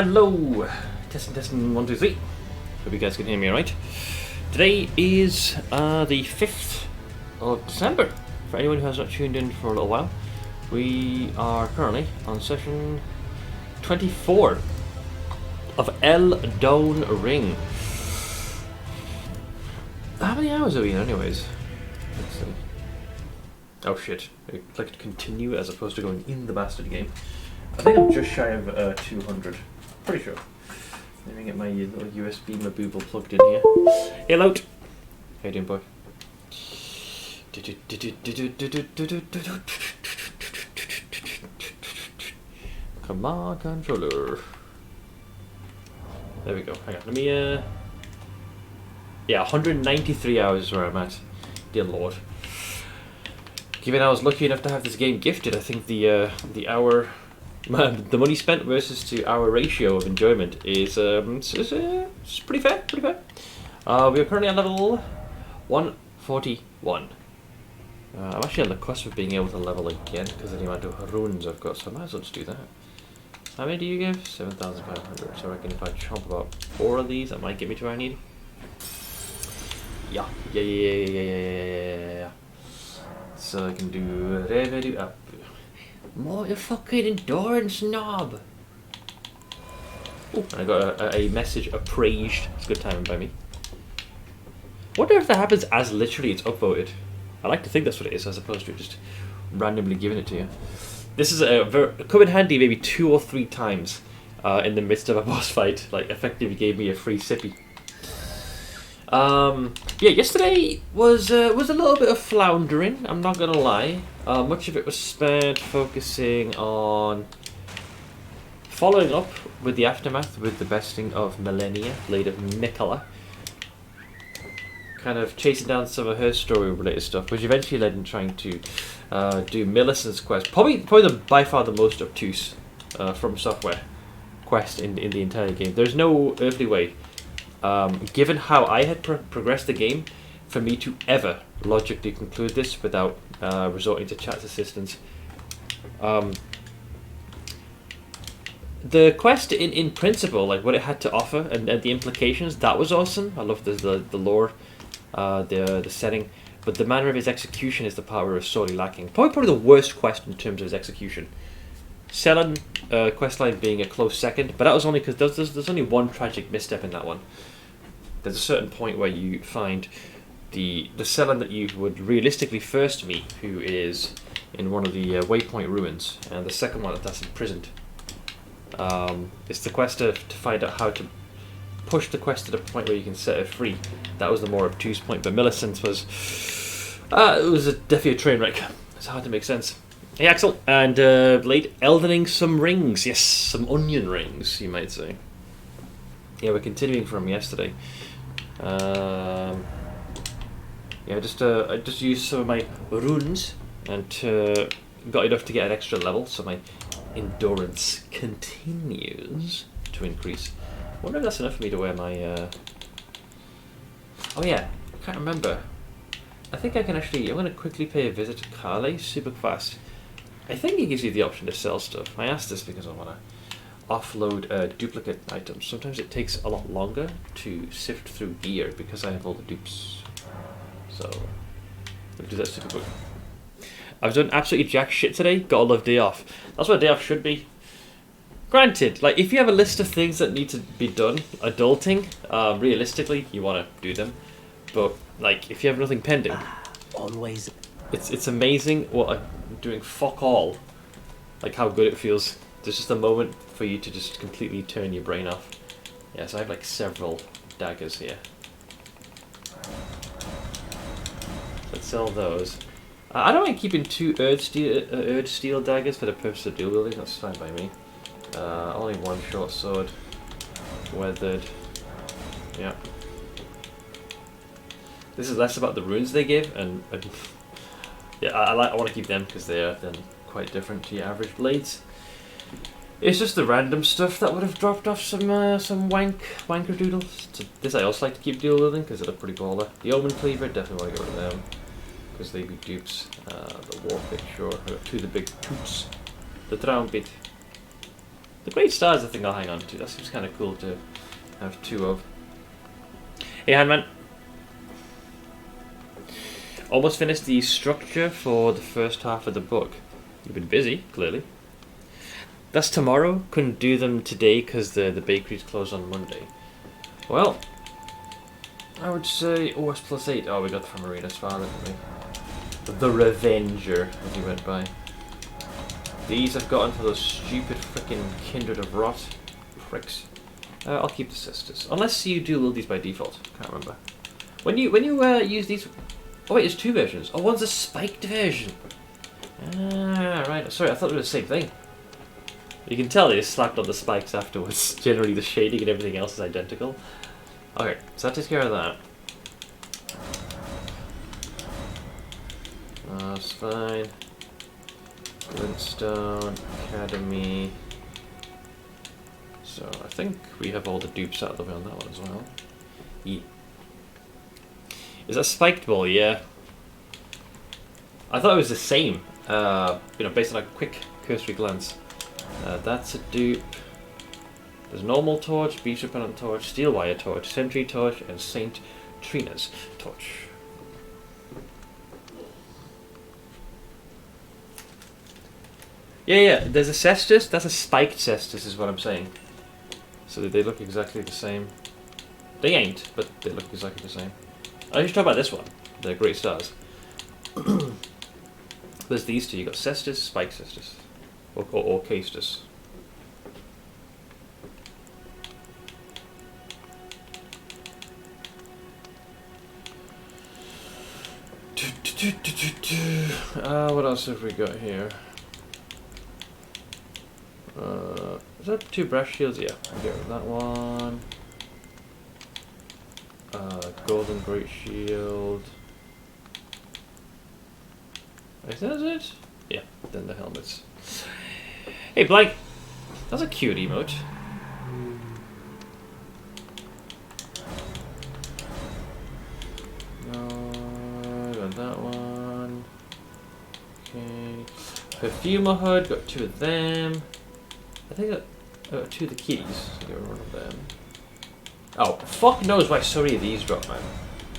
Hello! Testing, 1, 2, 3. Hope you guys can hear me alright. Today is the 5th of December. For anyone who has not tuned in for a little while, we are currently on session 24 of Elden Ring. How many hours are we in anyways? Let's see. Oh shit, I clicked continue as opposed to going in the bastard game. I think I'm just shy of 200. Pretty sure. Let me get my little USB Mabooble plugged in here. Hey Lout! How you doing, boy? Come on, controller. There we go. Hang on. Let me yeah, 193 hours is where I'm at. Dear Lord. Given I was lucky enough to have this game gifted, I think the hour, the money spent versus to hour ratio of enjoyment is it's pretty fair. Pretty fair. We are currently on level 141. I'm actually on the cusp of being able to level again because of the amount of runes I've got, so I might as well just do that. How many do you give? 7,500. So I reckon if I chomp about 4 of these, that might get me to where I need. Yeah. So I can do revenue up. Motherfucking endurance knob. Oh, and I got a message appraised. It's good timing by me. Wonder if that happens as literally it's upvoted. I like to think that's what it is, as opposed to just randomly giving it to you. This is come in handy maybe 2 or 3 times in the midst of a boss fight. Like, effectively gave me a free sippy. Yeah, yesterday was a little bit of floundering, I'm not gonna lie. Much of it was spent focusing on following up with the aftermath with the besting of Millennia, Blade of Nicola. Kind of chasing down some of her story related stuff, which eventually led in trying to do Millicent's quest. Probably by far the most obtuse From Software quest in the entire game. There's no earthly way, given how I had progressed the game, for me to ever logically conclude this without resorting to chat's assistance. The quest in principle, like what it had to offer and the implications, that was awesome. I love the lore, the setting, but the manner of its execution is the part where it's sorely lacking. Probably the worst quest in terms of its execution. Selene questline being a close second, but that was only because there's only one tragic misstep in that one. There's a certain point where you find the Selene that you would realistically first meet, who is in one of the Waypoint ruins, and the second one that's imprisoned. It's the quest to find out how to push the quest to the point where you can set her free. That was the more obtuse point, but Millicent was it was definitely a train wreck. It's hard to make sense. Hey Axel, and Blade, Eldening some rings. Yes, some onion rings, you might say. Yeah, we're continuing from yesterday. Yeah, I just used some of my runes and got enough to get an extra level, so my endurance continues to increase. I wonder if that's enough for me to wear my... Oh yeah, I can't remember. I think I can actually... I'm going to quickly pay a visit to Carly super fast. I think it gives you the option to sell stuff. I asked this because I want to offload duplicate items. Sometimes it takes a lot longer to sift through gear because I have all the dupes. So, we'll do that super quick. I've done absolutely jack shit today. Got a love day off. That's what a day off should be. Granted, like if you have a list of things that need to be done, adulting, realistically, you want to do them. But like if you have nothing pending, always, it's amazing what I'm doing. Fuck all. Like how good it feels. There's just a moment for you to just completely turn your brain off. Yeah, so I have like several daggers here. Let's sell those. I don't mind keeping 2 urge steel daggers for the purpose of dual wielding. That's fine by me. Only 1 short sword. Weathered. Yeah. This is less about the runes they give, and yeah, I want to keep them because they're quite different to your average blades. It's just the random stuff that would have dropped off some wanker doodles. So this I also like to keep dual wielding because they look pretty baller. The Omen Cleaver, definitely want to get rid of them because they be dupes. The Warpick, sure. I got 2 of the big toots. The Trumpet. The Great Stars, I think I'll hang on to. That seems kind of cool to have two of. Hey, Handman. Almost finished the structure for the first half of the book. You've been busy, clearly. That's tomorrow. Couldn't do them today because the bakery's closed on Monday. Well, I would say OS plus 8. Oh, we got from Marina's father, didn't we? The Revenger, as he went by. These I've gotten for those stupid frickin' Kindred of Rot pricks. I'll keep the sisters, unless you do all these by default. Can't remember. When you use these. Oh wait, there's two versions. Oh, one's a spiked version. Ah, right. Sorry, I thought they were the same thing. You can tell they just slapped on the spikes afterwards. Generally, the shading and everything else is identical. Okay, so that takes care of that. That's fine. Glintstone, Academy. So I think we have all the dupes out of the way on that one as well. Yeah. Is that spiked ball? Yeah. I thought it was the same. Based on a quick cursory glance. That's a dupe. There's normal torch, beach repellent torch, steel wire torch, sentry torch, and Saint Trina's torch. Yeah. There's a cestus. That's a spiked cestus, is what I'm saying. So they look exactly the same. They ain't, but they look exactly the same. I should talk about this one, the Great Stars. There's these two. You got cestus, spike cestus, or castus. What else have we got here? Is that two brass shields? Yeah, I'll get rid of that one. Golden Great Shield. Is that it? Yeah, then the helmets. Hey, Blake! That's a cute emote. No, got that one. Okay. Perfumer Hood, got two of them. I think I got two of the keys, so get one of them. Oh, fuck knows why so many of these drop, man.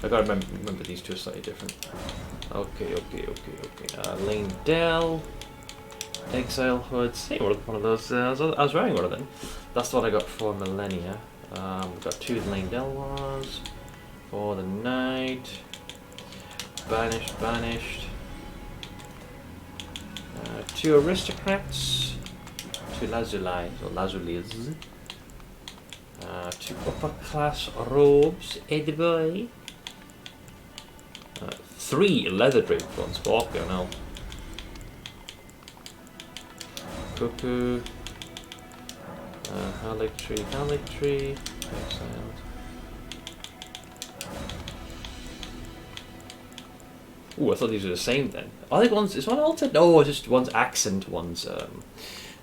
I gotta remember these two are slightly different. Okay. Lane Dell. Exile Hoods. Hey, one of those. I was wearing one of them. That's the one I got for Millennia. We've got two Lane Dell ones. For the night. Banished. Two Aristocrats. Two Lazuli, or Lazulis. Two upper class robes, boy. Three leather draped ones, fucking hell. Cuckoo. Halictree. Exiled. Ooh, I thought these were the same then. I think is one altered? No, just one's accent, one's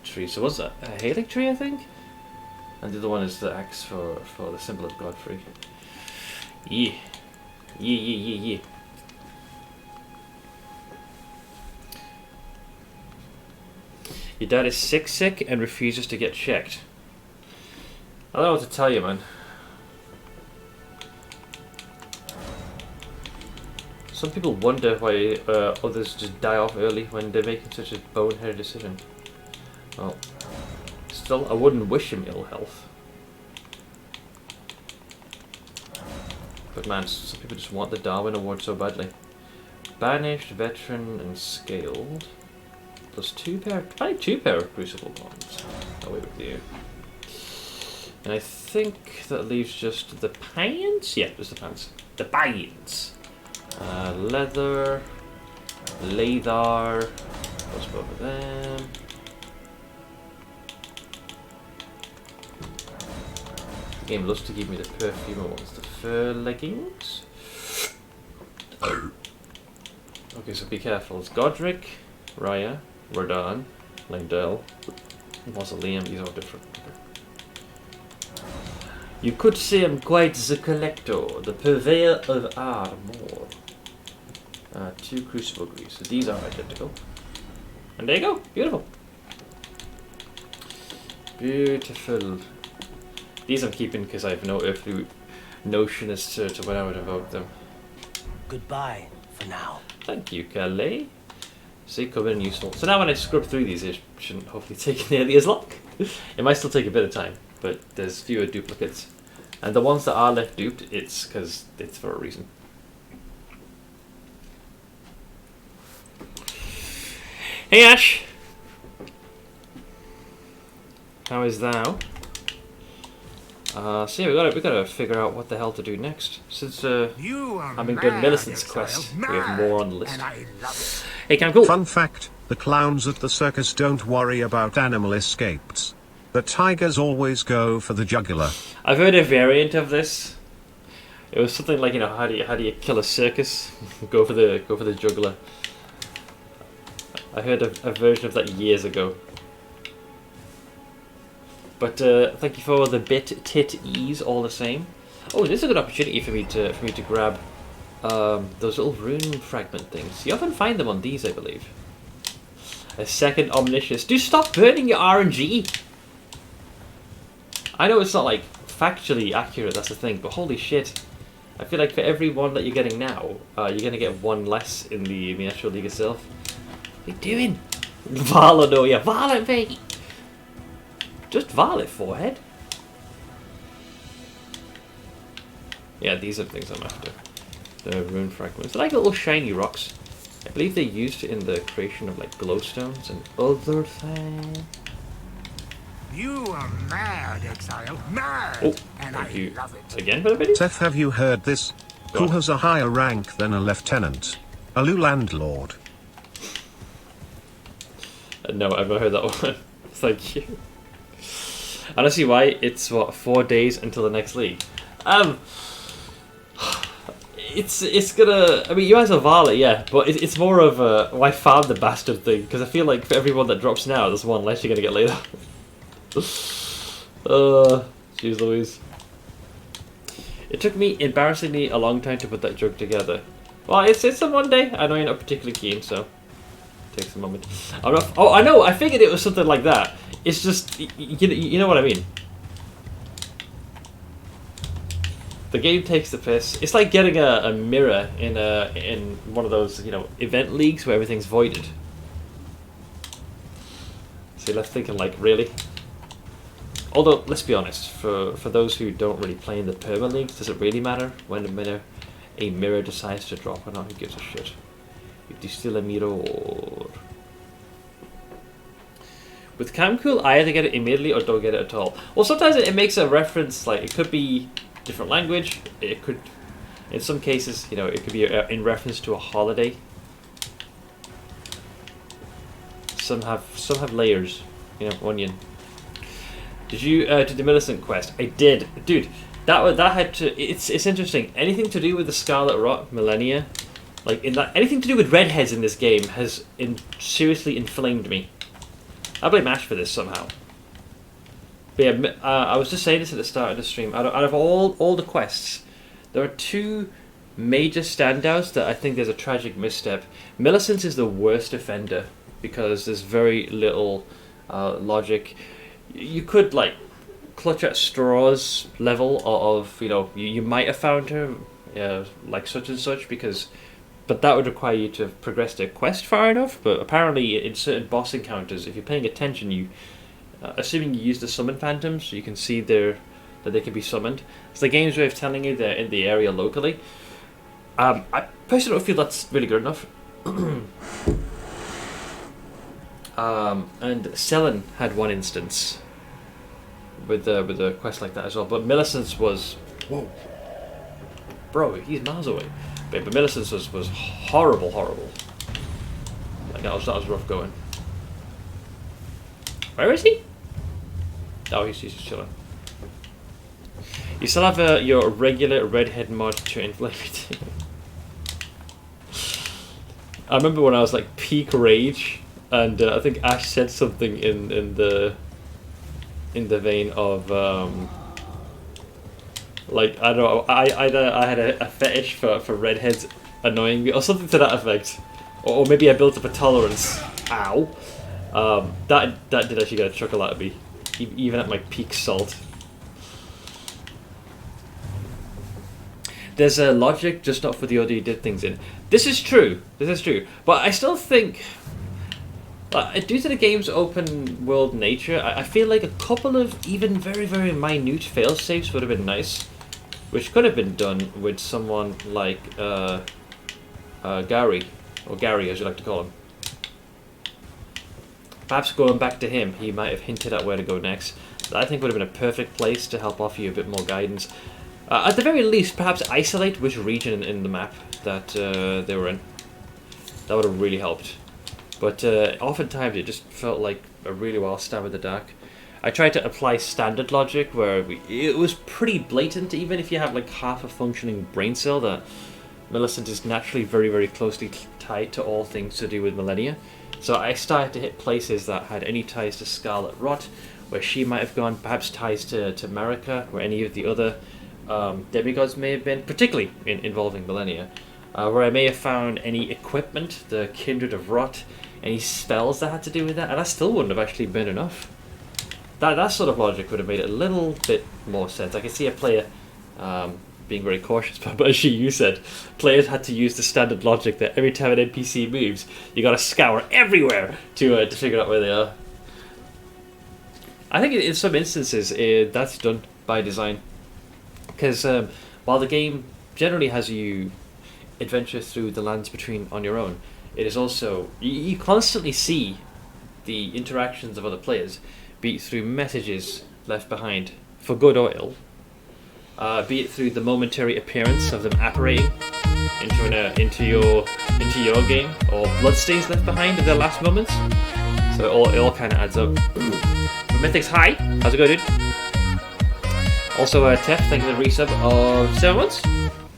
tree. So what's that? A Halictree, I think? And the other one is the axe for the symbol of Godfrey. Yeah. Your dad is sick and refuses to get checked. I don't know what to tell you, man. Some people wonder why others just die off early when they're making such a boneheaded decision. Well, still, I wouldn't wish him ill health. But man, some people just want the Darwin Award so badly. Banished, Veteran, and Scaled. Plus two pair of Crucible Bonds. Away with you. And I think that leaves just the pants? Yeah, just the pants. The pants! Leather. Leather. Plus both of them. The game loves to give me the perfumer ones. The fur leggings. Okay, so be careful. It's Godric, Raya, Rodan, Lindell, Mausoleum. These are all different. You could say I'm quite the collector, the purveyor of armor. Two Crucible Greaves. So these are identical. And there you go. Beautiful. Beautiful. These I'm keeping because I have no earthly notion as to when I would evoke them. Goodbye for now. Thank you, Calais. See, come in useful. So now when I scrub through these, it shouldn't hopefully take nearly as long. It might still take a bit of time, but there's fewer duplicates. And the ones that are left duped, it's because it's for a reason. Hey Ash! How is thou? So yeah, we gotta figure out what the hell to do next. Since having done Millicent's quest, we have more on the list. Hey, Cam, cool. Fun fact, the clowns at the circus don't worry about animal escapes. The tigers always go for the jugular. I've heard a variant of this. It was something like, you know, how do you kill a circus? go for the jugular. I heard a version of that years ago. But thank you for the bit tit ease all the same. Oh, this is a good opportunity for me to grab those little rune fragment things. You often find them on these, I believe. A second omniscience. Do stop burning your RNG! I know it's not like factually accurate, that's the thing, but holy shit. I feel like for every one that you're getting now, you're gonna get one less in the actual league itself. What are you doing? Vala, no, yeah, Vala, mate! Just Violet forehead. Yeah, these are the things I'm after. The rune fragments. They're like little shiny rocks. I believe they're used in the creation of like glowstones and other things. You are mad, Exile. Mad! Oh, and thank I you. love it. Again for the video? Seth, have you heard this? Who has a higher rank than a lieutenant? A Elden Lord. No, I've not heard that one. Thank you. I don't see why. It's what, 4 days until the next league. It's gonna. I mean, you guys are Violet, yeah, but it's more of a why farm the bastard thing, because I feel like for everyone that drops now, there's one less you're gonna get later. Jeez Louise. It took me embarrassingly a long time to put that jug together. Well, it's a one day. I know you're not particularly keen, so it takes a moment. I'm not. Oh, I know. I figured it was something like that. It's just you know what I mean. The game takes the piss. It's like getting a mirror in one of those, you know, event leagues where everything's voided. So you're left thinking like, really? Although, let's be honest, for those who don't really play in the perma leagues, does it really matter when a mirror decides to drop or not? Who gives a shit? If you steal a mirror. With Camcool, I either get it immediately or don't get it at all. Well, sometimes it makes a reference, like it could be different language. It could, in some cases, you know, it could be in reference to a holiday. Some have layers, you know, onion. Did you do the Millicent quest? I did, dude. That had to. It's interesting. Anything to do with the Scarlet Rot Millennia, like in that, anything to do with redheads in this game has seriously inflamed me. I blame Ash for this somehow. But yeah, I was just saying this at the start of the stream. Out of all the quests, there are two major standouts that I think there's a tragic misstep. Millicent is the worst offender because there's very little logic. You could like clutch at straws level of, you know, you might have found her like such and such, but that would require you to progress the quest far enough. But apparently in certain boss encounters, if you're paying attention, you assuming you use the summon phantoms, so you can see that they can be summoned. It's the game's way of telling you they're in the area locally. I personally don't feel that's really good enough. And Selen had one instance with a quest like that as well, but Millicent's was, whoa, bro, he's miles away. But Millicent's was horrible. Like that was rough going. Where is he? Oh, he's just chilling. You still have your regular redhead mod to inflame it. I remember when I was like peak rage, and I think Ash said something in the vein of like, I don't know, I had a fetish for redheads annoying me or something to that effect, or maybe I built up a tolerance. Ow. That did actually get a chuckle out of me. even at my peak salt. There's a logic, just not for the order you did things in. This is true. This is true. But I still think, due to the game's open world nature, I feel like a couple of even very, very minute failsafes would have been nice, which could have been done with someone like Gary, or Gary as you like to call him. Perhaps going back to him, he might have hinted at where to go next. That I think would have been a perfect place to help offer you a bit more guidance. At the very least, perhaps isolate which region in the map that they were in. That would have really helped. But oftentimes it just felt like a really wild stab in the dark. I tried to apply standard logic where it was pretty blatant, even if you have like half a functioning brain cell, that Millicent is naturally very, very closely tied to all things to do with Millennia. So I started to hit places that had any ties to Scarlet Rot, where she might have gone, perhaps ties to Marika, where any of the other demigods may have been, particularly involving Millennia, where I may have found any equipment, the Kindred of Rot, any spells that had to do with that, and that still wouldn't have actually been enough. That sort of logic would have made it a little bit more sense. I can see a player being very cautious, but as you said, players had to use the standard logic that every time an NPC moves, you gotta scour everywhere to figure out where they are. I think in some instances that's done by design. Because while the game generally has you adventure through the lands between on your own, it is also you constantly see the interactions of other players, be it through messages left behind for good or ill, be it through the momentary appearance of them apparating into your game, or bloodstains left behind at their last moments. So it all kind of adds up. Mythics, hi, how's it going, dude? Also, Tef, thank you for the resub of 7 months.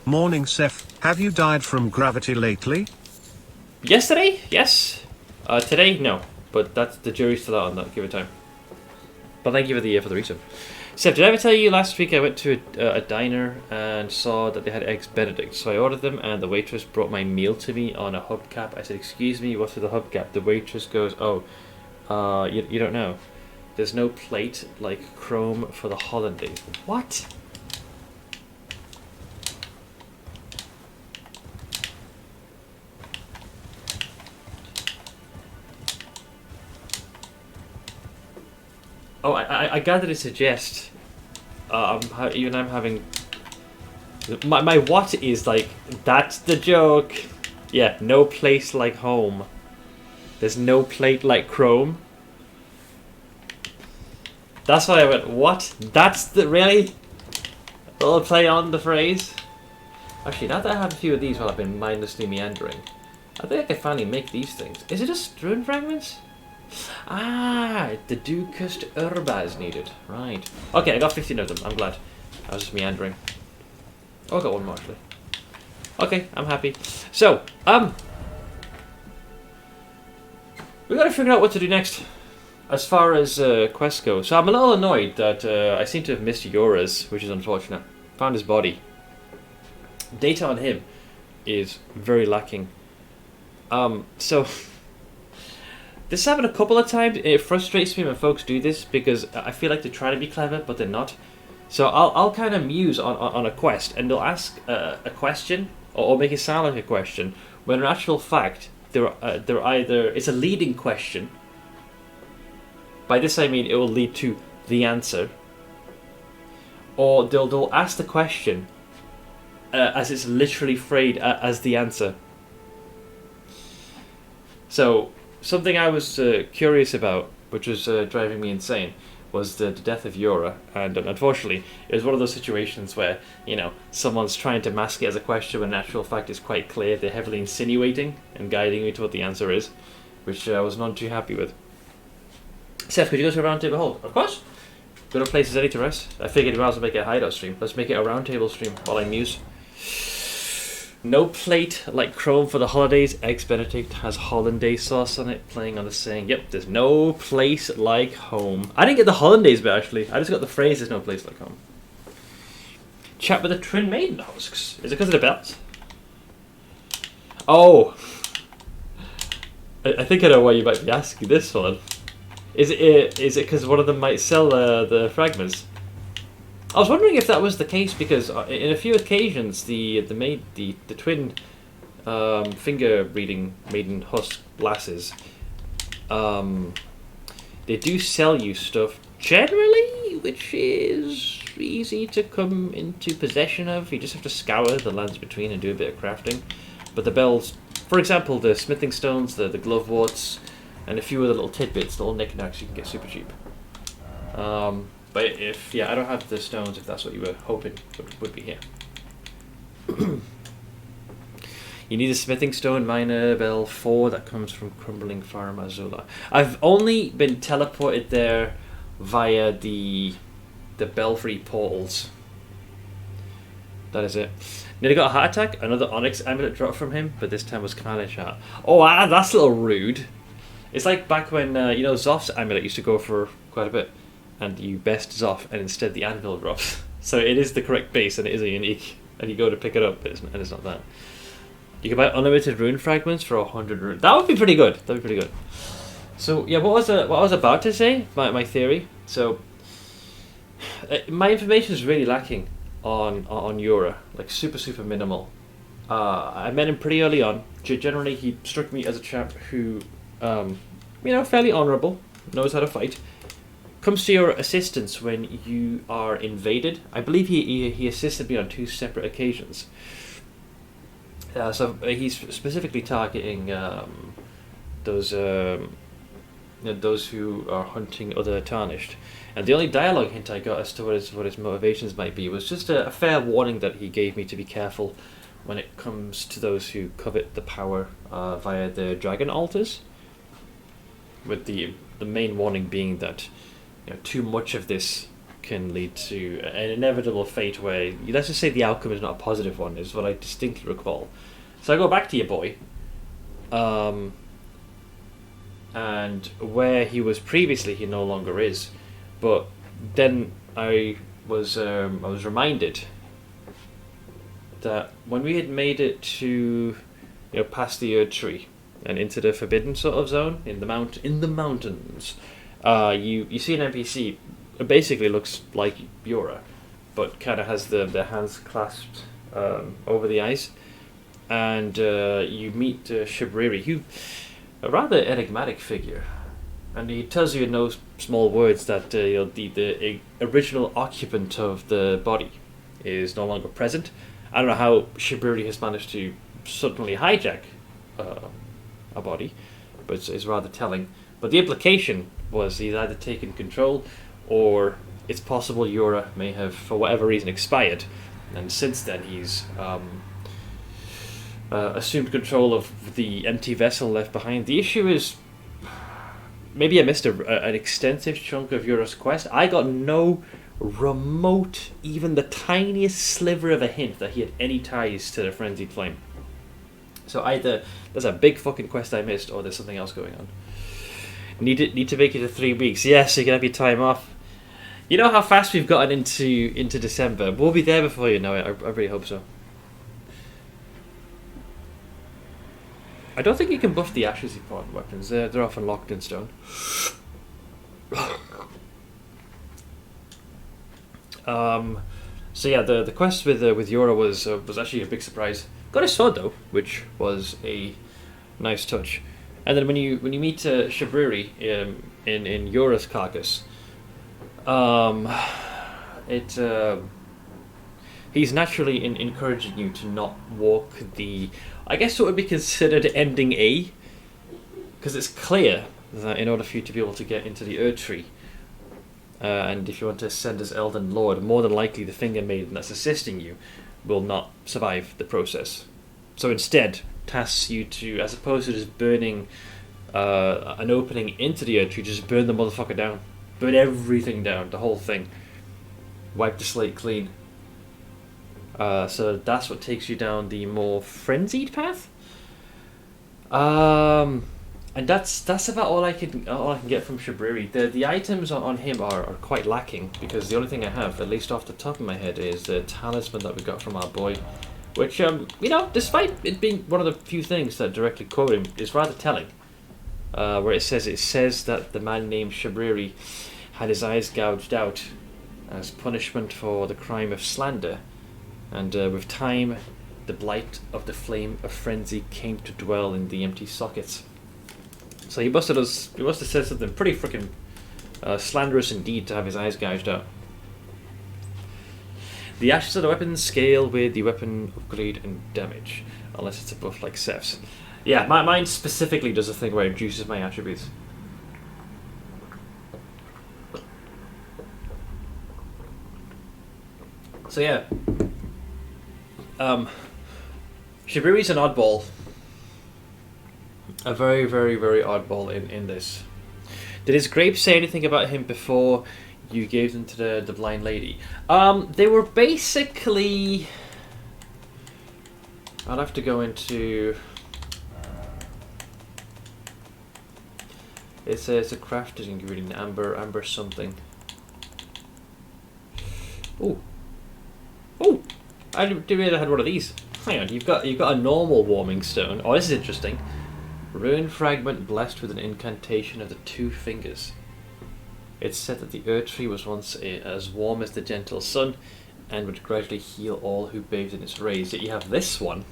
Morning, Seth. Have you died from gravity lately? Yesterday, yes. Today, no. But that's the jury's still out on that. Give it time. But thank you for the resub. Seth, did I ever tell you last week I went to a diner and saw that they had eggs Benedict? So I ordered them, and the waitress brought my meal to me on a hubcap. I said, "Excuse me, what's with the hubcap?" The waitress goes, "Oh, you don't know. There's no plate like chrome for the hollandaise." What? Oh, I gather to suggest, I'm having... My what is like, that's the joke. Yeah, no place like home. There's no plate like chrome. That's why I went, what? That's the, really? A little play on the phrase? Actually, now that I have a few of these while I've been mindlessly meandering, I think I can finally make these things. Is it just rune fragments? Ah, the Ducust Herba is needed. Right. Okay, I got 15 of them. I'm glad. I was just meandering. Oh, I got one more actually. Okay, I'm happy. So, we gotta figure out what to do next. As far as quests go, so I'm a little annoyed that I seem to have missed Yora's, which is unfortunate. Found his body. Data on him is very lacking. So this happened a couple of times. It frustrates me when folks do this because I feel like they're trying to be clever, but they're not. So I'll kind of muse on a quest, and they'll ask a question or make it sound like a question, when in actual fact they're either it's a leading question. By this I mean it will lead to the answer, or they'll ask the question as it's literally phrased as the answer. So something I was curious about, which was driving me insane, was the death of Yora, and unfortunately it was one of those situations where, you know, someone's trying to mask it as a question when in actual fact it's quite clear. They're heavily insinuating and guiding me to what the answer is, which I was not too happy with. Seth, could you go to a round table hold? Of course. Go to places ready to rest. I figured we might as well make it a hideout stream. Let's make it a round table stream while I muse. No plate like chrome for the holidays. Eggs Benedict has hollandaise sauce on it, playing on the saying, yep, there's no place like home. I didn't get the hollandaise bit actually. I just got the phrase, there's no place like home. Chat with the Trin Maiden husks. Is it because of the belt? Oh. I think I know why you might be asking this one. Is it because one of them might sell the fragments? I was wondering if that was the case because in a few occasions the twin finger reading maiden husk lasses, they do sell you stuff generally, which is easy to come into possession of. You just have to scour the lands between and do a bit of crafting. But the bells, for example, the smithing stones, the glove warts, and a few other little tidbits, little knickknacks, you can get super cheap. But if I don't have the stones. If that's what you were hoping would be here. You need a smithing stone miner bell 4 that comes from Crumbling Farm Azula. I've only been teleported there via the belfry portals. That is it. Nearly got a heart attack. Another Onyx amulet dropped from him, but this time was Carnage Heart. Oh, that's a little rude. It's like back when Zoph's amulet used to go for quite a bit, and you best Zoph, and instead the anvil drops. So it is the correct base, and it is a unique, and you go to pick it up, and it's not that. You can buy unlimited rune fragments for 100 rune. That would be pretty good. That'd be pretty good. So yeah, what I was about to say, my theory. So my information is really lacking on Yura, like super minimal. I met him pretty early on. Generally, he struck me as a chap who, fairly honourable, knows how to fight. Comes to your assistance when you are invaded. I believe he assisted me on 2 separate occasions. So he's specifically targeting those who are hunting other Tarnished. And the only dialogue hint I got as to what his motivations might be was just a fair warning that he gave me to be careful when it comes to those who covet the power via the dragon altars. With the main warning being that too much of this can lead to an inevitable fate where, let's just say the outcome is not a positive one, is what I distinctly recall. So I go back to your boy, and where he was previously, he no longer is. But then I was reminded that when we had made it to, past the Erd Tree and into the forbidden sort of zone in the mountains, you see an NPC. It basically looks like Yura, but kind of has the hands clasped over the eyes. And you meet Shibriri, who a rather enigmatic figure, and he tells you in no small words that the original occupant of the body is no longer present. I don't know how Shibriri has managed to suddenly hijack a body, but it's rather telling. But the implication was he's either taken control, or it's possible Yura may have, for whatever reason, expired, and since then he's assumed control of the empty vessel left behind. The issue is, maybe I missed an extensive chunk of Yura's quest. I got no remote, even the tiniest sliver of a hint that he had any ties to the Frenzied Flame. So either there's a big fucking quest I missed, or there's something else going on. Need to make it to 3 weeks. Yes, you can have your time off. You know how fast we've gotten into December. We'll be there before you know it. I really hope so. I don't think you can buff the ashes important weapons. They're often locked in stone. So yeah, the quest with Yura was actually a big surprise. Got a sword though, which was a nice touch. And then when you meet Shibriri in Yura's carcass, he's naturally encouraging you to not walk the, I guess what would be considered ending A, because it's clear that in order for you to be able to get into the Erd Tree, and if you want to ascend as Elden Lord, more than likely the Finger Maiden that's assisting you will not survive the process. So instead, tasks you to, as opposed to just burning an opening into the Erd Tree, just burn the motherfucker down. Burn everything down, the whole thing. Wipe the slate clean. So that's what takes you down the more frenzied path. And that's about all I can get from Shibriri. The items on him are quite lacking, because the only thing I have, at least off the top of my head, is the talisman that we got from our boy, which despite it being one of the few things that directly quote him, is rather telling. where it says that the man named Shabriri had his eyes gouged out as punishment for the crime of slander, and with time, the blight of the flame of frenzy came to dwell in the empty sockets. So he must have said something pretty freaking slanderous indeed to have his eyes gouged out. The ashes of the weapon scale with the weapon upgrade and damage, unless it's a buff like Seth's. Yeah, mine specifically does a thing where it reduces my attributes. So yeah, Shibiri's an oddball. A very, very, very oddball in this. Did his grapes say anything about him before you gave them to the blind lady? They were basically... I'll have to go into... It's a crafted ingredient, amber something. Ooh. Ooh! I didn't realize I had one of these. Hang on, you've got a normal warming stone. Oh, this is interesting. Ruin fragment blessed with an incantation of the 2 fingers. It's said that the Earth Tree was once as warm as the gentle sun and would gradually heal all who bathed in its rays. Yet you have this one,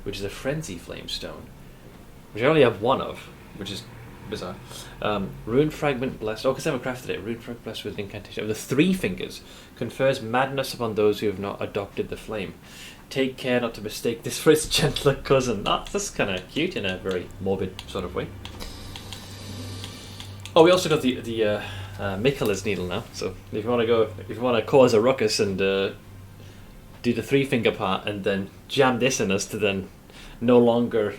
which is a Frenzy Flame Stone, which I only have one of, which is bizarre. Rune fragment blessed. Oh, because I haven't crafted it. Rune fragment blessed with incantation of the 3 fingers confers madness upon those who have not adopted the flame. Take care not to mistake this for its gentler cousin. That's kind of cute in a very morbid sort of way. Oh, we also got the Michaela's needle now. So if you want to cause a ruckus and do the 3-finger part and then jam this in us to then no longer.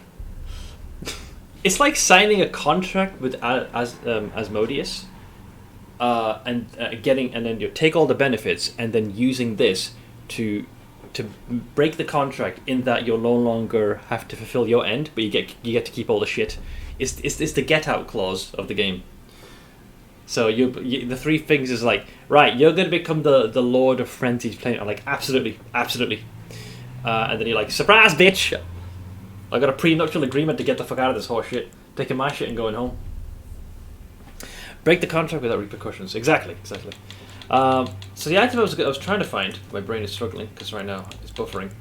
It's like signing a contract with Asmodeus, and then you take all the benefits and then using this to break the contract in that you'll no longer have to fulfill your end, but you get to keep all the shit. It's the get out clause of the game. So the 3 things is like, right, you're going to become the Lord of Frenzy's Flame. I'm like, absolutely. And then you're like, surprise, bitch! I got a prenuptial agreement to get the fuck out of this horse shit. Taking my shit and going home. Break the contract without repercussions. Exactly. So the item I was trying to find, my brain is struggling because right now it's buffering,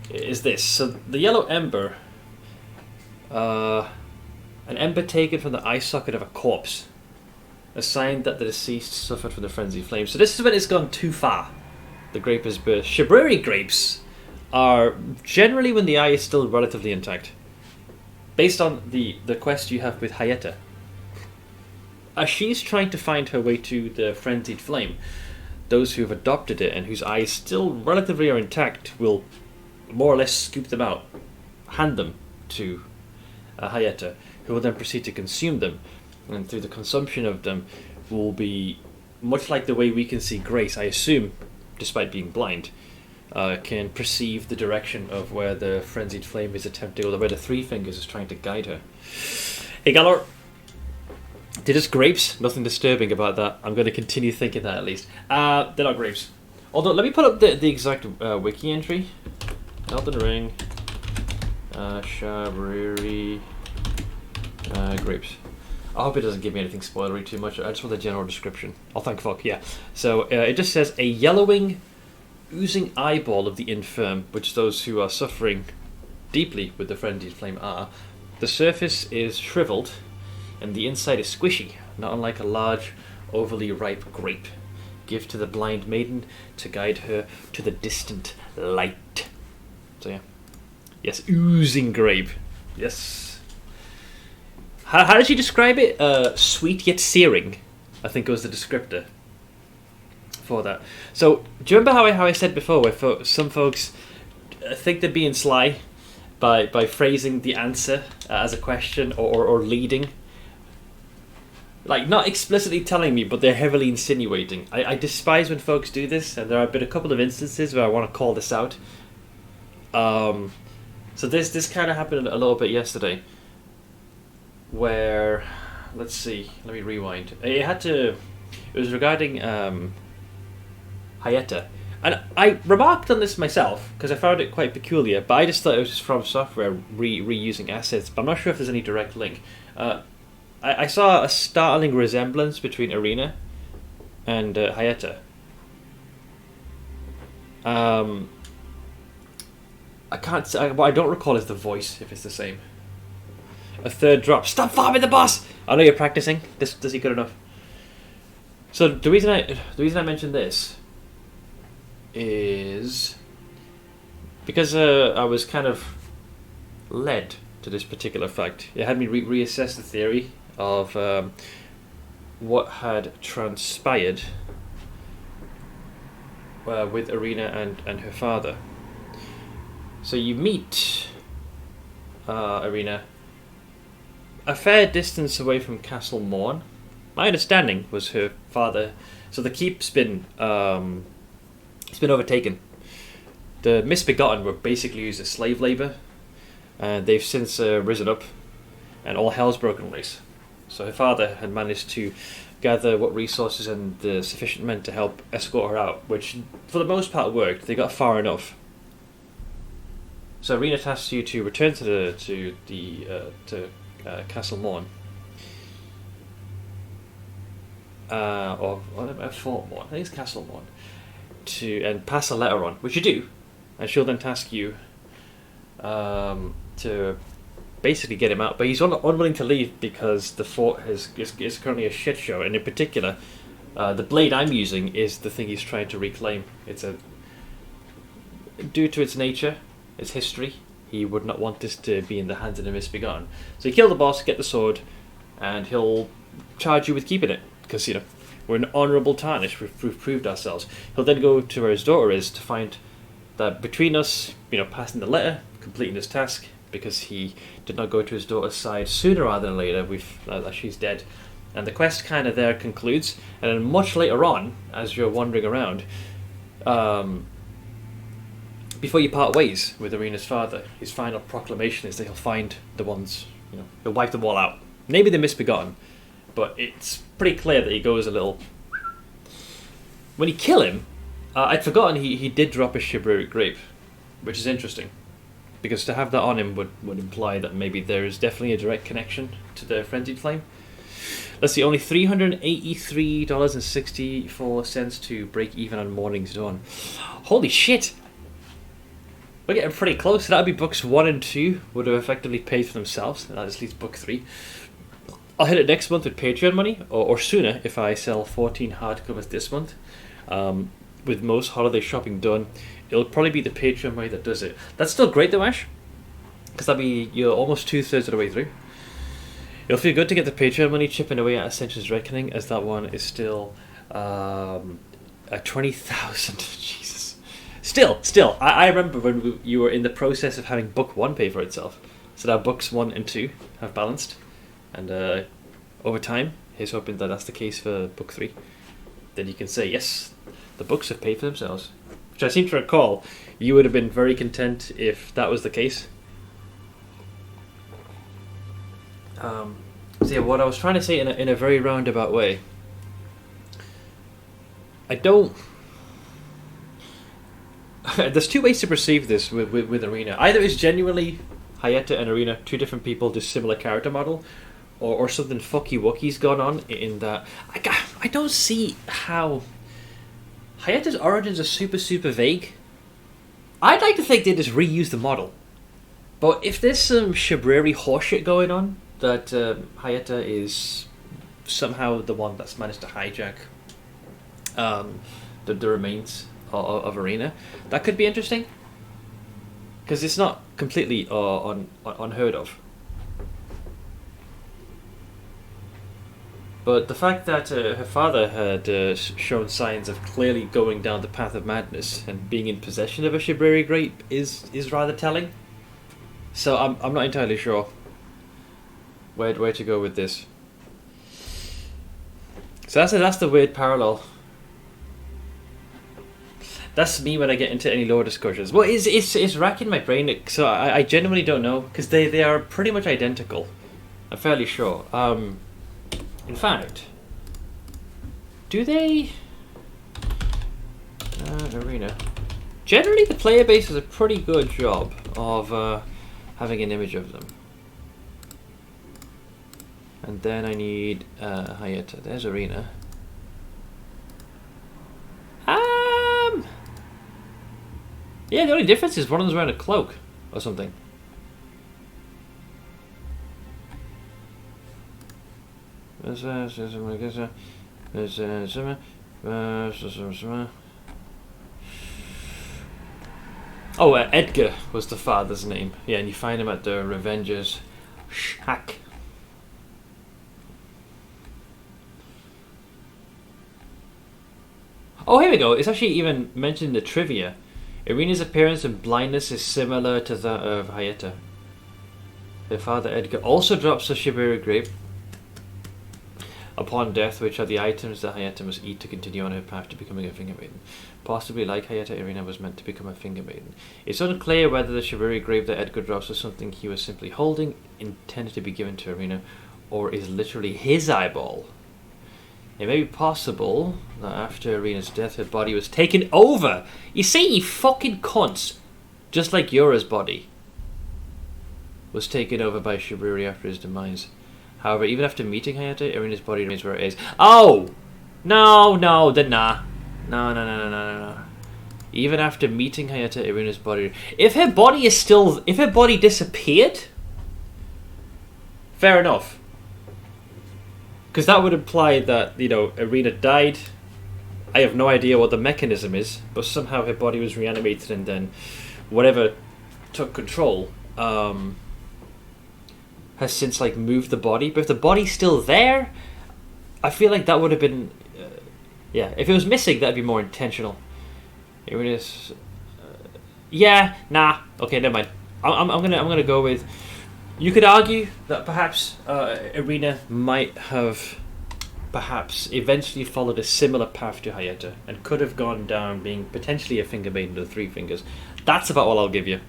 is this. So the yellow ember, an ember taken from the eye socket of a corpse, a sign that the deceased suffered from the frenzy flame. So this is when it's gone too far. The grape has burst. Shibriri grapes are generally when the eye is still relatively intact. Based on the quest you have with Hayeta. As she's trying to find her way to the frenzied flame, those who have adopted it and whose eyes still relatively are intact will more or less scoop them out, hand them to Hayeta, who will then proceed to consume them, and through the consumption of them will be much like the way we can see Grace, I assume, despite being blind, can perceive the direction of where the frenzied flame is attempting, or where the 3 fingers is trying to guide her. Hey Galor! They're just grapes, nothing disturbing about that. I'm going to continue thinking that at least. They're not grapes. Although, let me put up the exact wiki entry. Elden Ring, Shabriri, grapes. I hope it doesn't give me anything spoilery too much. I just want the general description. Oh, thank fuck, yeah. So, it just says, a yellowing, oozing eyeball of the infirm, which those who are suffering deeply with the frenzied flame are. The surface is shriveled, and the inside is squishy, not unlike a large, overly ripe grape. Give to the blind maiden to guide her to the distant light. So yeah. Yes, oozing grape. Yes. How did she describe it? Sweet yet searing, I think was the descriptor for that. So, do you remember how I said before, where some folks think they're being sly by phrasing the answer as a question or leading? Like, not explicitly telling me, but they're heavily insinuating. I despise when folks do this, and there have been a couple of instances where I want to call this out. So this kind of happened a little bit yesterday, where, let's see, let me rewind. It was regarding Hayeta. And I remarked on this myself, because I found it quite peculiar, but I just thought it was just from software reusing assets, but I'm not sure if there's any direct link. I saw a startling resemblance between Arena and Hayata. I can't say, what I don't recall is the voice, if it's the same. A third drop. Stop farming the boss! I know you're practicing. Does he good enough? So the reason I mentioned this is because I was kind of led to this particular fact. It had me reassess the theory of what had transpired with Arena and her father. So you meet Arena a fair distance away from Castle Morn. My understanding was her father. So the keep's been it's been overtaken. The Misbegotten were basically used as slave labor, and they've since risen up, and all hell's broken loose. So her father had managed to gather what resources and the sufficient men to help escort her out, which for the most part worked. They got far enough. So Arena tasks you to return to Castle Morn, or Fort Morn. I think it's Castle Morn, and pass a letter on, which you do, and she'll then task you to basically get him out. But he's unwilling to leave because the fort is currently a shit show, and in particular, the blade I'm using is the thing he's trying to reclaim. Due to its nature, its history, he would not want this to be in the hands of the Misbegotten. So you kill the boss, get the sword, and he'll charge you with keeping it, because we're an honourable Tarnished. We've proved ourselves. He'll then go to where his daughter is to find that between us, passing the letter, completing his task, because he did not go to his daughter's side sooner rather than later, she's dead. And the quest kind of there concludes, and then much later on, as you're wandering around, before you part ways with Arena's father, his final proclamation is that he'll find the ones, he'll wipe them all out. Maybe the Misbegotten, but it's pretty clear that he goes a little... When you kill him, I'd forgotten he did drop a Shibruric grape, which is interesting, because to have that on him would imply that maybe there is definitely a direct connection to the Frenzied Flame. Let's see, only $383.64 to break even on Morning's Dawn. Holy shit! We're getting pretty close. That would be books 1 and 2 would have effectively paid for themselves. That just leaves book 3. I'll hit it next month with Patreon money, or sooner if I sell 14 hardcovers this month. With most holiday shopping done, it'll probably be the Patreon money that does it. That's still great though, Ash, because you're almost 2/3 of the way through. It'll feel good to get the Patreon money chipping away at Ascension's Reckoning, as that one is still at 20,000. Jesus. Still, I remember when you were in the process of having book 1 pay for itself. So now books 1 and 2 have balanced, and over time, here's hoping that that's the case for book 3. Then you can say, yes, the books have paid for themselves. Which I seem to recall, you would have been very content if that was the case. So yeah, what I was trying to say in a very roundabout way, there's two ways to perceive this with Arena. Either it's genuinely Hayata and Arena, two different people, just similar character model, or something fucky wucky's gone on in that I don't see how Hayata's origins are super vague. I'd like to think they just reuse the model, but if there's some Shibruri horseshit going on, that Hayata is somehow the one that's managed to hijack the remains of Arena, that could be interesting, because it's not completely unheard of. But the fact that her father had shown signs of clearly going down the path of madness and being in possession of a Shibruri grape is rather telling. So I'm not entirely sure where to go with this. So that's the weird parallel. That's me when I get into any lore discussions. Well, it's racking my brain, so I genuinely don't know, because they are pretty much identical. I'm fairly sure. In fact, do they... Arena. Generally, the player base does a pretty good job of having an image of them. And then I need Hayata. There's Arena. Yeah, the only difference is one of them's wearing a cloak or something. Oh, Edgar was the father's name. Yeah, and you find him at the Revengers shack. Oh, here we go. It's actually even mentioned in the trivia. Irina's appearance and blindness is similar to that of Hayata. Her father Edgar also drops a Shibari grape upon death, which are the items that Hayata must eat to continue on her path to becoming a finger maiden. Possibly like Hayata, Irina was meant to become a finger maiden. It's unclear whether the Shibari grape that Edgar drops was something he was simply holding, intended to be given to Irina, or is literally his eyeball. It may be possible that after Irina's death, her body was taken over. You see, you fucking cunts. Just like Yora's body was taken over by Shibari after his demise. However, even after meeting Hayata, Irina's body remains where it is. Oh! No, then nah. No. Even after meeting Hayata, Irina's body... If her body disappeared... Fair enough. Because that would imply that, Irina died. I have no idea what the mechanism is, but somehow her body was reanimated and then whatever took control has since moved the body. But if the body's still there, I feel like that would have been... yeah, if it was missing, that would be more intentional. Irina's... yeah, nah. Okay, never mind. I'm gonna go with... You could argue that perhaps Irina might have perhaps eventually followed a similar path to Hayata and could have gone down being potentially a finger maiden with 3 fingers. That's about all I'll give you.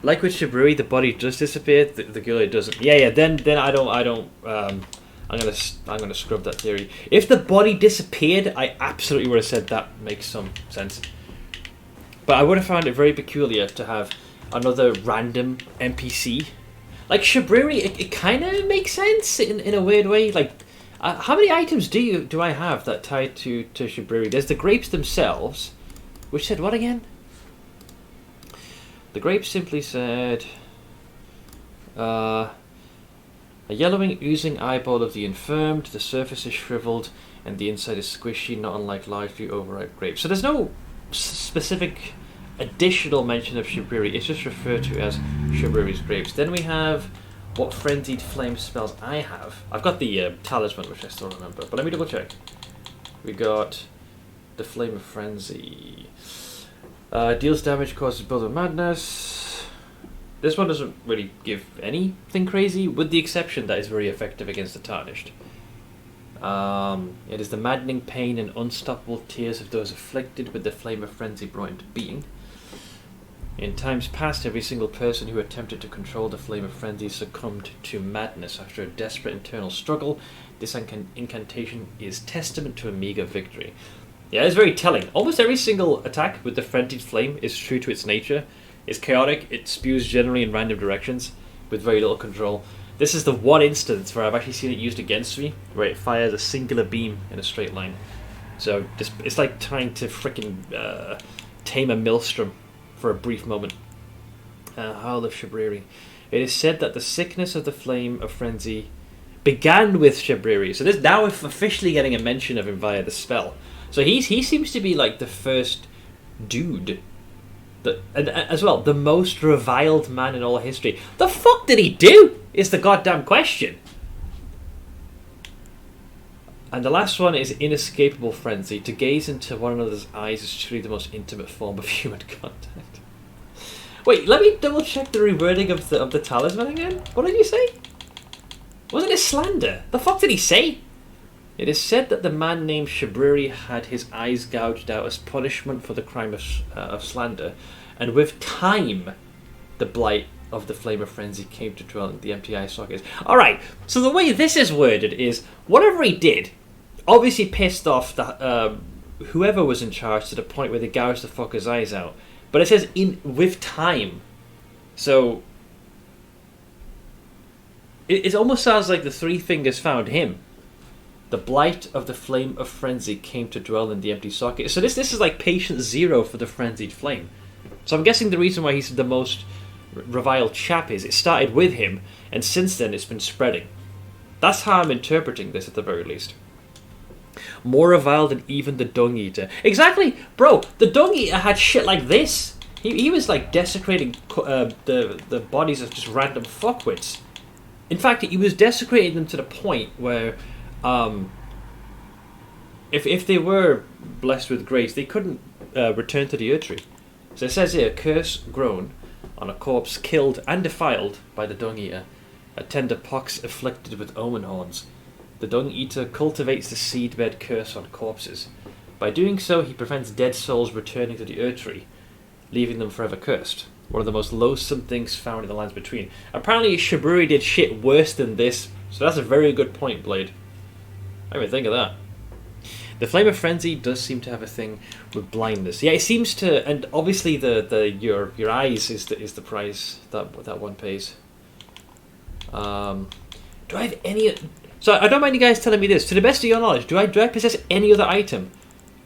Like with Shibari, the body does disappear. The girl doesn't. Yeah. Then I don't. I'm gonna scrub that theory. If the body disappeared, I absolutely would have said that makes some sense. But I would have found it very peculiar to have another random NPC. Like Shibari, it kind of makes sense in a weird way. How many items do I have that tie to Shibari? There's the grapes themselves, which said what again? The grapes simply said a yellowing, oozing eyeball of the infirmed. The surface is shriveled and the inside is squishy, not unlike largely overripe grapes. So there's no specific additional mention of Shibari. It's just referred to as Shibari's grapes. Then we have what frenzied flame spells I have. I've got the talisman, which I still remember, but let me double check. We got the Flame of Frenzy. Deals damage, causes build of madness. This one doesn't really give anything crazy, with the exception that it's very effective against the Tarnished. It is the maddening pain and unstoppable tears of those afflicted with the Flame of Frenzy brought into being. In times past, every single person who attempted to control the Flame of Frenzy succumbed to madness after a desperate internal struggle. This incantation is testament to a meager victory. Yeah, it's very telling. Almost every single attack with the Frenzied Flame is true to its nature. It's chaotic, it spews generally in random directions, with very little control. This is the one instance where I've actually seen it used against me, where it fires a singular beam in a straight line. So, it's like trying to frickin' tame a maelstrom for a brief moment. Howl of Shibari. It is said that the sickness of the Flame of Frenzy began with Shibari. So this now we're officially getting a mention of him via the spell. So he seems to be the first dude, and as well the most reviled man in all history. The fuck did he do? Is the goddamn question. And the last one is inescapable frenzy. To gaze into one another's eyes is truly the most intimate form of human contact. Wait, let me double check the rewording of the talisman again. What did you say? Wasn't it slander? The fuck did he say? It is said that the man named Shibari had his eyes gouged out as punishment for the crime of slander, and with time, the blight of the Flame of Frenzy came to dwell in the empty eye sockets. Alright, so the way this is worded is, whatever he did, obviously pissed off the, whoever was in charge to the point where they gouged the fucker's eyes out. But it says with time. So, it almost sounds like the three fingers found him. The blight of the flame of frenzy came to dwell in the empty socket. So this is like patient zero for the frenzied flame. So I'm guessing the reason why he's the most reviled chap is it started with him, and since then it's been spreading. That's how I'm interpreting this at the very least. More reviled than even the Dung Eater. Exactly, bro. The Dung Eater had shit like this. He was like desecrating the bodies of just random fuckwits. In fact, he was desecrating them to the point where, if they were blessed with grace, they couldn't return to the earth tree. So it says here, curse grown on a corpse killed and defiled by the Dung Eater, a tender pox afflicted with omen horns. The Dung Eater cultivates the seedbed curse on corpses. By doing so, he prevents dead souls returning to the earth tree, leaving them forever cursed. One of the most loathsome things found in the lands between. Apparently, Shaburi did shit worse than this, so that's a very good point, Blade. I didn't even think of that. The Flame of Frenzy does seem to have a thing with blindness. Yeah, it seems to, and obviously your eyes is the price that one pays. Do I have any? So I don't mind you guys telling me this. To the best of your knowledge, do I possess any other item,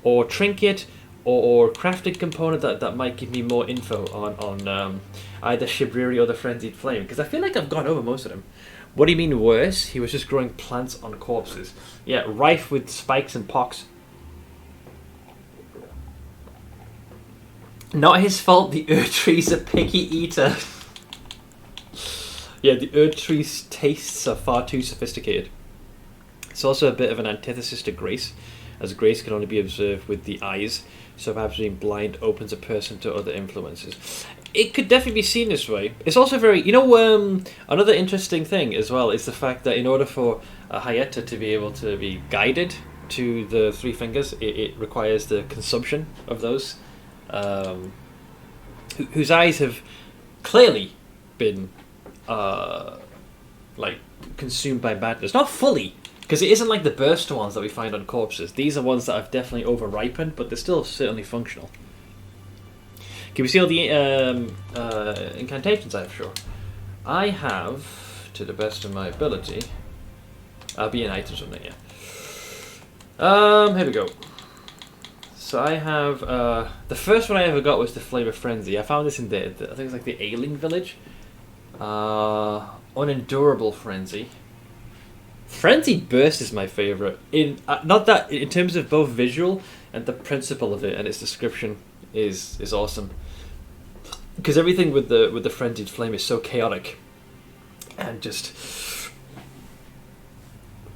or trinket, or crafted component that might give me more info on either Shibriri or the Frenzied Flame? Because I feel like I've gone over most of them. What do you mean worse? He was just growing plants on corpses. Yeah, rife with spikes and pox. Not his fault, the Earth Tree's a picky eater. Yeah, the Earth Tree's tastes are far too sophisticated. It's also a bit of an antithesis to grace, as grace can only be observed with the eyes, so perhaps being blind opens a person to other influences. It could definitely be seen this way. It's also very... another interesting thing as well is the fact that in order for a Hayeta to be able to be guided to the three fingers, it requires the consumption of those, whose eyes have clearly been consumed by madness. Not fully, because it isn't like the burst ones that we find on corpses. These are ones that have definitely over-ripened, but they're still certainly functional. Can we see all the incantations I have? Sure. I have, to the best of my ability, I'll be in items on that, yeah. Here we go. So I have, the first one I ever got was the Flame of Frenzy. I found this in I think it's like the Ailing Village. Unendurable Frenzy. Frenzied Burst is my favourite. Not that in terms of both visual and the principle of it and its description is awesome. Because everything with the Frenzied Flame is so chaotic and just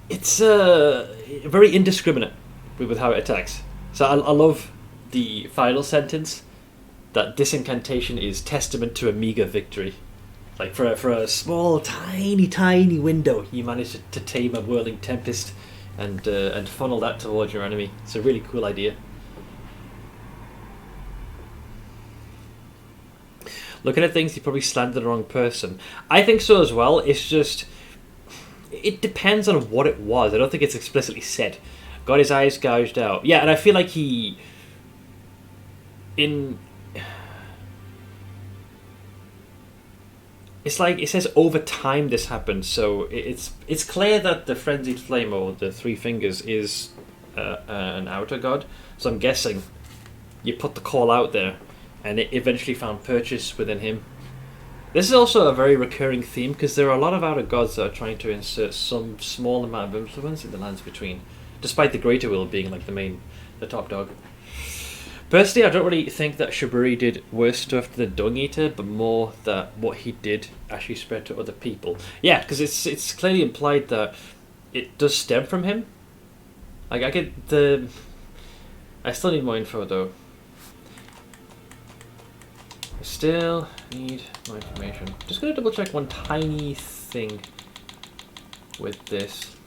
it's very indiscriminate with how it attacks. So I love the final sentence that this incantation is testament to a meager victory. Like for a small, tiny window, you manage to tame a whirling tempest and funnel that towards your enemy. It's a really cool idea. Looking at things, you probably slandered the wrong person. I think so as well. It's just it depends on what it was. I don't think it's explicitly said. Got his eyes gouged out. Yeah, and I feel like it's like it says over time this happened, so it's clear that the Frenzied Flame or the Three Fingers is an outer god. So I'm guessing you put the call out there, and it eventually found purchase within him. This is also a very recurring theme because there are a lot of outer gods that are trying to insert some small amount of influence in the lands between, despite the greater will being like the top dog. Personally, I don't really think that Shiburi did worse stuff to the Dung Eater, but more that what he did actually spread to other people. Yeah, because it's clearly implied that it does stem from him. Like I still need more info though. I still need more information. Just gonna double check one tiny thing with this.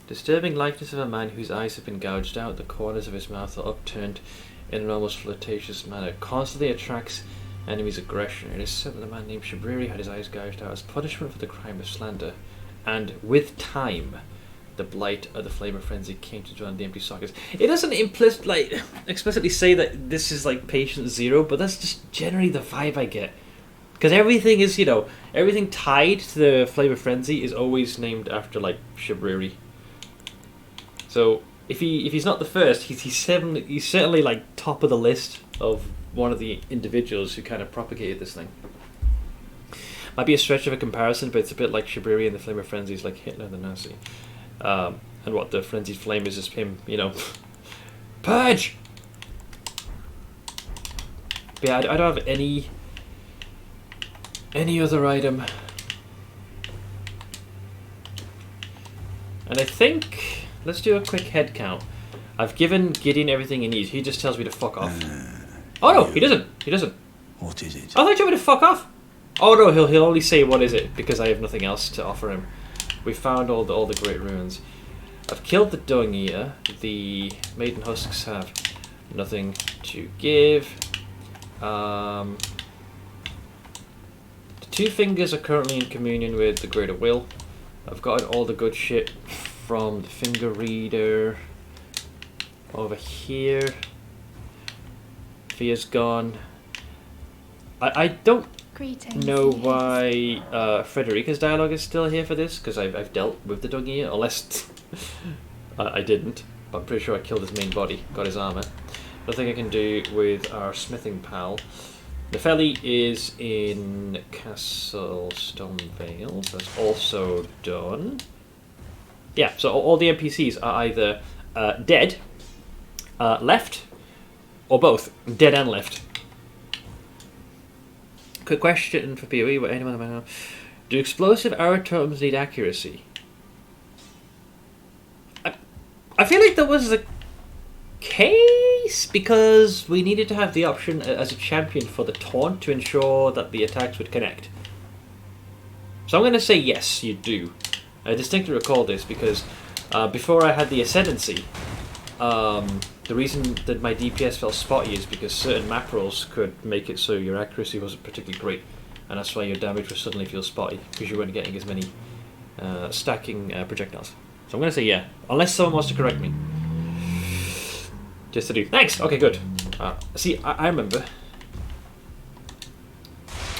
Disturbing likeness of a man whose eyes have been gouged out, the corners of his mouth are upturned in an almost flirtatious manner, constantly attracts enemies' aggression. It is said that a man named Shibriri had his eyes gouged out as punishment for the crime of slander, and with time, the blight of the Flame of Frenzy came to join the empty sockets. It doesn't explicitly say that this is like patient zero, but that's just generally the vibe I get. Because everything is, everything tied to the Flame of Frenzy is always named after, like, Shibriri. So, if he's not the first, he's certainly, like, top of the list of one of the individuals who kind of propagated this thing. Might be a stretch of a comparison, but it's a bit like Shibriri and the Flame of Frenzy is like Hitler the Nazi. And what the Frenzied Flame is him, Purge! But yeah, I don't have any other item. And I think, let's do a quick head count. I've given Gideon everything he needs. He just tells me to fuck off. Oh no, he doesn't. What is it? I thought you told me to fuck off. Oh no, he'll only say what is it because I have nothing else to offer him. We found all the great ruins. I've killed the Dung Eater. The Maiden Husks have nothing to give. The Two Fingers are currently in communion with the Greater Will. I've gotten all the good shit from the Finger Reader over here. Fear's gone. I don't Greetings. know why Frederica's dialogue is still here for this, because I've dealt with the Dung Eater, unless I didn't. But I'm pretty sure I killed his main body, got his armour. Nothing I can do with our smithing pal. Nepheli is in Castle Stonevale. That's also done. Yeah, so all the NPCs are either dead, left, or both. Dead and left. Quick question for PoE. What anyone about now? Do explosive arrow totems need accuracy? I feel like there was a case because we needed to have the option as a champion for the taunt to ensure that the attacks would connect. So I'm going to say yes, you do. I distinctly recall this because before I had the ascendancy, the reason that my DPS felt spotty is because certain map rolls could make it so your accuracy wasn't particularly great, and that's why your damage would suddenly feel spotty because you weren't getting as many stacking projectiles. So I'm going to say yeah, unless someone wants to correct me. Just to do. Thanks! Okay, good. See, I remember.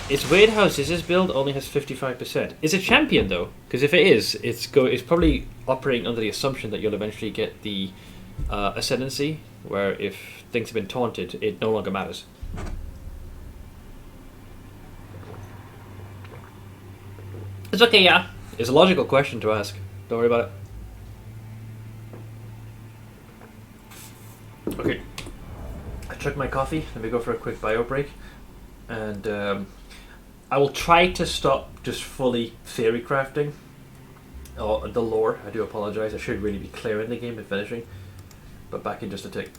It's weird how Ziz's build only has 55%. It's a champion though, because if it is, it's probably operating under the assumption that you'll eventually get the ascendancy, where if things have been taunted, it no longer matters. It's okay, yeah. It's a logical question to ask. Don't worry about it. Okay. I took my coffee. Let me go for a quick bio break. And I will try to stop just fully theory crafting. Oh, the lore. I do apologize. I should really be clear in the game and finishing. But back in just a tick.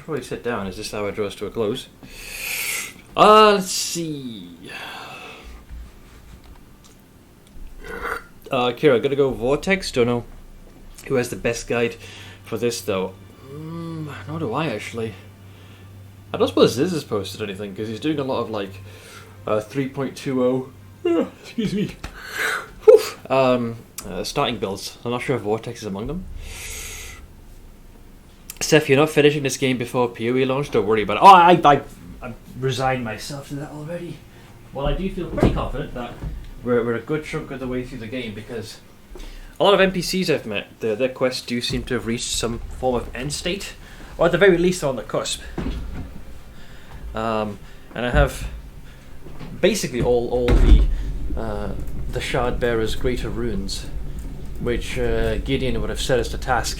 probably sit down as this hour draws to a close. Let's see. Kira, gonna go Vortex. Don't know who has the best guide for this though. Nor do I actually. I don't suppose Ziz has posted anything because he's doing a lot of like 3.20. Excuse me. Starting builds. I'm not sure if Vortex is among them. Seth, you're not finishing this game before PoE launch. Don't worry about it. I resigned myself to that already. Well, I do feel pretty confident that we're a good chunk of the way through the game because a lot of NPCs I've met, their quests do seem to have reached some form of end state, or at the very least they're on the cusp. And I have basically all the Shard Bearer's greater runes, which Gideon would have set as the task.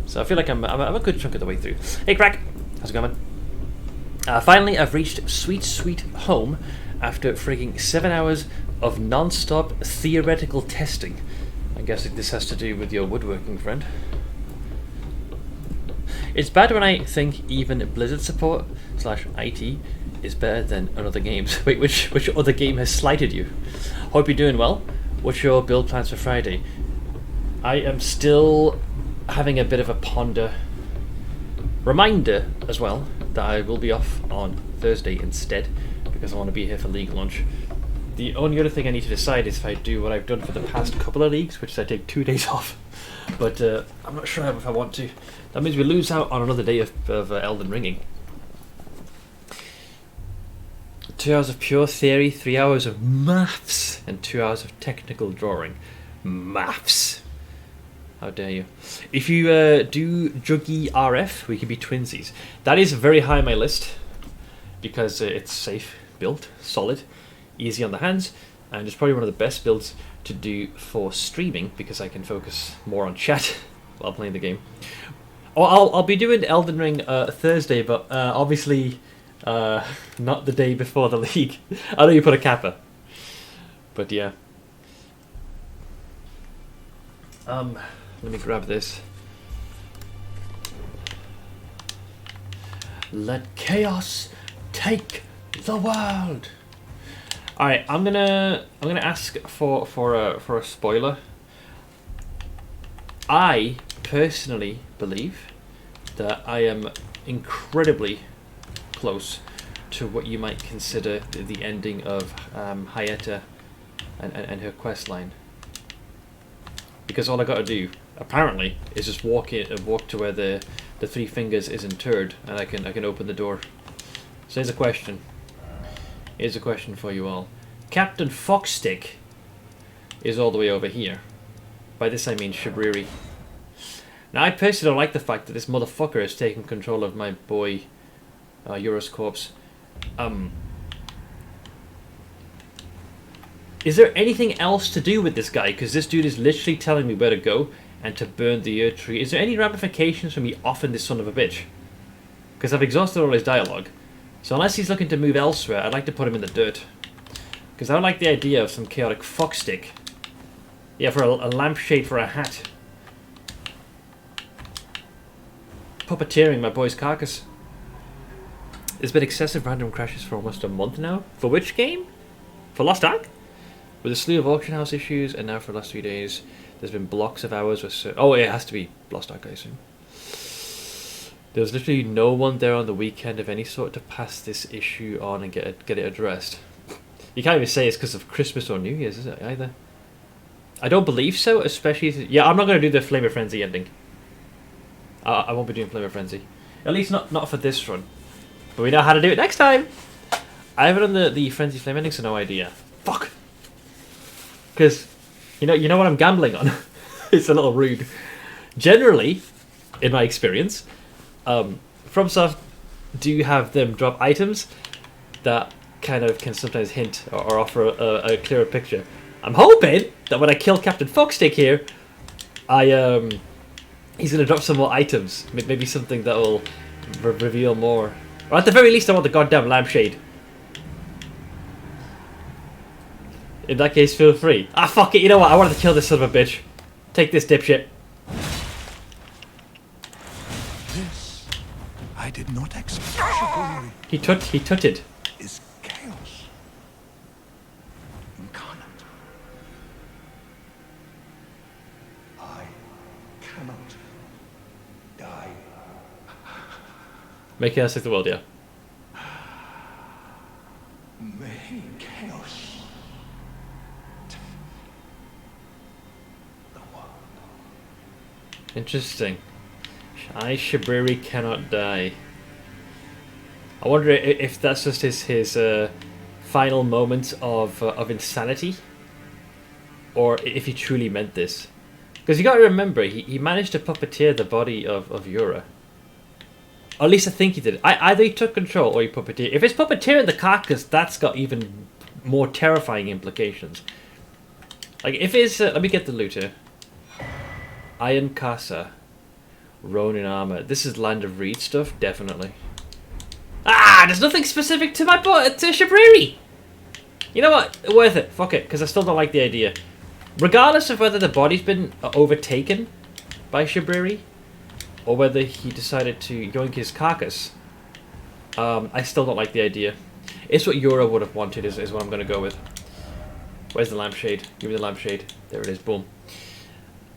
So I feel like I'm a good chunk of the way through. Hey Crack, how's it going? Finally, I've reached sweet, sweet home after freaking 7 hours of non-stop theoretical testing. I'm guessing this has to do with your woodworking friend. It's bad when I think even Blizzard support / IT is better than other games. Wait, which other game has slighted you? Hope you're doing well. What's your build plans for Friday? I am still having a bit of a ponder. Reminder as well that I will be off on Thursday instead because I want to be here for league launch. The only other thing I need to decide is if I do what I've done for the past couple of leagues, which is I take 2 days off. But I'm not sure if I want to. That means we lose out on another day of Elden Ringing. 2 hours of pure theory, 3 hours of maths, and 2 hours of technical drawing. Maths. How dare you. If you do Juggy RF, we can be twinsies. That is very high on my list because it's safe, built, solid, easy on the hands, and it's probably one of the best builds to do for streaming because I can focus more on chat while playing the game. Oh, I'll be doing Elden Ring Thursday, but obviously not the day before the league. I know you put a kappa, but yeah. Let me grab this. Let chaos take the world. All right, I'm gonna ask for a spoiler. I personally believe that I am incredibly close to what you might consider the ending of Hyetta and her quest line. Because all I got to do, apparently, is just walk to where the three fingers is interred, and I can open the door. So here's a question. Here's a question for you all. Captain Foxstick is all the way over here. By this I mean Shabriri. Now I personally don't like the fact that this motherfucker has taken control of my boy Euros Corpse. Is there anything else to do with this guy? Because this dude is literally telling me where to go and to burn the Earth Tree. Is there any ramifications for me offing this son of a bitch? Because I've exhausted all his dialogue. So unless he's looking to move elsewhere, I'd like to put him in the dirt. Because I don't like the idea of some chaotic foxstick. Yeah, for a lampshade for a hat. Puppeteering my boy's carcass. There's been excessive random crashes for almost a month now. For which game? For Lost Ark? With a slew of auction house issues, and now for the last 3 days, there's been blocks of hours with... Oh, it has to be Lost Ark, I assume. There was literally no one there on the weekend of any sort to pass this issue on and get it addressed. You can't even say it's because of Christmas or New Year's, is it, either? I don't believe so, especially... Yeah, I'm not going to do the Flame of Frenzy ending. I won't be doing Flame of Frenzy. At least not for this run. But we know how to do it next time! I haven't done the Frenzy Flame ending, so no idea. Fuck! Because, you know what I'm gambling on? It's a little rude. Generally, in my experience, FromSoft do have them drop items that kind of can sometimes hint or offer a clearer picture. I'm hoping that when I kill Captain Foxstick here, he's going to drop some more items. Maybe something that will reveal more. Or at the very least, I want the goddamn lampshade. In that case, feel free. Ah, fuck it, you know what? I wanted to kill this son of a bitch. Take this, dipshit. This not expect He tutted. is chaos incarnate. I cannot die. Make chaos like the world, yeah. May chaos the world. Interesting. I, Shabriri, cannot die. I wonder if that's just his final moment of insanity, or if he truly meant this. Because you got to remember, he managed to puppeteer the body of Yura. Or at least I think he did. Either he took control or he puppeteered. If it's puppeteering the carcass, that's got even more terrifying implications. Like if it's let me get the loot here. Iron Casa, Ronin armor. This is Land of Reed stuff, definitely. Ah, there's nothing specific to to Shabriri. You know what? Worth it. Fuck it, because I still don't like the idea. Regardless of whether the body's been overtaken by Shabriri, or whether he decided to yoink his carcass, I still don't like the idea. It's what Yura would have wanted, is what I'm going to go with. Where's the lampshade? Give me the lampshade. There it is. Boom.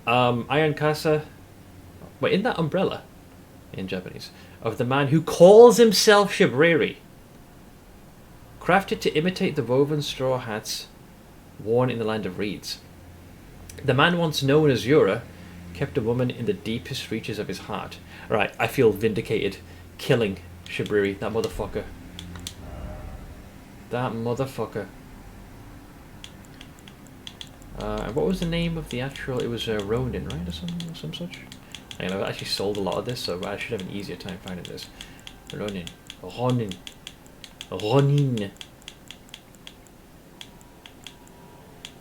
Iron Casa. Wait, in that umbrella, in Japanese, of the man who calls himself Shabriri. Crafted to imitate the woven straw hats worn in the Land of Reeds. The man once known as Yura kept a woman in the deepest reaches of his heart. Right, I feel vindicated. Killing Shabriri, that motherfucker. That motherfucker. What was the name of the actual... It was Ronin, right? Or some such? I know, I've actually sold a lot of this, so I should have an easier time finding this. Ronin. Ronin. Ronin.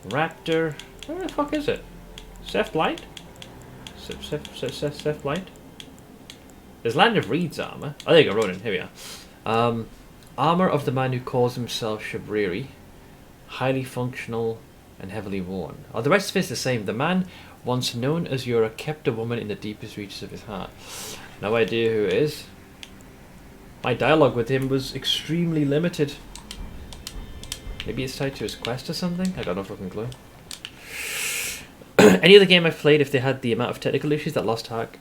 Raptor. Where the fuck is it? Seth Blight? Seth Blight? There's Land of Reed's armor. Oh, there you go, Ronin. Here we are. Armor of the man who calls himself Shabriri. Highly functional and heavily worn. Oh, the rest of it's the same. The man once known as Yura kept a woman in the deepest reaches of his heart. No idea who it is. My dialogue with him was extremely limited. Maybe it's tied to his quest or something? I got no fucking clue. Any other game I've played, if they had the amount of technical issues that Lost Ark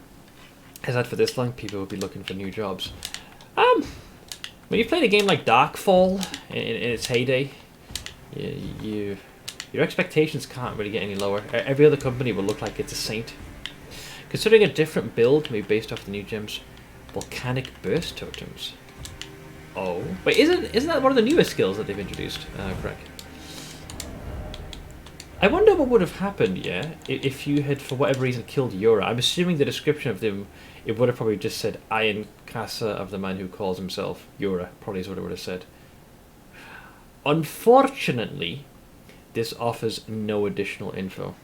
has had for this long, people would be looking for new jobs. When you played a game like Darkfall in its heyday, your expectations can't really get any lower. Every other company will look like it's a saint. Considering a different build, maybe based off the new gems, volcanic burst totems. Oh, wait, isn't that one of the newest skills that they've introduced? Correct. I wonder what would have happened, yeah, if you had, for whatever reason, killed Yura. I'm assuming the description of them, it would have probably just said Iron Casa of the man who calls himself Yura. Probably is what it would have said. Unfortunately, this offers no additional info.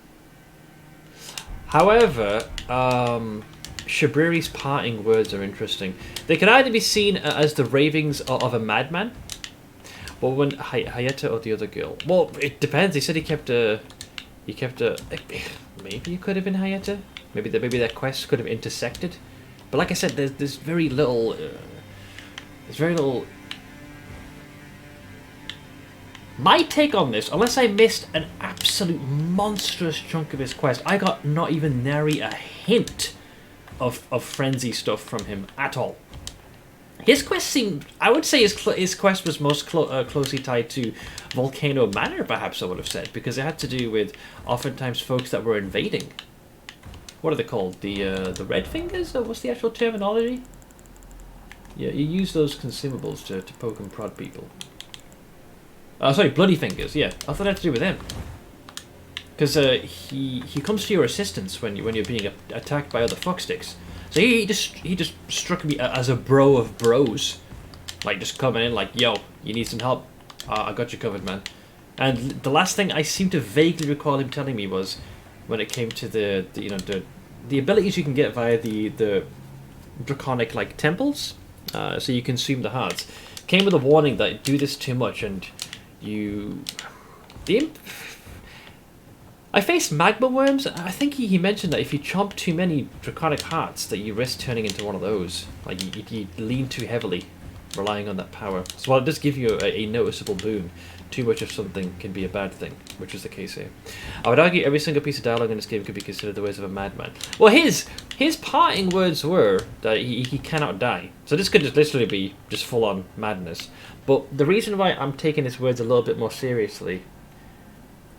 However, Shabriri's parting words are interesting. They can either be seen as the ravings of a madman, or when Hayata or the other girl. Well, it depends. He said he kept a. Maybe it could have been Hayata. Maybe their quests could have intersected. But like I said, there's very little. There's very little. My take on this, unless I missed an absolute monstrous chunk of his quest, I got not even nary a hint of frenzy stuff from him at all. His quest seemed, I would say his quest was most closely tied to Volcano Manor, perhaps I would have said, because it had to do with oftentimes folks that were invading. What are they called? The Red Fingers? Or what's the actual terminology? Yeah, you use those consumables to poke and prod people. Sorry, Bloody Fingers, yeah. I thought it had to do with him. Because he comes to your assistance when you're being attacked by other fucksticks. So he just struck me as a bro of bros. Like, just coming in like, yo, you need some help? I got you covered, man. And the last thing I seem to vaguely recall him telling me was when it came to the abilities you can get via the draconic, like, temples. So you consume the hearts. Came with a warning that do this too much and you... I faced magma worms. I think he mentioned that if you chomp too many draconic hearts, that you risk turning into one of those. Like you lean too heavily, relying on that power. So while it does give you a noticeable boon, too much of something can be a bad thing, which is the case here. I would argue every single piece of dialogue in this game could be considered the words of a madman. Well, his parting words were that he cannot die. So this could just literally be just full-on madness. But the reason why I'm taking his words a little bit more seriously,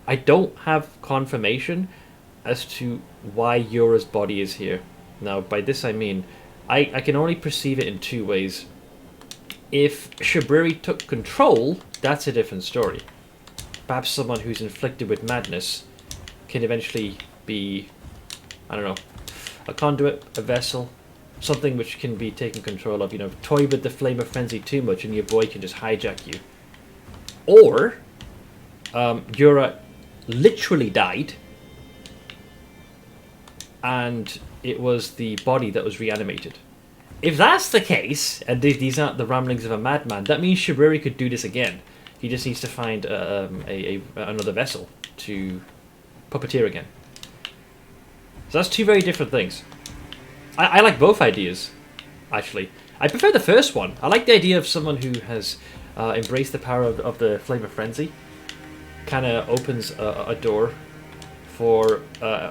I don't have confirmation as to why Yura's body is here. Now, by this I mean, I can only perceive it in two ways. If Shibriri took control, that's a different story. Perhaps someone who's inflicted with madness can eventually be, I don't know, a conduit, a vessel, something which can be taken control of. You know, toy with the flame of frenzy too much and your boy can just hijack you. Or, Yura literally died and it was the body that was reanimated. If that's the case, and these aren't the ramblings of a madman, that means Shibriri could do this again. He just needs to find another vessel to puppeteer again. So that's two very different things. I like both ideas, actually. I prefer the first one. I like the idea of someone who has embraced the power of the Flame of Frenzy. Kind of opens a door for,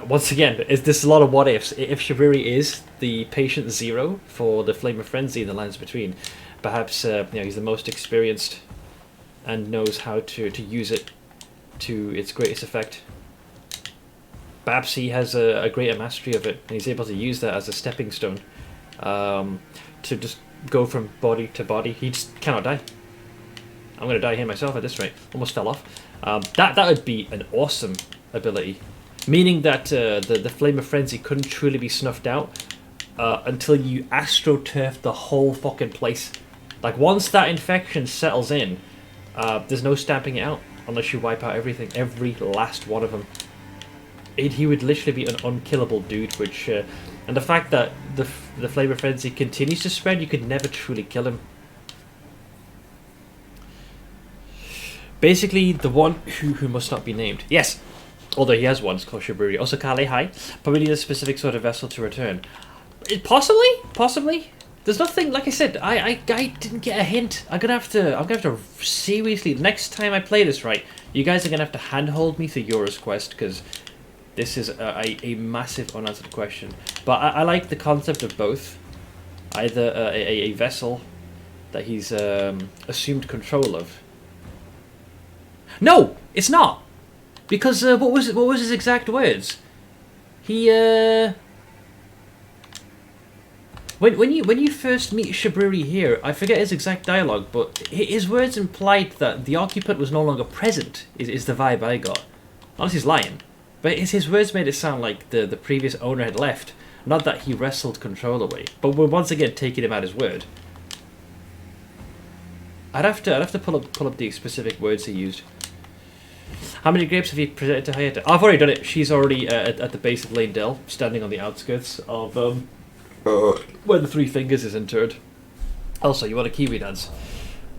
once again, there's a lot of what ifs. If Shibriri is the patient zero for the Flame of Frenzy in the lands between, perhaps he's the most experienced and knows how to use it to its greatest effect. Perhaps he has a greater mastery of it and he's able to use that as a stepping stone to just go from body to body. He just cannot die. I'm going to die here myself at this rate. Almost fell off. That would be an awesome ability. Meaning that the Flame of Frenzy couldn't truly be snuffed out until you astroturf the whole fucking place. Like, once that infection settles in, there's no stamping it out unless you wipe out everything, every last one of them. He would literally be an unkillable dude, which... and the fact that the Flame of Frenzy continues to spread, you could never truly kill him. Basically, the one who must not be named. Yes! Although he has one, it's called Shibriri. Also, Kale, hi. Probably need a specific sort of vessel to return. Possibly. There's nothing, like I said, I didn't get a hint. I'm gonna have to seriously, next time I play this right, you guys are gonna have to handhold me through Yura's quest, because this is a massive unanswered question. But I like the concept of both. Either a vessel that he's assumed control of. No, it's not! Because what was his exact words? He when you first meet Shibriri here, I forget his exact dialogue, but his words implied that the occupant was no longer present. Is the vibe I got. Unless he's lying, but his words made it sound like the previous owner had left, not that he wrestled control away. But we're once again taking him at his word. I'd have to pull up the specific words he used. How many grapes have you presented to Hayata? Oh, I've already done it. She's already at the base of Lane Dell, standing on the outskirts of where the Three Fingers is interred. Also, you want a Kiwi dance?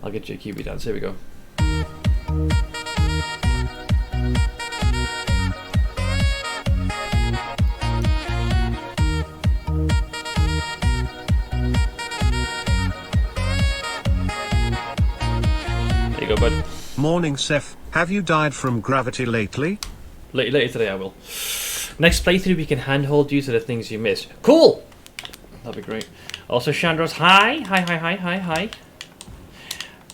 I'll get you a Kiwi dance. Here we go. There you go, bud. Morning, Seth. Have you died from gravity lately? Later today I will. Next playthrough we can handhold you to the things you missed. Cool! That'd be great. Also Chandros, hi.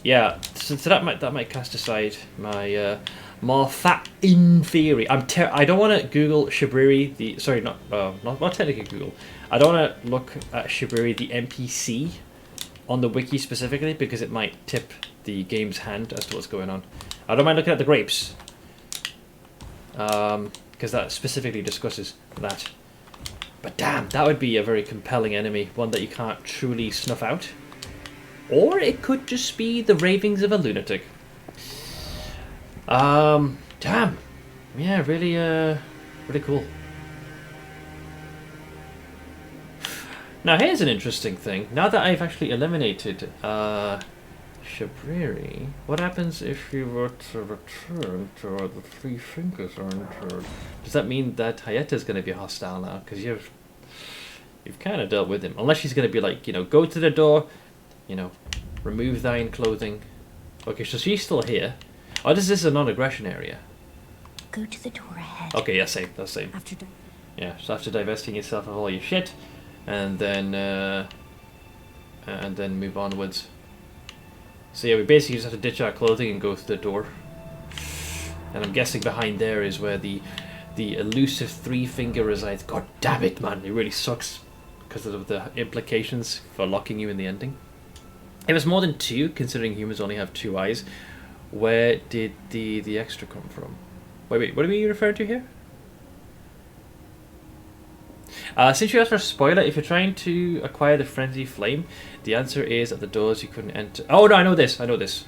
Yeah, so that might cast aside my more fat in theory. I don't want to Google Shibriri not technically Google. I don't want to look at Shibriri the NPC on the wiki specifically because it might tip the game's hand as to what's going on. I don't mind looking at the grapes, because that specifically discusses that. But damn, that would be a very compelling enemy, one that you can't truly snuff out. Or it could just be the ravings of a lunatic. Damn. Yeah, really cool. Now here's an interesting thing. Now that I've actually eliminated Shabriri, what happens if you were to return to where the three fingers are entered? Does that mean that Hayata's going to be hostile now? Because you've kind of dealt with him. Unless she's going to be like, you know, go to the door, you know, remove thine clothing. Okay, so she's still here. Oh, this is a non-aggression area. Go to the door ahead. Okay, yeah, same. That's same. Yeah, so after divesting yourself of all your shit, and then move onwards. So yeah, we basically just have to ditch our clothing and go through the door. And I'm guessing behind there is where the elusive three finger resides. God damn it, man! It really sucks because of the implications for locking you in the ending. It was more than two, considering humans only have two eyes. Where did the extra come from? Wait, what are we referring to here? Since you asked for a spoiler, if you're trying to acquire the Frenzy Flame, the answer is at the doors you couldn't enter. Oh no, I know this.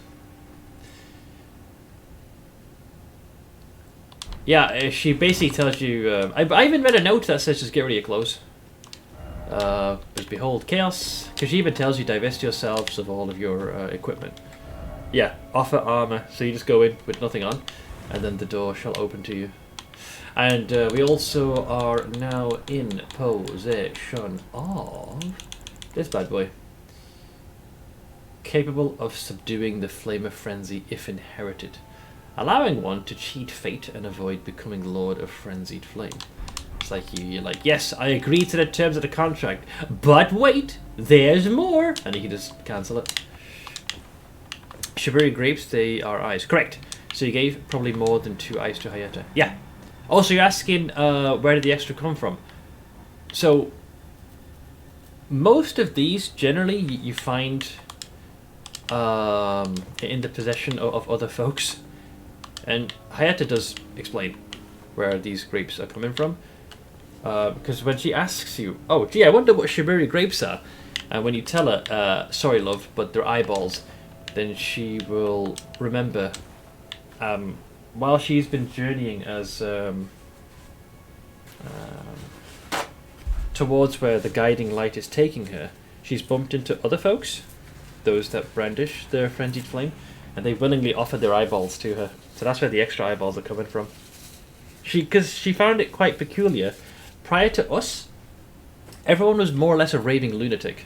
Yeah, she basically tells you... I even read a note that says just get rid of your clothes. But behold, chaos. Because she even tells you divest yourselves of all of your equipment. Yeah, offer armor. So you just go in with nothing on, and then the door shall open to you. And we also are now in possession of this bad boy. Capable of subduing the flame of frenzy if inherited, allowing one to cheat fate and avoid becoming Lord of Frenzied Flame. It's like you're like, yes, I agree to the terms of the contract, but wait, there's more, and you can just cancel it. Shiburi grapes, they are eyes. Correct. So you gave probably more than 2 eyes to Hayata. Yeah. Also, you're asking where did the extra come from? So most of these generally you find in the possession of other folks, and Hayata does explain where these grapes are coming from, because when she asks you, oh gee, I wonder what Shiburi grapes are, and when you tell her, sorry love, but they're eyeballs, then she will remember while she's been journeying as towards where the guiding light is taking her, she's bumped into other folks, those that brandish their frenzied flame, and they willingly offer their eyeballs to her. So that's where the extra eyeballs are coming from. Because she found it quite peculiar. Prior to us, everyone was more or less a raving lunatic,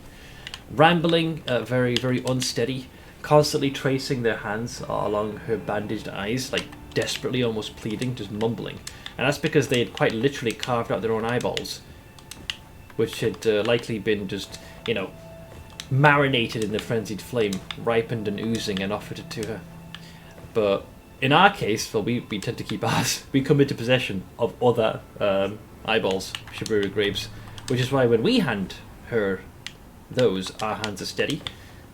rambling, very, very unsteady, constantly tracing their hands along her bandaged eyes, like desperately almost pleading, just mumbling. And that's because they had quite literally carved out their own eyeballs, which had likely been just, you know, marinated in the frenzied flame, ripened and oozing, and offered it to her. But in our case, well, we tend to keep ours. We come into possession of other eyeballs, Shiburu grapes, which is why when we hand her those, our hands are steady.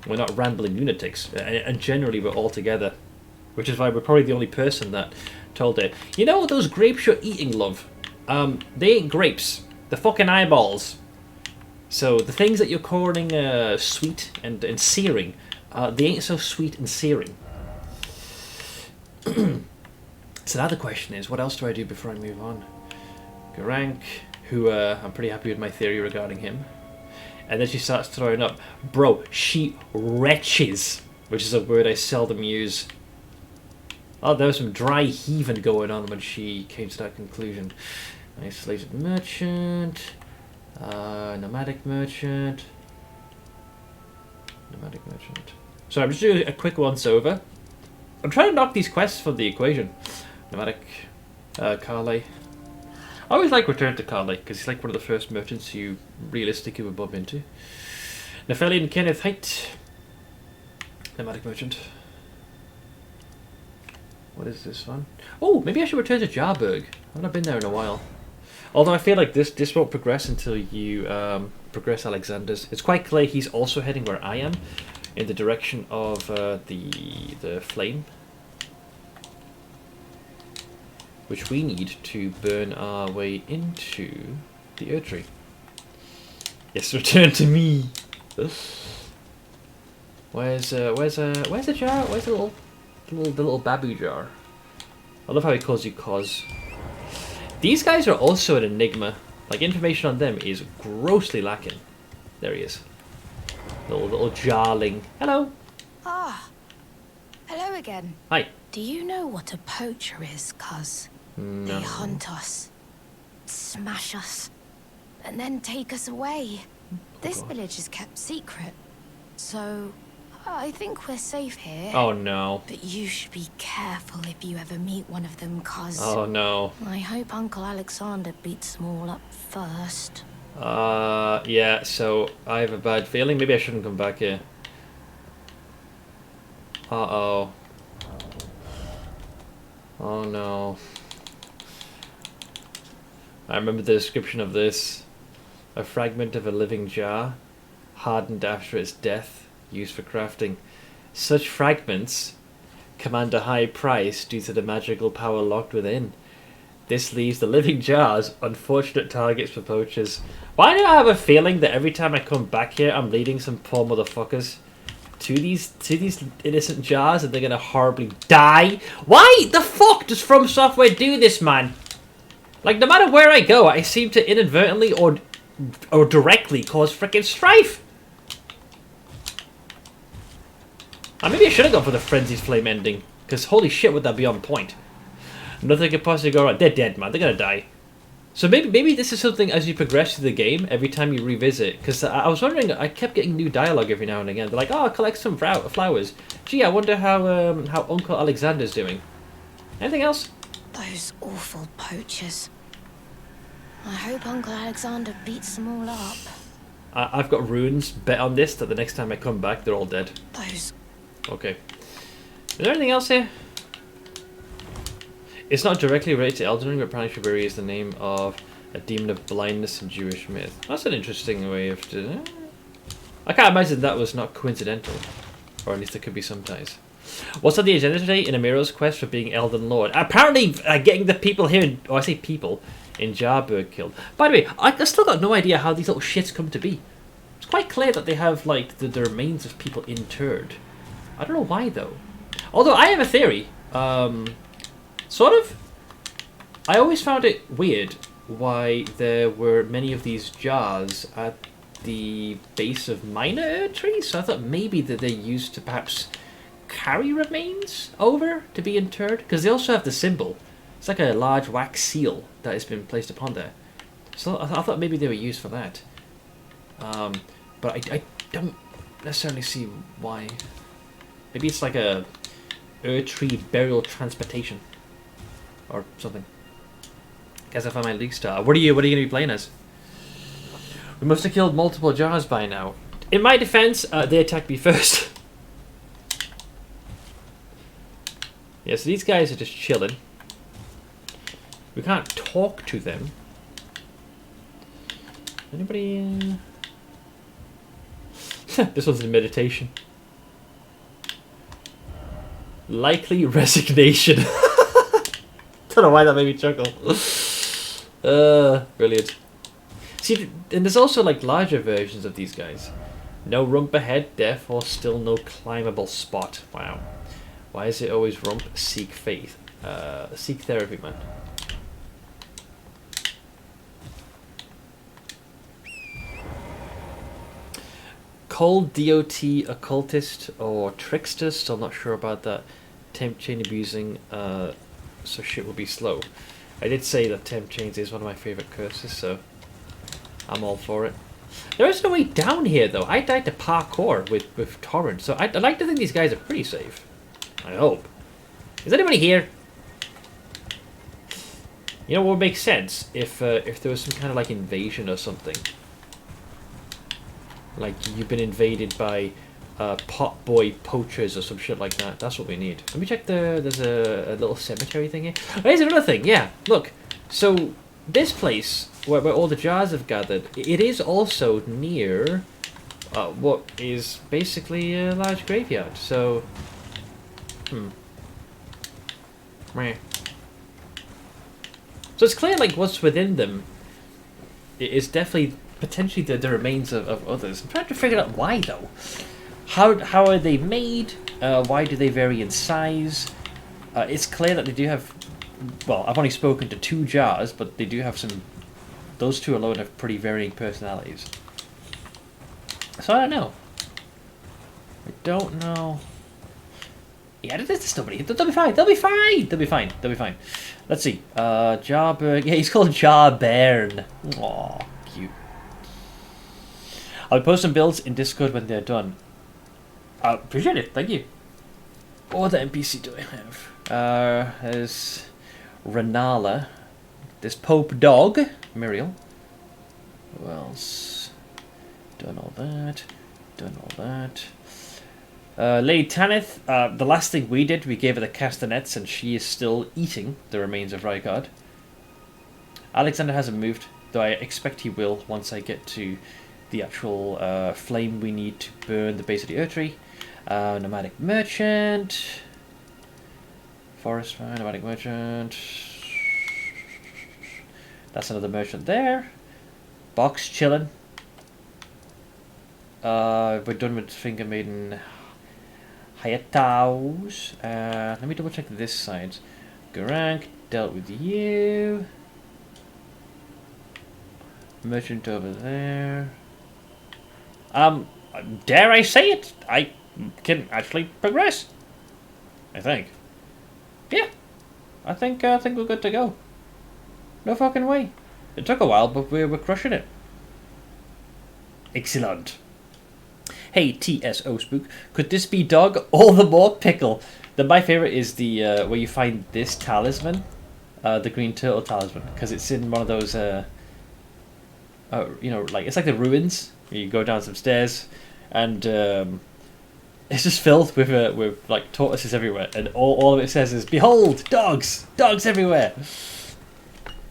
We're not rambling lunatics, and generally we're all together, which is why we're probably the only person that told her, you know those grapes you're eating, love, they ain't grapes, they're fucking eyeballs. So the things that you're calling sweet and searing, they ain't so sweet and searing. So now the question is, what else do I do before I move on? Garank, who I'm pretty happy with my theory regarding him. And then she starts throwing up. Bro, she retches, which is a word I seldom use. Oh, there was some dry heaving going on when she came to that conclusion. Isolated merchant, nomadic merchant. So I'm just doing a quick once over. I'm trying to knock these quests from the equation. Nomadic, Carly. I always like Return to Carly, because he's like one of the first merchants you realistically would bump into. Nephelian Kenneth Height. Nomadic merchant. What is this one? Oh, maybe I should return to Jarburg. I've not been there in a while. Although I feel like this won't progress until you progress Alexander's. It's quite clear he's also heading where I am, in the direction of the flame, which we need to burn our way into the Erdtree. Yes, return to me. Where's the jar? Where's the little babu jar? I love how he calls you Cos. These guys are also an enigma. Like, information on them is grossly lacking. There he is. Little jarling. Hello. Ah, Hello again. Hi. Do you know what a poacher is, cuz? No. They hunt us, smash us, and then take us away. This village is kept secret, so I think we're safe here. Oh no. But you should be careful if you ever meet one of them, cuz... Oh no. I hope Uncle Alexander beats them all up first. Yeah, so I have a bad feeling. Maybe I shouldn't come back here. Uh-oh. Oh no. I remember the description of this. A fragment of a living jar, hardened after its death, used for crafting. Such fragments command a high price due to the magical power locked within. This leaves the living jars unfortunate targets for poachers. Why do I have a feeling that every time I come back here, I'm leading some poor motherfuckers to these innocent jars and they're gonna horribly die? Why the fuck does From Software do this, man? Like, no matter where I go, I seem to inadvertently or directly cause frickin' strife. Maybe I should have gone for the Frenzy's Flame ending, because holy shit would that be on point. Nothing could possibly go wrong. They're dead, man. They're gonna die. So maybe this is something as you progress through the game, every time you revisit. Because I was wondering, I kept getting new dialogue every now and again. They're like, oh, collect some flowers. Gee, I wonder how Uncle Alexander's doing. Anything else? Those awful poachers. I hope Uncle Alexander beats them all up. I've got runes bet on this that the next time I come back, they're all dead. Those... Okay. Is there anything else here? It's not directly related to Elden Ring, but apparently Shibari is the name of a demon of blindness in Jewish myth. That's an interesting way of doing it. I can't imagine that was not coincidental. Or at least there could be some ties. What's on the agenda today in Amiro's quest for being Elden Lord? Apparently getting the people here, or I say people, in Jarburg killed. By the way, I still got no idea how these little shits come to be. It's quite clear that they have, like, the remains of people interred. I don't know why, though. Although, I have a theory. Sort of. I always found it weird why there were many of these jars at the base of minor trees. So I thought maybe that they used to perhaps carry remains over to be interred. Because they also have the symbol. It's like a large wax seal that has been placed upon there. So I thought maybe they were used for that. But I don't necessarily see why. Maybe it's like a tree burial transportation. Or something. Guess I found my League Star. What are you going to be playing as? We must have killed multiple jars by now. In my defense, they attacked me first. Yeah, so these guys are just chilling. We can't talk to them. Anybody? This one's in meditation. Likely resignation. Don't know why that made me chuckle. Brilliant. See, and there's also like larger versions of these guys. No rump ahead, therefore still no climbable spot. Wow. Why is it always rump? Seek faith. Seek therapy, man. Cold DOT occultist or trickster, still not sure about that. Temp chain abusing, so shit will be slow. I did say that temp chains is one of my favourite curses, so I'm all for it. There is no way down here though. I died to parkour with Torrent, so I'd like to think these guys are pretty safe. I hope. Is anybody here? You know what would make sense if there was some kind of like invasion or something. Like you've been invaded by pot boy poachers or some shit like that. That's what we need. Let me check there's a little cemetery thing here. Oh, here's another thing, yeah. Look. So this place where all the jars have gathered, it is also near what is basically a large graveyard. So Meh. So it's clear like what's within them is definitely potentially the remains of others. I'm trying to figure out why though. How are they made? Why do they vary in size? It's clear that they do have... Well, I've only spoken to 2 jars, but they do have some... Those 2 alone have pretty varying personalities. So I don't know. I don't know. Yeah, there's nobody. They'll be fine. They'll be fine. They'll be fine. They'll be fine. Let's see. Jarberg. Yeah, he's called Jarbairn. Aw, cute. I'll post some builds in Discord when they're done. I appreciate it. Thank you. What other NPC do I have? There's Renala. There's Pope Dog. Muriel. Who else? Done all that. Done all that. Lady Tanith, the last thing we did, we gave her the castanets, and she is still eating the remains of Rykard. Alexander hasn't moved, though I expect he will once I get to the actual flame we need to burn the base of the Earth Tree. Nomadic Merchant. Forest Fire, Nomadic Merchant. That's another merchant there. Box chilling. We're done with Finger Maiden. Hayataos. Let me double check this side. Garank, dealt with you. Merchant over there. Dare I say it? I can actually progress. I think. Yeah. I think we're good to go. No fucking way. It took a while, but we're crushing it. Excellent. Hey, TSO Spook, could this be dog? All the more pickle. My favorite is the where you find this talisman, the green turtle talisman, because it's in one of those, you know, like it's like the ruins. You go down some stairs, and it's just filled with like tortoises everywhere, and all of it says is "Behold, dogs, dogs everywhere."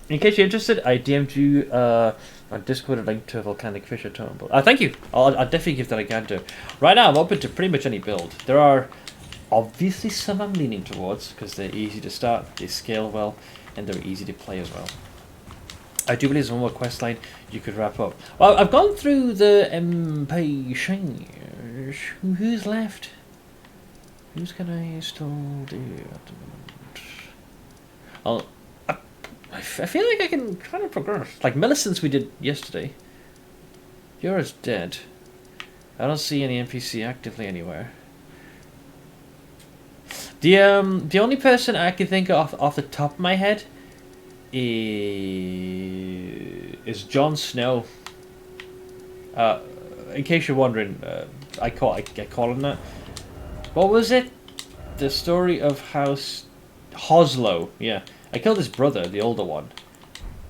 In case you're interested, I DM'd you on Discord a link to a volcanic fisher totem. Thank you. I'll definitely give that a gander. Right now, I'm open to pretty much any build. There are obviously some I'm leaning towards because they're easy to start, they scale well, and they're easy to play as well. I do believe there's one more quest line you could wrap up. Well, I've gone through the MP Shangers. Who's left? Who's can I still do at the moment? I feel like I can kind of progress. Like Millicent's we did yesterday. Yora's dead. I don't see any NPC actively anywhere. The only person I can think of off the top of my head is Jon Snow. In case you're wondering, I call him that. What was it? The story of House Hoslow. Yeah. I killed his brother, the older one.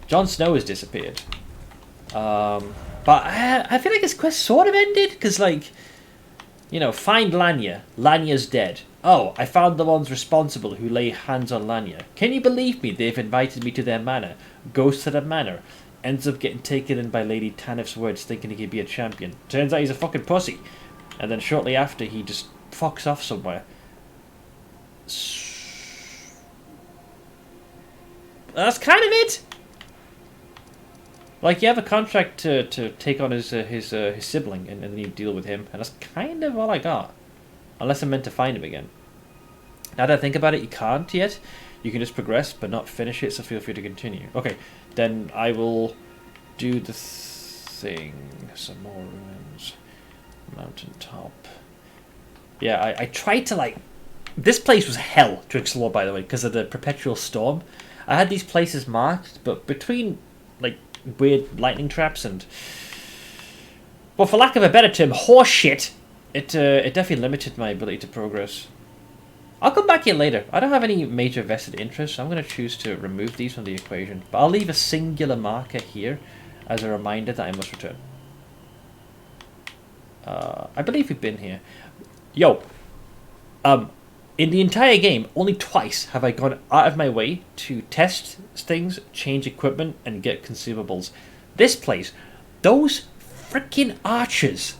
Jon Snow has disappeared. But I feel like his quest sort of ended, because, like, you know, find Lanya. Lanya's dead. Oh, I found the ones responsible who lay hands on Lanya. Can you believe me? They've invited me to their manor. Goes to the manor. Ends up getting taken in by Lady Tanif's words, thinking he could be a champion. Turns out he's a fucking pussy. And then shortly after, he just fucks off somewhere. That's kind of it. Like, you have a contract to take on his sibling, and then you deal with him, and that's kind of all I got. Unless I'm meant to find him again. Now that I think about it, you can't yet. You can just progress, but not finish it, so feel free to continue. Okay, then I will do the thing. Some more ruins. Mountaintop. Yeah, I tried to, like... This place was hell to explore, by the way, because of the perpetual storm. I had these places marked, but between, like, weird lightning traps and... Well, for lack of a better term, horse shit, it definitely limited my ability to progress. I'll come back here later. I don't have any major vested interest, so I'm going to choose to remove these from the equation. But I'll leave a singular marker here as a reminder that I must return. I believe we've been here. Yo, in the entire game, only twice have I gone out of my way to test things, change equipment, and get consumables. This place, those frickin' archers,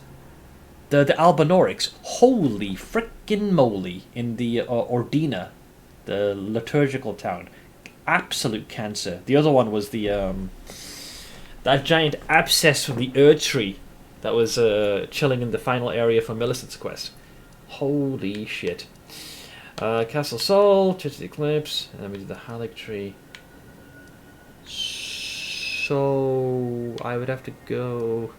the Albanorics, holy frickin' moly, in the Ordina, the liturgical town, absolute cancer. The other one was the that giant abscess from the Erd Tree that was chilling in the final area for Millicent's quest. Holy shit. Castle Sol, Church of the Eclipse, and then we did the Halleck Tree. So I would have to go...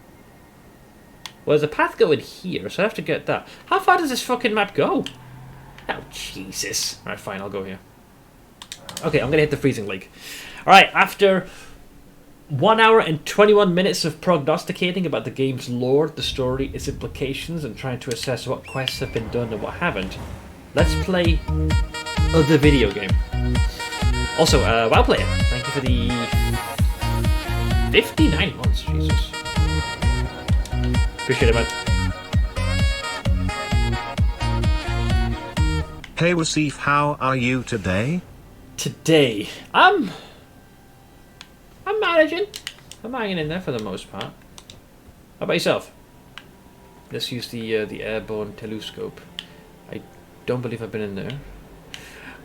Well, there's a path going here, so I have to get that. How far does this fucking map go? Oh, Jesus. Alright, fine, I'll go here. Okay, I'm gonna hit the freezing lake. Alright, after 1 hour and 21 minutes of prognosticating about the game's lore, the story, its implications, and trying to assess what quests have been done and what haven't, let's play the video game. Also, WoW Player, thank you for the 59 months, Jesus. Appreciate it, man. Hey Wasif, how are you today? Today, I'm managing. I'm hanging in there for the most part. How about yourself? Let's use the airborne telescope. I don't believe I've been in there.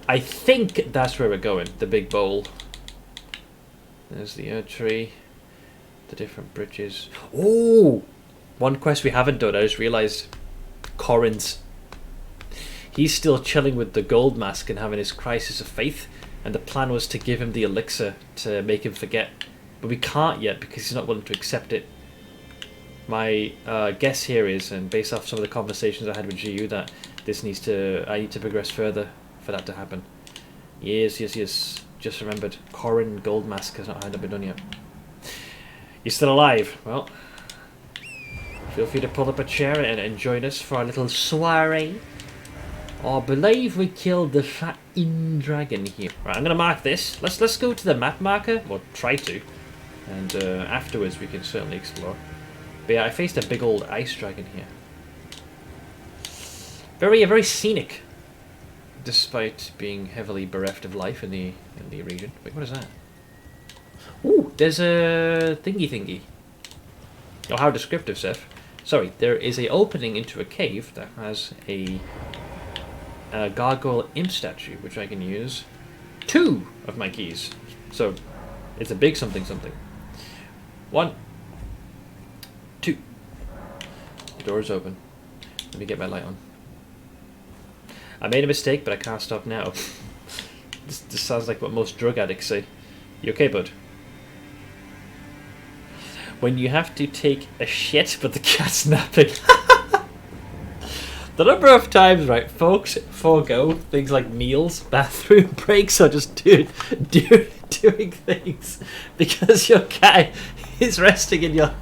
I think that's where we're going. The big bowl. There's the air tree. The different bridges. Oh! One quest we haven't done, I just realised. Corin's. He's still chilling with the gold mask and having his crisis of faith, and the plan was to give him the elixir to make him forget. But we can't yet because he's not willing to accept it. My guess here is, and based off some of the conversations I had with GU, that I need to progress further for that to happen. Yes. Just remembered, Corin gold mask has not been done yet. You're still alive. Well, feel free to pull up a chair and join us for our little soiree. I believe we killed the fat-in dragon here. Right, I'm gonna mark this. Let's go to the map marker, or try to, and afterwards we can certainly explore. But yeah, I faced a big old ice dragon here. Very scenic, despite being heavily bereft of life in the region. Wait, what is that? Ooh, there's a thingy. Oh, how descriptive, Seth. Sorry, there is a opening into a cave that has a gargoyle imp statue, which I can use 2 of my keys. So it's a big something. 1, 2. The door is open. Let me get my light on. I made a mistake, but I can't stop now. This sounds like what most drug addicts say. You okay, bud? When you have to take a shit, but the cat's napping. The number of times, right, folks forego things like meals, bathroom breaks, or just doing things because your cat is resting in your...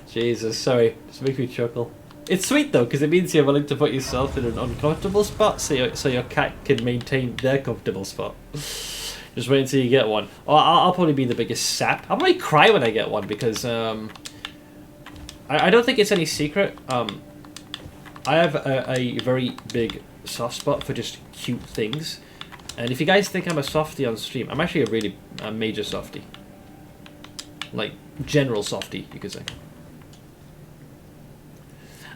Jesus, sorry. Just makes me chuckle. It's sweet, though, because it means you're willing to put yourself in an uncomfortable spot so your cat can maintain their comfortable spot. Just wait until you get one. Oh, I'll probably be the biggest sap. I'll probably cry when I get one because... I don't think it's any secret. I have a very big soft spot for just cute things. And if you guys think I'm a softie on stream, I'm actually a major softie. Like, general softie, you could say.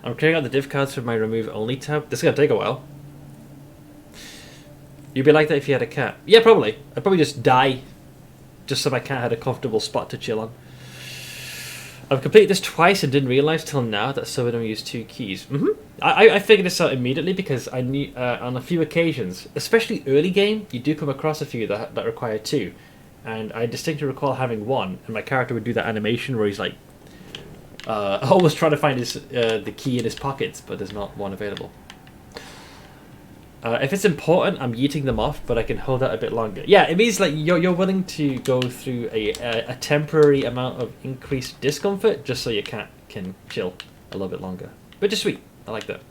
I'm clearing out the div cards for my remove only tab. This is going to take a while. You'd be like that if you had a cat. Yeah, probably. I'd probably just die just so my cat had a comfortable spot to chill on. I've completed this twice and didn't realise till now that some of them use 2 keys. I figured this out immediately because I knew on a few occasions, especially early game, you do come across a few that require 2. And I distinctly recall having 1, and my character would do that animation where he's like always trying to find his the key in his pockets, but there's not one available. If it's important, I'm yeeting them off, but I can hold out a bit longer. Yeah, it means like you're willing to go through a temporary amount of increased discomfort just so your cat can chill a little bit longer. Which is sweet. I like that.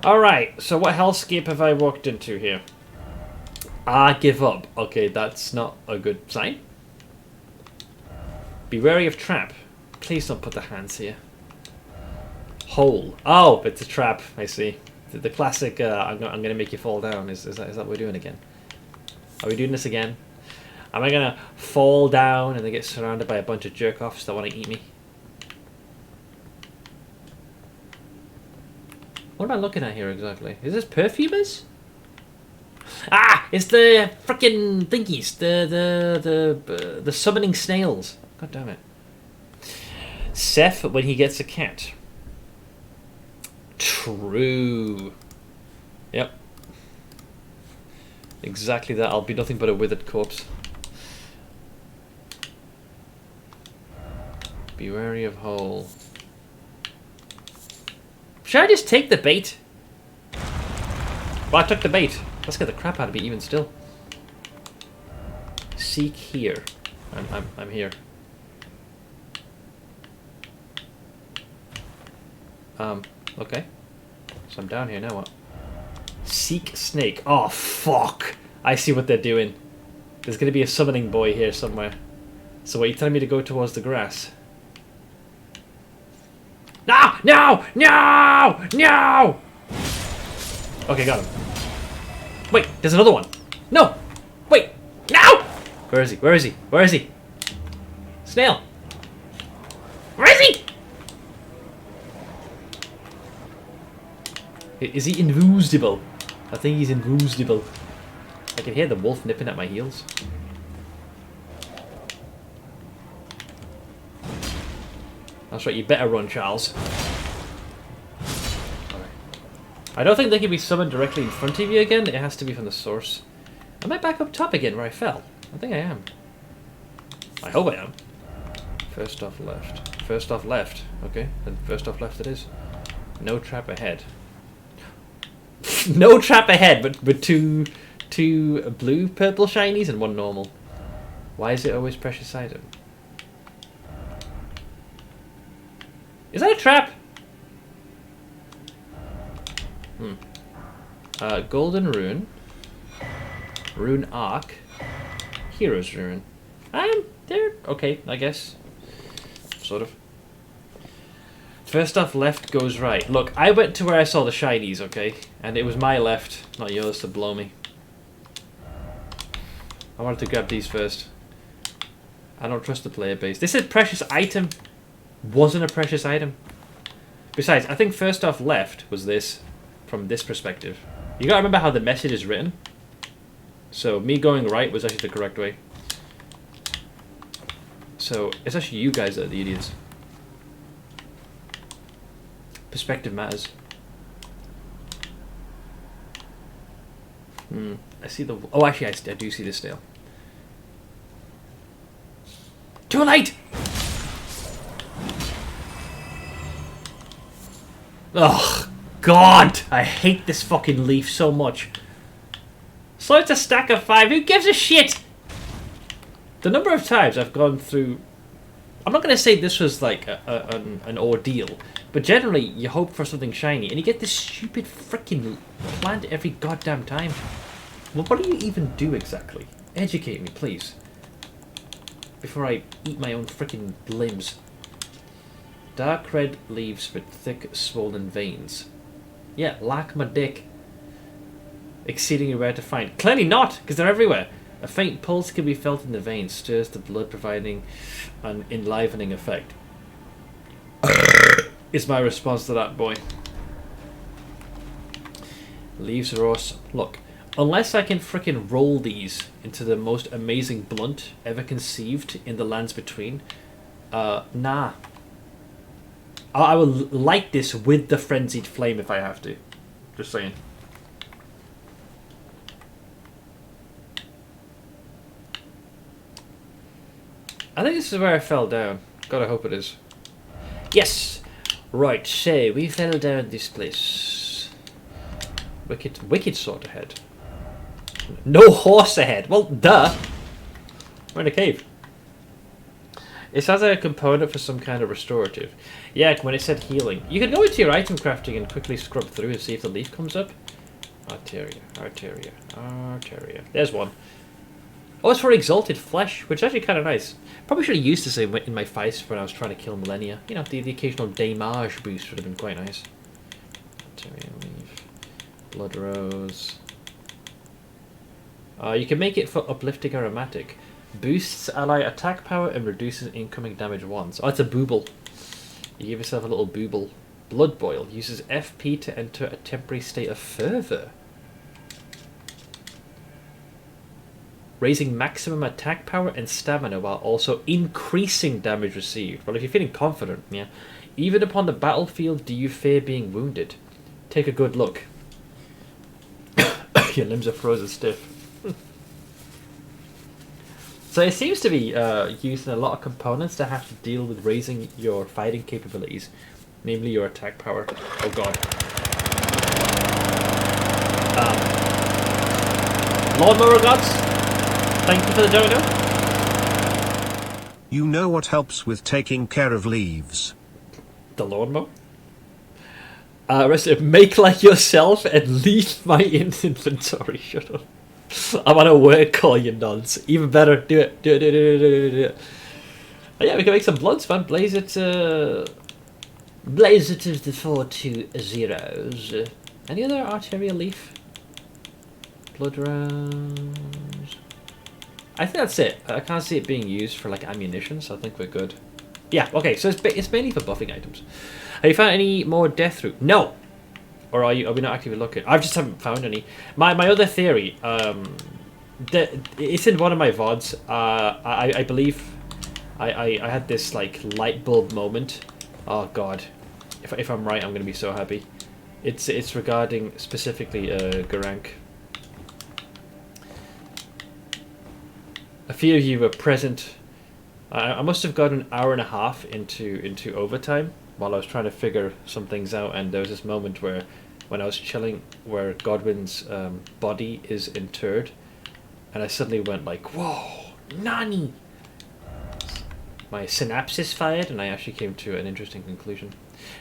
Alright, so what hellscape have I walked into here? I give up. Okay, that's not a good sign. Be wary of trap. Please don't put the hands here. Hole. Oh, it's a trap. I see. The classic, I'm going to make you fall down. Is that what we're doing again? Are we doing this again? Am I going to fall down and then get surrounded by a bunch of jerk-offs that want to eat me? What am I looking at here exactly? Is this perfumers? Ah! It's the frickin' thingies. The summoning snails. God damn it. Seth when he gets a cat. True. Yep. Exactly that. I'll be nothing but a withered corpse. Be wary of hole. Should I just take the bait? Well, I took the bait. Let's get the crap out of me even still. Seek here. I'm here. Okay. So I'm down here now. What? Seek snake. Oh, fuck. I see what they're doing. There's going to be a summoning boy here somewhere. So what, are you telling me to go towards the grass? No! No! No! No! Okay, got him. Wait, there's another one. No! Wait! No! Where is he? Where is he? Where is he? Snail! Where is he? Is he invisible? I think he's invisible. I can hear the wolf nipping at my heels. That's right, you better run, Charles. Alright. I don't think they can be summoned directly in front of you again. It has to be from the source. Am I back up top again where I fell? I think I am. I hope I am. First off left. First off left. Okay, then first off left it is. No trap ahead. No trap ahead, but two blue purple shinies and one normal. Why is it always precious item? Is that a trap? Golden rune. Rune arc. Hero's rune. They're okay, I guess. Sort of. First off left goes right. Look, I went to where I saw the shinies, okay? And it was my left, not yours, to blow me. I wanted to grab these first. I don't trust the player base. This is precious item. Wasn't a precious item. Besides, I think first off left was this, from this perspective. You gotta remember how the message is written. So me going right was actually the correct way. So it's actually you guys that are the idiots. Perspective matters. I see the... Oh, actually, I do see the snail. Too late! Oh, God! I hate this fucking leaf so much. So it's a stack of 5. Who gives a shit? The number of times I've gone through... I'm not going to say this was like an ordeal, but generally you hope for something shiny and you get this stupid freaking plant every goddamn time. Well, what do you even do exactly? Educate me, please. Before I eat my own freaking limbs. Dark red leaves with thick, swollen veins. Yeah, like my dick. Exceedingly rare to find. Clearly not, because they're everywhere. A faint pulse can be felt in the veins, stirs the blood, providing an enlivening effect. Is my response to that, boy. Leaves are awesome. Look, unless I can frickin' roll these into the most amazing blunt ever conceived in the lands between, nah. I will light this with the frenzied flame if I have to. Just saying. I think this is where I fell down. Gotta hope it is. Yes! Right, so we fell down this place. Wicked sword ahead. No horse ahead! Well, duh! We're in a cave. It has a component for some kind of restorative. Yeah, when it said healing. You can go into your item crafting and quickly scrub through and see if the leaf comes up. Arteria, Arteria, Arteria. There's one. Oh, it's for exalted flesh, which is actually kind of nice. Probably should have used this in my fights when I was trying to kill Millennia. You know, the occasional damage boost would have been quite nice. Arteria leaf. Blood rose. You can make it for uplifting aromatic. Boosts ally attack power and reduces incoming damage once. Oh, it's a booble. You give yourself a little booble. Blood boil. Uses FP to enter a temporary state of fervor. Raising maximum attack power and stamina while also increasing damage received. Well, if you're feeling confident, yeah. Even upon the battlefield, do you fear being wounded? Take a good look. Your limbs are frozen stiff. So it seems to be used in a lot of components to have to deal with raising your fighting capabilities. namely your attack power. Oh god. Lawnmower gods, thank you for the dodo. You know what helps with taking care of leaves? The lawnmower? Make like yourself and leave my inventory. Shut up. I'm on a work call, you nods. Even better, do it. Do it. Oh, yeah, we can make some bloods, man. Blaze it to the 4 2 zeros. Any other arterial leaf? Blood rounds. I think that's it. I can't see it being used for like ammunition, so I think we're good. Yeah, okay, so it's mainly for buffing items. Have you found any more death root? No! Or are we not actively looking? I just haven't found any. My other theory, it's in one of my VODs. I believe I had this like light bulb moment. Oh god. If I'm right, I'm gonna be so happy. It's regarding specifically Garank. A few of you were present. I must have got an hour and a half into overtime while I was trying to figure some things out, and there was this moment where, when I was chilling, where Godwin's body is interred, and I suddenly went like, "Whoa, Nani!" My synapses fired, and I actually came to an interesting conclusion.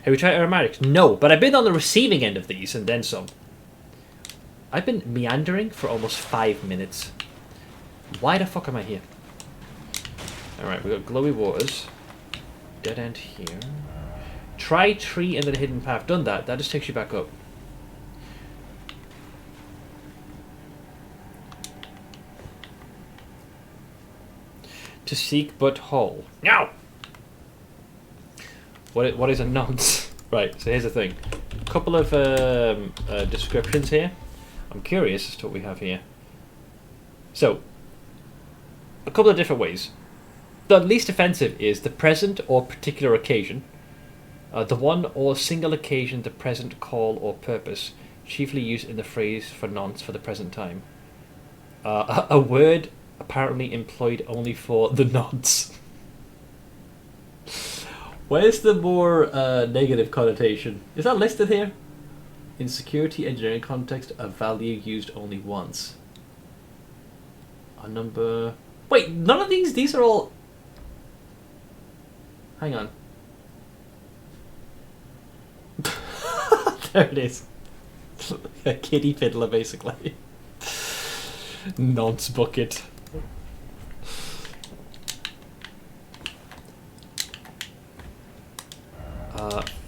Have we tried aromatics? No, but I've been on the receiving end of these, and then some. I've been meandering for almost 5 minutes. Why the fuck am I here? Alright, we got glowy waters. Dead end here. Try tree and then hidden path. Done that. That just takes you back up. To seek but whole. No! What is a nonce? Right, so here's the thing. A couple of descriptions here. I'm curious as to what we have here. So, a couple of different ways. The least offensive is the present or particular occasion. The one or single occasion, the present call or purpose, chiefly used in the phrase for nonce for the present time. A word apparently employed only for the nonce. Where's the more negative connotation? Is that listed here? In security engineering context, a value used only once. A number... Wait, none of these are all... Hang on. There it is. A kiddie fiddler, basically. Nonce bucket.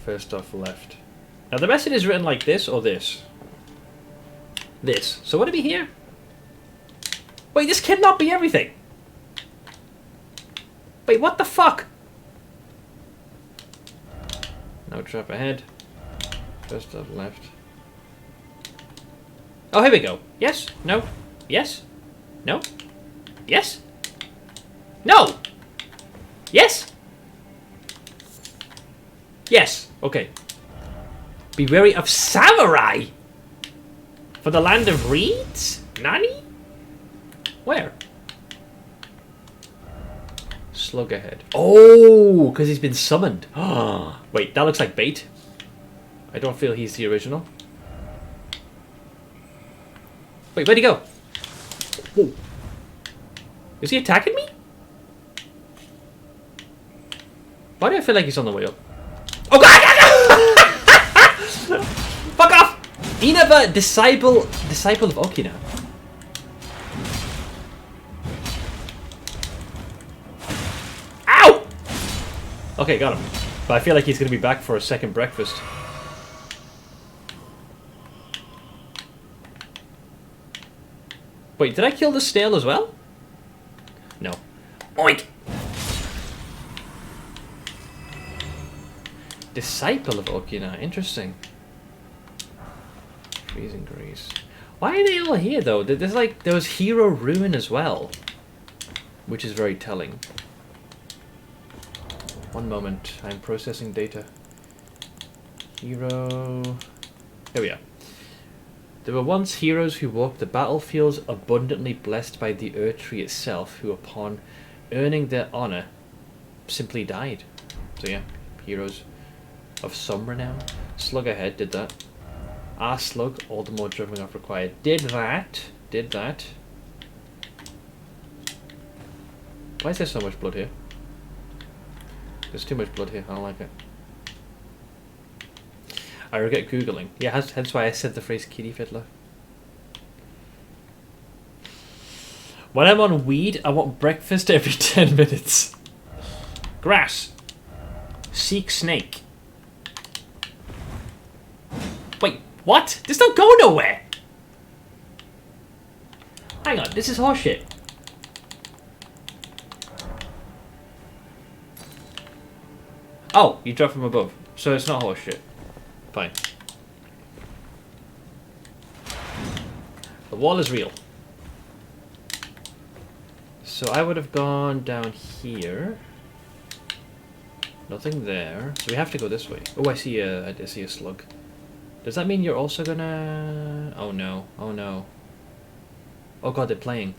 First off left. Now the message is written like this or this. This. So would it be here? Wait, this cannot be everything. Wait, what the fuck? No trap ahead. First off left. Oh, here we go. Yes? No? Yes? No? Yes? No! Yes? Yes. Okay. Be wary of samurai! For the land of reeds? Nani? Where? Slug ahead. Oh, because he's been summoned. Wait, that looks like bait. I don't feel he's the original. Wait, where'd he go? Whoa. Is he attacking me? Why do I feel like he's on the way up? Oh god! Fuck off! Inaba, disciple of Okina. Ow! Okay, got him. But I feel like he's gonna be back for a second breakfast. Wait, did I kill the snail as well? No. Oink! Disciple of Okina, interesting. Freezing grease. Why are they all here though? There's like, there was Hero Ruin as well, which is very telling. One moment, I'm processing data. Hero... Here we are. There were once heroes who walked the battlefields abundantly blessed by the Earth Tree itself, who upon earning their honor simply died. So yeah, heroes. of some renown. Slug ahead, did that. Ah, slug, all the more dribbling off required. Did that. Did that. Why is there so much blood here? There's too much blood here, I don't like it. I regret Googling. Yeah, hence why I said the phrase kitty fiddler. When I'm on weed, I want breakfast every 10 minutes. Grass. Seek snake. Wait, what? This don't go nowhere! Hang on, this is horseshit. Oh, you drop from above. So it's not horseshit. Fine. The wall is real. So I would have gone down here. Nothing there. So we have to go this way. Oh, I see a slug. Does that mean you're also gonna... Oh no. Oh no. Oh god, they're playing.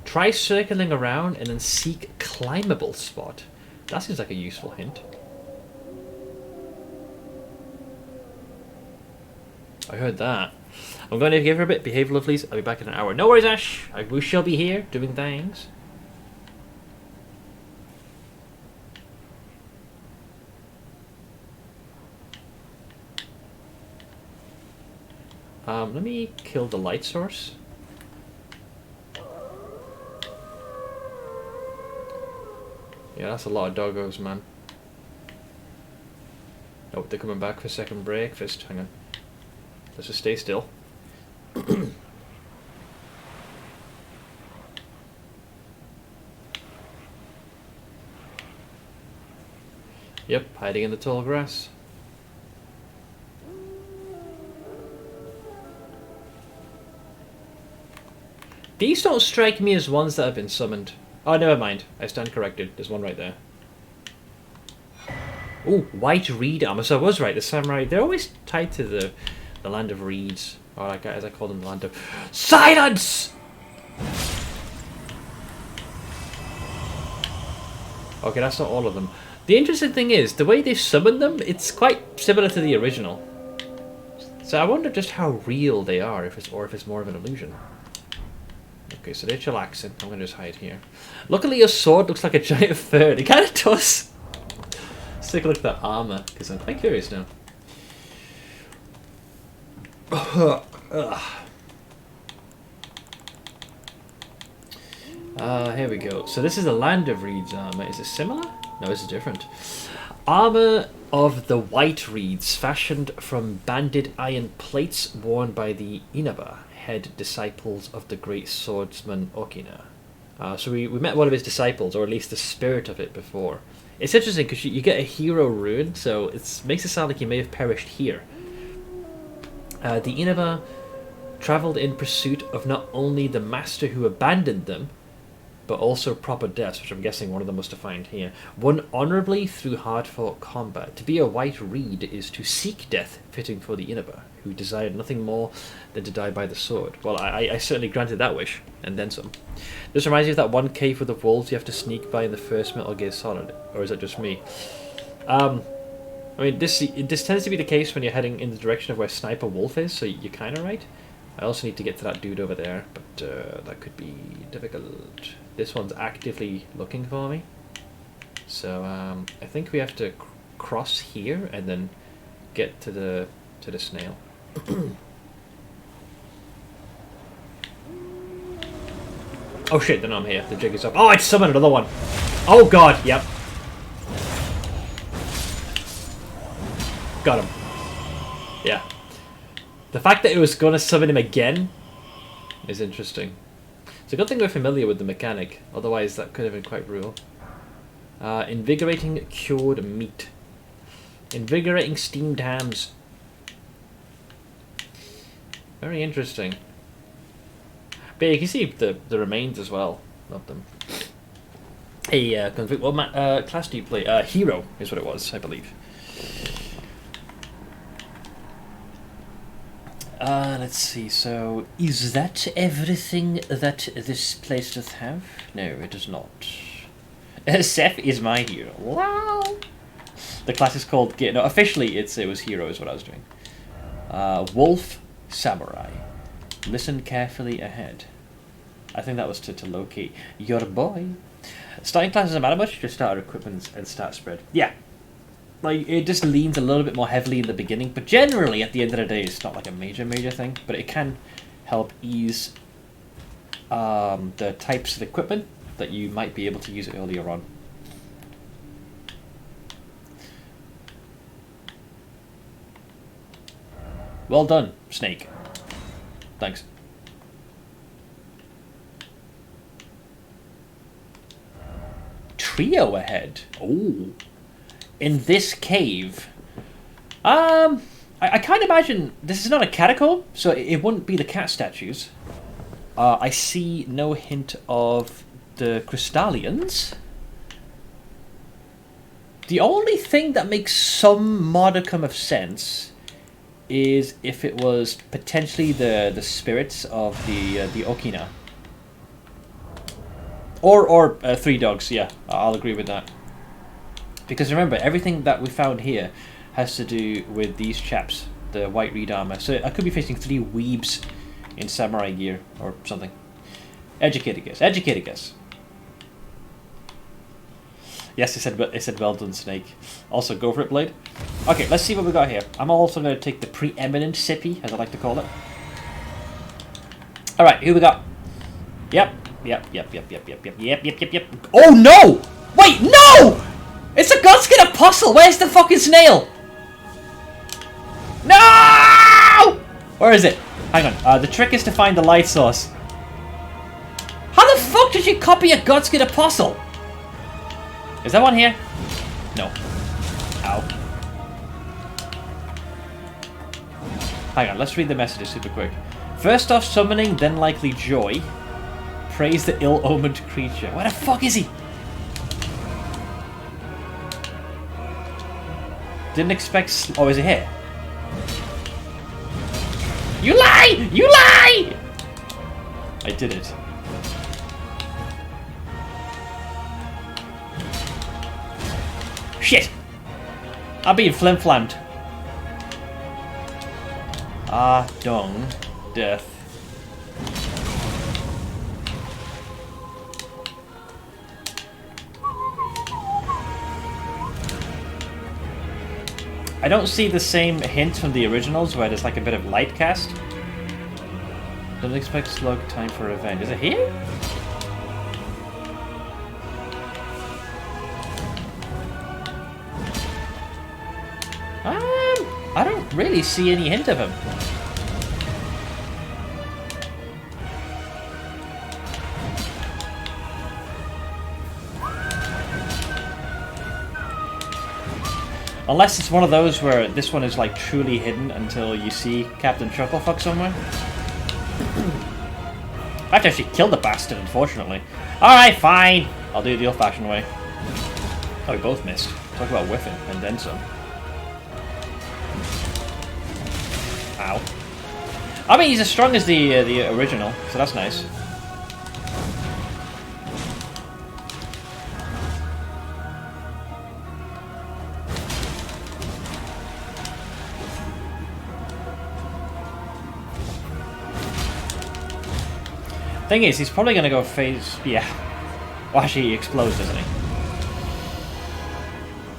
Try circling around and then seek climbable spot. That seems like a useful hint. I heard that. I'm going to give her a bit. Behave, lovelies. I'll be back in an hour. No worries, Ash. We shall be here doing things. Let me kill the light source. Yeah, that's a lot of doggos, man. Oh, they're coming back for second breakfast. Hang on. Let's just stay still. Yep, hiding in the tall grass. These don't strike me as ones that have been summoned. Oh, never mind. I stand corrected. There's one right there. Ooh, white reed armor. So I was right. The samurai, they're always tied to the land of reeds. Or like, as I call them, the land of... Silence! Okay, that's not all of them. The interesting thing is, the way they summon them, it's quite similar to the original. So I wonder just how real they are, if it's more of an illusion. Okay, so they're chillaxing. I'm going to just hide here. Luckily your sword looks like a giant fern. It kind of does. Let's take a look at that armor, because I'm quite curious now. Here we go. So this is the Land of Reeds armor. Is it similar? No, this is different. Armor of the White Reeds, fashioned from banded iron plates worn by the Inaba, head disciples of the great swordsman Okina. So we met one of his disciples, or at least the spirit of it, before. It's interesting because you get a hero rune, so it makes it sound like he may have perished here. The Inaba travelled in pursuit of not only the master who abandoned them, but also proper deaths, which I'm guessing one of them must have found here. Won honourably through hard-fought combat. To be a white reed is to seek death, fitting for the Inaba, who desired nothing more than to die by the sword. Well, I certainly granted that wish, and then some. This reminds me of that one cave with the wolves you have to sneak by in the first Metal Gear Solid, or is that just me? I mean, this tends to be the case when you're heading in the direction of where Sniper Wolf is, so you're kind of right. I also need to get to that dude over there, but that could be difficult. This one's actively looking for me. So I think we have to cross here and then get to the snail. Oh shit, then I'm here. The jig is up. Oh, I summoned another one. Oh god, yep. Got him. Yeah. The fact that it was going to summon him again is interesting. It's a good thing we're familiar with the mechanic, otherwise that could have been quite brutal. Invigorating cured meat. Invigorating steamed hams. Very interesting. But yeah, you can see the remains as well of them. Hey, what class do you play? Hero is what it was, I believe. Let's see, so is that everything that this place does have? No, it does not. Seth is my hero. Wow! The class is called no, officially it was hero is what I was doing. Wolf Samurai. Listen carefully ahead. I think that was to locate your boy. Starting class doesn't matter much, just start our equipment and start spread. Yeah. Like, it just leans a little bit more heavily in the beginning, but generally at the end of the day it's not like a major thing, but it can help ease the types of equipment that you might be able to use earlier on. Well done, Snake. Thanks. Trio ahead. Oh. In this cave. I can't imagine... This is not a catacomb, so it wouldn't be the cat statues. I see no hint of the Crystallians. The only thing that makes some modicum of sense is if it was potentially the spirits of the Okina. Or Three Dogs, yeah, I'll agree with that. Because remember, everything that we found here has to do with these chaps, the white reed armor. So I could be facing 3 weebs in samurai gear or something. Educated guess, educated guess. Yes, it said well done, Snake. Also, go for it, Blade. Okay, let's see what we got here. I'm also going to take the preeminent sippy, as I like to call it. Alright, who we got? Yep. Oh no! Wait, no! It's a Godskin Apostle! Where's the fucking snail? No! Where is it? Hang on. The trick is to find the light source. How the fuck did you copy a Godskin Apostle? Is that one here? No. Ow. Hang on, let's read the messages super quick. First off summoning, then likely joy. Praise the ill-omened creature. Where the fuck is he? Didn't expect... Oh, is it here? You lie! You lie! I did it. Shit! I'm being flim-flammed. Ah, dung. Death. I don't see the same hint from the originals where there's like a bit of light cast. Don't expect slug time for revenge. Is it here? I don't really see any hint of him. Unless it's one of those where this one is like truly hidden until you see Captain Chucklefuck somewhere. I have to actually kill the bastard, unfortunately. Alright, fine. I'll do it the old-fashioned way. Oh, we both missed. Talk about whiffing, and then some. Ow. I mean, he's as strong as the original, so that's nice. Thing is, he's probably gonna go phase... Yeah. Well, actually, he explodes, doesn't he?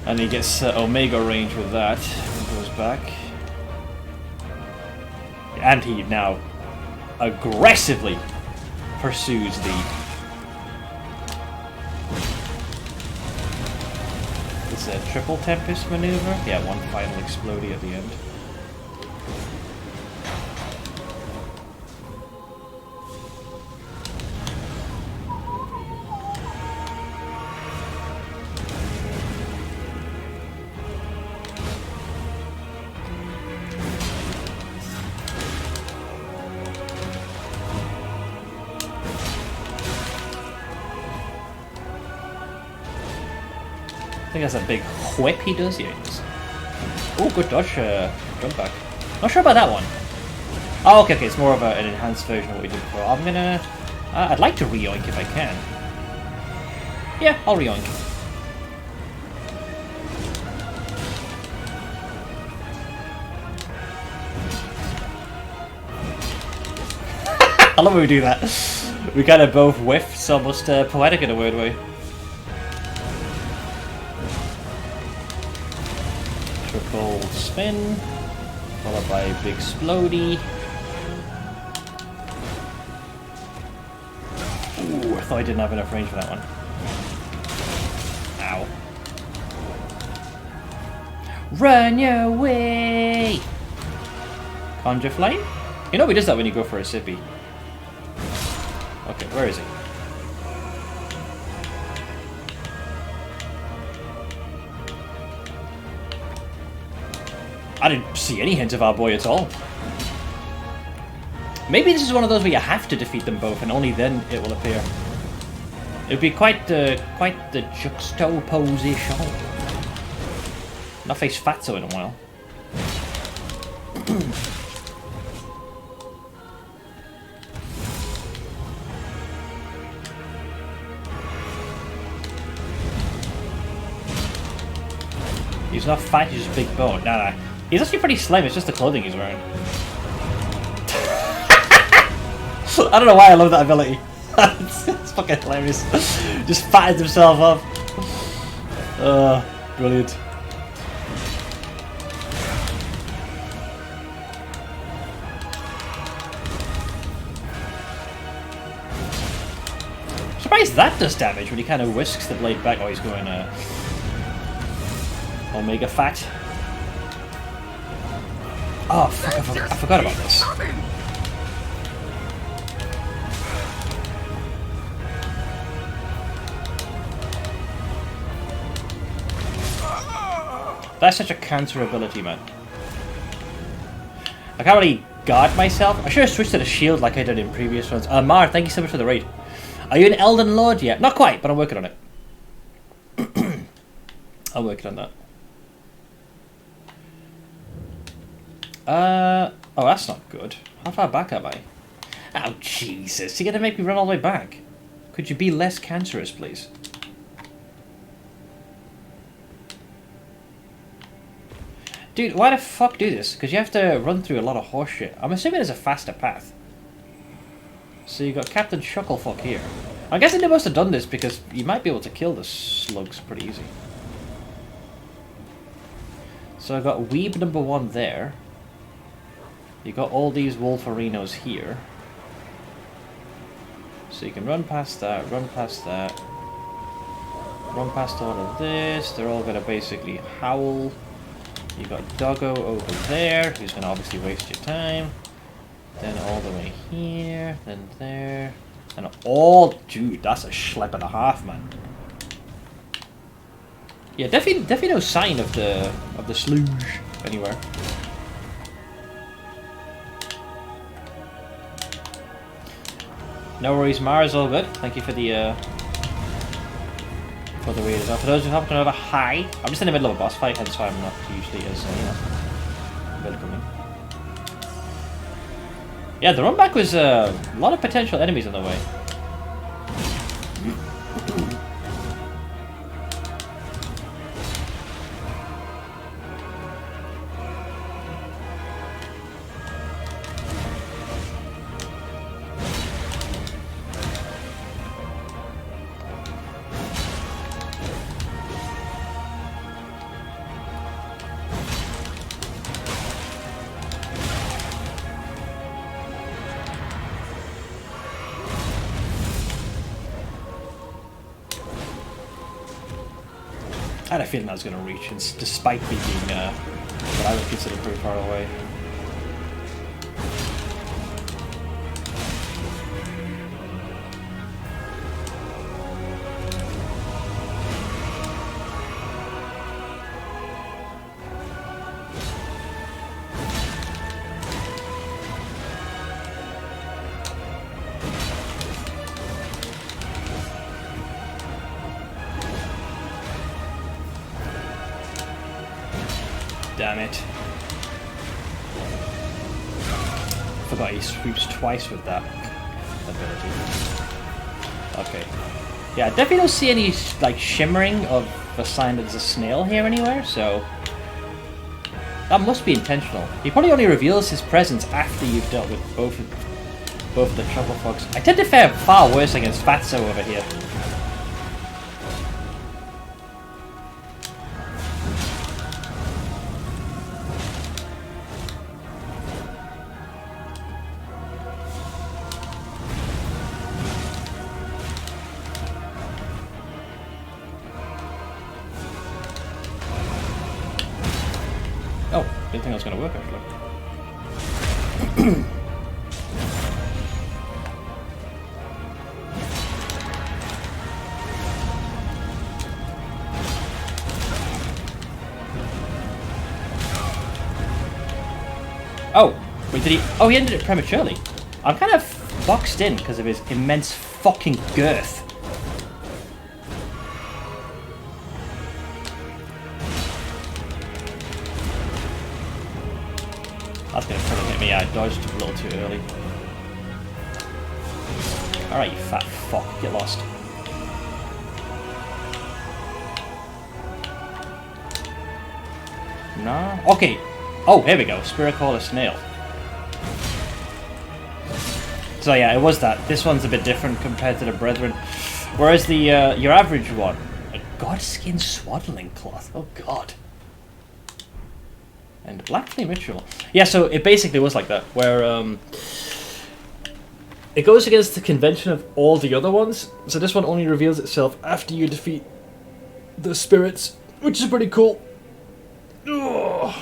And he gets Omega range with that. And goes back. And he now aggressively pursues the... It's a triple Tempest maneuver? Yeah, one final explodey at the end. I think that's a big whip he does, yeah. Oh, good dodge, jump back. Not sure about that one. Oh, okay, it's more of an enhanced version of what we did before. I'm gonna... I'd like to re-oink if I can. Yeah, I'll re-oink. I love when we do that. We kind of both whiff. It's almost poetic in a weird way. Triple spin, followed by a big splody. Ooh, I thought I didn't have enough range for that one. Ow. Run your way! Conjure Flame? You know he does that when you go for a sippy. Okay, where is he? I didn't see any hint of our boy at all. Maybe this is one of those where you have to defeat them both, and only then it will appear. It would be quite the juxtaposition. Not faced Fatso in a while. He's not fat, he's just big bone. Nah. He's actually pretty slim, it's just the clothing he's wearing. I don't know why I love that ability. it's fucking hilarious. Just fattens himself up. Brilliant. Surprised that does damage when he kind of whisks the blade back. Oh, he's going Omega Fat. Oh, fuck, I forgot about this. That's such a cancer ability, man. I can't really guard myself. I should have switched to the shield like I did in previous ones. Mar, thank you so much for the raid. Are you an Elden Lord yet? Not quite, but I'm working on it. I'm working on that. Oh, that's not good. How far back am I? Oh, Jesus. You're gonna make me run all the way back. Could you be less cancerous, please? Dude, why the fuck do this? Because you have to run through a lot of horseshit. I'm assuming there's a faster path. So you got Captain Shucklefuck here. I'm guessing they must have done this because you might be able to kill the slugs pretty easy. So I got Weeb number 1 there. You got all these Wolferinos here. So you can run past that, run past that. Run past all of this. They're all gonna basically howl. You got Doggo over there, who's gonna obviously waste your time. Then all the way here, then there. And all... Dude, that's a schlep and a half, man. Yeah, definitely no sign of the sludge anywhere. No worries, Mars, all good. Thank you for the read as well. For those who haven't another hi, I'm just in the middle of a boss fight, hence why I'm not usually as welcoming. Yeah, the run back was a lot of potential enemies on the way. I had a feeling I was going to reach, despite me being what I would consider pretty far away. Damn it. Forgot he sweeps twice with that ability. Okay. Yeah, I definitely don't see any like shimmering of a sign that there's a snail here anywhere, so that must be intentional. He probably only reveals his presence after you've dealt with both both the truffle fox. I tend to fare far worse against Fatso over here. Oh, didn't think I was going to work actually. Oh, wait, did he? Oh, he ended it prematurely. I'm kind of boxed in because of his immense fucking girth. That's gonna fucking hit me. I dodged a little too early. Alright, you fat fuck. Get lost. No? Okay. Oh, here we go. Spiracola snail. So yeah, it was that. This one's a bit different compared to the Brethren. Whereas the your average one, a godskin swaddling cloth. Oh god. And Black Flame Ritual. Yeah, so it basically was like that, where it goes against the convention of all the other ones. So this one only reveals itself after you defeat the spirits, which is pretty cool. Ugh.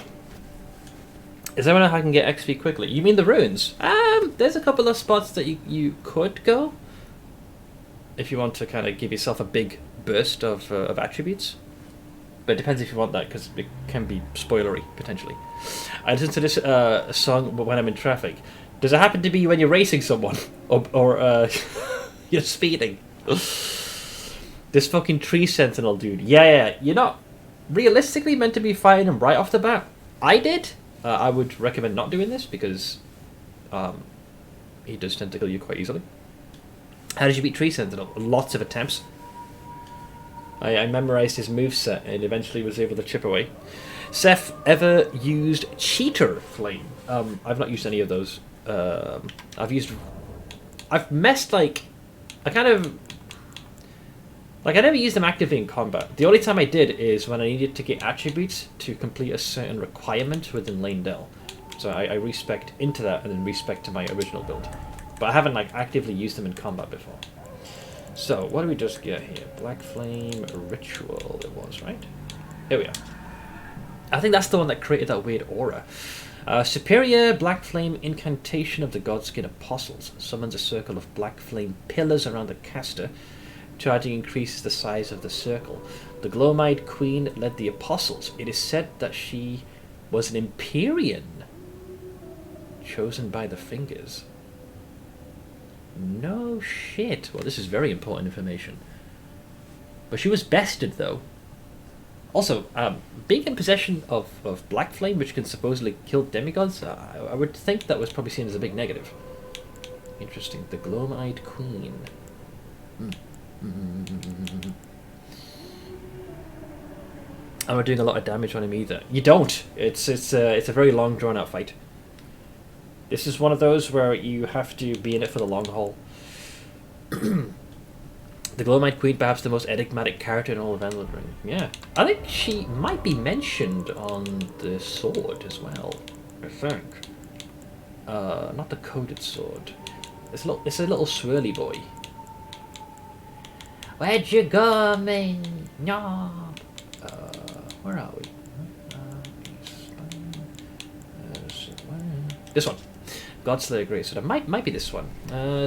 Is there how I can get XP quickly? You mean the ruins? There's a couple of spots that you could go if you want to kind of give yourself a big burst of attributes. But it depends if you want that, because it can be spoilery, potentially. I listen to this song when I'm in traffic. Does it happen to be when you're racing someone? Or you're speeding? This fucking tree sentinel dude. Yeah, you're not realistically meant to be fighting him right off the bat. I did. I would recommend not doing this, because he does tend to kill you quite easily. How did you beat Tree Sentinel? Lots of attempts. I memorized his moveset and eventually was able to chip away. Seth ever used Cheater Flame? I've not used any of those. I've messed I never used them actively in combat. The only time I did is when I needed to get attributes to complete a certain requirement within Lane Dell. So I respec into that and then respec to my original build. But I haven't actively used them in combat before. So, what do we just get here? Black Flame Ritual it was, right? Here we are. I think that's the one that created that weird aura. Superior Black Flame Incantation of the Godskin Apostles. Summons a circle of black flame pillars around the caster. Charging increases the size of the circle. The Gloam-Eyed Queen led the Apostles. It is said that she was an Empyrean. Chosen by the Fingers. No shit. Well, this is very important information. But she was bested, though. Also, being in possession of Black Flame, which can supposedly kill demigods, I would think that was probably seen as a big negative. Interesting. The Gloam-Eyed Queen. I'm not doing a lot of damage on him either. You don't. It's a very long, drawn-out fight. This is one of those where you have to be in it for the long haul. The Gloam-Eyed Queen, perhaps the most enigmatic character in all of Elden Ring. Yeah. I think she might be mentioned on the sword as well, I think. Not the coded sword. It's a little swirly boy. Where'd you go, man? No. Where are we? This one. Godslayer Great Sword. It might be this one.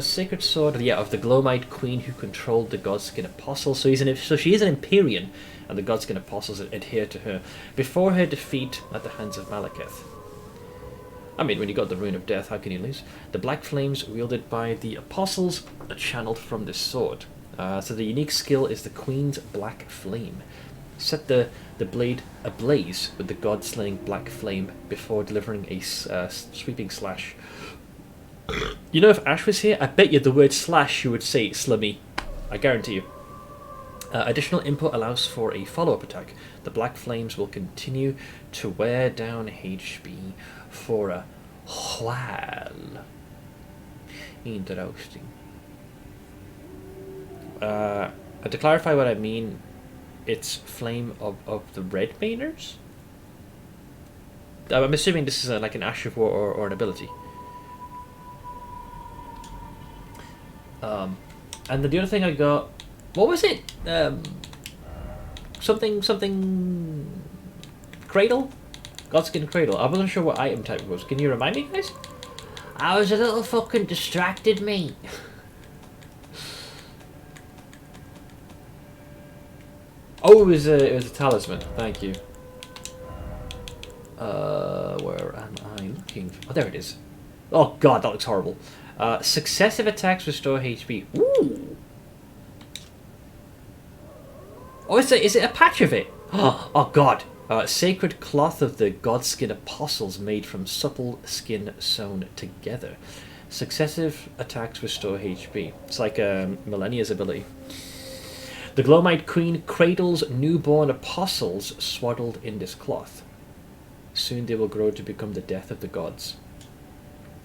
Sacred Sword, yeah, of the Gloam-Eyed Queen who controlled the Godskin Apostles. So she is an Empyrean, and the Godskin Apostles adhere to her. Before her defeat at the hands of Malekith. I mean, when you got the Rune of Death, how can you lose? The black flames wielded by the Apostles are channeled from this sword. So the unique skill is the Queen's Black Flame. Set the blade ablaze with the god-slaying black flame before delivering a sweeping slash. You know, if Ash was here, I bet you the word slash you would say slummy. I guarantee you. Additional input allows for a follow-up attack. The black flames will continue to wear down HP for a while. Interesting. To clarify what I mean, it's Flame of the Red Mainers? I'm assuming this is like an Ash of War or an ability. And then the other thing I got, what was it? Something Cradle? Godskin Cradle. I wasn't sure what item type it was. Can you remind me, guys? I was a little fucking distracted, mate. Oh, it was a talisman. Thank you. Where am I looking? Oh, there it is. Oh god, that looks horrible. Successive attacks restore HP. Ooh. Oh, is it a patch of it? Oh god. Sacred cloth of the Godskin Apostles made from supple skin sewn together. Successive attacks restore HP. It's like Millennia's ability. The Glowmite Queen cradles newborn apostles swaddled in this cloth. Soon they will grow to become the death of the gods.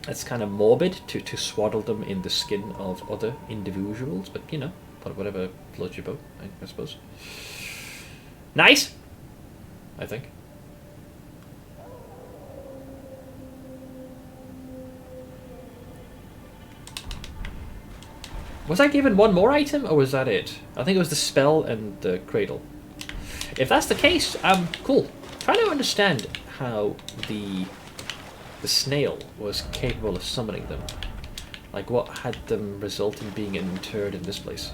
It's kind of morbid to swaddle them in the skin of other individuals, but you know, whatever floats your boat, I suppose. Nice! I think. Was I given one more item, or was that it? I think it was the spell and the cradle. If that's the case, cool. Trying to understand how the snail was capable of summoning them. Like, what had them result in being interred in this place?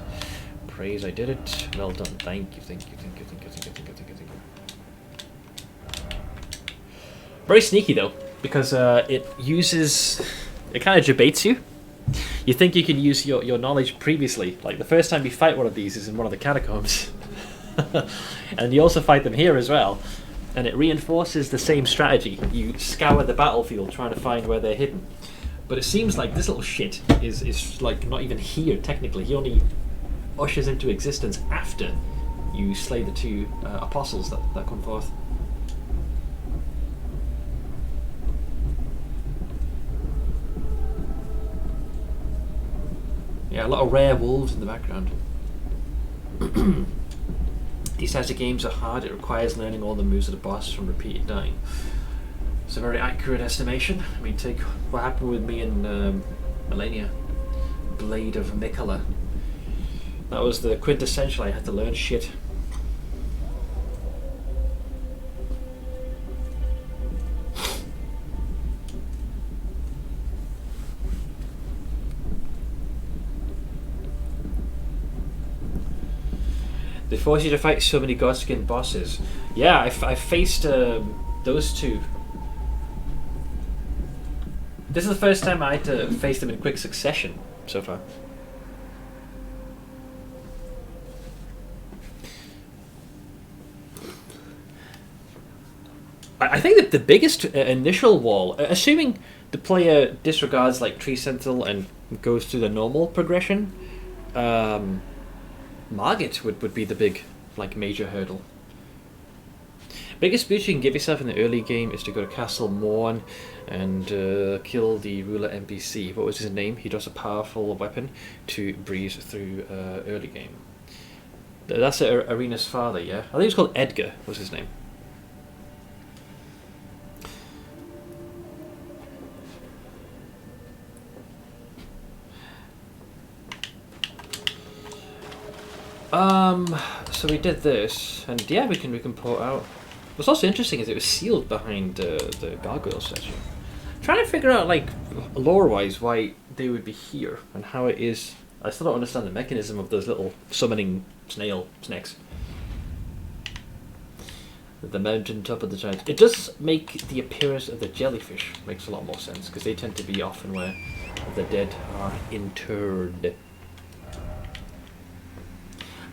Praise, I did it. Well done. Thank you, thank you, thank you, thank you, thank you, thank you, thank you, thank you. Very sneaky, though, because it uses... It kind of debates you. You think you can use your knowledge previously. Like, the first time you fight one of these is in one of the catacombs. And you also fight them here as well. And it reinforces the same strategy. You scour the battlefield trying to find where they're hidden. But it seems like this little shit is like not even here, technically. He only ushers into existence after you slay the two apostles that come forth. Yeah, a lot of rare wolves in the background. These types of games are hard. It requires learning all the moves of the boss from repeated dying. It's a very accurate estimation. I mean, take what happened with me in Millennia. Blade of Mikola. That was the quintessential. I had to learn shit. They force you to fight so many Godskin bosses. Yeah, I faced those two. This is the first time I had to face them in quick succession so far. I think that the biggest initial wall, assuming the player disregards like Tree Sentinel and goes through the normal progression, Margit would be the big, like, major hurdle. Biggest boost you can give yourself in the early game is to go to Castle Morn and kill the ruler NPC. What was his name? He draws a powerful weapon to breeze through early game. That's Arena's father, yeah? I think it was called Edgar, was his name. So we did this, and yeah, we can pull it out. What's also interesting is it was sealed behind the gargoyle statue. I'm trying to figure out, like, lore-wise, why they would be here, and how it is. I still don't understand the mechanism of those little summoning snakes. The mountain top of the giant. It does make the appearance of the jellyfish makes a lot more sense, because they tend to be often where the dead are interred.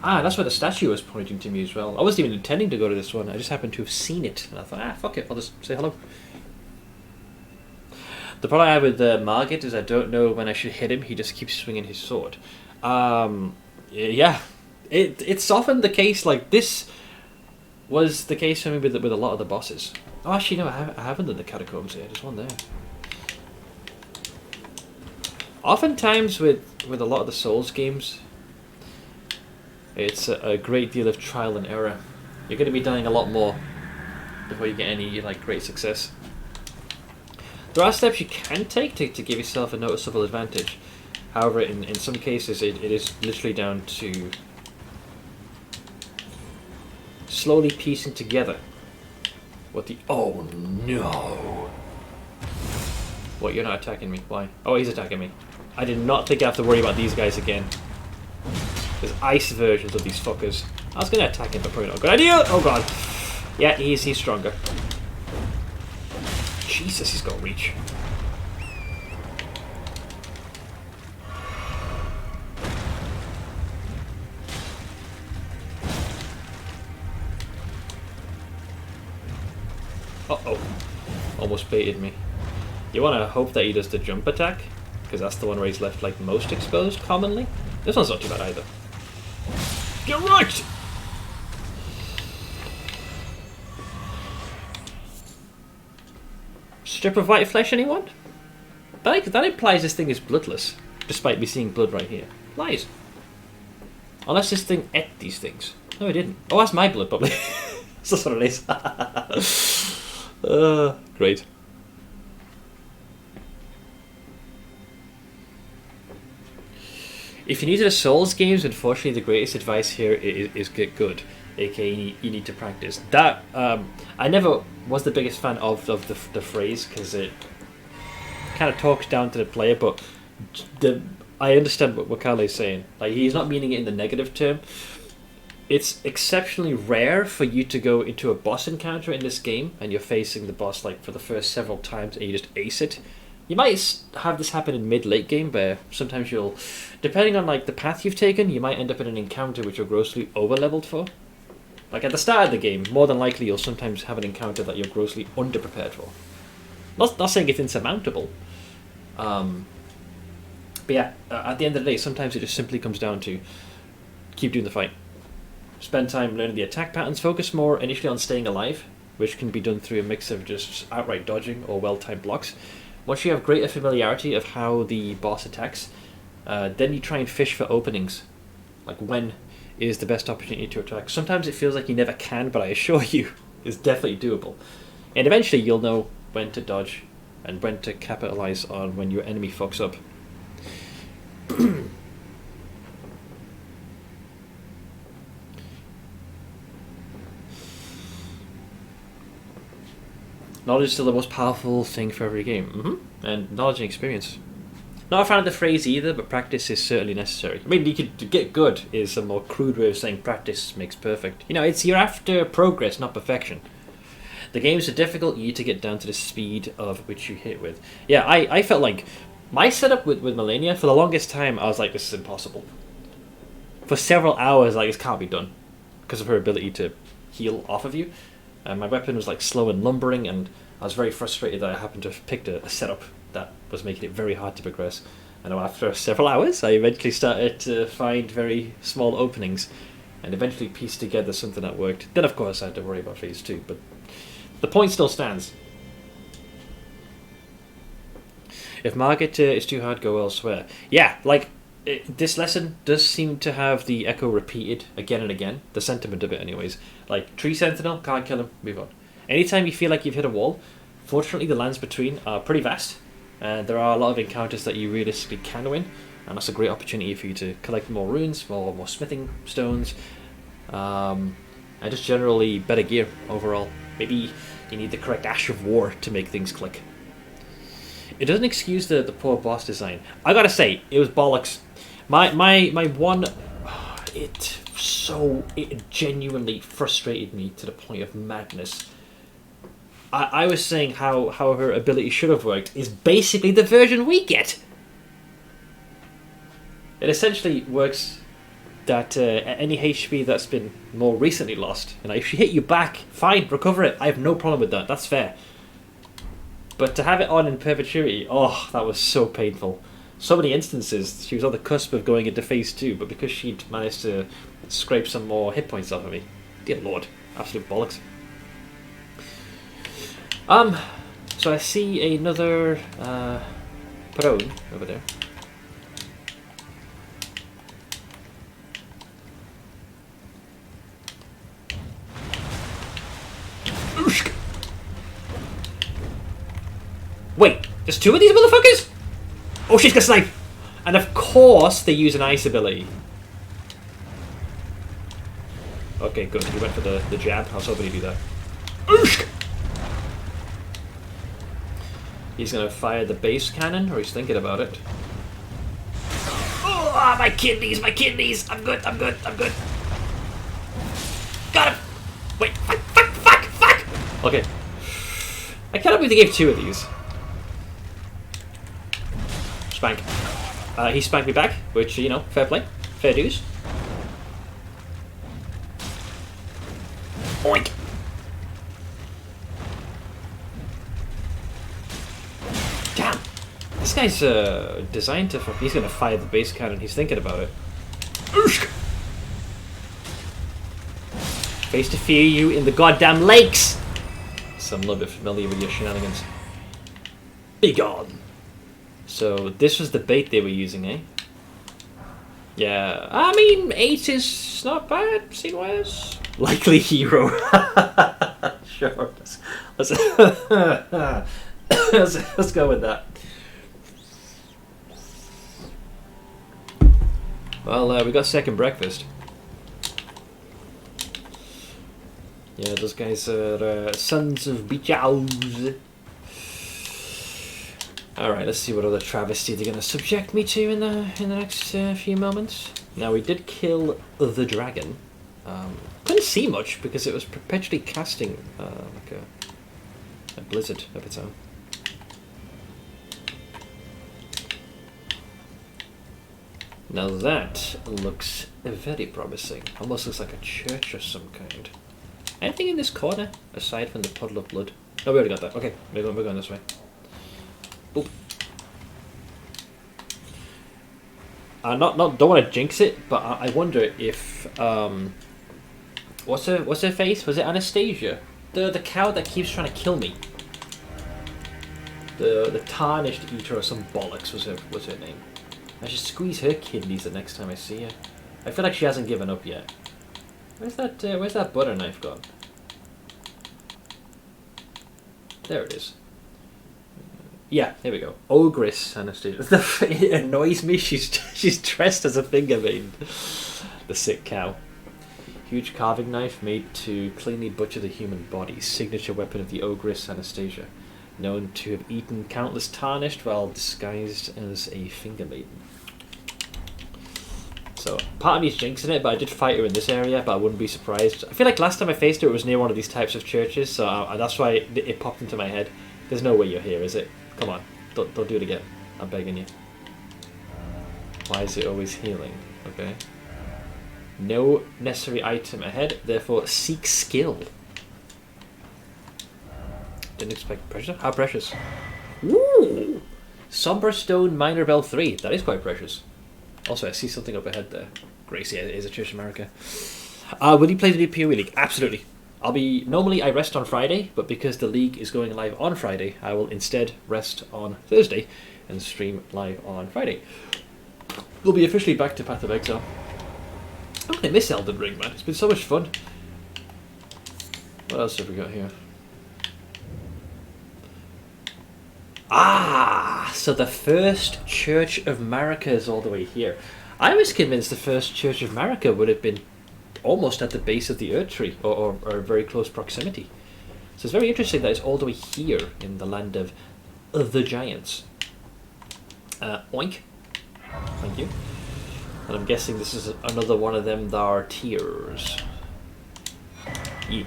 Ah, that's where the statue was pointing to me as well. I wasn't even intending to go to this one. I just happened to have seen it. And I thought, fuck it. I'll just say hello. The problem I have with Margit is I don't know when I should hit him. He just keeps swinging his sword. Yeah. It's often the case, like, this was the case for me with a lot of the bosses. Oh, actually, no, I haven't done the catacombs here. There's one there. Oftentimes with a lot of the Souls games, it's a great deal of trial and error. You're going to be dying a lot more before you get any like great success. There are steps you can take to give yourself a noticeable advantage. However, in some cases, it is literally down to slowly piecing together what the... Oh no! What, you're not attacking me? Why? Oh, he's attacking me. I did not think I have to worry about these guys again. There's ice versions of these fuckers. I was gonna attack him, but probably not a good idea! Oh god. Yeah, he's stronger. Jesus, he's got reach. Uh-oh. Almost baited me. You want to hope that he does the jump attack, because that's the one where he's left like most exposed commonly. This one's not too bad either. Get right! Strip of white flesh, anyone? That implies this thing is bloodless, despite me seeing blood right here. Lies. Unless this thing ate these things. No, it didn't. Oh, that's my blood, probably. That's what it is. Great. If you're new to the Souls games, unfortunately the greatest advice here is get good. aka you need to practice. That I never was the biggest fan of the phrase, because it kind of talks down to the player, but I understand what Kale's saying. Like, he's not meaning it in the negative term. It's exceptionally rare for you to go into a boss encounter in this game and you're facing the boss like for the first several times and you just ace it. You might have this happen in mid-late game, where sometimes you'll, depending on like the path you've taken, you might end up in an encounter which you're grossly over-leveled for. Like at the start of the game, more than likely you'll sometimes have an encounter that you're grossly under-prepared for. Not saying it's insurmountable. But yeah, at the end of the day, sometimes it just simply comes down to keep doing the fight. Spend time learning the attack patterns, focus more initially on staying alive, which can be done through a mix of just outright dodging or well-timed blocks. Once you have greater familiarity of how the boss attacks, then you try and fish for openings. Like, when is the best opportunity to attack? Sometimes it feels like you never can, but I assure you, it's definitely doable. And eventually you'll know when to dodge and when to capitalize on when your enemy fucks up. Knowledge is still the most powerful thing for every game. And knowledge and experience. Not a fan of the phrase either, but practice is certainly necessary. I mean, you could get good is a more crude way of saying practice makes perfect. You know, you're after progress, not perfection. The games are difficult, you need to get down to the speed of which you hit with. Yeah, I felt like my setup with Melania, for the longest time, I was like, this is impossible. For several hours, like, this can't be done, because of her ability to heal off of you. My weapon was like slow and lumbering, and I was very frustrated that I happened to have picked a setup that was making it very hard to progress. And after several hours, I eventually started to find very small openings, and eventually pieced together something that worked. Then, of course, I had to worry about phase 2, but the point still stands. If Margit is too hard, go elsewhere. Yeah, like, this lesson does seem to have the echo repeated again and again. The sentiment of it, anyways. Like, Tree Sentinel, can't kill him, move on. Anytime you feel like you've hit a wall, fortunately the lands between are pretty vast, and there are a lot of encounters that you realistically can win, and that's a great opportunity for you to collect more runes, more smithing stones, and just generally better gear overall. Maybe you need the correct Ash of War to make things click. It doesn't excuse the poor boss design. I gotta say, it was bollocks. My one, it genuinely frustrated me to the point of madness. I was saying how her ability should have worked is basically the version we get. It essentially works that any HP that's been more recently lost, and if she hit you back, fine, recover it. I have no problem with that. That's fair. But to have it on in perpetuity, oh, that was so painful. So many instances, she was on the cusp of going into phase 2, but because she'd managed to scrape some more hit points off of me, dear lord, absolute bollocks. So I see another prone over there. Wait, there's two of these motherfuckers? Oh, she's got snipe! And of course they use an ice ability. Okay, good. He went for the jab. I was hoping he'd do that. Oosh! He's gonna fire the base cannon, or he's thinking about it. Oh, my kidneys, my kidneys! I'm good, I'm good, I'm good. Got him! Wait, fuck! Okay. I cannot believe they gave two of these. Spank. He spanked me back, which, you know, fair play. Fair dues. Oink! Damn! This guy's designed to fuck. He's gonna fire the base cannon. He's thinking about it. Oosh! Face to fear you in the goddamn lakes! So I'm a little bit familiar with your shenanigans. Be gone! So this was the bait they were using, eh? Yeah, I mean, 8 is not bad, seen worse. Likely hero. Sure. Let's go with that. Well, we got second breakfast. Yeah, those guys are sons of beach owls. Alright, let's see what other travesty they're going to subject me to in the next few moments. Now, we did kill the dragon. Couldn't see much because it was perpetually casting like a blizzard of its own. Now that looks very promising. Almost looks like a church of some kind. Anything in this corner aside from the puddle of blood? Oh, we already got that. Okay, we're going this way. Oop. Don't want to jinx it, but I wonder if what's her face? Was it Anastasia? The cow that keeps trying to kill me. The Tarnished eater or some bollocks was her name. I should squeeze her kidneys the next time I see her. I feel like she hasn't given up yet. Where's that butter knife gone? There it is. Yeah, there we go. Ogress Anastasia. It annoys me. She's dressed as a finger vein. The sick cow. Huge carving knife made to cleanly butcher the human body. Signature weapon of the Ogress Anastasia. Known to have eaten countless Tarnished while disguised as a finger maiden. So, part of me's jinxing it, but I did fight her in this area, but I wouldn't be surprised. I feel like last time I faced her, it was near one of these types of churches, so that's why it popped into my head. There's no way you're here, is it? Come on, don't do it again. I'm begging you. Why is it always healing? Okay. No necessary item ahead, therefore seek skill. Didn't expect pressure. How precious? Ooh! Somber Stone Minor Bell 3. That is quite precious. Also, I see something up ahead there. Gracie is a Church of America. Will you play the new PoE League? Absolutely. Normally I rest on Friday, but because the league is going live on Friday, I will instead rest on Thursday and stream live on Friday. We'll be officially back to Path of Exile. I'm gonna miss Elden Ring, man. It's been so much fun. What else have we got here? Ah, so the first Church of America is all the way here. I was convinced the first Church of America would have been almost at the base of the Earth Tree, or very close proximity. So it's very interesting that it's all the way here in the land of the giants. Oink. Thank you. And I'm guessing this is another one of them that are tiers. Yeah.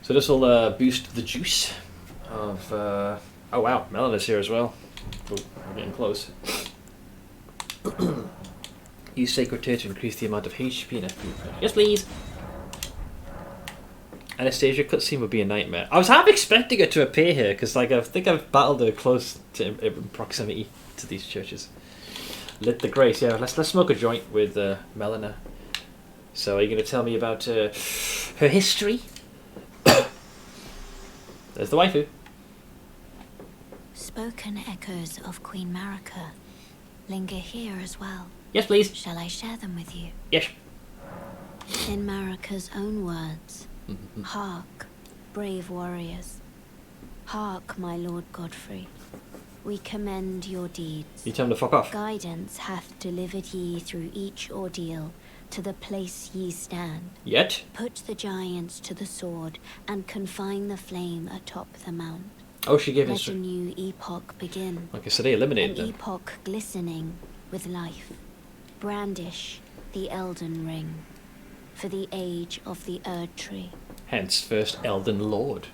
So this will boost the juice of... oh wow, Melon is here as well. Oh, we're getting close. Use Sacred Tear to increase the amount of HP and FP. Yes, please! Anastasia cutscene would be a nightmare. I was half expecting her to appear here, because like, I think I've battled her close to in proximity to these churches. Lit the Grace, yeah, let's smoke a joint with Melina. So are you going to tell me about her history? There's the waifu. Spoken echoes of Queen Marika linger here as well. Yes, please. Shall I share them with you? Yes. In Marika's own words, hark, brave warriors. Hark, my lord Godfrey. We commend your deeds. You tell him to fuck off. Guidance hath delivered ye through each ordeal to the place ye stand. Yet? Put the giants to the sword and confine the flame atop the mount. Oh, she gave Let a us. new epoch begin. Okay, so they eliminated An them. epoch glistening with life. Brandish the Elden Ring for the age of the Erd Tree. Hence, first Elden Lord.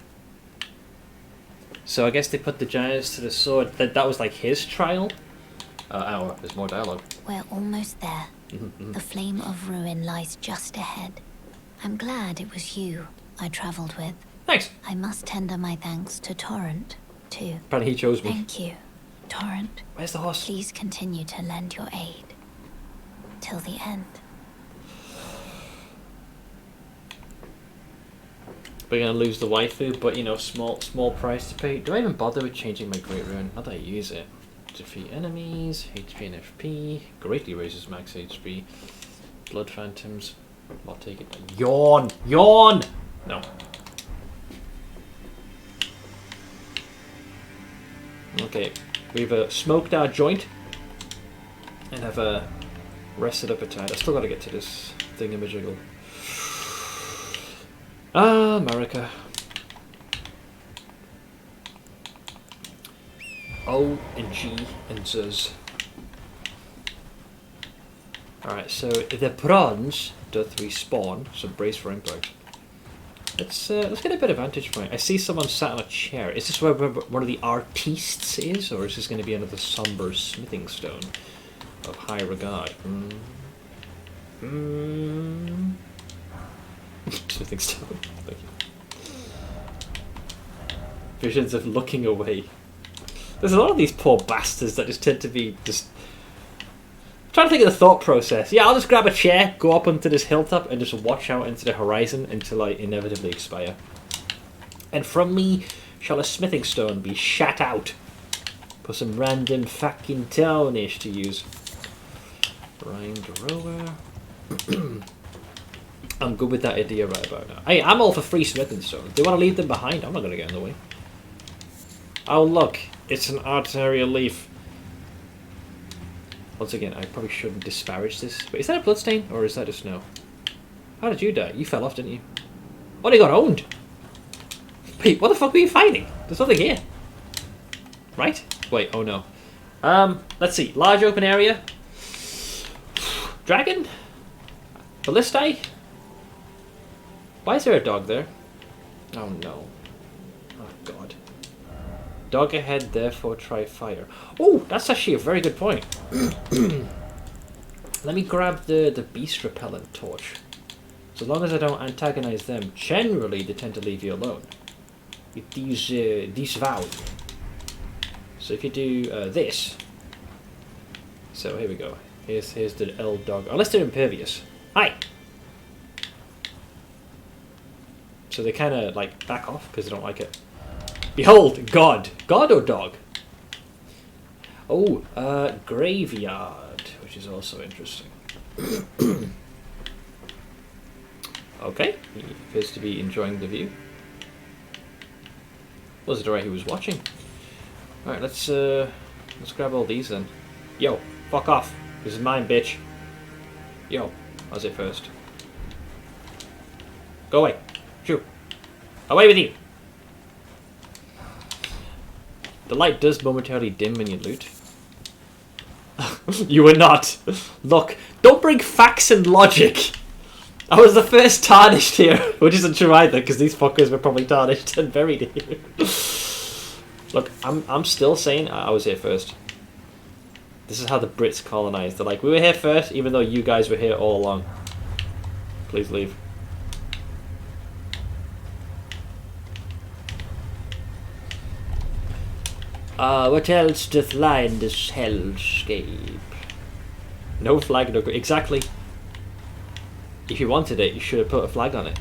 So I guess they put the giants to the sword. That was like his trial. There's more dialogue. We're almost there. The flame of ruin lies just ahead. I'm glad it was you I travelled with. Thanks. I must tender my thanks to Torrent, too. Apparently he chose me. Thank you, Torrent. Where's the horse? Please continue to lend your aid. Till the end. We're gonna lose the waifu, but you know, small price to pay. Do I even bother with changing my Great Rune? Not that I use it. Defeat enemies, HP and FP, greatly raises max HP. Blood phantoms. I'll take it. Yawn! Yawn! No. Okay, we've smoked our joint and have rested up a tad. I still gotta get to this thingamajiggle. Ah, America. O and G and Zuz. Alright, so the prawns doth respawn, so brace for impact. Let's get a bit of vantage point. I see someone sat on a chair. Is this where one of the artistes is, or is this going to be another somber smithing stone of high regard? Smithing stone. Thank you. Visions of looking away. There's a lot of these poor bastards that just tend to be just... I'm trying to think of the thought process. Yeah, I'll just grab a chair, go up onto this hilltop, and just watch out into the horizon until I inevitably expire. And from me shall a smithing stone be shat out. For some random fucking Tarnished to use. Rhymed rower. I'm good with that idea right about now. Hey, I'm all for free smithing stone. If they want to leave them behind, I'm not going to get in the way. Oh look, it's an arterial leaf. Once again, I probably shouldn't disparage this. But is that a bloodstain, or is that a snow? How did you die? You fell off, didn't you? Oh, they got owned! Wait, what the fuck were you fighting? There's nothing here. Right? Wait, oh no. Let's see. Large open area. Dragon? Ballistae? Why is there a dog there? Oh no. Oh god. Dog ahead, therefore try fire. Oh, that's actually a very good point. Let me grab the beast repellent torch. So long as I don't antagonize them, generally they tend to leave you alone. With these vows. So if you do this. So here we go. Here's the L dog. Unless they're impervious. Hi! So they kind of like back off because they don't like it. Behold, God. God or dog? Oh, graveyard, which is also interesting. Okay, he appears to be enjoying the view. Was it alright he was watching? Alright, let's grab all these then. Yo, fuck off. This is mine, bitch. Yo, I was it first. Go away. Shoo. Away with you. The light does momentarily dim when you loot. You were not. Look, don't bring facts and logic. I was the first tarnished here, which isn't true either, because these fuckers were probably tarnished and buried here. Look, I'm still saying I was here first. This is how the Brits colonized. They're like, we were here first, even though you guys were here all along. Please leave. What else doth lie in this hellscape? No flag, no... Exactly. If you wanted it, you should have put a flag on it.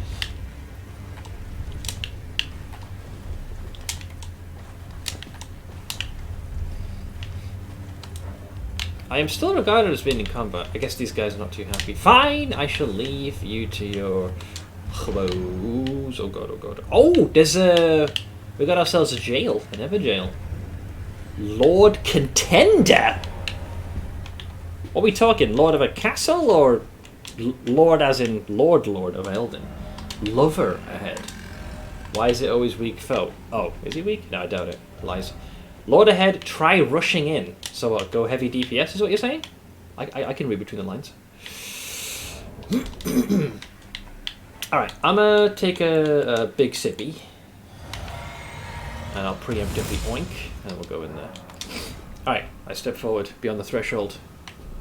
I am still regarded as being in combat. I guess these guys are not too happy. Fine, I shall leave you to your woes. Oh god, oh god. Oh, there's a... We got ourselves a jail, an ever jail. Lord Contender? What are we talking? Lord of a castle or Lord as in Lord of Elden? Lover ahead. Why is it always weak foe? Oh, is he weak? No, I doubt it. Lies. Lord ahead, try rushing in. So what, go heavy DPS is what you're saying? I can read between the lines. Alright, I'm gonna take a big sippy. And I'll preemptively oink, and we'll go in there. Alright, I step forward, beyond the threshold.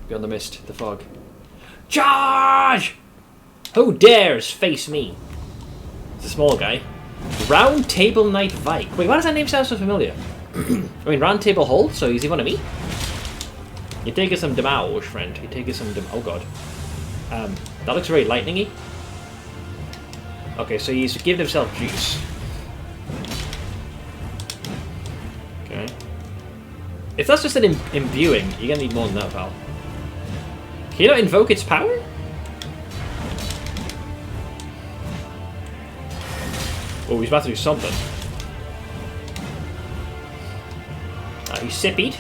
Beyond the mist, the fog. Charge! Who dares face me? It's a small guy. Round Table Knight Vike. Wait, why does that name sound so familiar? I mean, Round Table Hold, so is he one of me? You take us some damage, friend. You take us some oh god. That looks very lightning-y. Okay, so he's giving himself juice. Okay. If that's just an imbuing, you're gonna need more than that, pal. Can you not invoke its power? Oh, he's about to do something. He's sippied.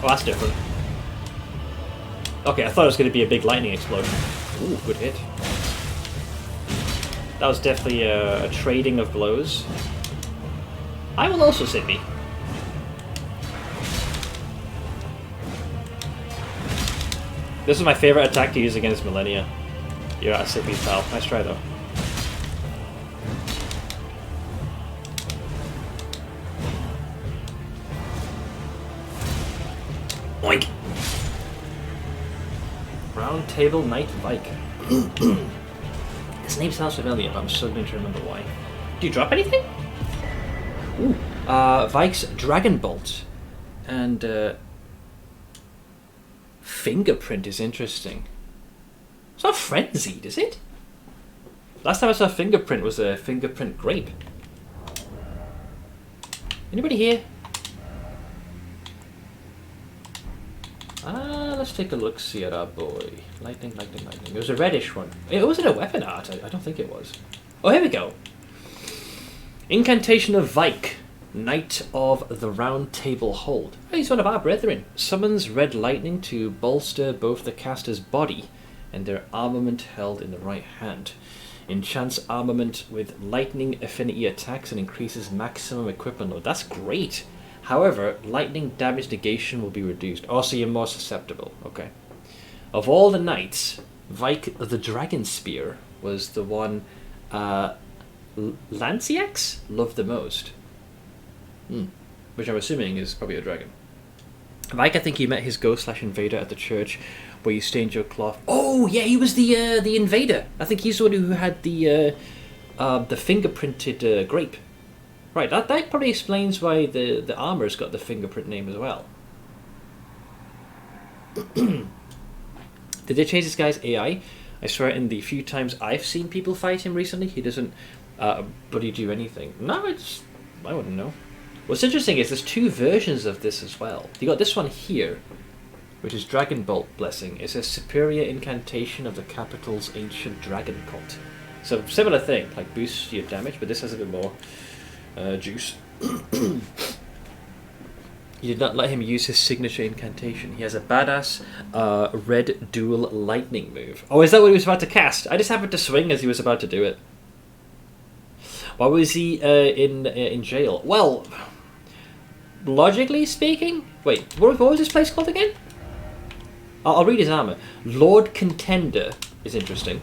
Oh, that's different. Okay, I thought it was going to be a big lightning explosion. Ooh, good hit. That was definitely a trading of blows. I will also sippy. This is my favorite attack to use against Millennia. You're out of sippy, pal. Nice try, though. Oink! Round Table Knight Vike. This name sounds familiar, but I'm struggling to remember why. Do you drop anything? Ooh. Vike's Dragon Bolt. And, Fingerprint is interesting. It's not frenzied, is it? Last time I saw Fingerprint was a Fingerprint Grape. Anybody here? Let's take a look, see at our boy. Lightning, lightning, lightning. It was a reddish one. It wasn't a weapon art, I don't think it was. Oh, here we go. Incantation of Vike, Knight of the Round Table Hold. Oh, he's one of our brethren. Summons red lightning to bolster both the caster's body and their armament held in the right hand. Enchants armament with lightning affinity attacks and increases maximum equipment load. That's great. However, lightning damage negation will be reduced. Also, you're more susceptible. Okay. Of all the knights, Vike the Dragon Spear was the one Lanciax loved the most. Which I'm assuming is probably a dragon. Vike, I think he met his ghost/invader at the church where you stained your cloth. Oh, yeah, he was the invader. I think he's the one who had the fingerprinted grape. Right, that probably explains why the armor's got the fingerprint name as well. Did they change this guy's AI? I swear in the few times I've seen people fight him recently, he doesn't bloody do anything. No, I wouldn't know. What's interesting is there's two versions of this as well. You got this one here, which is Dragon Bolt Blessing. It's a superior incantation of the capital's ancient dragon cult. So similar thing, like boosts your damage, but this has a bit more juice. You did not let him use his signature incantation. He has a badass red dual lightning move. Oh, is that what he was about to cast? I just happened to swing as he was about to do it. Why was he in jail? Well, logically speaking... Wait, what was this place called again? I'll read his armor. Lord Contender is interesting.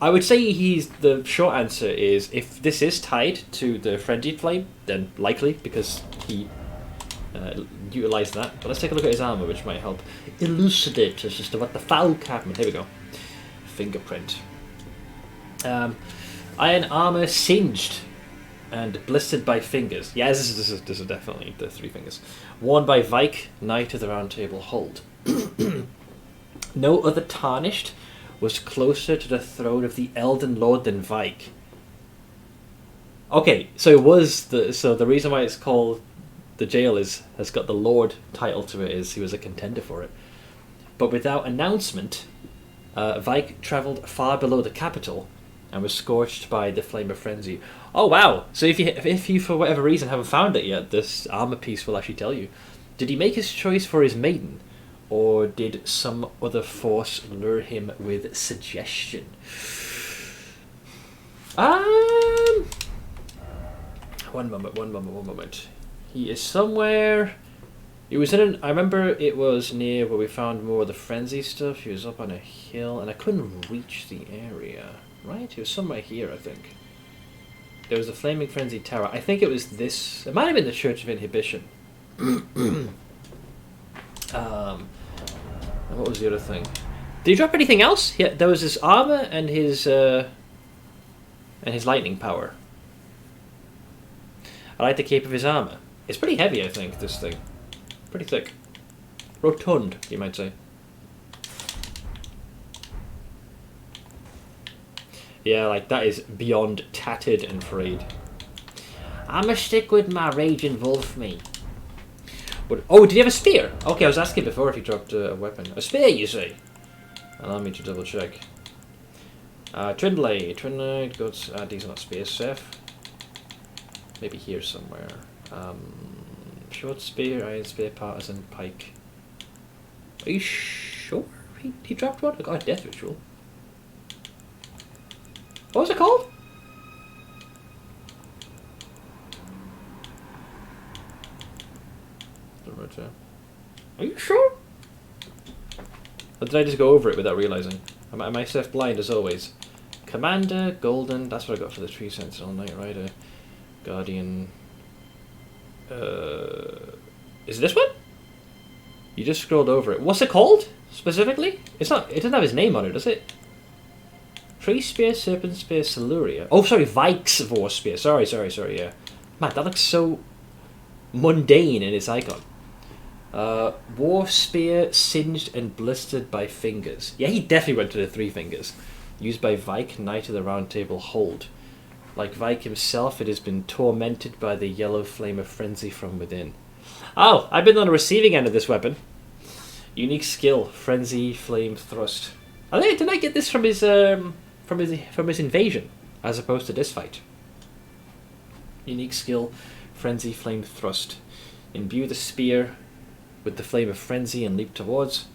I would say the short answer is if this is tied to the Frenzied Flame, then likely, because he utilised that. But let's take a look at his armour, which might help elucidate us as to what the fuck happened. Here we go. Fingerprint. Iron armour singed and blistered by fingers. Yeah, this is definitely the three fingers. Worn by Vike, Knight of the Round Table Hold. No other Tarnished was closer to the throne of the Elden Lord than Vike. Okay, so the reason why it's called the jail has got the Lord title to it is he was a contender for it. but without announcement, Vike travelled far below the capital and was scorched by the flame of frenzy. Oh wow! So if you for whatever reason haven't found it yet, this armor piece will actually tell you. Did he make his choice for his maiden, or did some other force lure him with suggestion? One moment. He is somewhere. He was in I remember it was near where we found more of the frenzy stuff. He was up on a hill, and I couldn't reach the area. Right? He was somewhere here, I think. There was the Flaming Frenzy Tower. I think it was this. It might have been the Church of Inhibition. And what was the other thing? Did he drop anything else? Yeah, there was his armor and his lightning power. I like the cape of his armor. It's pretty heavy, I think, this thing. Pretty thick. Rotund, you might say. Yeah, like, that is beyond tattered and frayed. I'ma stick with my raging wolf, me. Oh, did he have a spear? Okay, I was asking before if he dropped a weapon. A spear, you say? Allow me to double check. Trinblade, goats, these are not spears, Seth. Maybe here somewhere. Short spear, iron spear, partisan, pike. Are you sure he dropped one? I got a death ritual. What was it called? Are you sure? Or did I just go over it without realizing? Am I Seth blind as always? Commander, Golden, that's what I got for the Tree Sentinel, Knight Rider, Guardian. Is it this one? You just scrolled over it. What's it called specifically? It's not. It doesn't have his name on it, does it? Tree Spear, Serpent Spear, Siluria. Oh, sorry, Vike's Vor Spear. Sorry, yeah. Man, that looks so mundane in its icon. War Spear, singed and blistered by fingers. Yeah, he definitely went to the 3 fingers. Used by Vike, Knight of the Round Table Hold. Like Vike himself, it has been tormented by the yellow flame of frenzy from within. Oh, I've been on the receiving end of this weapon. Unique skill, Frenzy Flame Thrust. Did I get this from his invasion, as opposed to this fight? Unique skill, Frenzy Flame Thrust. Imbue the spear with the flame of frenzy and leap towards,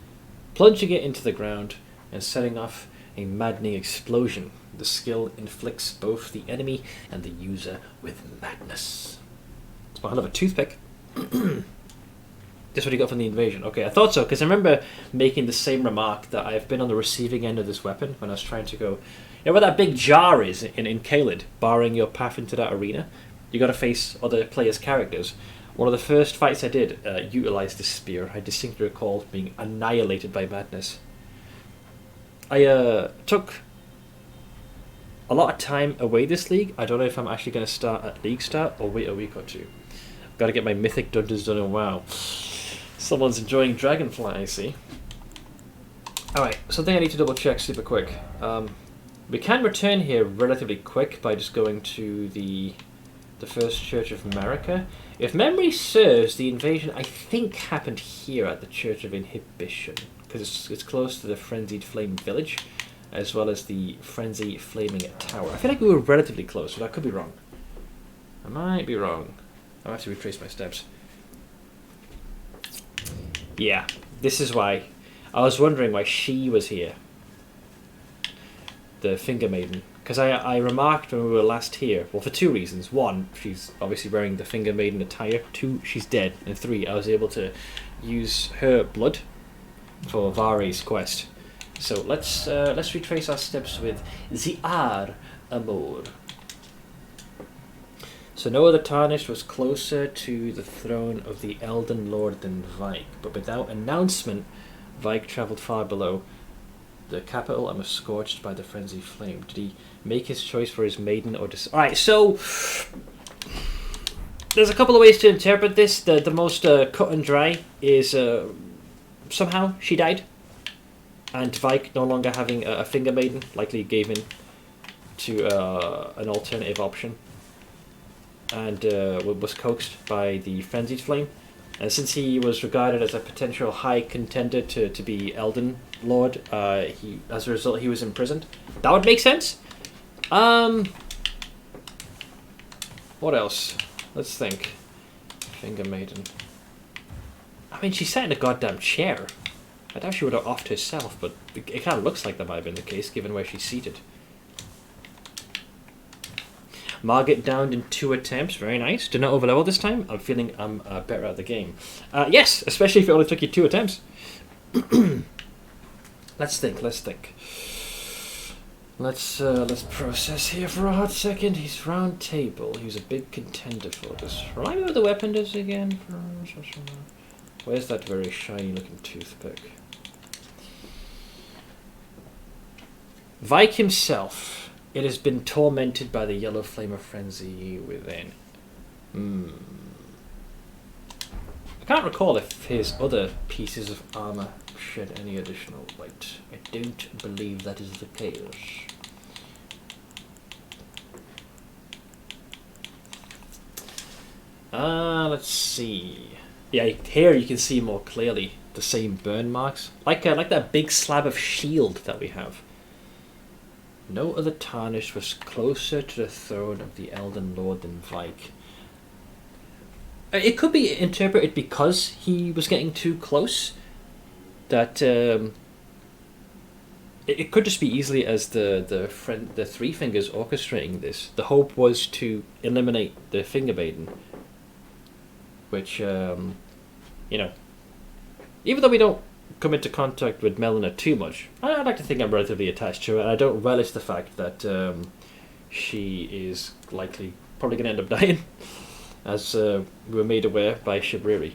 plunging it into the ground and setting off a maddening explosion. The skill inflicts both the enemy and the user with madness. It's a hell of a toothpick. That's what he got from the invasion. Okay, I thought so, because I remember making the same remark that I've been on the receiving end of this weapon when I was trying to go... You know where that big jar is in Caelid, barring your path into that arena? You got to face other players' characters. One of the first fights I did utilised this spear. I distinctly recall being annihilated by madness. I took a lot of time away this league. I don't know if I'm actually going to start at league start or wait a week or two. I've got to get my mythic dungeons done in WoW. Someone's enjoying Dragonfly, I see. Alright, something I need to double check super quick. We can return here relatively quick by just going to the First Church of America. If memory serves, the invasion I think happened here at the Church of Inhibition, because it's close to the Frenzied Flame Village, as well as the Frenzy Flaming Tower. I feel like we were relatively close, but I could be wrong. I might be wrong. I'll have to retrace my steps. Yeah, this is why. I was wondering why she was here. The Finger Maiden. Because I remarked when we were last here, well, for 2 reasons. 1, she's obviously wearing the Finger Maiden attire. 2, she's dead. And 3, I was able to use her blood for Vare's quest. So let's retrace our steps with Ziar Amor. So no other Tarnished was closer to the throne of the Elden Lord than Vike, but without announcement, Vike travelled far below the capital and was scorched by the frenzied flame. Did he make his choice for his maiden or Alright, so there's a couple of ways to interpret this. The most cut and dry is somehow she died, and Vike, no longer having a finger maiden, likely gave in to an alternative option and was coaxed by the frenzied flame. And since he was regarded as a potential high contender to be Elden Lord, as a result he was imprisoned. That would make sense. What else? Let's think. Finger Maiden. I mean, she sat in a goddamn chair. I doubt she would have offed herself, but it kind of looks like that might have been the case, given where she's seated. Margit downed in 2 attempts. Very nice. Did not overlevel this time. I'm feeling I'm better at the game. Yes, especially if it only took you 2 attempts. Let's think. Let's process here for a hot second. He's round table. He's a big contender for this. Remind me what the weapon does again. Where's that very shiny looking toothpick? Vike himself. It has been tormented by the yellow flame of frenzy within. I can't recall if his other pieces of armor shed any additional light. I don't believe that is the case. Let's see. Yeah, here you can see more clearly the same burn marks, like that big slab of shield that we have. No other Tarnished was closer to the throne of the Elden Lord than Vike. It could be interpreted because he was getting too close. That it could just be easily as the Three Fingers orchestrating this. The hope was to eliminate the Finger Maiden, which you know, even though we don't come into contact with Melina too much, I like to think I'm relatively attached to her, and I don't relish the fact that she is probably going to end up dying, as we were made aware by Shibriri.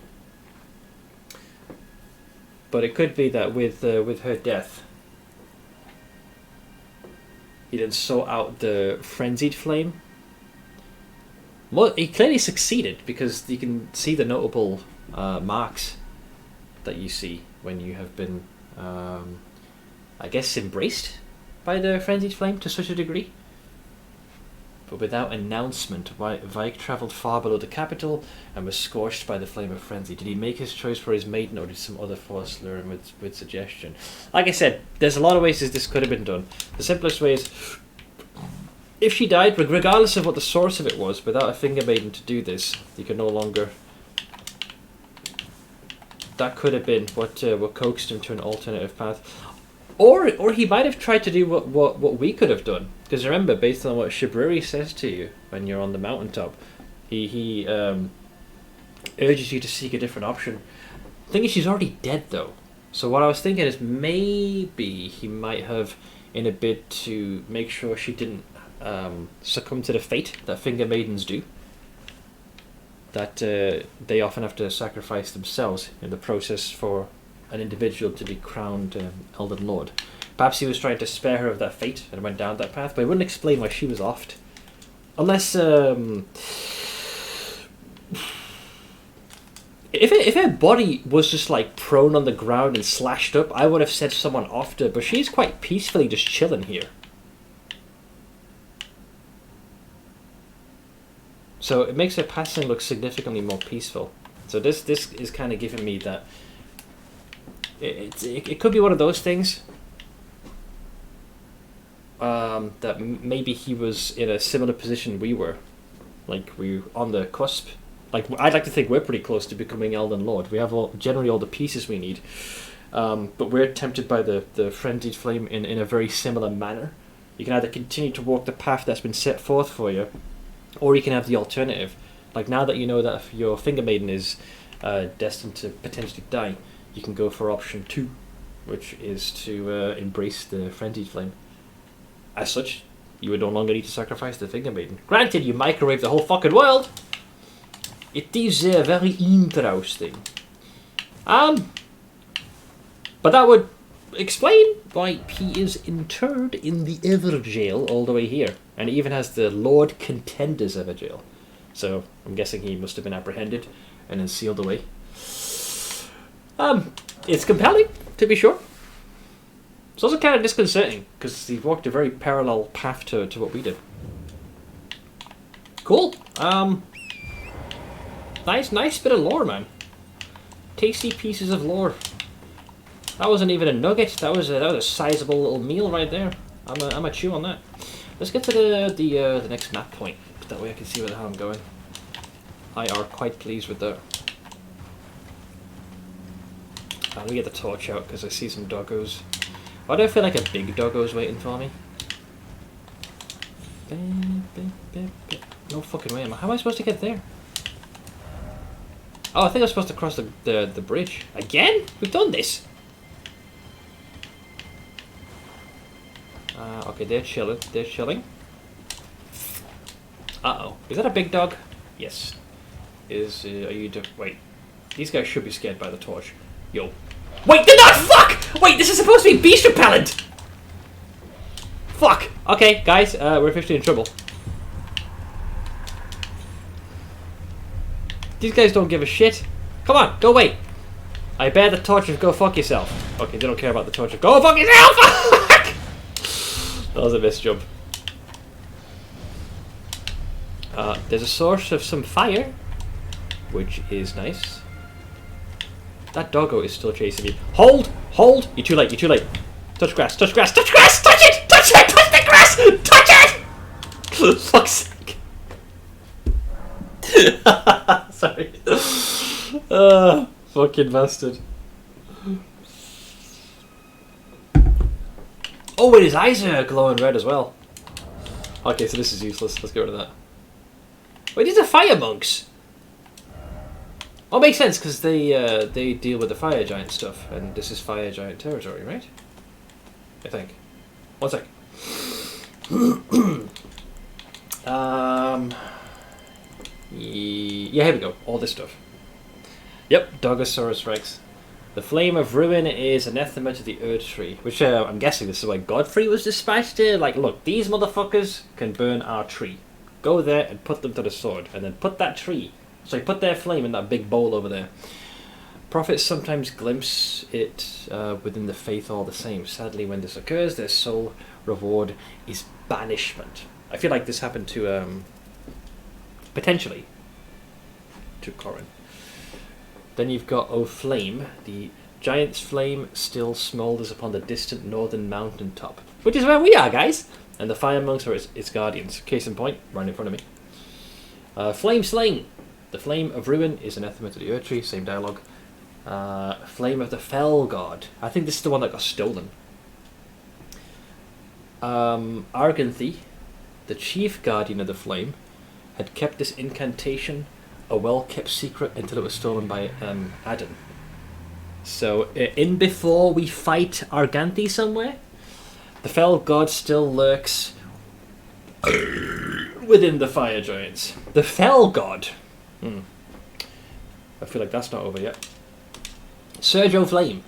But it could be that with her death, he then saw out the frenzied flame. Well, he clearly succeeded, because you can see the notable marks that you see when you have been, I guess, embraced by the frenzied flame to such a degree. But without announcement, Vike travelled far below the capital and was scorched by the flame of frenzy. Did he make his choice for his maiden, or did some other force lure him with suggestion? Like I said, there's a lot of ways this could have been done. The simplest way is, if she died, regardless of what the source of it was, without a Finger Maiden to do this, you could no longer... That could have been what coaxed him to an alternative path. Or he might have tried to do what we could have done. Because remember, based on what Shibriri says to you when you're on the mountaintop, he urges you to seek a different option. The thing is, she's already dead, though. So what I was thinking is maybe he might have, in a bid to make sure she didn't succumb to the fate that Finger Maidens do, that they often have to sacrifice themselves in the process for an individual to be crowned Elden Lord. Perhaps he was trying to spare her of that fate and went down that path, but it wouldn't explain why she was offed. Unless... If her body was just like prone on the ground and slashed up, I would have said someone offed her, but she's quite peacefully just chilling here. So it makes her passing look significantly more peaceful. So this is kind of giving me that it could be one of those things that maybe he was in a similar position we were, like we were on the cusp. Like, I'd like to think we're pretty close to becoming Elden Lord. We have generally all the pieces we need, but we're tempted by the frenzied flame in a very similar manner. You can either continue to walk the path that's been set forth for you, or you can have the alternative. Like, now that you know that your Finger Maiden is destined to potentially die, you can go for option 2, which is to embrace the frenzied flame. As such, you would no longer need to sacrifice the Finger Maiden. Granted, you microwave the whole fucking world! It is very interesting. But that would explain why he is interred in the Everjail all the way here. And it even has the Lord Contender's Everjail. So I'm guessing he must have been apprehended and then sealed away. It's compelling, to be sure. It's also kind of disconcerting, because he walked a very parallel path to what we did. Cool. Nice bit of lore, man. Tasty pieces of lore. That wasn't even a nugget. That was a sizable little meal right there. I'm a chew on that. Let's get to the next map point. That way I can see where the hell I'm going. I are quite pleased with that. Let me get the torch out because I see some doggos. Why do I feel like a big doggo's waiting for me? No fucking way. How am I supposed to get there? Oh, I think I'm supposed to cross the bridge. Again? We've done this. Okay, they're chilling. They're chilling. Uh-oh. Is that a big dog? Yes. Are you... Wait. These guys should be scared by the torch. Yo. Wait, they're not! Fuck! Wait, this is supposed to be beast repellent! Fuck! Okay, guys, we're officially in trouble. These guys don't give a shit. Come on, go away. I bear the torch of go fuck yourself. Okay, they don't care about the torch of go fuck yourself! That was a missed jump. There's a source of some fire, which is nice. That doggo is still chasing me. Hold! Hold! You're too late, you're too late. Touch grass, touch grass, touch grass! Touch it! Touch it! Touch the grass! Touch it! For fuck's sake. Sorry. Fucking bastard. Oh, wait, his eyes are glowing red as well. Okay, so this is useless. Let's get rid of that. Wait, these are fire monks. Oh, makes sense because they deal with the fire giant stuff, and this is fire giant territory, right? I think. One sec. Yeah, here we go. All this stuff. Yep, Dogosaurus Rex. The Flame of Ruin is anathema to the Earth Tree, which I'm guessing this is why Godfrey was dispatched to. Like, look, these motherfuckers can burn our tree. Go there and put them to the sword, and then put that tree. So put their flame in that big bowl over there. Prophets sometimes glimpse it within the faith all the same. Sadly, when this occurs, their sole reward is banishment. I feel like this happened to, potentially, to Corin. Then you've got O Flame. The giant's flame still smoulders upon the distant northern mountain top, which is where we are, guys. And the fire monks are its guardians. Case in point, right in front of me. Flame Slain. The Flame of Ruin is anathema to the Earth Tree. Same dialogue. Flame of the Fell God. I think this is the one that got stolen. Arganthy, the chief guardian of the flame, had kept this incantation a well-kept secret until it was stolen by Adam. So, in before we fight Arganthy somewhere, the Fell God still lurks within the fire giants. The Fell God. I feel like that's not over yet. Sergio Flame.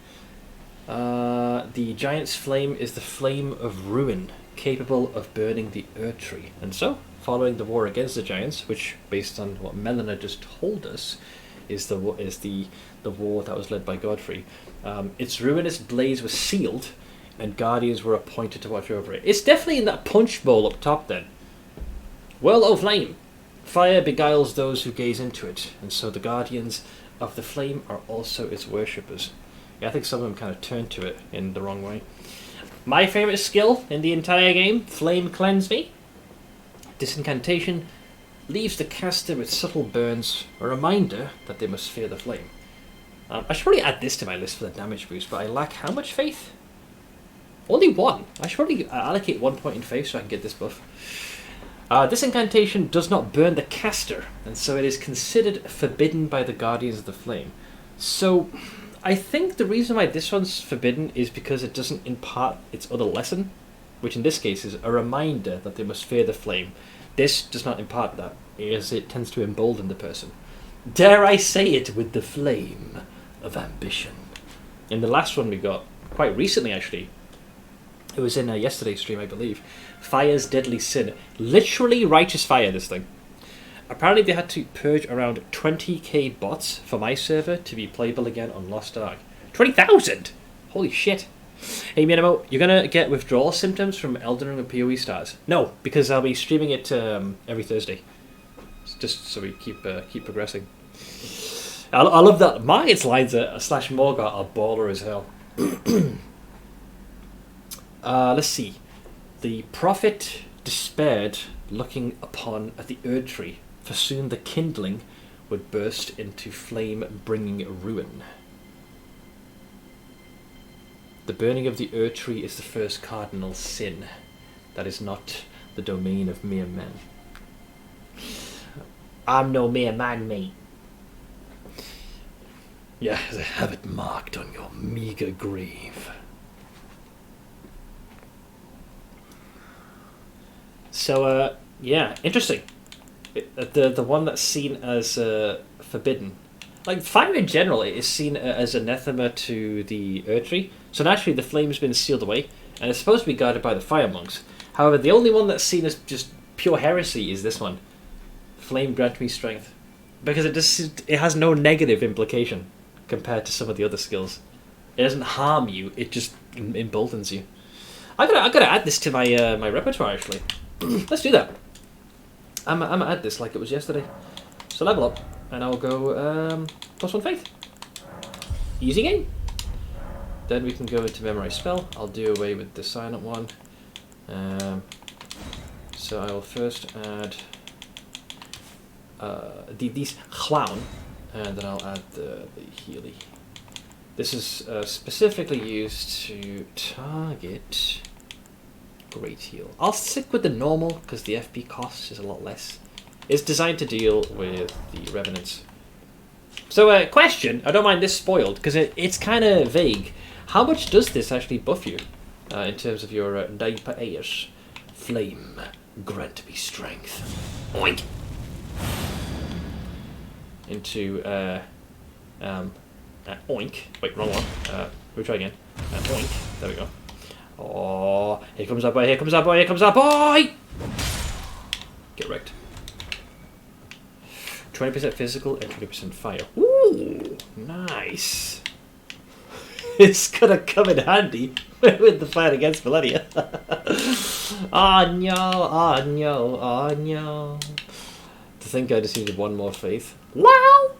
The giant's flame is the flame of ruin, capable of burning the Earth Tree. And so, following the war against the giants, which, based on what Melina just told us, is the war that was led by Godfrey, its ruinous blaze was sealed, and guardians were appointed to watch over it. It's definitely in that punch bowl up top then. Well, O Flame. Fire beguiles those who gaze into it, and so the guardians of the flame are also its worshippers. Yeah, I think some of them kind of turn to it in the wrong way. My favourite skill in the entire game, Flame Cleanse Me. This incantation leaves the caster with subtle burns, a reminder that they must fear the flame. I should probably add this to my list for the damage boost, but I lack how much faith? Only one. I should probably allocate 1 point in faith so I can get this buff. This incantation does not burn the caster, and so it is considered forbidden by the Guardians of the Flame. So, I think the reason why this one's forbidden is because it doesn't impart its other lesson, which in this case is a reminder that they must fear the flame. This does not impart that, as it tends to embolden the person. Dare I say it, with the flame of ambition. In the last one we got, quite recently actually, it was in yesterday's stream I believe, Fire's Deadly Sin. Literally righteous fire, this thing. Apparently they had to purge around 20k bots for my server to be playable again on Lost Ark. 20,000! Holy shit. Hey Minimo, you're gonna get withdrawal symptoms from Elden Ring and PoE stars? No, because I'll be streaming it every Thursday. Just so we keep progressing. I love that. Margaret's lines slash Morgoth are baller as hell. Let's see. The prophet despaired, looking upon at the Erd tree, for soon the kindling would burst into flame, bringing ruin. The burning of the Erd tree is the first cardinal sin. That is not the domain of mere men. I'm no mere man, mate. Yeah, have it marked on your meager grave. So, yeah, interesting. The one that's seen as forbidden. Like, fire in general is seen as anathema to the Erd tree. So naturally the flame's been sealed away, and it's supposed to be guarded by the fire monks. However, the only one that's seen as just pure heresy is this one. Flame grant me strength. Because it has no negative implication compared to some of the other skills. It doesn't harm you, it just emboldens you. I gotta add this to my my repertoire actually. Let's do that. I'm gonna add this like it was yesterday. So level up, and I'll go +1 faith. Easy game. Then we can go into memorize spell. I'll do away with the silent one. So I will first add these clown, and then I'll add the Healy. This is specifically used to target Great Heal. I'll stick with the normal because the FP cost is a lot less. It's designed to deal with the Revenants. So, question, I don't mind this spoiled because it's kind of vague. How much does this actually buff you in terms of your diaper airs? Flame, grant me strength. Oink! Into, oink. Wait, wrong one. We'll try again. Oink. There we go. Oh, here comes that boy, here comes that boy, here comes that boy! Get wrecked. 20% physical and 20% fire. Ooh, nice. It's gonna come in handy with the fight against Millennia. Oh no, oh no, oh no. To think I just needed one more faith. Wow!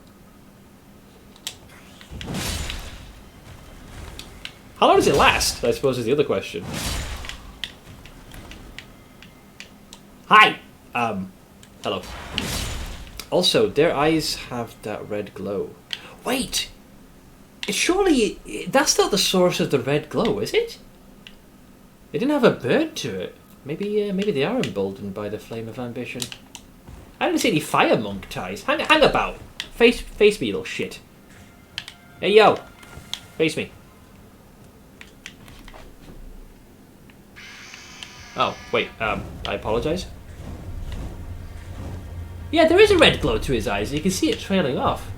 How long does it last, I suppose is the other question. Hi! Hello. Also, their eyes have that red glow. Wait! Surely, that's not the source of the red glow, is it? It didn't have a bird to it. Maybe they are emboldened by the flame of ambition. I didn't see any fire monk ties. Hang about. Face me, little shit. Hey, yo. Face me. Oh, wait, I apologize. Yeah, there is a red glow to his eyes. You can see it trailing off.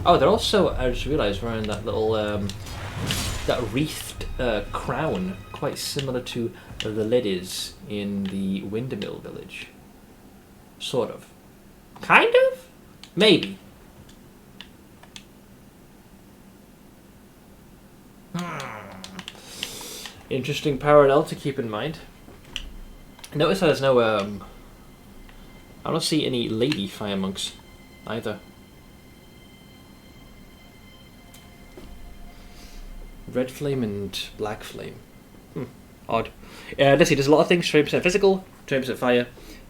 Oh, they're also, I just realised, wearing that little, that wreathed crown, quite similar to the ladies in the Windmill Village. Sort of. Kind of? Maybe. Interesting parallel to keep in mind. Notice there's no, I don't see any lady fire monks either. Red flame and black flame. Odd. Let's see, there's a lot of things. 20% physical, 20% fire,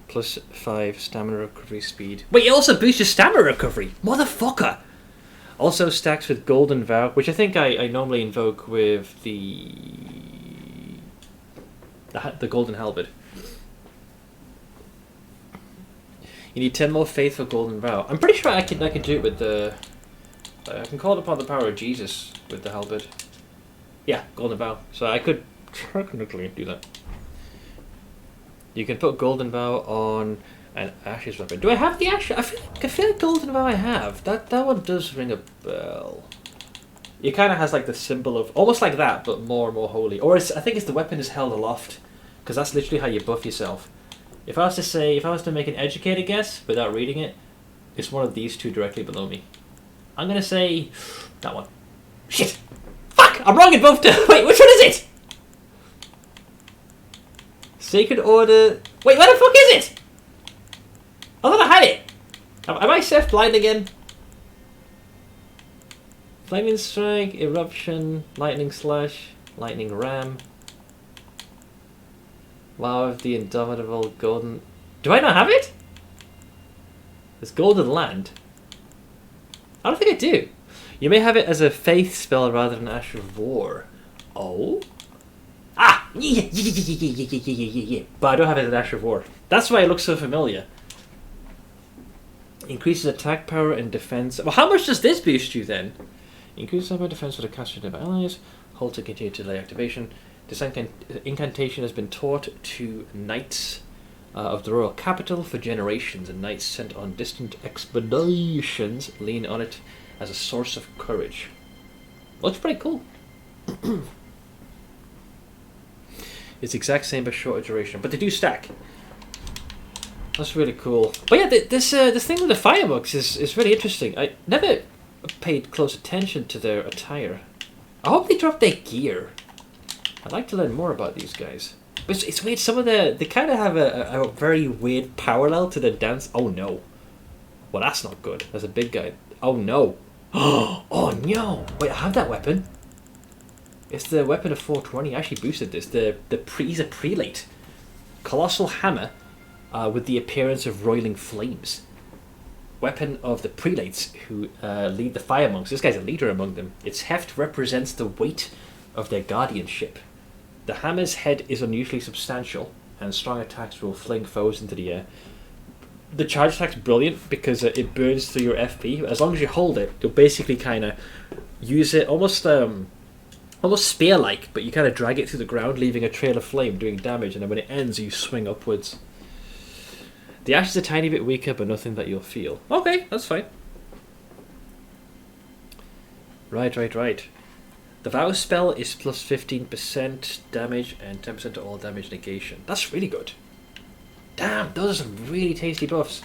plus 5 stamina recovery speed. Wait, it also boosts your stamina recovery! Motherfucker! Also stacks with Golden Vow, which I think I normally invoke with the Golden Halberd. You need 10 more faith for Golden Vow. I'm pretty sure I can do it with the... I can call upon the power of Jesus with the Halberd. Yeah, Golden Vow. So I could technically do that. You can put Golden Vow on an Ashes weapon. Do I have the Ashes? I feel like Golden Vow I have. That one does ring a bell. It kind of has like the symbol of... Almost like that, but more and more holy. Or I think it's the weapon is held aloft. Because that's literally how you buff yourself. If I was to make an educated guess without reading it, it's one of these two directly below me. I'm gonna say that one. Shit! Fuck! I'm wrong in both. Wait, which one is it? Sacred Order. Wait, where the fuck is it? I thought I had it. Am I Seth blind again? Flaming Strike, Eruption, Lightning Slash, Lightning Ram. Wow, of the Indomitable Golden... Do I not have it? There's Golden Land. I don't think I do. You may have it as a faith spell rather than Ash of War. Oh? Ah! Yeah. But I don't have it as Ash of War. That's why it looks so familiar. Increases attack power and defense. Well, how much does this boost you then? Increases attack power and defense for the caster of allies. Hold to continue to delay activation. This incantation has been taught to knights of the royal capital for generations, and knights sent on distant expeditions lean on it as a source of courage. Looks pretty cool. It's the exact same but shorter duration, but they do stack. That's really cool. But yeah, this thing with the fireworks is really interesting. I never paid close attention to their attire. I hope they drop their gear. I'd like to learn more about these guys. But it's weird. Some of they kind of have a very weird parallel to the dance. Oh no. Well, that's not good. That's a big guy. Oh no. Oh no. Wait, I have that weapon. It's the weapon of 420. I actually boosted this. He's a prelate. Colossal hammer with the appearance of roiling flames. Weapon of the prelates who lead the fire monks. This guy's a leader among them. Its heft represents the weight of their guardianship. The hammer's head is unusually substantial, and strong attacks will fling foes into the air. The charge attack's brilliant because it burns through your FP. As long as you hold it, you'll basically kind of use it almost spear-like, but you kind of drag it through the ground, leaving a trail of flame, doing damage, and then when it ends, you swing upwards. The ash is a tiny bit weaker, but nothing that you'll feel. Okay, that's fine. Right. The Vow spell is plus 15% damage and 10% to all damage negation. That's really good. Damn, those are some really tasty buffs.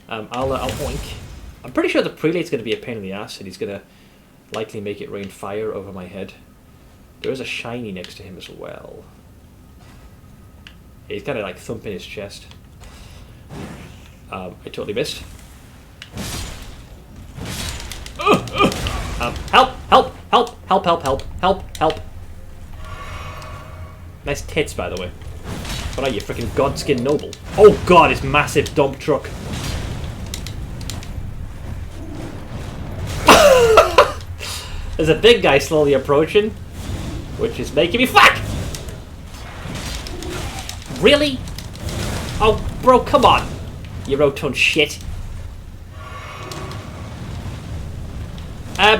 I'll oink. I'm pretty sure the prelate's going to be a pain in the ass, and he's going to likely make it rain fire over my head. There is a shiny next to him as well. He's kind of like thumping his chest. I totally missed. Help. Nice tits, by the way. What are you, freaking Godskin Noble? Oh god, it's massive dump truck. There's a big guy slowly approaching, which is making me fuck! Really? Oh, bro, come on. You rotund shit.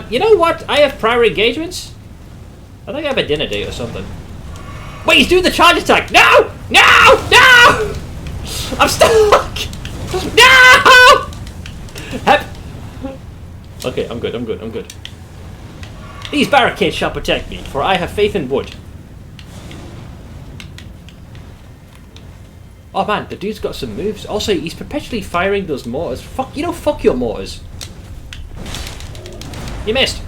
You know what? I have prior engagements. I think I have a dinner date or something. Wait, he's doing the charge attack! No! I'm stuck! No! Help! Okay, I'm good. These barricades shall protect me, for I have faith in wood. Oh man, the dude's got some moves. Also, he's perpetually firing those mortars. Fuck your mortars. You missed.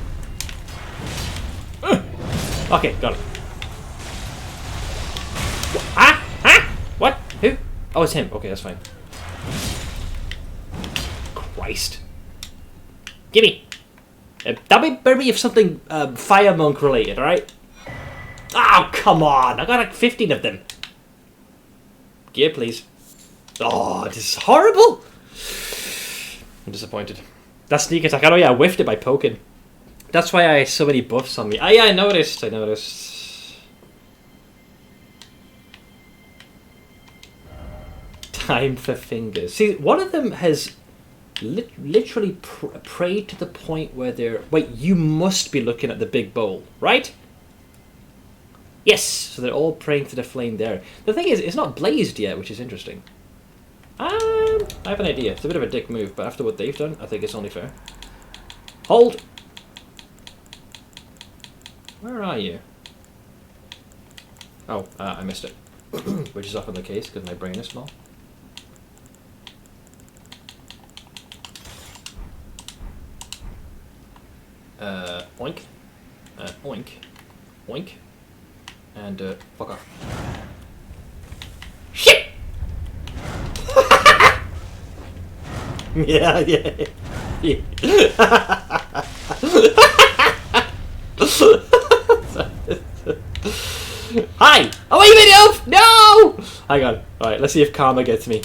Okay, got it. What? Who? Oh, it's him. Okay, that's fine. Christ. Gimme. That better be of something fire monk related, alright? Oh, come on. I got like 15 of them. Gear, please. Oh, this is horrible. I'm disappointed. That sneak attack. Oh yeah, I whiffed it by poking. That's why I had so many buffs on me. Ah, yeah, I noticed. Time for fingers. See, one of them has literally prayed to the point where they're... Wait, you must be looking at the big bowl, right? Yes! So they're all praying to the flame there. The thing is, it's not blazed yet, which is interesting. I have an idea. It's a bit of a dick move, but after what they've done, I think it's only fair. Hold! Where are you? Oh, I missed it. Which is often the case, because my brain is small. Oink. Oink. Oink. And, fuck off. Shit! Yeah. Die! Oh, wait, you help! No! Hang on. Alright, let's see if Karma gets me.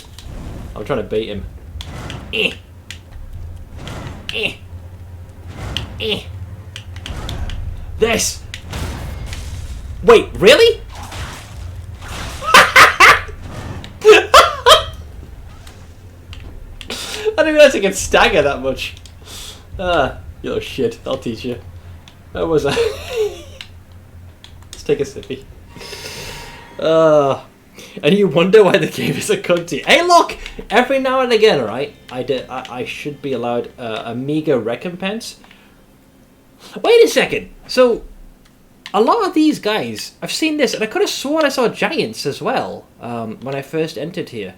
I'm trying to bait him. Eh. Eh. Eh. This! Wait, really? I didn't realize I could stagger that much. Ah, you little shit. I'll teach you. That was a... Let's take a sippy. And you wonder why the game is a cunty. Hey, look! Every now and again, right? I should be allowed a meager recompense. Wait a second. So, a lot of these guys, I've seen this, and I could have sworn I saw giants as well when I first entered here.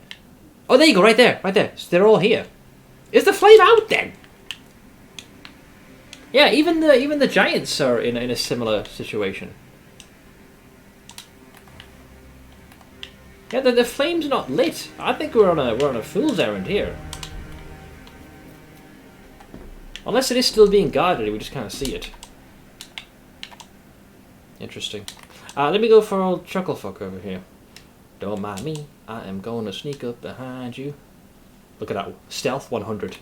Oh, there you go, right there, right there. So they're all here. Is the flame out then? Yeah, even the giants are in a similar situation. Yeah, the flame's not lit. I think we're on a fool's errand here. Unless it is still being guarded, we just can't see it. Interesting. Let me go for old Chucklefuck over here. Don't mind me. I am going to sneak up behind you. Look at that. Stealth 100.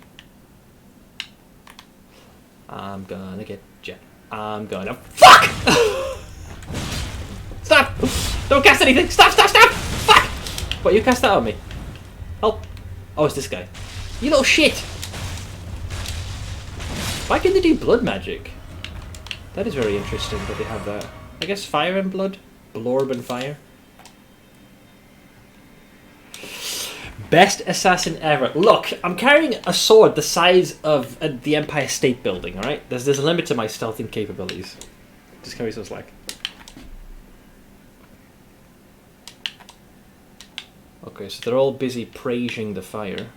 I'm gonna get you. I'm gonna... Fuck! Stop! Don't cast anything! Stop, stop, stop! Fuck! What, you cast that on me? Help! Oh, it's this guy. You little shit! Why can they do blood magic? That is very interesting that they have that. I guess fire and blood? Blorb and fire? Best assassin ever. Look, I'm carrying a sword the size of the Empire State Building, alright? There's a limit to my stealthing capabilities. Just carry some slack. Okay, so they're all busy praising the fire.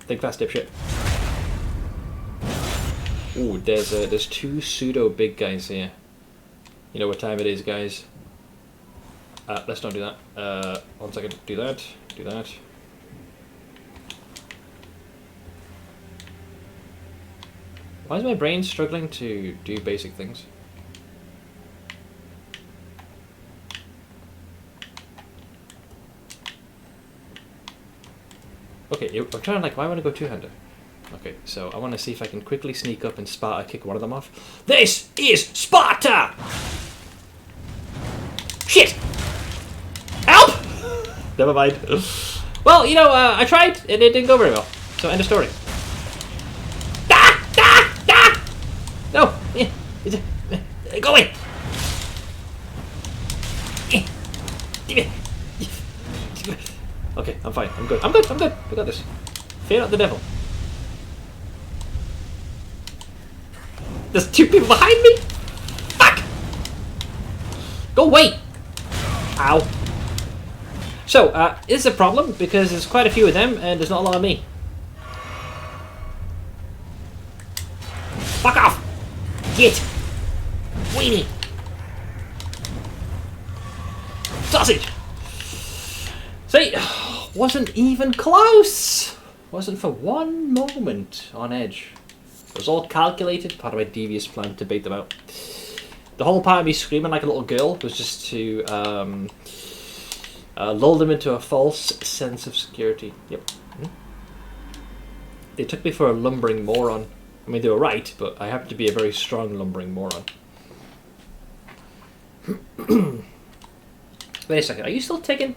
Think fast, dipshit. Ooh, there's two pseudo big guys here. You know what time it is, guys. Let's not do that. 1 second. Do that. Do that. Why is my brain struggling to do basic things? Okay, I'm trying to like, why want to go two-hander? Okay, so I want to see if I can quickly sneak up and Sparta kick one of them off. This is Sparta! Shit! Help! Never mind. Well, you know, I tried and it didn't go very well. So, end of story. No! Go away! Okay, I'm fine. I'm good. I'm good. I'm good. I got this. Fear not the devil. There's two people behind me? Fuck! Go away! Ow. So, this is a problem because there's quite a few of them and there's not a lot of me. Fuck off! Get! Weenie! Sausage! See, wasn't even close! Wasn't for one moment on edge. It was all calculated, part of my devious plan to bait them out. The whole part of me screaming like a little girl was just to lull them into a false sense of security. Yep. They took me for a lumbering moron. I mean, they were right, but I happen to be a very strong lumbering moron. Wait a second, are you still taking...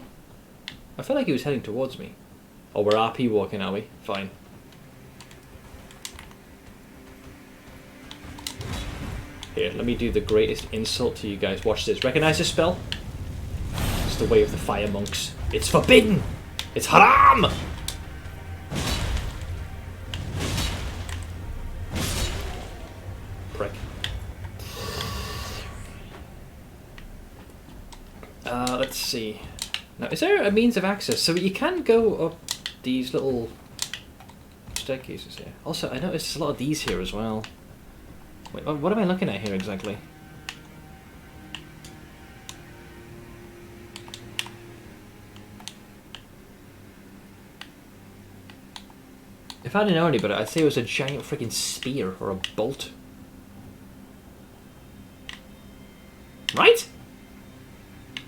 I felt like he was heading towards me. Oh, we're RP walking, are we? Fine. Here, let me do the greatest insult to you guys. Watch this. Recognize this spell? It's the way of the fire monks. It's forbidden! It's haram! Prick. Let's see. Now, is there a means of access? So you can go up these little staircases here. Also, I noticed there's a lot of these here as well. Wait, what am I looking at here exactly? If I didn't know any better, I'd say it was a giant freaking spear or a bolt. Right?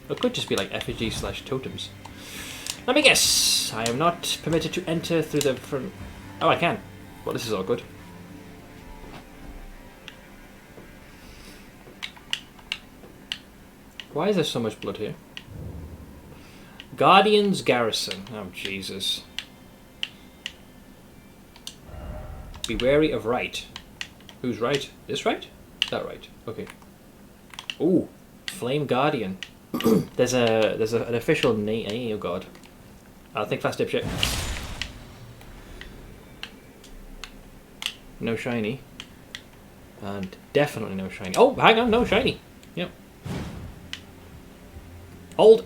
It could just be like effigy/totems. Let me guess. I am not permitted to enter through the front. Oh, I can. Well, this is all good. Why is there so much blood here? Guardian's Garrison. Oh, Jesus. Be wary of right. Who's right? This right? That right. Okay. Ooh. Flame Guardian. there's an official name. Oh, God. I'll think fast, dipshit. No shiny. And definitely no shiny. Oh, hang on, no shiny. Yep. Hold.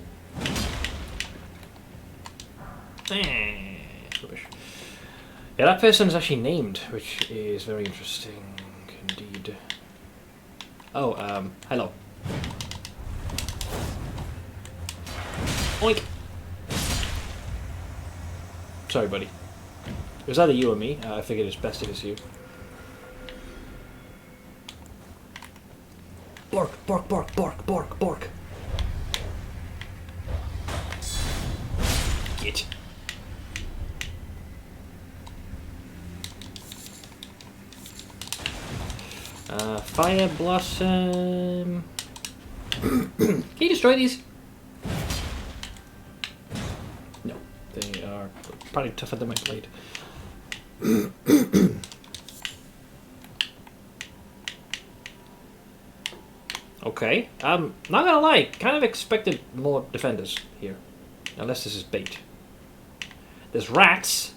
Rubbish. Yeah, that person is actually named, which is very interesting indeed. Oh, hello. Oink. Sorry, buddy. It was either you or me. I figured it's best if it's you. Bork, bork, bork, bork, bork, bork. Get. Fire Blossom. Can you destroy these? No, they are probably tougher than my blade. Okay, not gonna lie, kind of expected more defenders here. Unless this is bait. There's rats.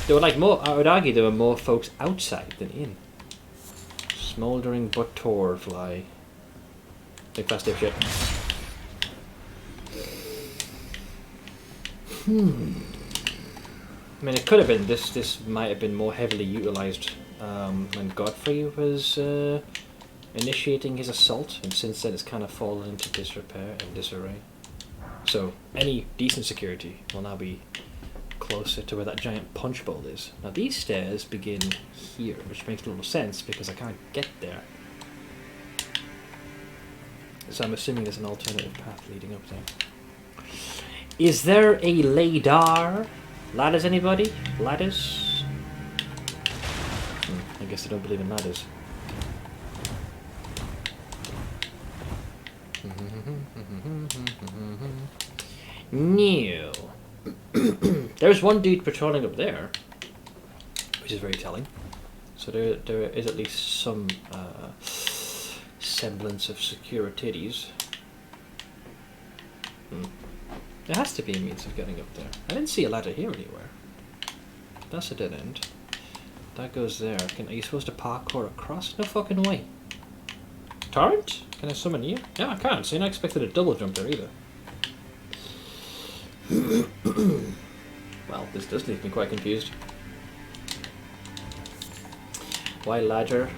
There were like more, I would argue there were more folks outside than in. Smouldering Butor Fly. Think fast, dipshit. I mean, it could have been, this might have been more heavily utilized when Godfrey was initiating his assault, and since then it's kind of fallen into disrepair and disarray. So, any decent security will now be closer to where that giant punch bowl is. Now these stairs begin here, which makes little sense because I can't get there. So I'm assuming there's an alternative path leading up there. Is there a ladder? Ladders, anybody? Ladders? I guess I don't believe in ladders. New. There's one dude patrolling up there, which is very telling. So there is at least some semblance of securities. There has to be a means of getting up there. I didn't see a ladder here anywhere. That's a dead end. That goes there. Are you supposed to parkour across? No fucking way. Torrent? Can I summon you? Yeah, I can't. So you're not expected a double jump there either. Well, this does leave me quite confused. Why ladder?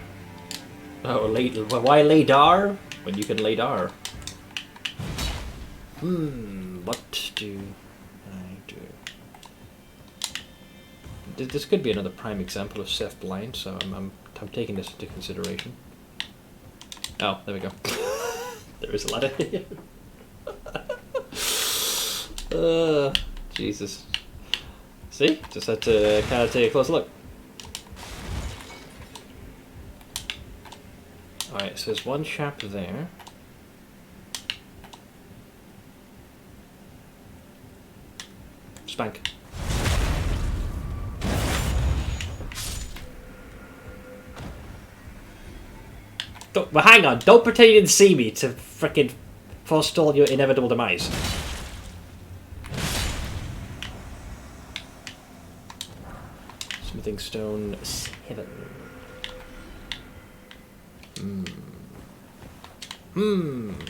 Oh, why ladar when you can ladar? What do I do? This could be another prime example of Seth blind, so I'm taking this into consideration. Oh, there we go. There is a ladder here. Jesus. See? Just had to kind of take a close look. Alright, so there's one chap there. Spank. Well, hang on. Don't pretend you didn't see me to frickin' forestall your inevitable demise. Smithing stone 7.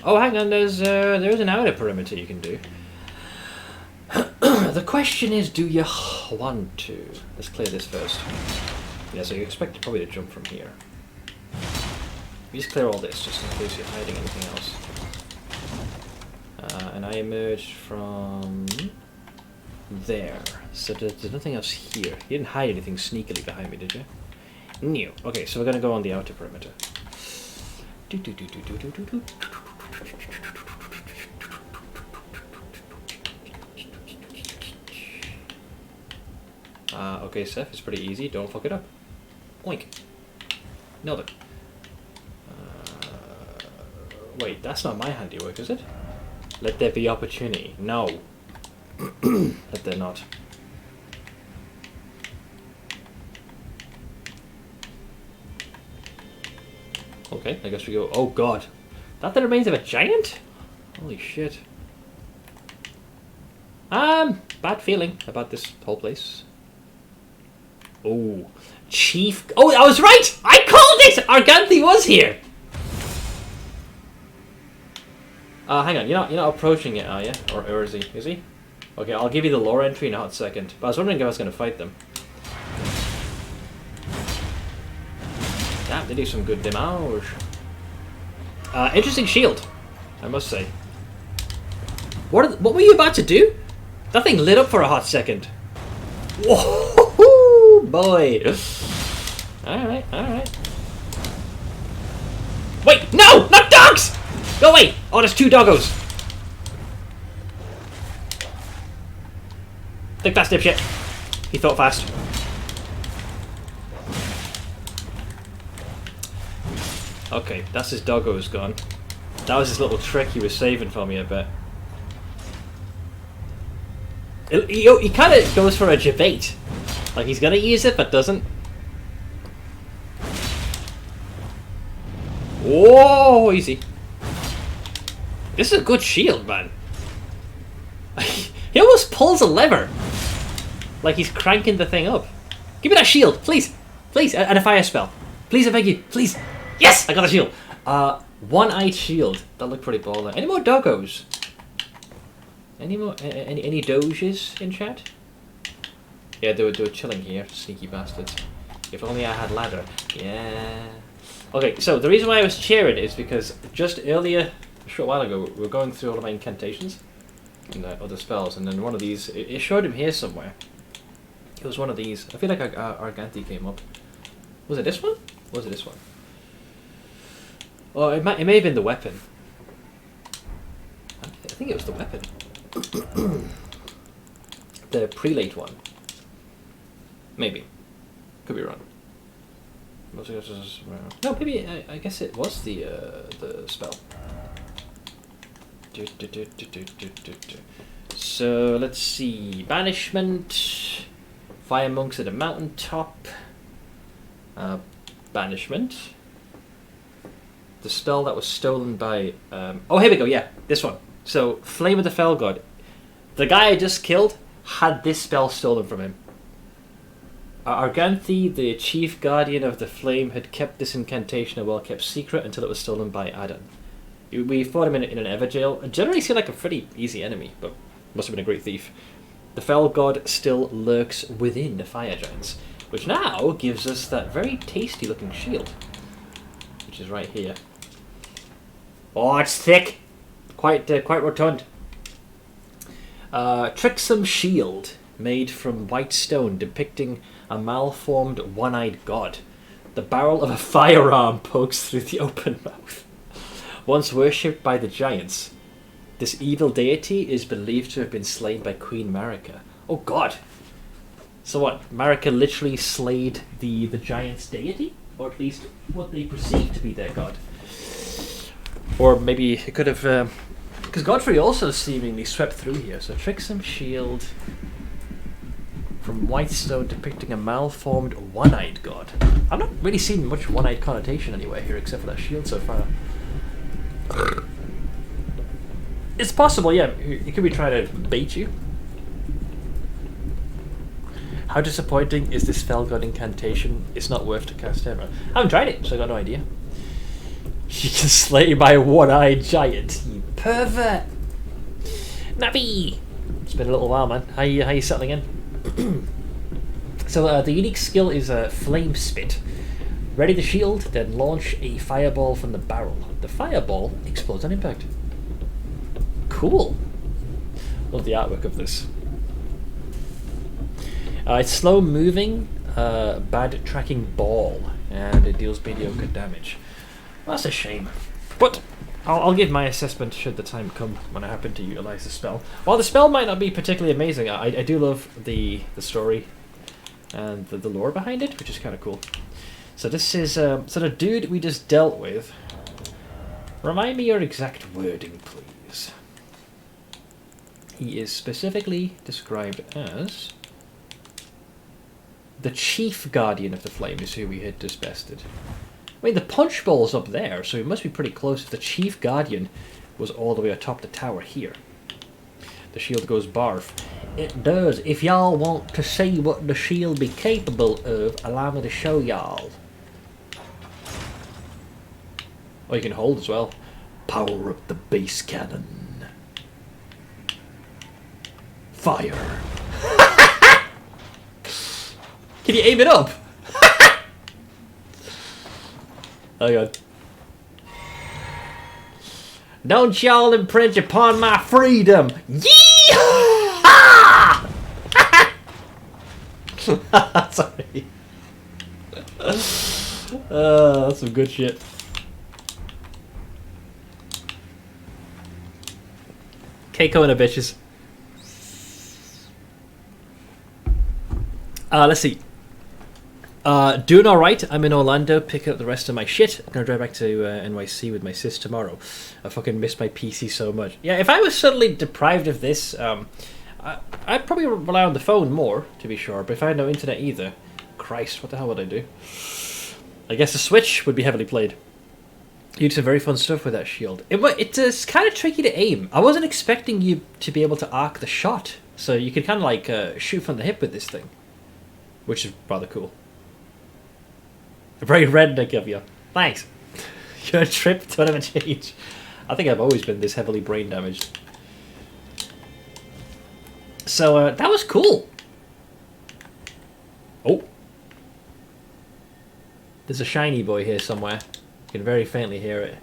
Oh, hang on. There's an outer perimeter you can do. The question is, do you want to? Let's clear this first. Yeah, so you expect probably to jump from here. We just clear all this, just in case you're hiding anything else. And I emerged from there. So there's nothing else here. You didn't hide anything sneakily behind me, did you? No. Okay, so we're going to go on the outer perimeter. Okay, Seth, it's pretty easy. Don't fuck it up. Oink. Nailed it. Wait, that's not my handiwork, is it? Let there be opportunity. No. Let there not. Okay, I guess we go. Oh god. That the remains of a giant? Holy shit. Bad feeling about this whole place. Oh. Chief. Oh, I was right! I called it! Arganthi was here! Hang on, you're not approaching it, are you? Or is he? Is he? Okay, I'll give you the lore entry in a hot second. But I was wondering if I was going to fight them. Damn, they do some good damage. Interesting shield, I must say. What were you about to do? That thing lit up for a hot second. Whoa, boy. Alright, alright. Wait, no! Not dogs! Go away! Oh, there's 2 doggos. Think fast, dipshit. He thought fast. Okay, that's his doggo's gone. That was his little trick he was saving for me, I bet. He kind of goes for a debate. Like he's gonna use it, but doesn't. Whoa, easy. This is a good shield, man. He almost pulls a lever. Like he's cranking the thing up. Give me that shield, please. Please, and a fire spell. Please, I beg you, please. Yes, I got a shield. One-eyed shield. That looked pretty baller. Any more doggos? Any more? Any doges in chat? Yeah, they were chilling here, sneaky bastards. If only I had ladder. Yeah. Okay, so the reason why I was cheering is because just earlier, a short while ago, we were going through all of my incantations and other spells, and then one of these, it showed him here somewhere. It was one of these. I feel like Arganthi came up. Was it this one? Or was it this one? Oh, it may have been the weapon. I think it was the weapon. The prelate one. Maybe. Could be wrong. No, maybe I guess it was the spell. So let's see. Banishment. Fire monks at a mountaintop. Banishment. The spell that was stolen by... oh, here we go, yeah. This one. So, Flame of the Fell God. The guy I just killed had this spell stolen from him. Arganthi, the chief guardian of the flame, had kept this incantation a well-kept secret until it was stolen by Adan. We fought him in an Everjail. Generally seemed like a pretty easy enemy, but must have been a great thief. The Fell God still lurks within the Fire Giants, which now gives us that very tasty-looking shield, which is right here. Oh, it's thick! Quite rotund. Tricksome shield made from white stone depicting a malformed one-eyed god. The barrel of a firearm pokes through the open mouth. Once worshipped by the giants, this evil deity is believed to have been slain by Queen Marika. Oh god! So what, Marika literally slayed the giants' deity? Or at least what they perceived to be their god? Or maybe it could have... because Godfrey also seemingly swept through here. So Tricksome shield from white stone depicting a malformed one-eyed god. I'm not really seeing much one-eyed connotation anywhere here except for that shield so far. It's possible, yeah. He could be trying to bait you. How disappointing is this Fell God incantation? It's not worth to cast ever. I haven't tried it, so I got no idea. You can slay by a one-eyed giant, you pervert! Navi! It's been a little while, man. How you settling in? So the unique skill is Flame Spit. Ready the shield, then launch a fireball from the barrel. The fireball explodes on impact. Cool. Love the artwork of this. It's slow moving, bad tracking ball, and it deals mediocre damage. That's a shame. But I'll give my assessment should the time come when I happen to utilize the spell. While the spell might not be particularly amazing, I do love the story and the lore behind it, which is kind of cool. So this is so the dude we just dealt with. Remind me your exact wording, please. He is specifically described as the chief guardian of the flame is who we had just bested. I mean, the punch bowl's up there, so he must be pretty close if the chief guardian was all the way atop the tower here. The shield goes barf. It does. If y'all want to see what the shield be capable of, allow me to show y'all. Oh, you can hold as well. Power up the base cannon. Fire. Can you aim it up? Oh god. Don't y'all infringe upon my freedom. Yee-haw! Sorry. That's some good shit. Keiko and the bitches. Let's see. Doing alright. I'm in Orlando picking up the rest of my shit. I'm gonna drive back to NYC with my sis tomorrow. I fucking miss my PC so much. Yeah, if I was suddenly deprived of this, I'd probably rely on the phone more, to be sure, but if I had no internet either, Christ, what the hell would I do? I guess the Switch would be heavily played. You did some very fun stuff with that shield. It's kind of tricky to aim. I wasn't expecting you to be able to arc the shot, so you could kind of like shoot from the hip with this thing, which is rather cool. Very redneck of you. Thanks. Your trip to whatever change. I think I've always been this heavily brain damaged. So that was cool. Oh. There's a shiny boy here somewhere. You can very faintly hear it.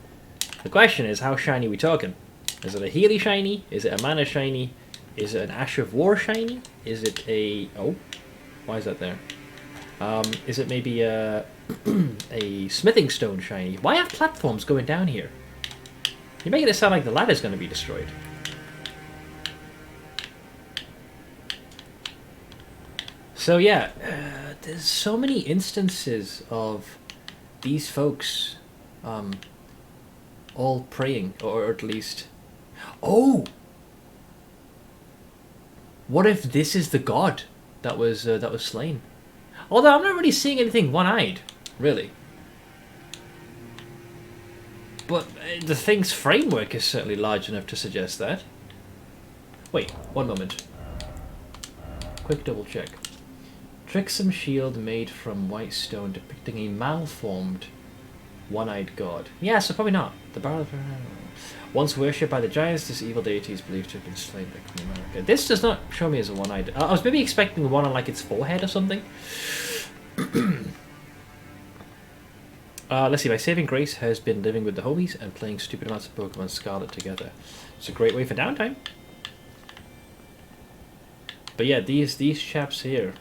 The question is, how shiny are we talking? Is it a Healy shiny? Is it a Mana shiny? Is it an Ash of War shiny? Is it a... Oh. Why is that there? Is it maybe a smithing stone shiny? Why have platforms going down here? You're making it sound like the ladder's going to be destroyed. So yeah, there's so many instances of these folks all praying, or at least... Oh! What if this is the god that was slain? Although I'm not really seeing anything one-eyed, really. But the thing's framework is certainly large enough to suggest that. Wait, one moment. Quick double check. Tricksome shield made from white stone depicting a malformed one-eyed god. Yeah, so probably not. The barrel of... Once worshipped by the giants, this evil deity is believed to have been slain by Queen America. This does not show me as a one-eyed... I was maybe expecting one on like its forehead or something. Let's see. My saving grace has been living with the homies and playing stupid amounts of Pokemon Scarlet together. It's a great way for downtime. But yeah, these chaps here...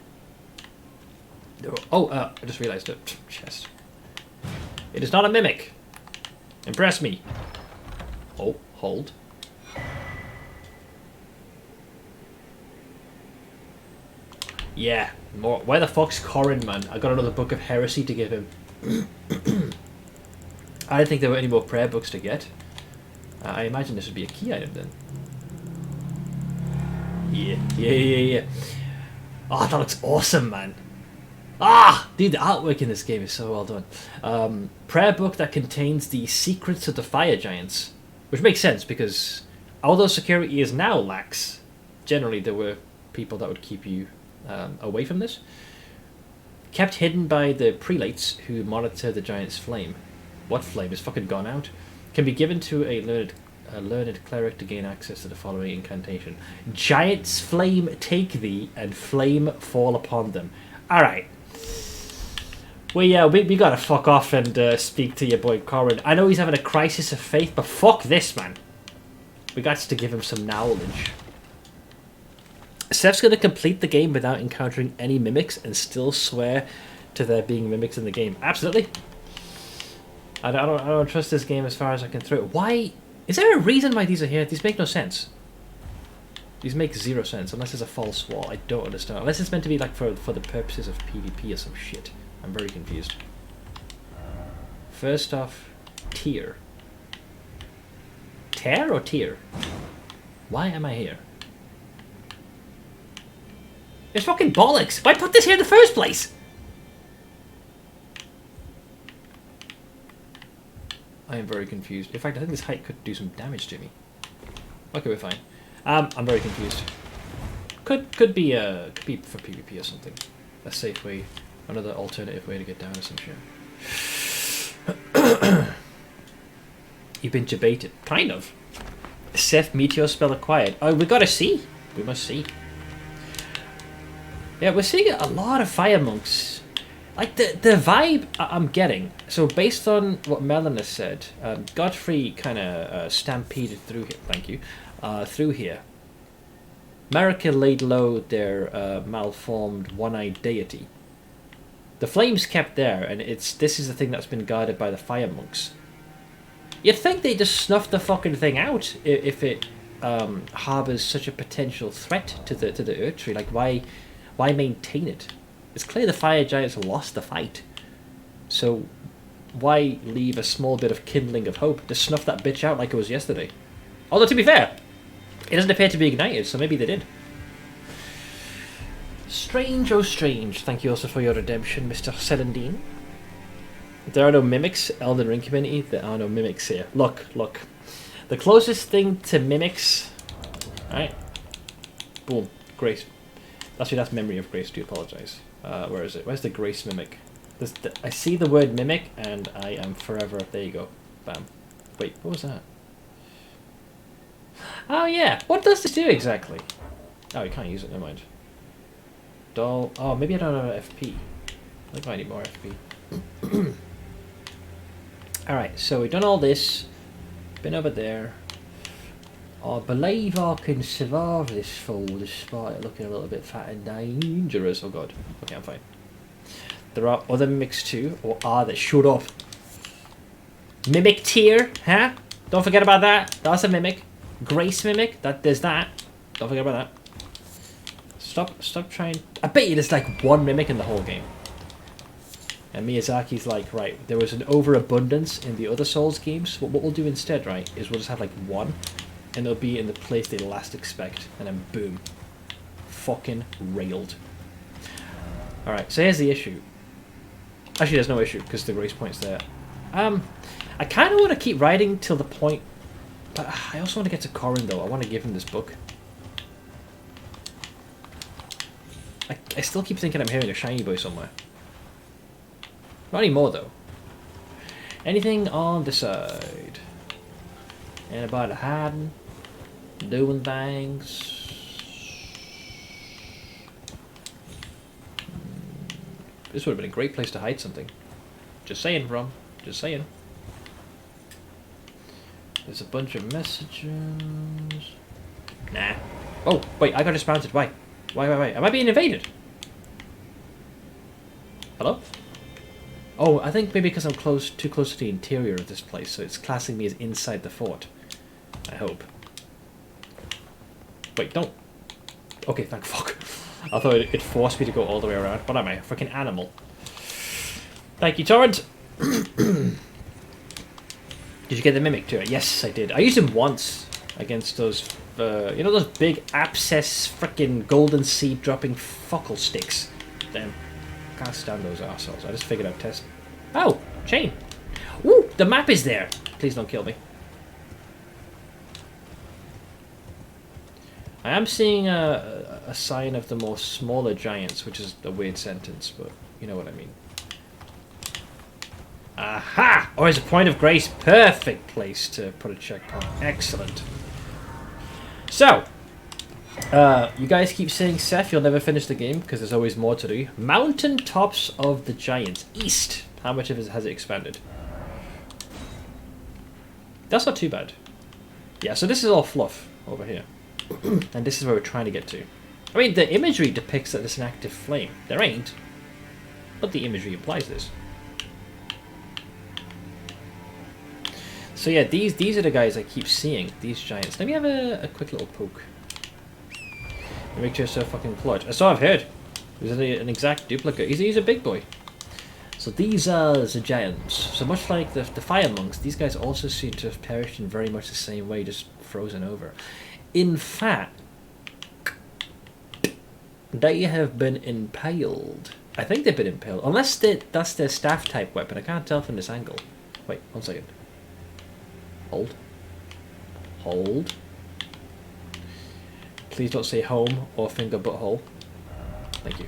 Oh, I just realised it. Chest. It is not a mimic. Impress me. Oh, hold. Yeah, more. Where the fuck's Corrin, man? I got another book of heresy to give him. I didn't think there were any more prayer books to get. I imagine this would be a key item then. Yeah. Oh, that looks awesome, man. Ah! Dude, the artwork in this game is so well done. Prayer book that contains the secrets of the fire giants. Which makes sense, because although security is now lax, generally there were people that would keep you away from this. Kept hidden by the prelates who monitor the giant's flame. What flame? Is fucking gone out. Can be given to a learned cleric to gain access to the following incantation. Giant's flame take thee, and flame fall upon them. Alright. We gotta fuck off and speak to your boy Corrin. I know he's having a crisis of faith, but fuck this, man. We got to give him some knowledge. Steph's gonna complete the game without encountering any mimics and still swear to there being mimics in the game. Absolutely. I don't trust this game as far as I can throw it. Why? Is there a reason why these are here? These make no sense. These make zero sense unless there's a false wall. I don't understand. Unless it's meant to be like for the purposes of PvP or some shit. I'm very confused. First off, tier. Tear or tier? Why am I here? It's fucking bollocks! Why put this here in the first place? I am very confused. In fact, I think this height could do some damage to me. Okay, we're fine. I'm very confused. Could be for PvP or something. A safe way, another alternative way to get down or some shit. You've been debated, kind of. Seth meteor spell acquired. Oh, we gotta see. We must see. Yeah, we're seeing a lot of fire monks. Like the vibe I'm getting. So based on what Melon has said, Godfrey kind of stampeded through here. Thank you. Through here. America laid low their malformed one-eyed deity. The flames kept there, and this is the thing that's been guarded by the fire monks. You'd think they just snuffed the fucking thing out if it harbors such a potential threat to the Earth Tree. Like, why maintain it? It's clear the fire giants lost the fight. So why leave a small bit of kindling of hope? Just snuff that bitch out like it was yesterday. Although, to be fair, it doesn't appear to be ignited, so maybe they did. Strange, oh strange. Thank you also for your redemption, Mr. Celandine. There are no mimics, Elden Ring community. There are no mimics here. Look. The closest thing to mimics... Alright. Boom. Grace. Actually, that's Memory of Grace. Do apologise. Where is it? Where's the Grace mimic? I see the word mimic, and I am forever... There you go. Bam. Wait, what was that? Oh, yeah. What does this do exactly? Oh, you can't use it. Never mind. Doll... Oh, maybe I don't have FP. I think I need more FP. Alright, so we've done all this. Been over there. I believe I can survive this fall despite looking a little bit fat and dangerous. Oh god. Okay, I'm fine. There are other mimics too. Or are they? Shut up. Mimic tier, huh? Don't forget about that. That's a mimic. Grace mimic. There's that. Don't forget about that. Stop trying. I bet you there's like one mimic in the whole game. And Miyazaki's like, right, there was an overabundance in the other Souls games. What we'll do instead, right, is we'll just have like one, and it'll be in the place they last expect, and then boom. Fucking railed. Alright, so here's the issue. Actually, there's no issue, because the grace point's there. I kind of want to keep riding till the point, but I also want to get to Corrin, though. I want to give him this book. I still keep thinking I'm hearing a shiny boy somewhere. Not anymore, though. Anything on the side? Anybody hiding? Doing things? This would have been a great place to hide something. Just saying, Rom. Just saying. There's a bunch of messages. Nah. Oh, wait, I got dismounted. Why? Why? Am I being invaded? Hello? Oh, I think maybe because I'm too close to the interior of this place, so it's classing me as inside the fort. I hope. Wait, don't. Okay, thank fuck. I thought it forced me to go all the way around. What am I, a freaking animal? Thank you, Torrent. Did you get the mimic to it? Yes, I did. I used him once against those, you know, those big abscess freaking golden seed dropping focal sticks. Damn. Can't stand those arseholes. I just figured I'd test. Oh, chain. Woo, the map is there. Please don't kill me. I am seeing a sign of the more smaller giants, which is a weird sentence, but you know what I mean. Aha! Oh, it's a point of grace. Perfect place to put a checkpoint. Excellent. So, you guys keep saying, Seth, you'll never finish the game because there's always more to do. Mountain Tops of the Giants. East. How much of it has it expanded? That's not too bad. Yeah, so this is all fluff over here. And this is where we're trying to get to. I mean, the imagery depicts that there's an active flame. There ain't. But the imagery implies this. So yeah, these are the guys I keep seeing. These giants. Let me have a quick little poke. Make sure it's so fucking clutch. So I've heard. He's an exact duplicate. He's a big boy. So these are the giants. So much like the fire monks, these guys also seem to have perished in very much the same way, just frozen over. In fact, they have been impaled. I think they've been impaled. Unless that's their staff type weapon. I can't tell from this angle. Wait, 1 second. Hold. Hold. Please don't say home or finger butthole. Thank you.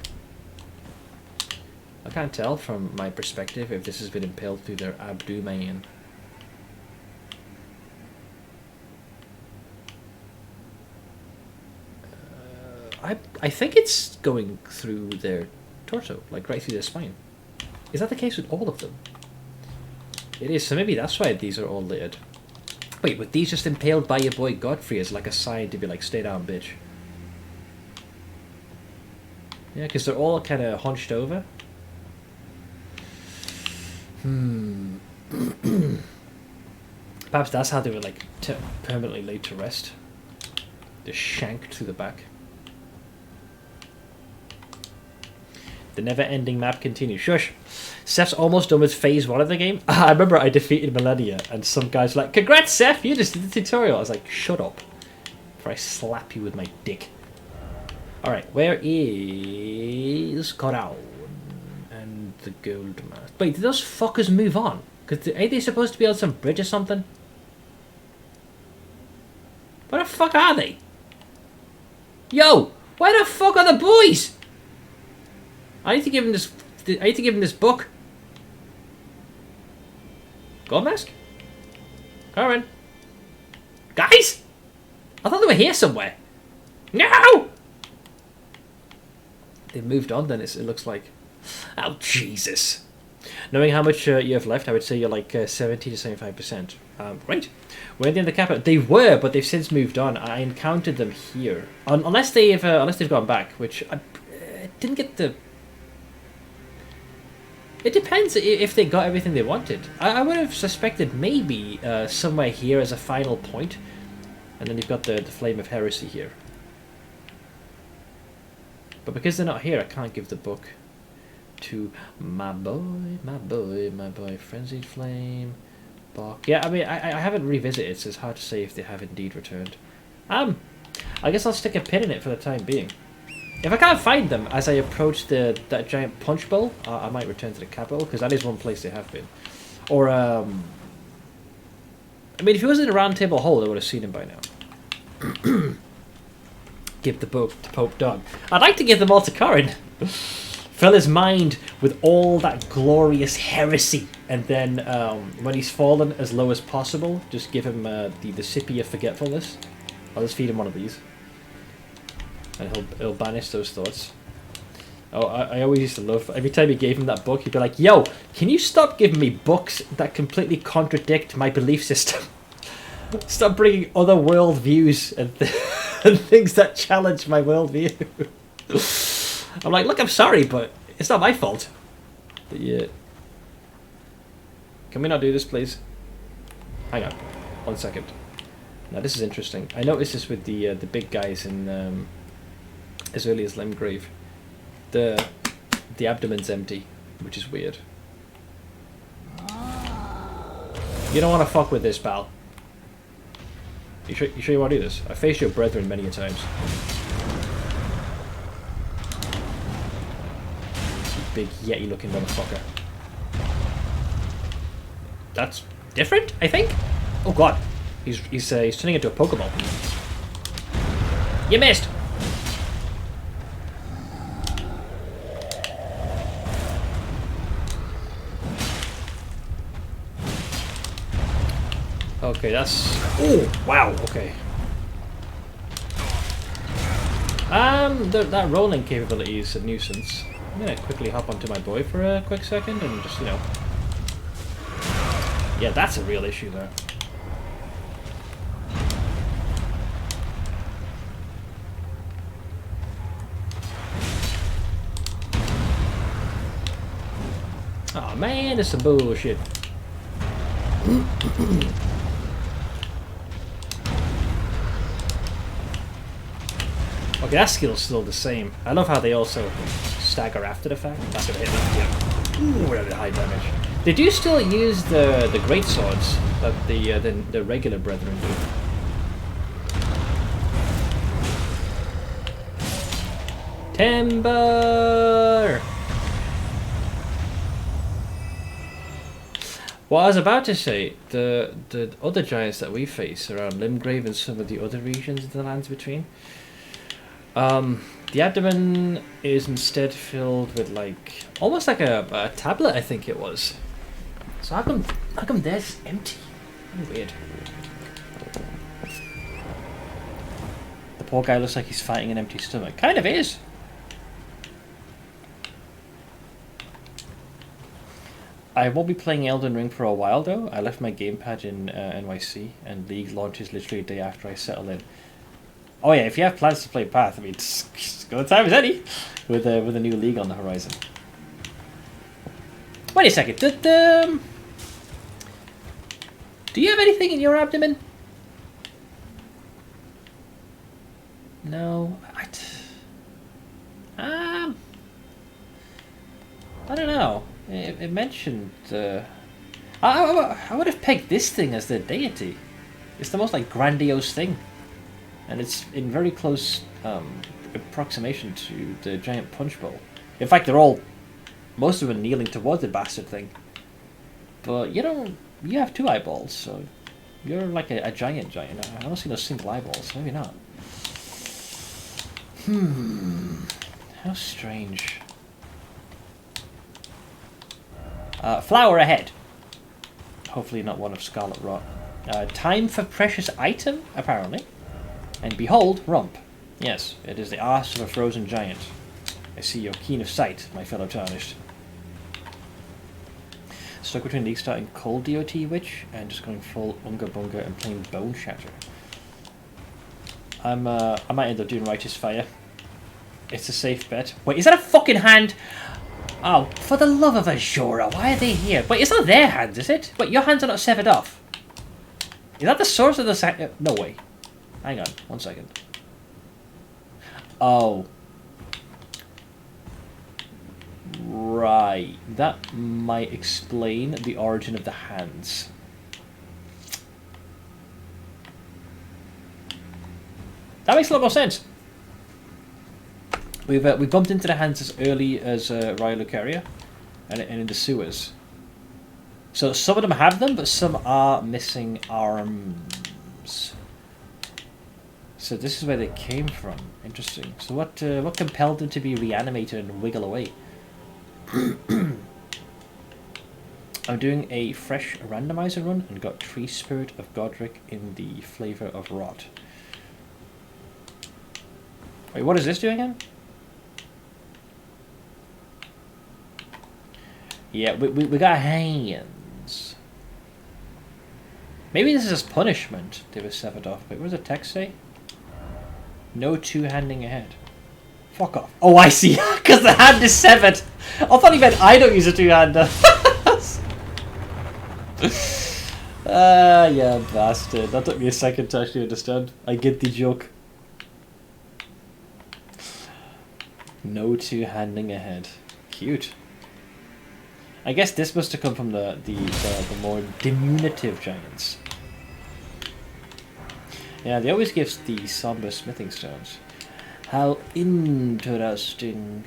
I can't tell from my perspective if this has been impaled through their abdomen. I think it's going through their torso, like right through their spine. Is that the case with all of them? It is, so maybe that's why these are all littered. Wait, were these just impaled by your boy Godfrey as like a sign to be like, stay down, bitch? Yeah, because they're all kind of hunched over. Perhaps that's how they were like permanently laid to rest. They're shanked through the back. The never-ending map continues. Shush. Seth's almost done with phase 1 of the game. I remember I defeated Millennia, and some guy's like, "Congrats, Seth! You just did the tutorial." I was like, "Shut up!" Before I slap you with my dick. All right, where is Coral and the gold mask? Wait, did those fuckers move on? Because ain't they supposed to be on some bridge or something? Where the fuck are they? Yo, where the fuck are the boys? I need to give him this. I need to give him this book. Gold mask? Karen. Guys! I thought they were here somewhere. No! They've moved on then, it looks like. Oh, Jesus. Knowing how much you have left, I would say you're like 70 to 75%. Right. We're in the end of the capital. They were, but they've since moved on. I encountered them here. Unless they've gone back, which I didn't get the... It depends if they got everything they wanted. I would have suspected maybe somewhere here as a final point. And then you've got the Flame of Heresy here. But because they're not here, I can't give the book to my boy, Frenzied Flame. Bach. Yeah, I mean, I haven't revisited, so it's hard to say if they have indeed returned. I guess I'll stick a pin in it for the time being. If I can't find them as I approach that giant punch bowl, I might return to the capital, because that is one place they have been. Or, I mean, if he was in a round table hole, I would have seen him by now. Give the book to Pope Don. I'd like to give them all to Corin. Fill his mind with all that glorious heresy. And then, when he's fallen as low as possible, just give him the sippy of forgetfulness. I'll just feed him one of these. And he'll banish those thoughts. Oh, I always used to love... Every time he gave him that book, he'd be like, "Yo, can you stop giving me books that completely contradict my belief system? Stop bringing other world views and, and things that challenge my worldview." I'm like, "Look, I'm sorry, but it's not my fault." But yeah. Can we not do this, please? Hang on. 1 second. Now, this is interesting. I noticed this with the big guys in... as early as Lemgrave. The abdomen's empty, which is weird. You don't want to fuck with this, pal. You sure you want to do this? I faced your brethren many a times. Big yeti looking motherfucker. That's different, I think? Oh god. He's turning into a Pokeball. You missed! Okay, that's... Oh, wow, okay. That rolling capability is a nuisance. I'm gonna quickly hop onto my boy for a quick second and just, you know... Yeah, that's a real issue there. Oh man, this is some bullshit. that skill's still the same. I love how they also stagger after the fact. That's gonna hit me. Yeah. Ooh, really high damage. They do still use the great swords that the regular brethren do. Timber! What I was about to say, the other giants that we face around Limgrave and some of the other regions of the lands between, the abdomen is instead filled with like almost like a tablet, I think it was. So how come there's empty? Weird. The poor guy looks like he's fighting an empty stomach. Kind of is. I won't be playing Elden Ring for a while though. I left my gamepad in NYC and League launches literally a day after I settle in. Oh yeah, if you have plans to play Path, I mean, it's as good a time as any with a new League on the horizon. Wait a second, do you have anything in your abdomen? No, I don't know. It mentioned. I would have pegged this thing as the deity. It's the most like grandiose thing, and it's in very close approximation to the giant punch bowl. In fact, most of them kneeling towards the bastard thing. But you have two eyeballs, so you're like a giant. I don't see no single eyeballs. Maybe not. How strange. Flower ahead. Hopefully not one of Scarlet Rot. Time for precious item, apparently. And behold, rump. Yes, it is the arse of a frozen giant. I see you're keen of sight, my fellow Tarnished. Stuck between League starting cold DOT Witch and just going full Unga Bunga and playing Bone Shatter. I might end up doing Righteous Fire. It's a safe bet. Wait, is that a fucking hand? Oh, for the love of Azura, why are they here? Wait, it's not their hands, is it? Wait, your hands are not severed off. Is that the source of the no way. Hang on, 1 second. Oh. Right. That might explain the origin of the hands. That makes a lot more sense. We bumped into the hands as early as Raya Lucaria and in the sewers. So some of them have them, but some are missing arms. So this is where they came from. Interesting. So what compelled them to be reanimated and wiggle away? I'm doing a fresh randomizer run and got Tree Spirit of Godric in the flavor of Rot. Wait, what is this doing again? Yeah, we got hands. Maybe this is punishment. They were severed off. Wait, what does the text say? No two-handing ahead. Fuck off. Oh, I see. Because the hand is severed. I thought he meant I don't use a two-hander. Yeah, bastard. That took me a second to actually understand. I get the joke. No two-handing ahead. Cute. I guess this must have come from the more diminutive giants. Yeah, they always give the somber smithing stones. How interesting.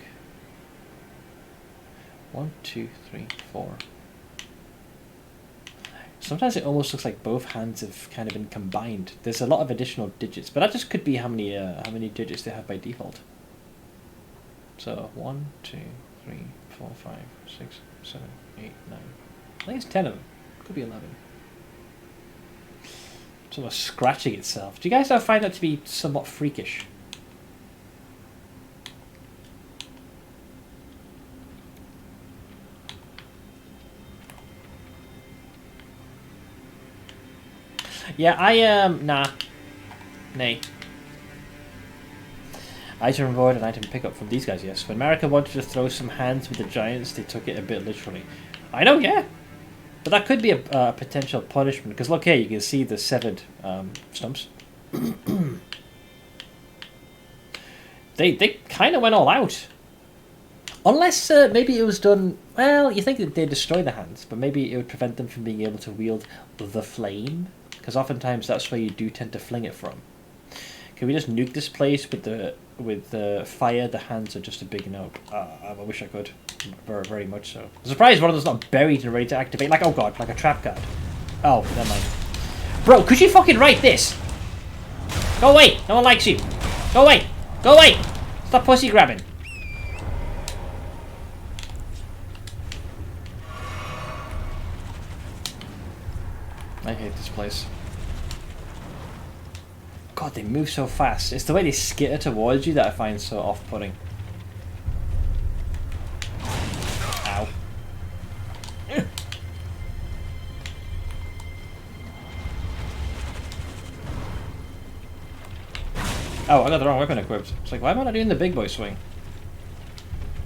1, 2, 3, 4. Sometimes it almost looks like both hands have kind of been combined. There's a lot of additional digits, but that just could be how many digits they have by default. So 1, 2, 3, 4, 5, 6, 7, 8, 9. I think it's 10 of them. Could be 11. It's almost scratching itself. Do you guys find that to be somewhat freakish? Yeah, nah. Nay. Item reward and item pickup from these guys, yes. When America wanted to throw some hands with the giants, they took it a bit literally. I know, yeah. But that could be a potential punishment, because look here, you can see the severed stumps. They kind of went all out. Unless maybe it was done... Well, you think that they destroy the hands, but maybe it would prevent them from being able to wield the flame. Because oftentimes that's where you do tend to fling it from. Can we just nuke this place with the fire? The hands are just a big no. I wish I could. Very, very much so. I'm surprised one of them's not buried and ready to activate. Like, oh god, like a trap card. Oh, never mind. Bro, could you fucking write this? Go away! No one likes you! Go away! Go away! Stop pussy grabbing! I hate this place. God, they move so fast. It's the way they skitter towards you that I find so off-putting. Ow. Oh, I got the wrong weapon equipped. It's like, why am I not doing the big boy swing?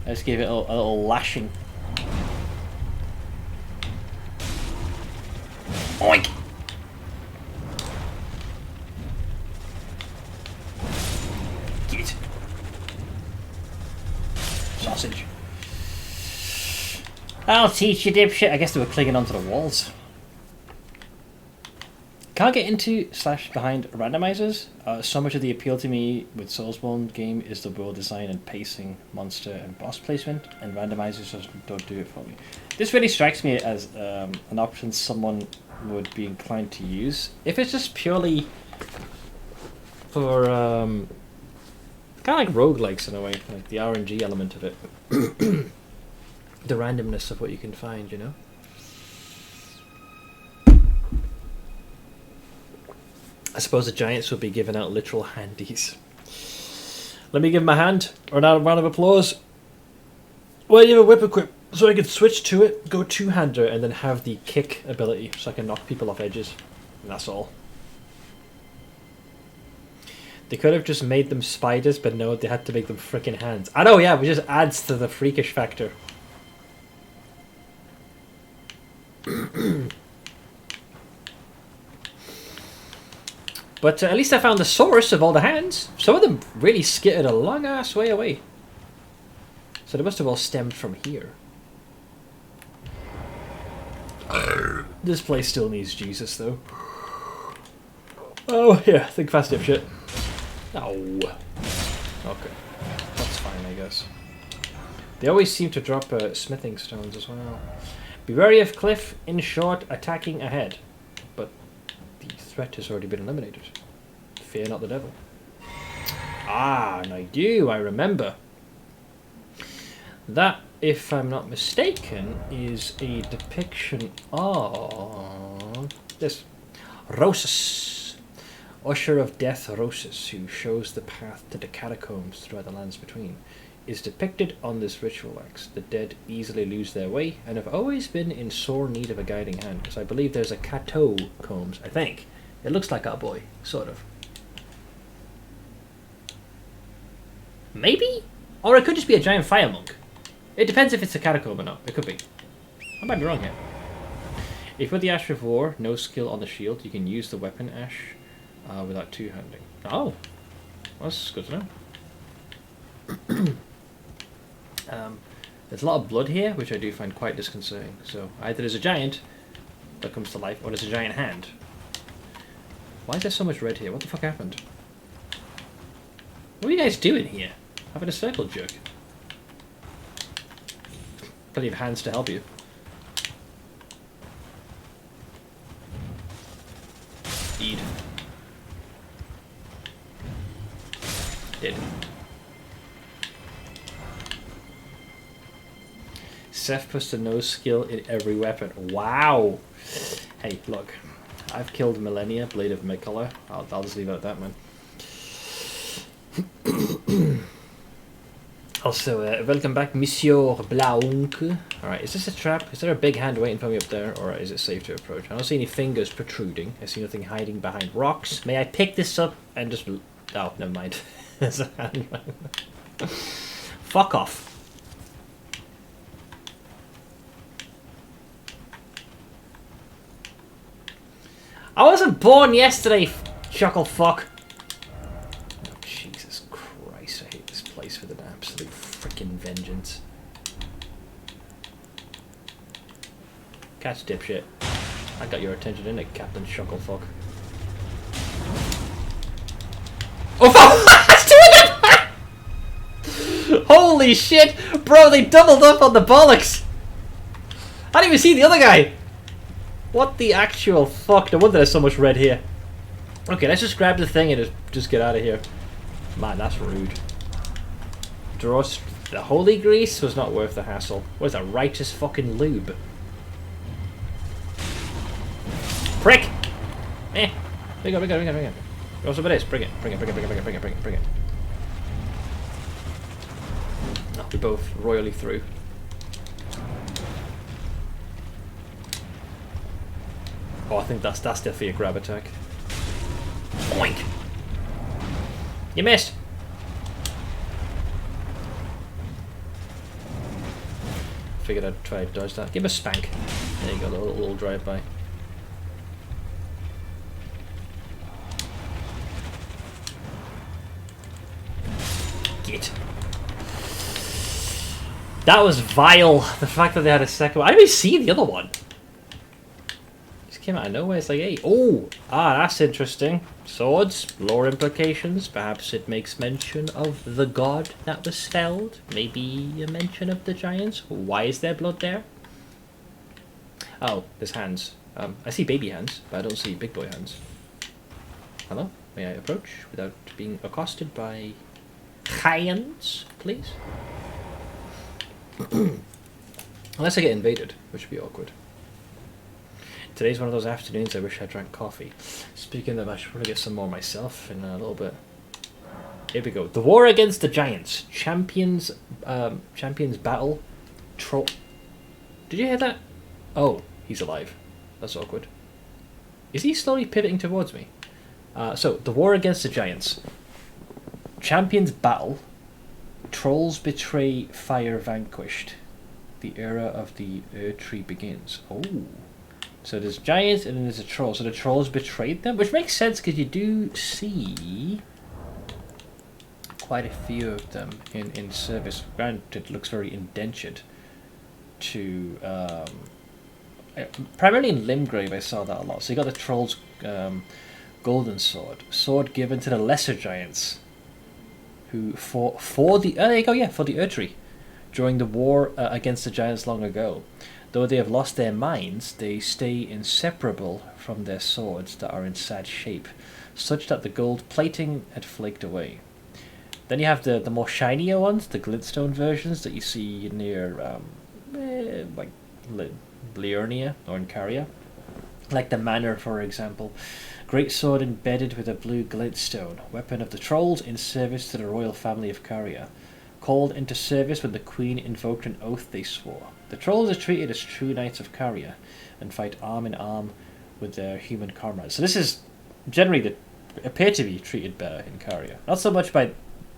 I just gave it a little lashing. Oink! Get. Sausage. I'll teach you, dipshit. I guess they were clinging onto the walls. Can't get into / behind randomizers. So much of the appeal to me with Soulsborne game is the world design and pacing, monster and boss placement, and randomizers just don't do it for me. This really strikes me as an option someone would be inclined to use if it's just purely for kind of like roguelikes in a way, like the RNG element of it, the randomness of what you can find, you know. I suppose the giants would be giving out literal handies. Let me give him a hand or a round of applause. Well, you have a whip equip, so I can switch to it, go two-hander, and then have the kick ability, so I can knock people off edges. And that's all. They could have just made them spiders, but no, they had to make them freaking hands. I know, yeah, it just adds to the freakish factor. But at least I found the source of all the hands. Some of them really skittered a long ass way away. So they must have all stemmed from here. This place still needs Jesus, though. Oh, yeah, think fast, dipshit. Oh. Okay. That's fine, I guess. They always seem to drop smithing stones as well. Be wary of cliff, in short, attacking ahead. But the threat has already been eliminated. Fear not the devil. Ah, and I remember. That, if I'm not mistaken, is a depiction of this Rosas, Usher of Death Rosas, who shows the path to the catacombs throughout the lands between, is depicted on this ritual axe. The dead easily lose their way and have always been in sore need of a guiding hand, because I believe there's a catacombs, I think. It looks like our boy, sort of. Maybe? Or it could just be a giant fire monk. It depends if it's a catacomb or not. It could be. I might be wrong here. If you put the Ash of War, no skill on the shield, you can use the weapon Ash without two-handing. Oh, that's good to know. There's a lot of blood here, which I do find quite disconcerting. So either there's a giant that comes to life, or there's a giant hand. Why is there so much red here? What the fuck happened? What are you guys doing here? Having a circle jerk. Plenty of hands to help you. Eat. Dead. Seth puts the no skill in every weapon. Wow. Hey, look. I've killed Millennia, Blade of Mikula. I'll just leave it at that, man. Also, welcome back, Monsieur Blanc. Alright, is this a trap? Is there a big hand waiting for me up there, or is it safe to approach? I don't see any fingers protruding. I see nothing hiding behind rocks. May I pick this up and just... Oh, never mind. There's a hand. Fuck off. I wasn't born yesterday, chuckle fuck. Oh, Jesus Christ, I hate this place. Catch, dipshit. I got your attention, innit, Captain Shucklefuck? Oh, fuck! That's two of them! Holy shit! Bro, they doubled up on the bollocks! I didn't even see the other guy! What the actual fuck? No wonder there's so much red here. Okay, let's just grab the thing and just get out of here. Man, that's rude. The holy grease was not worth the hassle. What is that? Righteous fucking lube. Prick! Eh. Bring it. What's up with this? Bring it. No, we both royally through. Oh, I think that's definitely a grab attack. Boink! You missed! Figured I'd try to dodge that. Give him a spank. There you go, a little drive-by. Git. That was vile. The fact that they had a second one. I didn't even see the other one. Just came out of nowhere. It's like, hey, oh, that's interesting. Swords, lore implications. Perhaps it makes mention of the god that was felled. Maybe a mention of the giants. Why is there blood there? Oh, there's hands. I see baby hands, but I don't see big boy hands. Hello? May I approach without being accosted by hands, please? Unless I get invaded, which would be awkward. Today's one of those afternoons I wish I drank coffee. Speaking of, I should probably get some more myself in a little bit. Here we go. The war against the giants. Champions battle. Troll. Did you hear that? Oh, he's alive. That's awkward. Is he slowly pivoting towards me? So, the war against the giants. Champions battle. Trolls betray fire vanquished. The era of the Tree begins. Oh. So there's giants and then there's a troll. So the trolls betrayed them, which makes sense because you do see quite a few of them in service. Granted, it looks very indentured to primarily in Limgrave I saw that a lot. So you got the troll's golden sword given to the lesser giants who fought for the there you go, yeah, for the Erdtree during the war against the giants long ago. Though they have lost their minds, they stay inseparable from their swords that are in sad shape, such that the gold plating had flaked away. Then you have the more shinier ones, the glintstone versions that you see near like Liurnia or in Caria. Like the manor, for example. Great sword embedded with a blue glintstone, weapon of the trolls in service to the royal family of Caria. Called into service when the queen invoked an oath they swore. The trolls are treated as true knights of Caria and fight arm in arm with their human comrades. So this is generally they appear to be treated better in Caria. Not so much by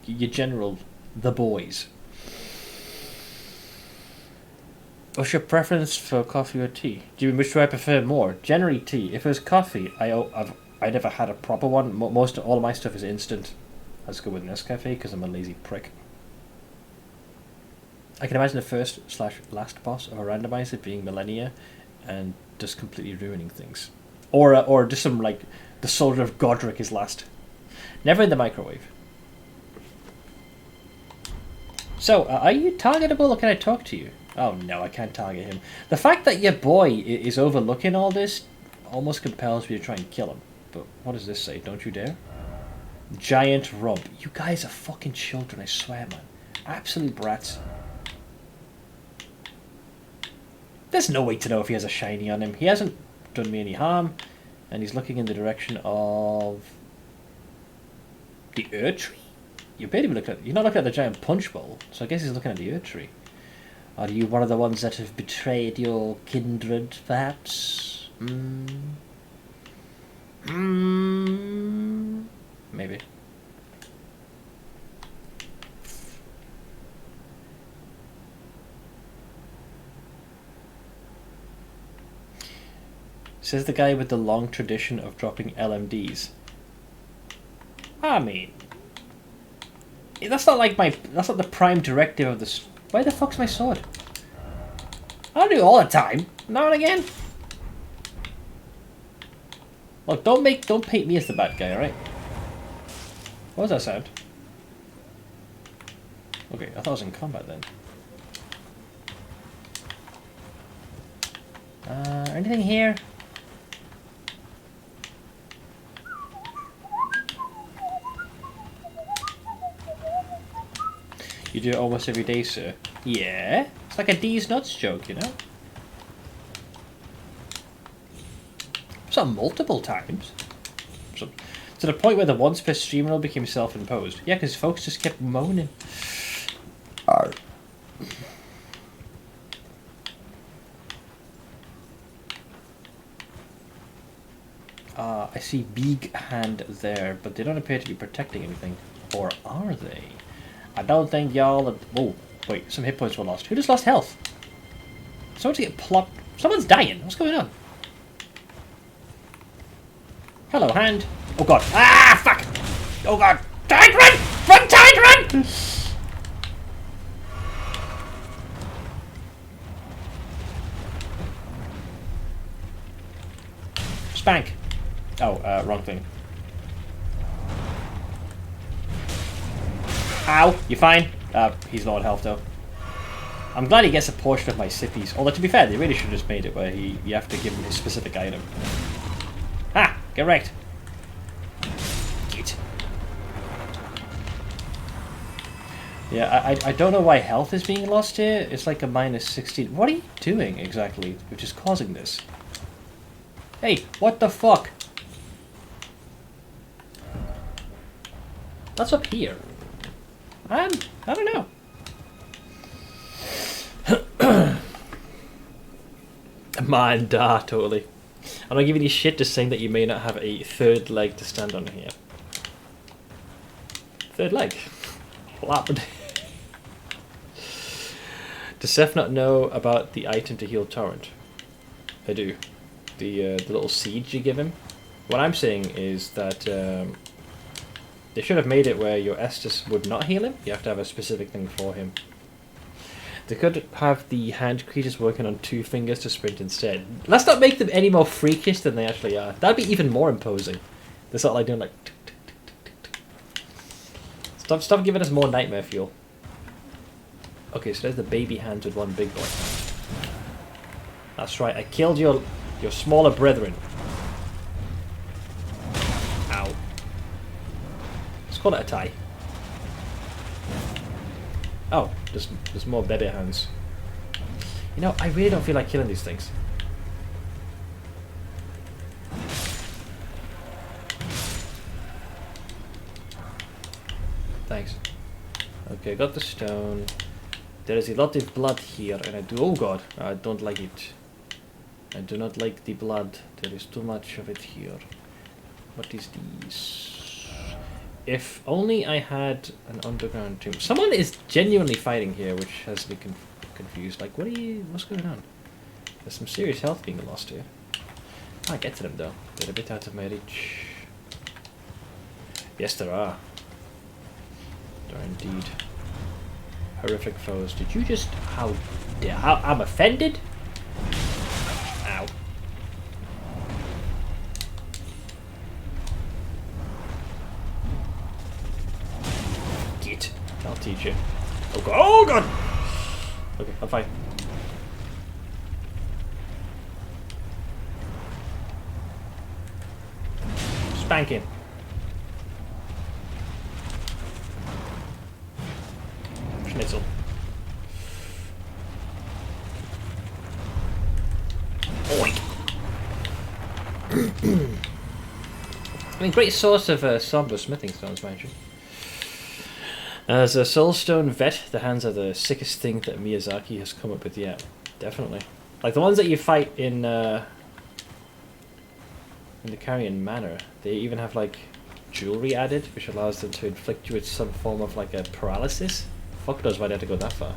your general the boys. What's your preference for coffee or tea? Which do I prefer more? Generally tea. If it was coffee, I never had a proper one. All of my stuff is instant. I just go with Nescafe because I'm a lazy prick. I can imagine the first/last boss of a randomizer being Millennia and just completely ruining things. Or just some, like, the Soldier of Godric is last. Never in the microwave. So, are you targetable or can I talk to you? Oh no, I can't target him. The fact that your boy is overlooking all this almost compels me to try and kill him. But what does this say? Don't you dare. Giant rub. You guys are fucking children, I swear, man. Absolute brats. There's no way to know if he has a shiny on him. He hasn't done me any harm, and he's looking in the direction of the Erdtree. You appear to be looking at. You're not looking at the giant punch bowl, so I guess he's looking at the Erdtree. Are you one of the ones that have betrayed your kindred, perhaps? Maybe. Says the guy with the long tradition of dropping LMDs. I mean, that's not like that's not the prime directive of this. Where the fuck's my sword? I don't do it all the time. Now and again. Look, don't paint me as the bad guy, alright? What was that sound? Okay, I thought I was in combat then. Anything here? You do it almost every day, sir. Yeah? It's like a D's nuts joke, you know? It's not multiple times. So, to the point where the once per stream rule became self-imposed. Yeah, because folks just kept moaning. I see big hand there, but they don't appear to be protecting anything. Or are they? I don't think y'all... Whoa, wait, some hit points were lost. Who just lost health? Someone's getting plopped... Someone's dying. What's going on? Hello, hand. Oh god. Ah, fuck! Oh god. Tide, run! Run, Tide, run! Spank. Oh, wrong thing. Ow, you fine? He's low on health though. I'm glad he gets a portion of my sippies. Although to be fair, they really should have just made it where you have to give him a specific item. Ah, get wrecked. Get. Yeah, I don't know why health is being lost here. It's like a minus 16. What are you doing exactly, which is causing this? Hey, what the fuck? That's up here. I don't know. Man, totally. I'm not giving you shit just saying that you may not have a third leg to stand on here. Third leg? Flapped. Does Seth not know about the item to heal Torrent? I do. The little siege you give him. What I'm saying is that they should have made it where your Estus would not heal him. You have to have a specific thing for him. They could have the hand creatures working on 2 fingers to sprint instead. Let's not make them any more freakish than they actually are. That'd be even more imposing. They're sort of like doing like... Tick, tick, tick, tick, tick. Stop giving us more nightmare fuel. Okay, so there's the baby hands with one big boy. That's right, I killed your smaller brethren. Ow. Let's call it a tie. Oh, there's more baby hands. You know, I really don't feel like killing these things. Thanks. Okay, got the stone. There is a lot of blood here, and I do... Oh god, I don't like it. I do not like the blood. There is too much of it here. What is this? If only I had an underground tomb. Someone is genuinely fighting here, which has me confused. Like, what's going on? There's some serious health being lost here. I'll get to them though. They're a bit out of my reach. Yes, there are. There are indeed. Horrific foes. Did you just... How dare... I'm offended? Ow. Get. I'll teach you. Oh god. Oh god! Okay, I'm fine. Spanking. Schnitzel. Oink. I mean, great source of somber smithing stones, mind you. As a soulstone vet, the hands are the sickest thing that Miyazaki has come up with yet. Definitely. Like the ones that you fight in the Carrion Manor, they even have like jewelry added, which allows them to inflict you with some form of like a paralysis. Fuck knows why they had to go that far.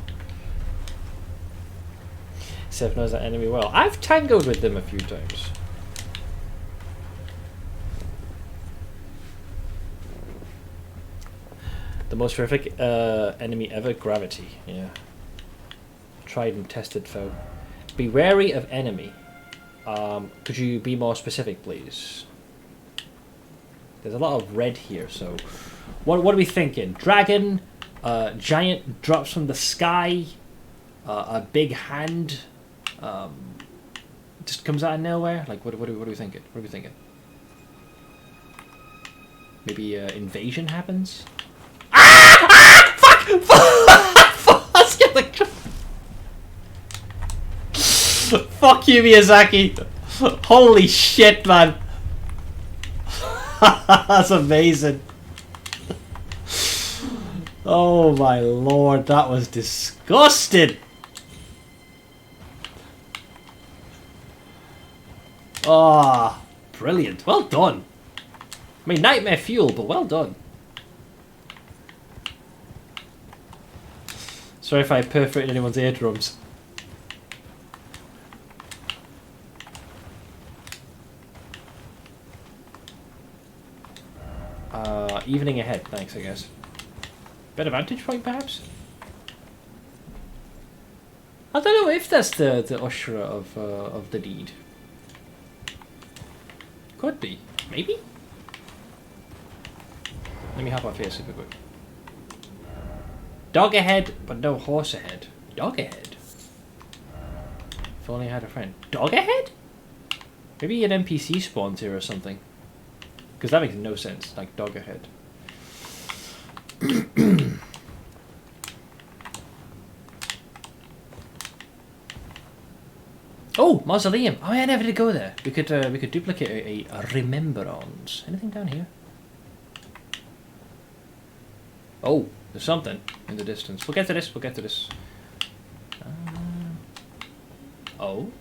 Seth knows that enemy well. I've tangoed with them a few times. The most horrific enemy ever, Gravity. Yeah. Tried and tested foe. Be wary of enemy. Could you be more specific, please? There's a lot of red here, so... What are we thinking? Dragon, giant drops from the sky, a big hand, just comes out of nowhere? Like, what are we thinking? What are we thinking? Maybe invasion happens? Ah! Fuck! Fuck! Let's get the... Fuck you, Miyazaki! Holy shit, man! That's amazing. Oh my lord, that was disgusting! Ah, brilliant. Well done. I mean, nightmare fuel, but well done. Sorry if I perforated anyone's eardrums. Evening ahead, thanks, I guess. Better vantage point, perhaps? I don't know if that's the usherer of the deed. Could be. Maybe? Let me hop off here super quick. Dog ahead, but no horse ahead. Dog ahead? If only I had a friend. Dog ahead? Maybe an NPC spawns here or something. Because that makes no sense, like dog ahead. Oh, mausoleum! Oh, yeah, I never did go there. We could duplicate a remembrance. Anything down here? Oh, there's something in the distance. We'll get to this. We'll get to this. Oh,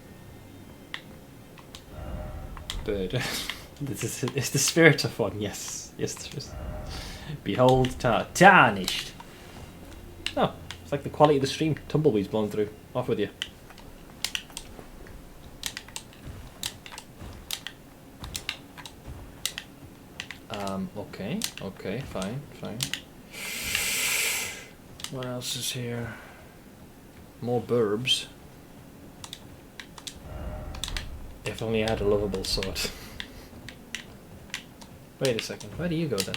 bird. It's the spirit of one. Yes, yes, there is. Behold, tarnished. Oh, it's like the quality of the stream. Tumbleweeds blowing through. Off with you. Okay, fine. What else is here? More burbs. If only I had a lovable sword. Wait a second, where do you go then?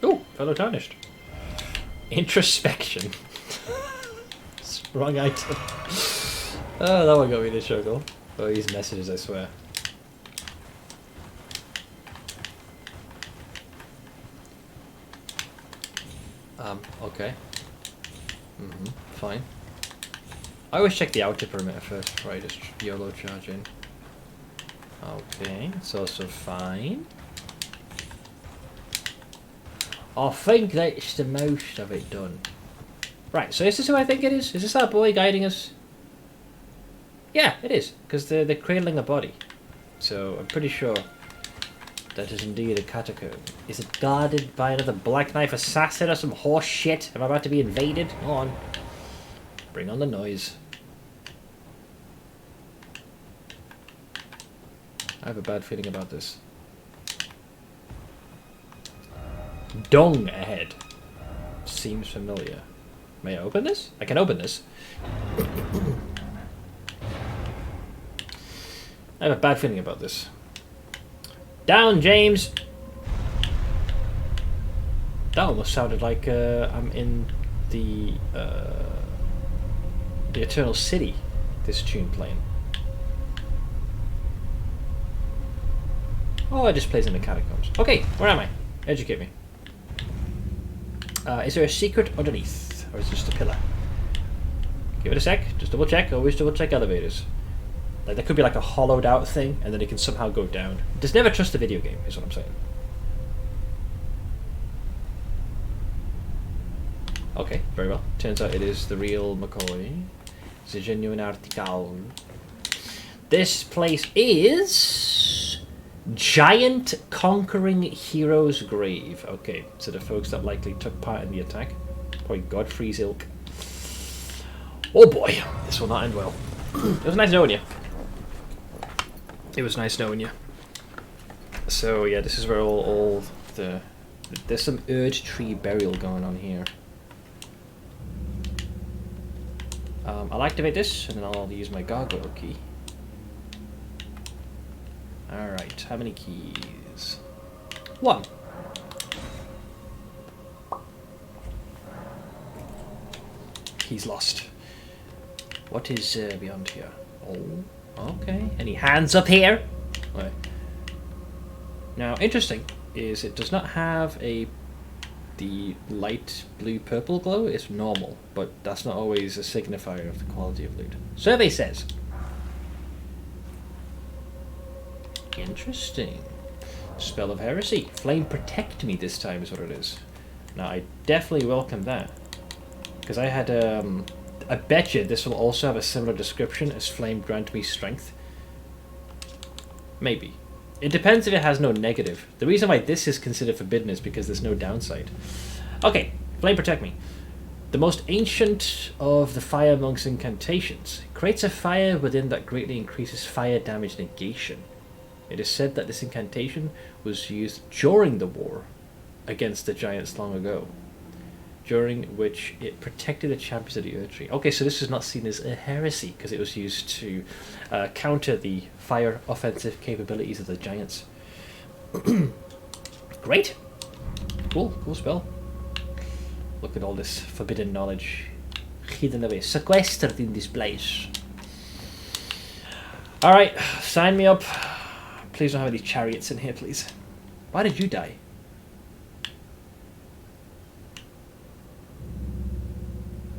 Oh, fellow tarnished. Introspection. Wrong item. Oh, that one got me to struggle. Oh, these messages, I swear. Okay. Fine. I always check the outer perimeter first before I just YOLO charge in. Okay, it's also fine. I think that's the most of it done. Right, so is this who I think it is? Is this our boy guiding us? Yeah, it is, because they're cradling a body. So I'm pretty sure that is indeed a catacomb. Is it guarded by another Black Knife assassin or some horse shit? Am I about to be invaded? Go on. Bring on the noise. I have a bad feeling about this. Dung ahead. Seems familiar. May I open this? I can open this. I have a bad feeling about this. Down, James! That almost sounded like I'm in the Eternal City, this tune playing. Oh, it just plays in the catacombs. Okay, where am I? Educate me. Is there a secret underneath? Or is it just a pillar? Give it a sec. Just double check. Always double check elevators. Like, there could be like a hollowed out thing, and then it can somehow go down. Just never trust a video game, is what I'm saying. Okay, very well. Turns out it is the real McCoy. It's a genuine article. This place is... Giant Conquering Hero's Grave. Okay, so the folks that likely took part in the attack. Probably Godfrey's ilk. Oh boy, this will not end well. It was nice knowing you. It was nice knowing you. So yeah, this is where all the There's some Erd Tree burial going on here. I'll activate this, and then I'll use my gargoyle key. Alright, how many keys? 1. He's lost. What is beyond here? Oh, okay. Any hands up here? Okay. Now, interesting is it does not have the light blue purple glow. It's normal, but that's not always a signifier of the quality of loot. Survey says. Interesting. Spell of Heresy. Flame Protect Me this time is what it is. Now, I definitely welcome that. Because I had, I bet you this will also have a similar description as Flame Grant Me Strength. Maybe. It depends if it has no negative. The reason why this is considered forbidden is because there's no downside. Okay, Flame Protect Me. The most ancient of the Fire Monk's incantations. Creates a fire within that greatly increases fire damage negation. It is said that this incantation was used during the war against the giants long ago, during which it protected the champions of the Earth Tree. Okay, so this is not seen as a heresy because it was used to counter the fire offensive capabilities of the giants. Great. Cool spell. Look at all this forbidden knowledge hidden away, sequestered in this place. Alright, sign me up. Please don't have any chariots in here, please. Why did you die?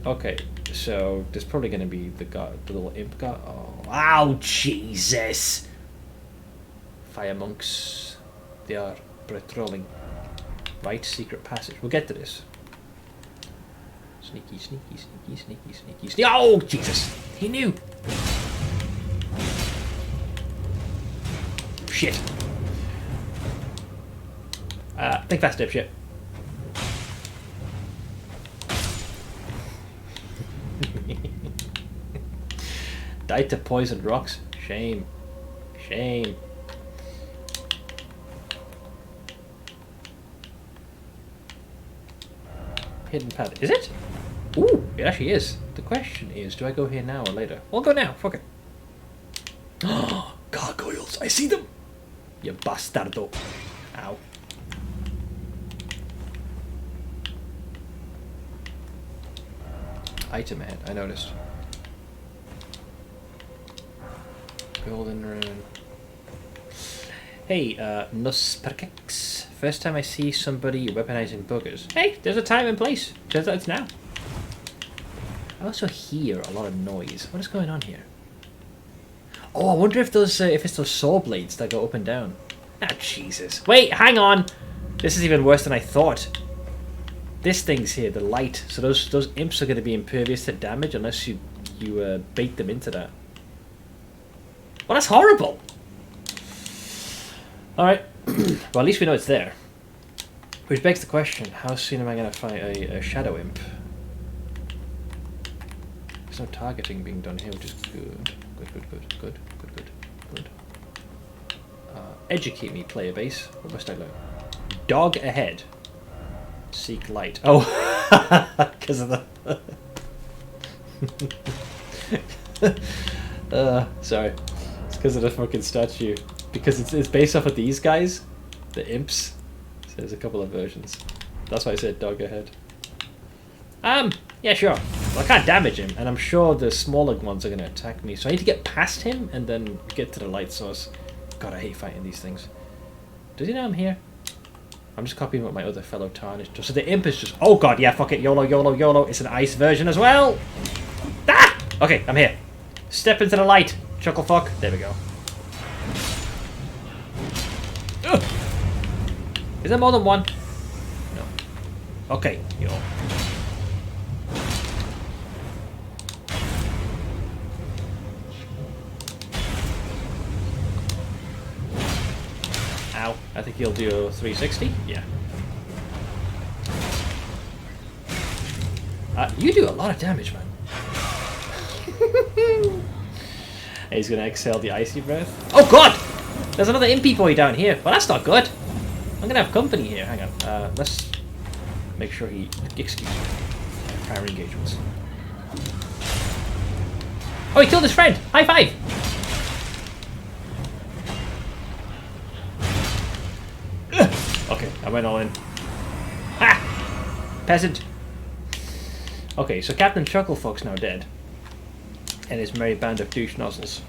Okay, so there's probably going to be the little imp guy. Oh, ow, Jesus! Fire monks, they are patrolling. Right, secret passage. We'll get to this. Sneaky, sneaky, sneaky, sneaky, sneaky, sneaky. Oh, Jesus! He knew! Shit. Think fast, dipshit. Died to poisoned rocks. Shame. Shame. Hidden pad. Is it? Ooh, it actually is. The question is, do I go here now or later? I'll go now. Fuck it. Gargoyles. I see them. You bastardo. Ow. Item head, I noticed. Golden rune. Hey, Nusperkex. First time I see somebody weaponizing buggers. Hey, there's a time and place. Turns out it's now. I also hear a lot of noise. What is going on here? Oh, I wonder if those if it's those saw blades that go up and down. Ah, Jesus. Wait, hang on. This is even worse than I thought. This thing's here, the light. So those imps are going to be impervious to damage unless you bait them into that. Well, that's horrible. All right. Well, at least we know it's there. Which begs the question: how soon am I going to fight a shadow imp? There's no targeting being done here, which is good. Good. Educate me, player base. What must I learn? Dog ahead. Seek light. Oh, because of the. Sorry, it's because of the fucking statue. Because it's based off of these guys, the imps. So there's a couple of versions. That's why I said dog ahead. Yeah, sure. Well, I can't damage him, and I'm sure the smaller ones are going to attack me. So I need to get past him and then get to the light source. God, I hate fighting these things. Does he know I'm here? I'm just copying what my other fellow Tarnished does. So the imp is just... Oh god, yeah, fuck it. YOLO, YOLO, YOLO. It's an ice version as well. Ah! Okay, I'm here. Step into the light. Chuckle fuck. There we go. Ugh. Is there more than one? No. Okay, yo. Ow. I think he'll do 360. Yeah. You do a lot of damage, man. He's gonna exhale the icy breath. Oh god! There's another impy boy down here. Well, that's not good. I'm gonna have company here. Hang on. Let's make sure he... Excuse me. Primary engagements. Oh, he killed his friend! High five! Okay, I went all in. Ha! Peasant! Okay, so Captain Chucklefuck's now dead. And his merry band of douche nozzles.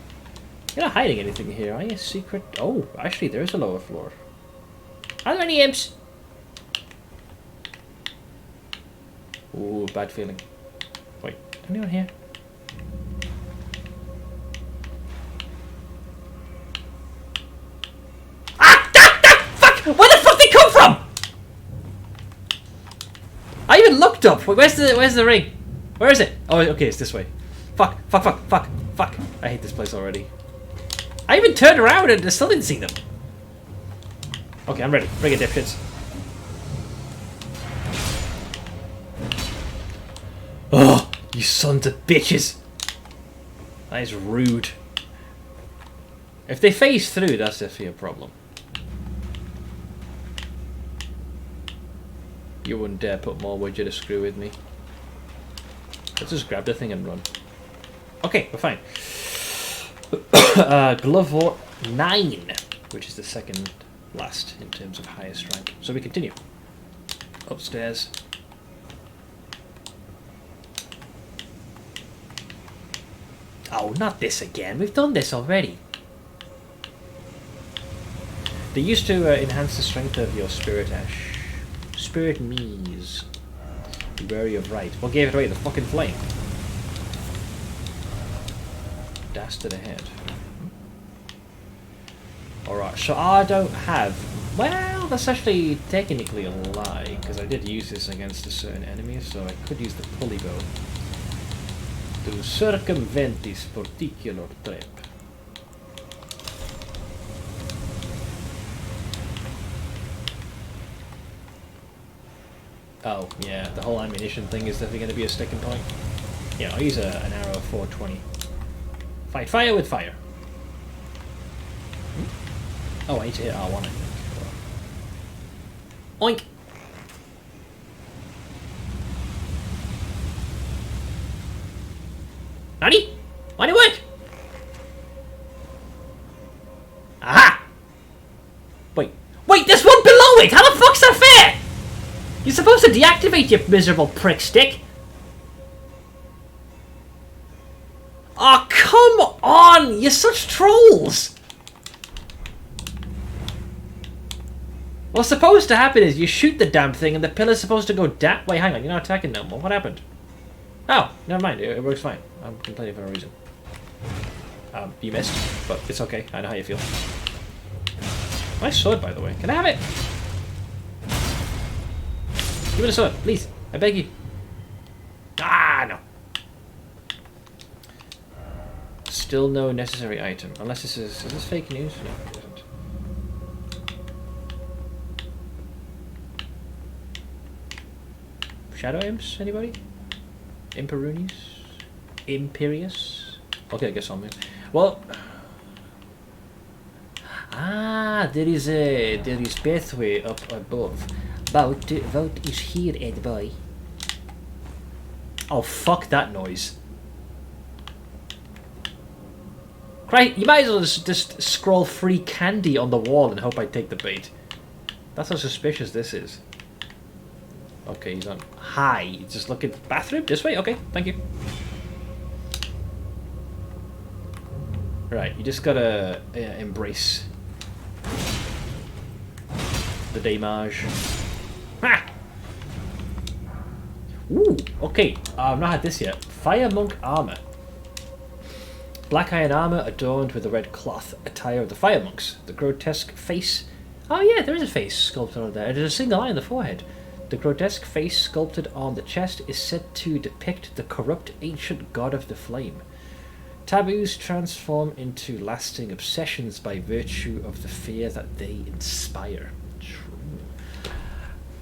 You're not hiding anything here, are you? Secret... Oh, actually, there is a lower floor. Are there any imps? Ooh, bad feeling. Wait, anyone here? Fuck! Where the fuck did they come from? I even looked up. Wait, where's the ring? Where is it? Oh, okay, it's this way. Fuck! I hate this place already. I even turned around and I still didn't see them. Okay, I'm ready. Bring it, dipshits. Oh, you sons of bitches! That is rude. If they phase through, that's definitely a problem. You wouldn't dare put more wood to screw with me. Let's just grab the thing and run. Okay, we're fine. Glove 9, which is the second last in terms of highest rank. So we continue. Upstairs. Oh, not this again. We've done this already. They used to enhance the strength of your spirit ash. Spirit me's. Be wary of right. What gave it away? The fucking flame. Dash to the head. Alright, so I don't have... Well, that's actually technically a lie, because I did use this against a certain enemy, so I could use the pulley bow to circumvent this particular trap. Oh, yeah, the whole ammunition thing is definitely going to be a sticking point. Yeah, I'll use an arrow of 420. Fight fire with fire. Oh, I need to hit R1, I think. Oink! Nani? Why didn't it work? Aha! Wait, there's one below it! How the fuck's that fair? You're supposed to deactivate your miserable prick stick. Oh, come on! You're such trolls! What's supposed to happen is you shoot the damn thing and the pillar's supposed to go down. Wait, hang on, you're not attacking no more. What happened? Oh, never mind, it works fine. I'm complaining for no reason. You missed, but it's okay. I know how you feel. Nice sword, by the way. Can I have it? Give me the sword, please. I beg you. Ah, no. Still no necessary item. Unless this is this fake news? No, it isn't. Shadow imps, anybody? Imperunis? Imperious? Okay, I guess I'll move. Well... Ah, there is pathway up above. Vote is here, Ed boy. Oh, fuck that noise. Right, you might as well just scroll free candy on the wall and hope I take the bait. That's how suspicious this is. Okay, he's on high. Just look at the bathroom this way. Okay, thank you. Right, you just gotta embrace the damage. Ha! Ooh, okay. I've not had this yet. Fire monk armor. Black iron armor adorned with the red cloth attire of the fire monks. The grotesque face. Oh yeah, there is a face sculpted on there. There's a single eye on the forehead. The grotesque face sculpted on the chest is said to depict the corrupt ancient god of the flame. Taboos transform into lasting obsessions by virtue of the fear that they inspire. True.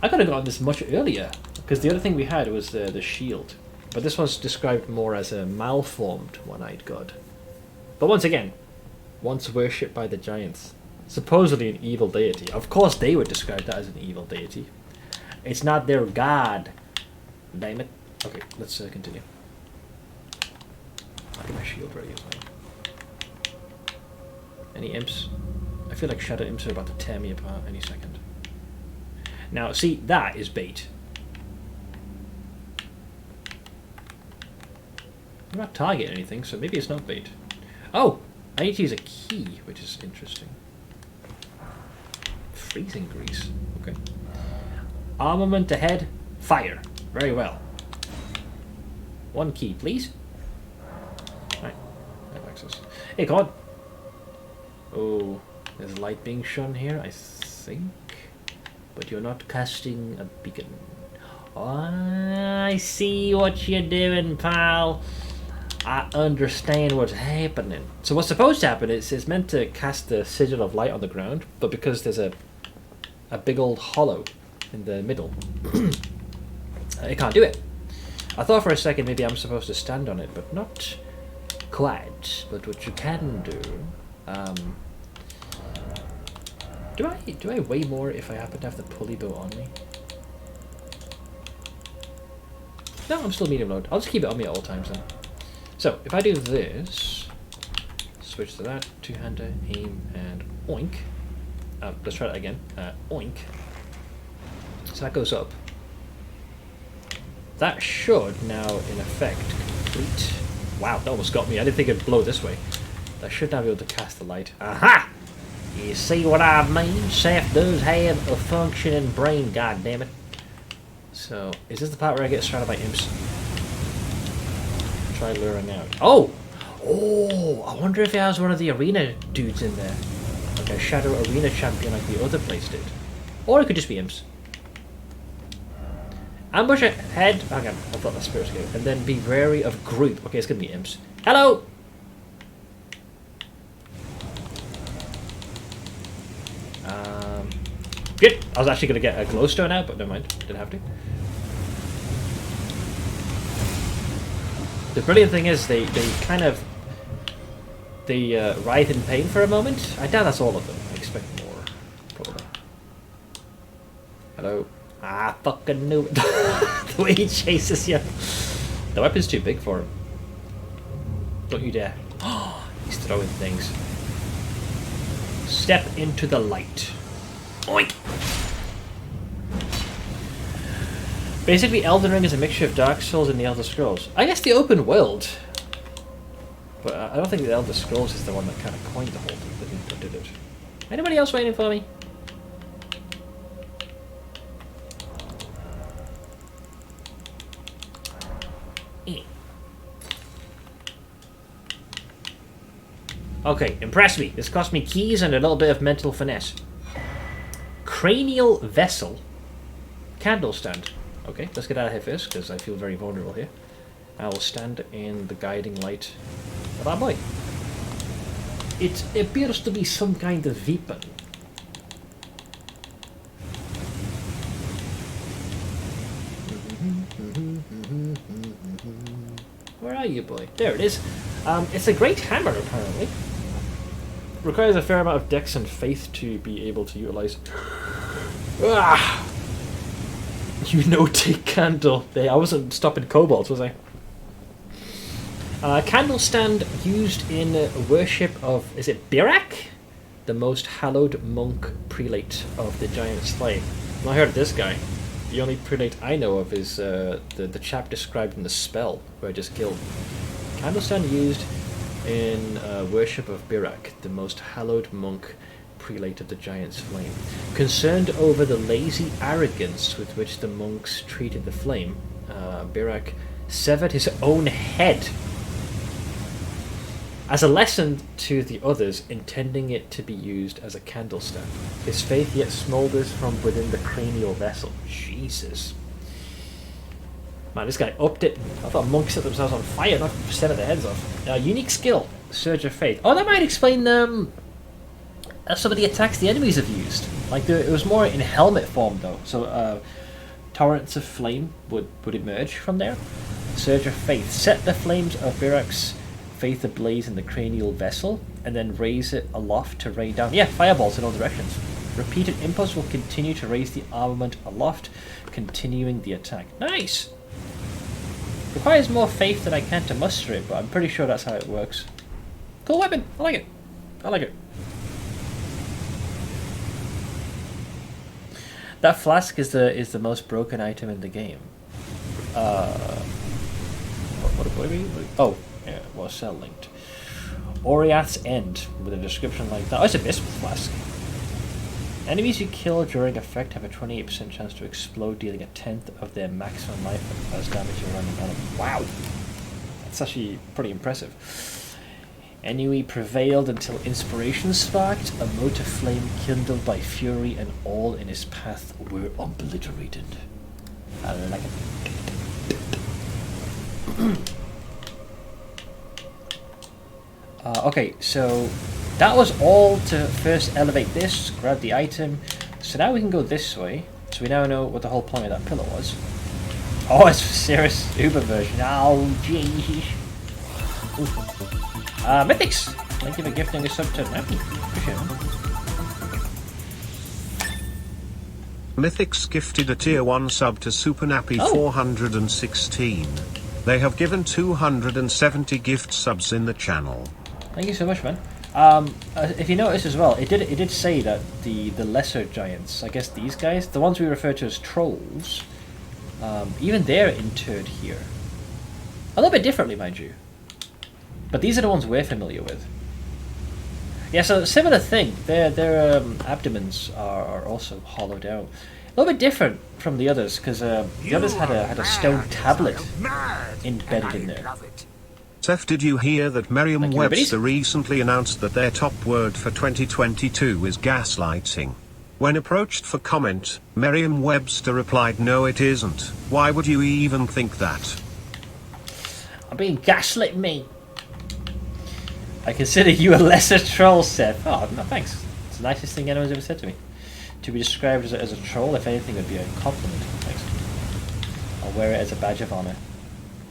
I could have gotten this much earlier, because the other thing we had was the shield. But this one's described more as a malformed one-eyed god. But once again, once worshipped by the giants. Supposedly an evil deity. Of course they would describe that as an evil deity. It's not their god. Damn it. Okay, let's continue. I'll get my shield ready as well. Any imps? I feel like shadow imps are about to tear me apart any second. Now, see, that is bait. I'm not targeting anything, so maybe it's not bait. Oh! I need to use a key, which is interesting. Freezing grease. Okay. Armament ahead. Fire. Very well. One key, please. Right. I have access. Hey, God. Oh, there's light being shone here, I think. But you're not casting a beacon. Oh, I see what you're doing, pal. I understand what's happening. So what's supposed to happen is it's meant to cast the sigil of light on the ground, but because there's a big old hollow in the middle, it can't do it. I thought for a second maybe I'm supposed to stand on it, but not quite. But what you can do, do I weigh more if I happen to have the pulley bow on me? No, I'm still medium load. I'll just keep it on me at all times then. So if I do this, switch to that, two-hander, aim, and oink. Let's try that again. Oink. So that goes up. That should now, in effect, complete. Wow, that almost got me. I didn't think it'd blow this way. That should now be able to cast the light. Aha! You see what I mean? Seth does have a functioning brain, goddammit. So, is this the part where I get surrounded by imps? Try luring out. Oh! Oh! I wonder if it has one of the arena dudes in there. Like a shadow arena champion like the other place did. Or it could just be imps. Ambush ahead. Hang on, I thought that spirit scared. And then be wary of group. Okay, it's gonna be imps. Hello! Good. I was actually gonna get a glowstone out, but never mind. Didn't have to. The brilliant thing is they kind of writhe in pain for a moment. I doubt that's all of them. I expect more, probably. Hello. Ah, fucking knew it. The way he chases you. The weapon's too big for him. Don't you dare. Oh, he's throwing things. Step into the light. Oink! Basically, Elden Ring is a mixture of Dark Souls and the Elder Scrolls. I guess the open world. But I don't think the Elder Scrolls is the one that kind of coined the whole thing, that did it. Anybody else waiting for me? Okay, impress me. This cost me keys and a little bit of mental finesse. Cranial vessel. Candle stand. Okay, let's get out of here first, because I feel very vulnerable here. I will stand in the guiding light of our boy. It appears to be some kind of weapon. Where are you, boy? There it is. It's a great hammer, apparently. Requires a fair amount of dex and faith to be able to utilize. Ah! You know, take candle. I wasn't stopping kobolds, was I? Candle stand used in worship of, is it Birak? The most hallowed monk prelate of the giant slave. Well, I heard of this guy. The only prelate I know of is the chap described in the spell, who I just killed. Candle stand used in worship of Birak, the most hallowed monk prelate of the giant's flame. Concerned over the lazy arrogance with which the monks treated the flame, Birak severed his own head as a lesson to the others, intending it to be used as a candle stand. His faith yet smoulders from within the cranial vessel. Jesus. Man, this guy upped it. I thought monks set themselves on fire, not sever their heads off. Unique skill, Surge of Faith. Oh, that might explain some of the attacks the enemies have used. Like, it was more in helmet form, though. So, torrents of flame would emerge from there. Surge of Faith. Set the flames of Birak's faith ablaze in the cranial vessel, and then raise it aloft to rain down. Yeah, fireballs in all directions. Repeated impulse will continue to raise the armament aloft, continuing the attack. Nice! Requires more faith than I can to muster it, but I'm pretty sure that's how it works. Cool weapon! I like it. I like it. That flask is the most broken item in the game. What are we? Oh, yeah, well, cell linked. Oriath's End, with a description like that. Oh, it's a bismuth flask. Enemies you kill during effect have a 28% chance to explode, dealing a tenth of their maximum life as damage to random enemy. Wow! That's actually pretty impressive. Enemy prevailed until inspiration sparked, a motor flame kindled by fury, and all in his path were obliterated. I like it. Okay, so that was all to first elevate this, grab the item. So now we can go this way. So we now know what the whole point of that pillar was. Oh, it's Cirrus Uber version. Oh, jeez. Mythics! Thank you for gifting a sub to Nappy. Appreciate it. Mythics gifted a tier 1 sub to Super Nappy 416. They have given 270 gift subs in the channel. Thank you so much, man. If you notice as well, it did say that the lesser giants, I guess these guys, the ones we refer to as trolls, even they're interred here. A little bit differently, mind you. But these are the ones we're familiar with. Yeah, so similar thing. Their abdomens are also hollowed out. A little bit different from the others, because the others had a stone tablet embedded in there. Seth, did you hear that Merriam-Webster recently announced that their top word for 2022 is gaslighting? When approached for comment, Merriam-Webster replied, "No, it isn't. Why would you even think that?" I'm being gaslit, me. I consider you a lesser troll, Seth. Oh, no, thanks. It's the nicest thing anyone's ever said to me. To be described as a troll, if anything, would be a compliment. Thanks. I'll wear it as a badge of honor.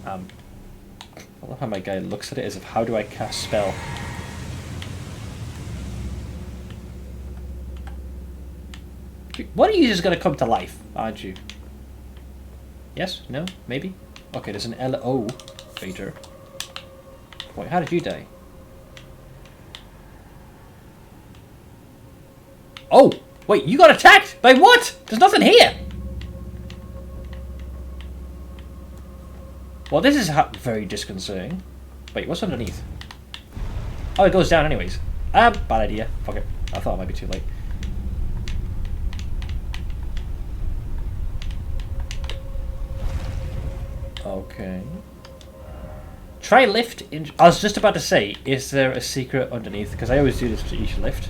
I love how my guy looks at it as if, how do I cast spell? One of you is going to come to life, aren't you? Yes? No? Maybe? Okay, there's an LO fader. Wait, how did you die? Oh! Wait, you got attacked? By what? There's nothing here! Well, this is very disconcerting. Wait, what's underneath? Oh, it goes down anyways. Bad idea. Fuck it. I thought it might be too late. Okay. Try lift in... I was just about to say, is there a secret underneath? Because I always do this to each lift.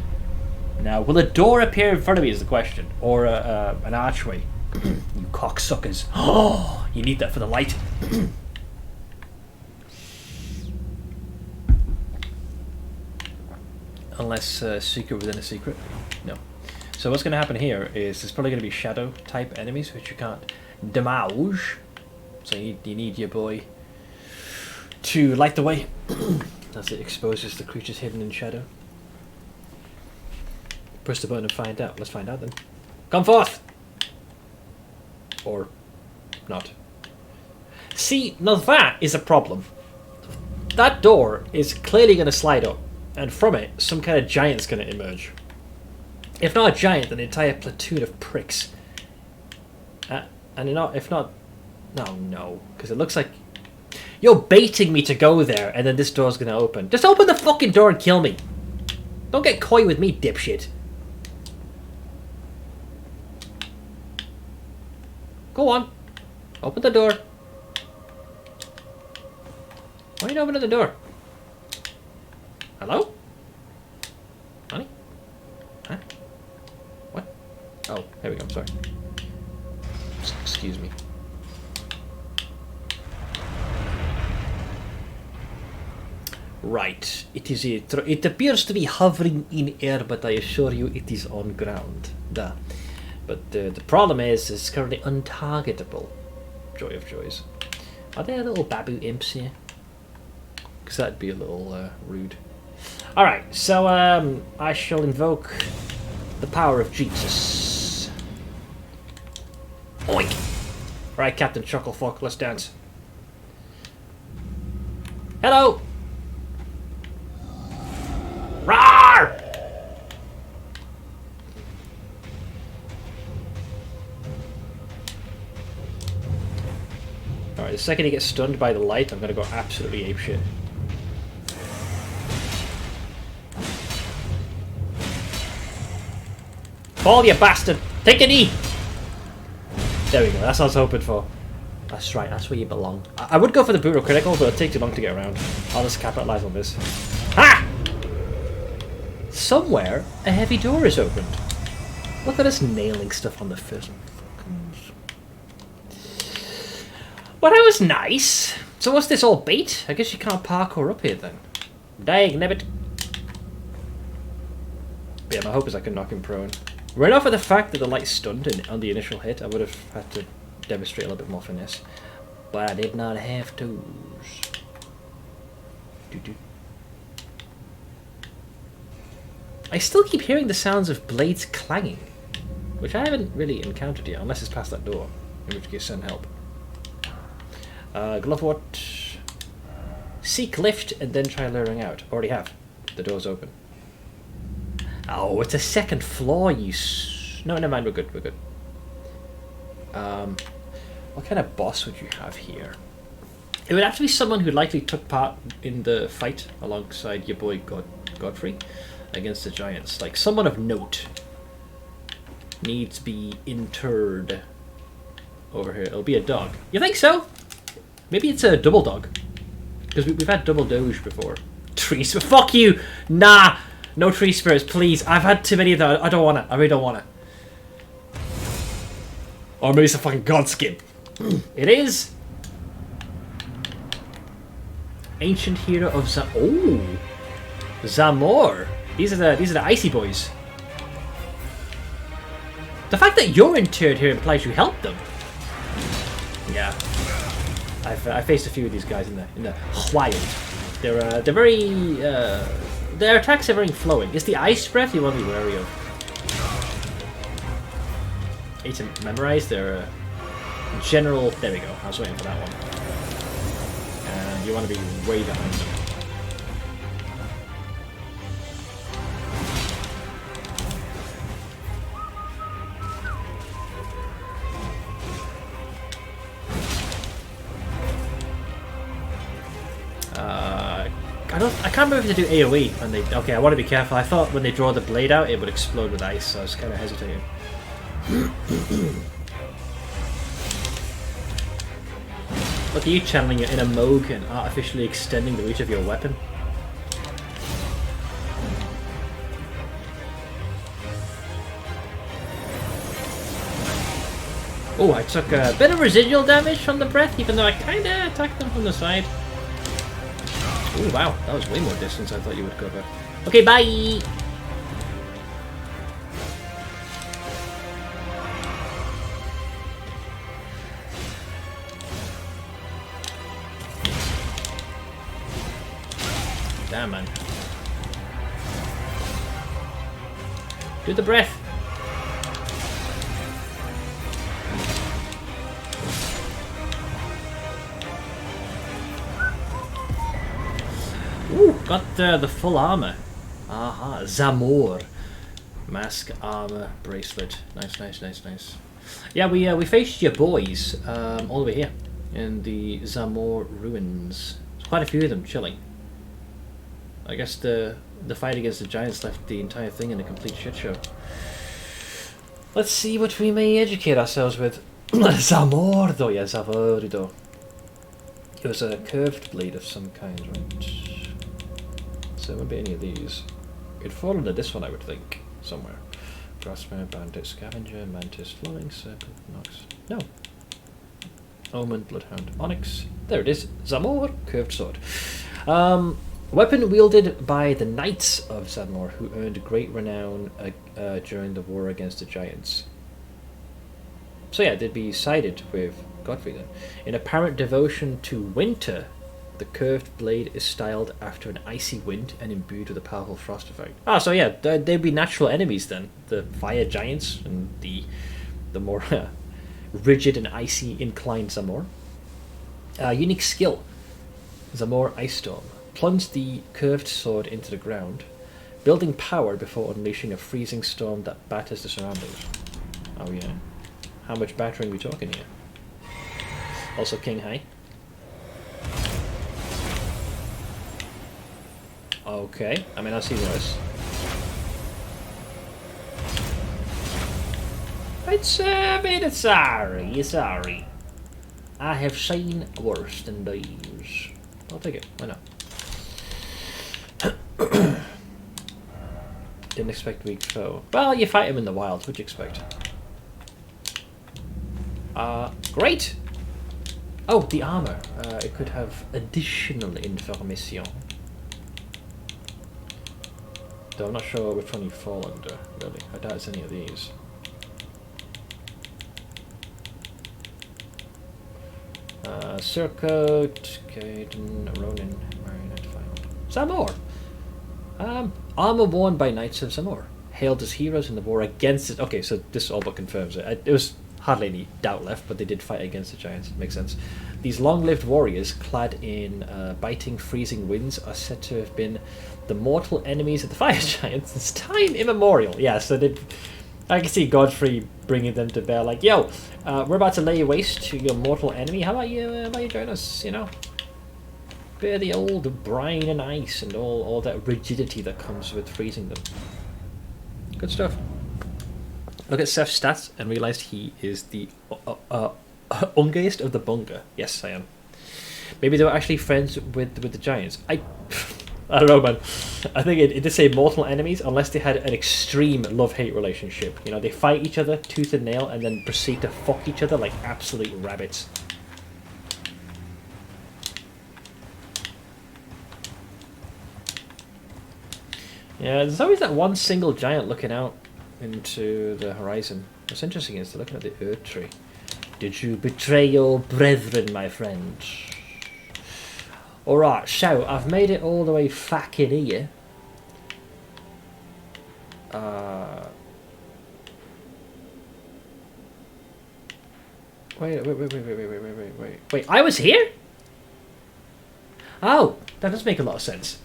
Now, will a door appear in front of me is the question. Or an archway. You cocksuckers. Oh, you need that for the light. Unless secret within a secret. No. So what's going to happen here is there's probably going to be shadow type enemies which you can't damage. So you need your boy to light the way as it exposes the creatures hidden in shadow. Press the button and find out. Let's find out then. Come forth! Or not. See, now that is a problem. That door is clearly going to slide up, and from it, some kind of giant's going to emerge. If not a giant, then an entire platoon of pricks. And if not... No, because it looks like... You're baiting me to go there, and then this door's going to open. Just open the fucking door and kill me. Don't get coy with me, dipshit. Go on. Open the door. Why are you not opening the door? Hello? Honey? Huh? What? Oh, there we go. Sorry. Excuse me. Right. It appears to be hovering in air, but I assure you it is on ground. Duh. But the problem is it's currently untargetable. Joy of joys. Are there little babu imps here? because that'd be a little rude. Alright, so I shall invoke the power of Jesus. Oink! Right, Captain Chucklefuck, let's dance. Hello! Roar! Alright, the second he gets stunned by the light, I'm gonna go absolutely apeshit. Fall, you bastard! Take a knee! There we go, that's what I was hoping for. That's right, that's where you belong. I would go for the brutal critical, but it'll take too long to get around. I'll just capitalize on this. Ha! Somewhere, a heavy door is opened. Look at us nailing stuff on the first one. Well, that was nice. So what's this all bait? I guess you can't parkour up here then. Dang, nebbit. Yeah, my hope is I can knock him prone. Right off of the fact that the light stunned on the initial hit, I would have had to demonstrate a little bit more finesse. But I did not have to. I still keep hearing the sounds of blades clanging, which I haven't really encountered yet, unless it's past that door, in which case send help. Glovewort. Seek lift and then try luring out. Already have. The door's open. Oh, it's a second floor, you no, never mind, we're good, we're good. What kind of boss would you have here? It would have to be someone who likely took part in the fight alongside your boy Godfrey against the giants. Like, someone of note needs to be interred over here. It'll be a dog. You think so? Maybe it's a double dog. Because we've had double doge before. Tree spirit. Fuck you! Nah! No tree spirits, please. I've had too many of them. I don't want it. I really don't want it. Or maybe it's a fucking god skin. It is. Ancient hero of Zamor. These are the icy boys. The fact that you're interred here implies you helped them. Yeah. I faced a few of these guys in the wild. They're very their attacks are very flowing. It's the ice breath you want to be wary of. Need to memorize their general. There we go. I was waiting for that one. And you want to be way behind them. I can't remember if they do AoE when they. Okay, I want to be careful. I thought when they draw the blade out, it would explode with ice, so I was kind of hesitating. Look at you channeling your inner Moog and artificially extending the reach of your weapon. Oh, I took a bit of residual damage from the breath, even though I kind of attacked them from the side. Oh wow, that was way more distance I thought you would cover. Okay, bye! Damn, man. Do the breath! Ooh, got the full armor. Aha, Zamor. Mask, armor, bracelet. Nice, nice, nice, nice. Yeah, we faced your boys all the way here in the Zamor ruins. There's quite a few of them chilling. I guess the fight against the giants left the entire thing in a complete shit show. Let's see what we may educate ourselves with. Zamordo, yeah, Zamordo. It was a curved blade of some kind, right? So it wouldn't be any of these. It'd fall under this one, I would think, somewhere. Grasper, Bandit, Scavenger, Mantis, Flying Serpent, Nox. No. Omen, Bloodhound, Onyx. There it is. Zamor, curved sword. Weapon wielded by the Knights of Zamor, who earned great renown during the war against the giants. So yeah, they'd be sided with Godfrey then. In apparent devotion to winter, The curved blade is styled after an icy wind and imbued with a powerful frost effect. Ah, so yeah, they'd be natural enemies then. The fire giants and the more rigid and icy inclined Zamor. Unique skill. Zamor Ice Storm. Plunge the curved sword into the ground, building power before unleashing a freezing storm that batters the surroundings. Oh yeah. How much battering are we talking here? Also King High. Okay, I mean, I've seen worse. It's sorry. I have seen worse than these. I'll take it, why not? Didn't expect weak foe. Well, you fight him in the wild, what'd you expect? Great! Oh, the armor. It could have additional information. Though I'm not sure which one you fall under, really. I doubt it's any of these. Surcoat, Caden, Ronin, Marionette, Zamor! Armor worn by Knights of Zamor. Hailed as heroes in the war against it. Okay, so this all but confirms it. It was hardly any doubt left, but they did fight against the giants. It makes sense. These long-lived warriors, clad in biting, freezing winds, are said to have been the mortal enemies of the fire giants since time immemorial. Yeah, so I can see Godfrey bringing them to bear, like, yo, we're about to lay waste to your mortal enemy. How about you join us, you know? Bear the old brine and ice and all that rigidity that comes with freezing them. Good stuff. Look at Seth's stats and realized he is the ungiest of the bunga. Yes, I am. Maybe they were actually friends with the giants. I don't know, man. I think it did say mortal enemies unless they had an extreme love-hate relationship. You know, they fight each other tooth and nail and then proceed to fuck each other like absolute rabbits. Yeah, there's always that one single giant looking out into the horizon. What's interesting is they're looking at the Earth Tree. Did you betray your brethren, my friend? Alright, so I've made it all the way fucking here. Wait, I was here? Oh, that does make a lot of sense.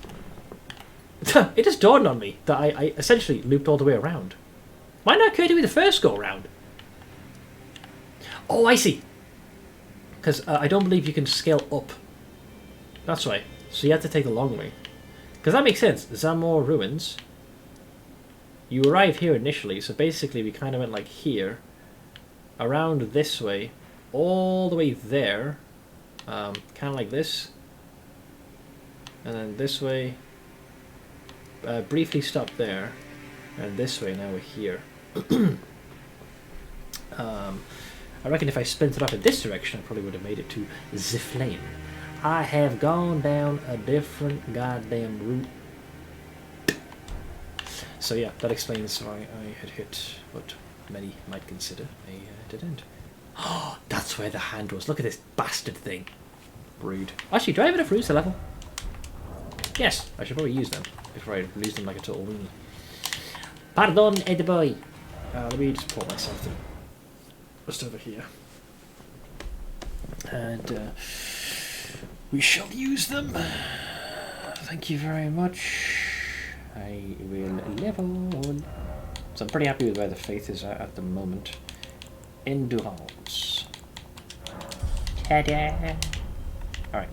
It just dawned on me that I essentially looped all the way around. Why not occur to me the first go around? Oh, I see. Because I don't believe you can scale up. That's right. So you have to take the long way. Because that makes sense. Zamor Ruins. You arrive here initially, so basically we kind of went like here, around this way, all the way there, kind of like this, and then this way, briefly stopped there, and this way, now we're here. I reckon if I spent it up in this direction, I probably would have made it to the flame. I have gone down a different goddamn route. So yeah, that explains why I had hit what many might consider a dead end. Oh, that's where the hand was. Look at this bastard thing. Rude. Actually, do I have enough runes to level? Yes, I should probably use them before I lose them like a total weenie. Pardon, Eddie boy. Let me just pull myself to just over here. And we shall use them. Thank you very much. I will level. So I'm pretty happy with where the faith is at the moment. Endurance. Ta-da! Alright.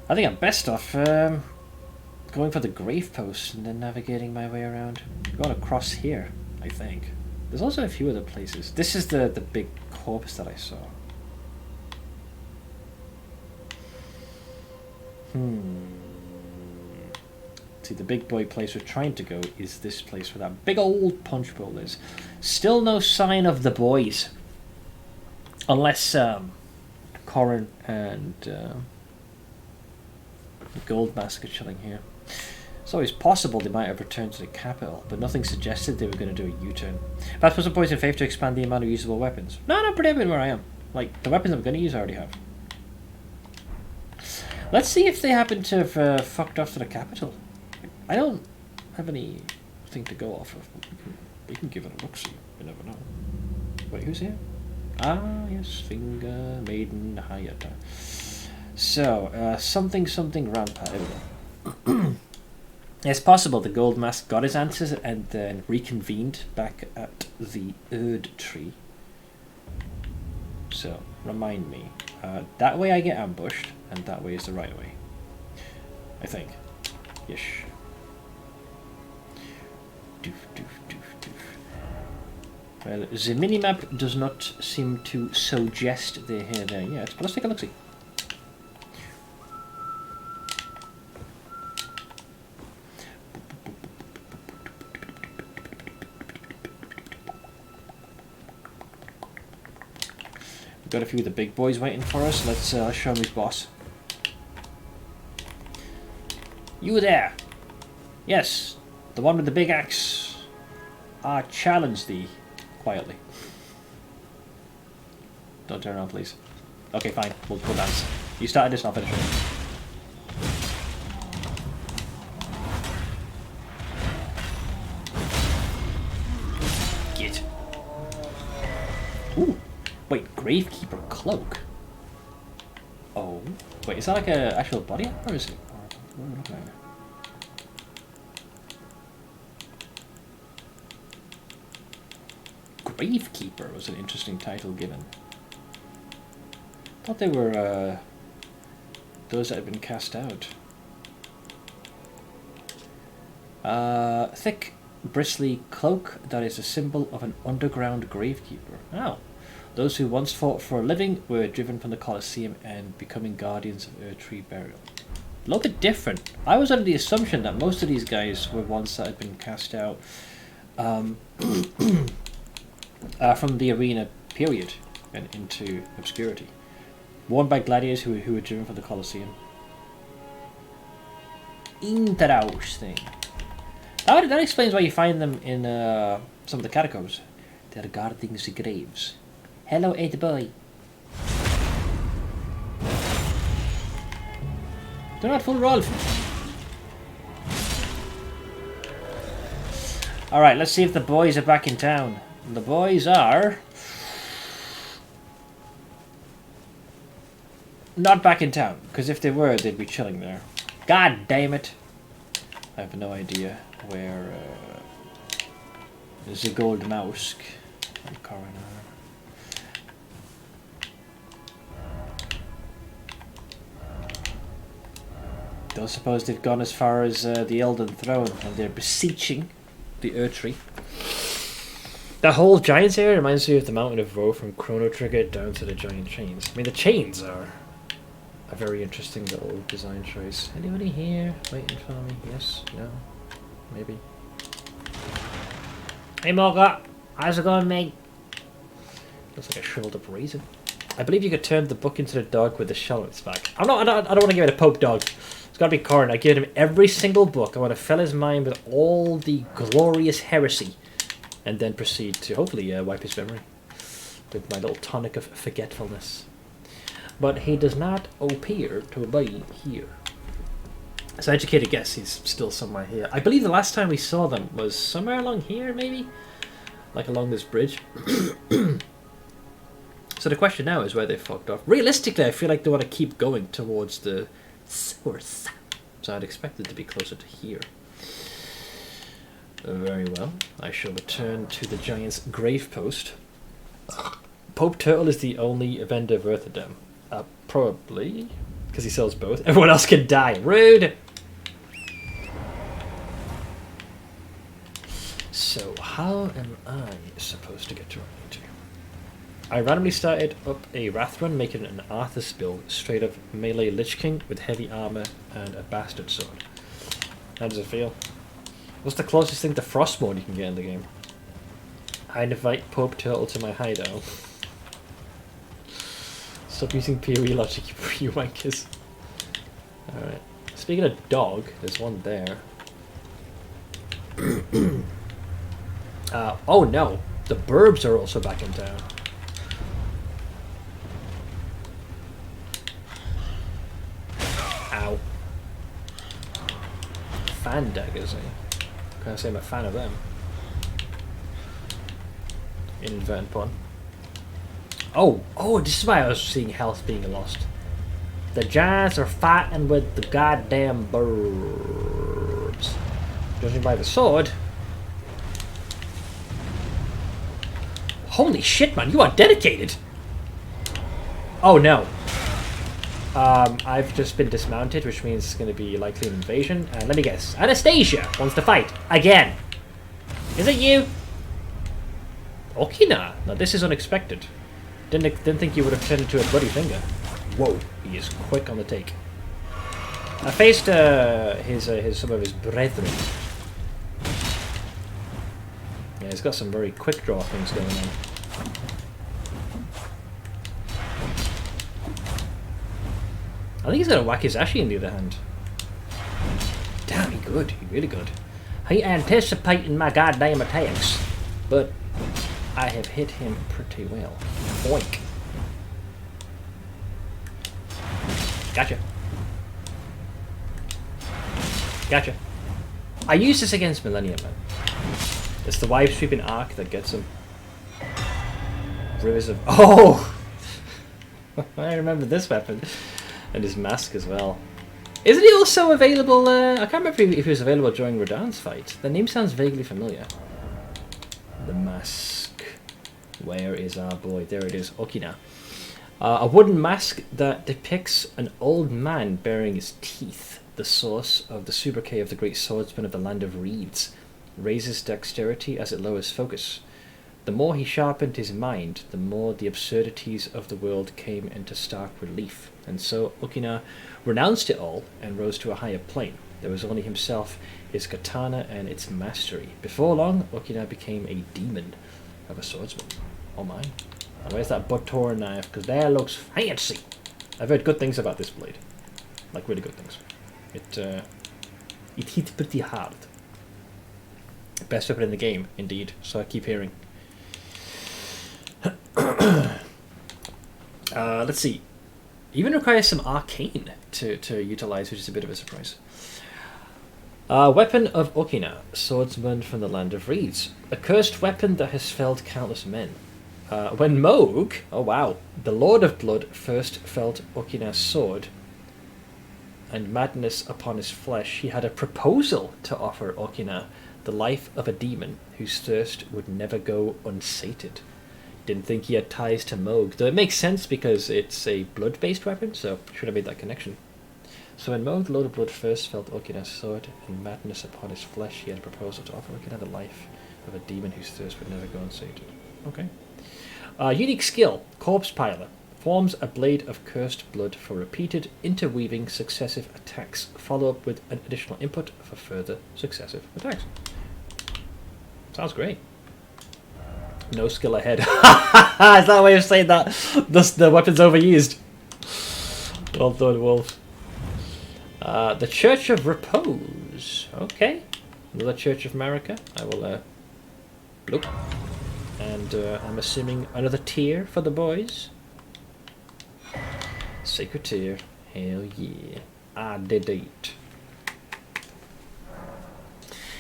I think I'm best off going for the grave post and then navigating my way around. Going across here, I think. There's also a few other places. This is the big corpse that I saw. See, the big boy place we're trying to go is this place where that big old punch bowl is. Still no sign of the boys. Unless Corrin and Gold Mask are chilling here. So it's possible they might have returned to the capital, but nothing suggested they were going to do a U-turn. Perhaps put some points in faith to expand the amount of usable weapons. No, I'm pretty happy where I am. Like, the weapons I'm going to use I already have. Let's see if they happen to have fucked off to the capital. I don't have anything to go off of. We can give it a look-see. You never know. Wait, who's here? Ah, yes, Finger Maiden Hayata. So, something rampart. There we go. It's possible the Gold Mask got his answers and then reconvened back at the Erd Tree. So, remind me. That way I get ambushed, and that way is the right way. I think. Yes. Doof, doof, doof, doof. Well, the minimap does not seem to suggest they're here there yet, but let's take a look-see. We've got a few of the big boys waiting for us. Let's show him his boss. You there? Yes, the one with the big axe. I challenge thee. Quietly. Don't turn around, please. Okay, fine. We'll dance. You started this, I'll finish it. Get. Ooh. Wait, Gravekeeper Cloak? Oh. Wait, is that like a actual body armor, or is it? What am I looking at? Gravekeeper was an interesting title given. Thought they were those that had been cast out. Thick, bristly cloak that is a symbol of an underground gravekeeper. Oh. Those who once fought for a living were driven from the Colosseum and becoming guardians of Erdtree burial. A little bit different. I was under the assumption that most of these guys were ones that had been cast out from the arena period and into obscurity. Worn by gladiators who were driven from the Colosseum. Interesting. That explains why you find them in some of the catacombs. They're guarding the graves. Hello, 8-boy. Do not fool Rolf. Alright, let's see if the boys are back in town. The boys are... not back in town, because if they were, they'd be chilling there. God damn it. I have no idea where the gold mouse and coroner. Don't suppose they've gone as far as the Elden Throne and they're beseeching the Erdtree. That whole Giants area reminds me of the Mountain of Woe from Chrono Trigger down to the giant chains. I mean, the chains are a very interesting little design choice. Anybody here waiting for me? Yes? No? Maybe? Hey Morga! How's it going, mate? Looks like a shriveled up raisin. I believe you could turn the book into the dog with the shell on its back. I don't want to give it a Pope dog. It's gotta be Corin. I give him every single book. I want to fill his mind with all the glorious heresy. And then proceed to hopefully wipe his memory. With my little tonic of forgetfulness. But he does not appear to be here. So educated guess he's still somewhere here. I believe the last time we saw them was somewhere along here, maybe? Like along this bridge. So the question now is where they fucked off. Realistically, I feel like they want to keep going towards the source. So I'd expect it to be closer to here. Very well. I shall return to the giant's grave post. Pope Turtle is the only vendor worth a damn. Probably. Because he sells both. Everyone else can die. Rude! So, how am I supposed to get to where I need to? I randomly started up a Wrath run, making an Arthas build, straight up melee Lich King with heavy armor and a bastard sword. How does it feel? What's the closest thing to Frost mode you can get in the game? I invite Pope Turtle to my hideout. Stop using PoE logic, you wankers. Alright. Speaking of dog, there's one there. Oh no, the Burbs are also back in town. Ow. Fan daggers, eh? Can't say I'm a fan of them. Inadvertent pun. Oh, this is why I was seeing health being lost. The giants are fighting with the goddamn Burbs. Judging by the sword. Holy shit, man, you are dedicated! Oh no. I've just been dismounted, which means it's going to be likely an invasion. And let me guess, Anastasia wants to fight again. Is it you? Okina. Now this is unexpected. Didn't think you would have turned into a bloody finger. Whoa, he is quick on the take. I faced some of his brethren. Yeah, he's got some very quick draw things going on. I think he's gonna whack his Ashi in the other hand. Damn, he good. He really good. He anticipating my goddamn attacks, but I have hit him pretty well. Boink. Gotcha. Gotcha. I use this against Millennium, man. It's the wide sweeping arc that gets him. Rivers of... Oh! I remember this weapon. And his mask as well. Isn't he also available... I can't remember if he was available during Radahn's fight. The name sounds vaguely familiar. The mask. Where is our boy? There it is. Okina. A wooden mask that depicts an old man bearing his teeth. The source of the sobriquet of the great swordsman of the land of reeds. Raises dexterity as it lowers focus. The more he sharpened his mind, the more the absurdities of the world came into stark relief. And so Okina renounced it all and rose to a higher plane. There was only himself, his katana, and its mastery. Before long, Okina became a demon of a swordsman. Oh my. And where's that Butor knife? Because that looks fancy. I've heard good things about this blade. Like really good things. It hit pretty hard. Best weapon in the game, indeed. So I keep hearing. Let's see. Even requires some arcane to utilize, which is a bit of a surprise. Weapon of Okina, swordsman from the land of reeds. A cursed weapon that has felled countless men. When Moog, oh wow, the Lord of Blood first felt Okina's sword and madness upon his flesh, he had a proposal to offer Okina, the life of a demon whose thirst would never go unsated. Didn't think he had ties to Moog, though it makes sense because it's a blood-based weapon, so should have made that connection. So when Moog, the Lord of Blood, first felt Okina's sword and madness upon his flesh, he had a proposal to offer Okina the life of a demon whose thirst would never go unsated. Okay. Unique skill, Corpse Piler. Forms a blade of cursed blood for repeated, interweaving successive attacks. Follow up with an additional input for further successive attacks. Sounds great. No skill ahead. Is that a way of saying that the weapon's overused? Well done, Wolf. The Church of Repose. Okay. Another Church of America. I will look. And I'm assuming another tier for the boys. Sacred tier. Hell yeah. I did it.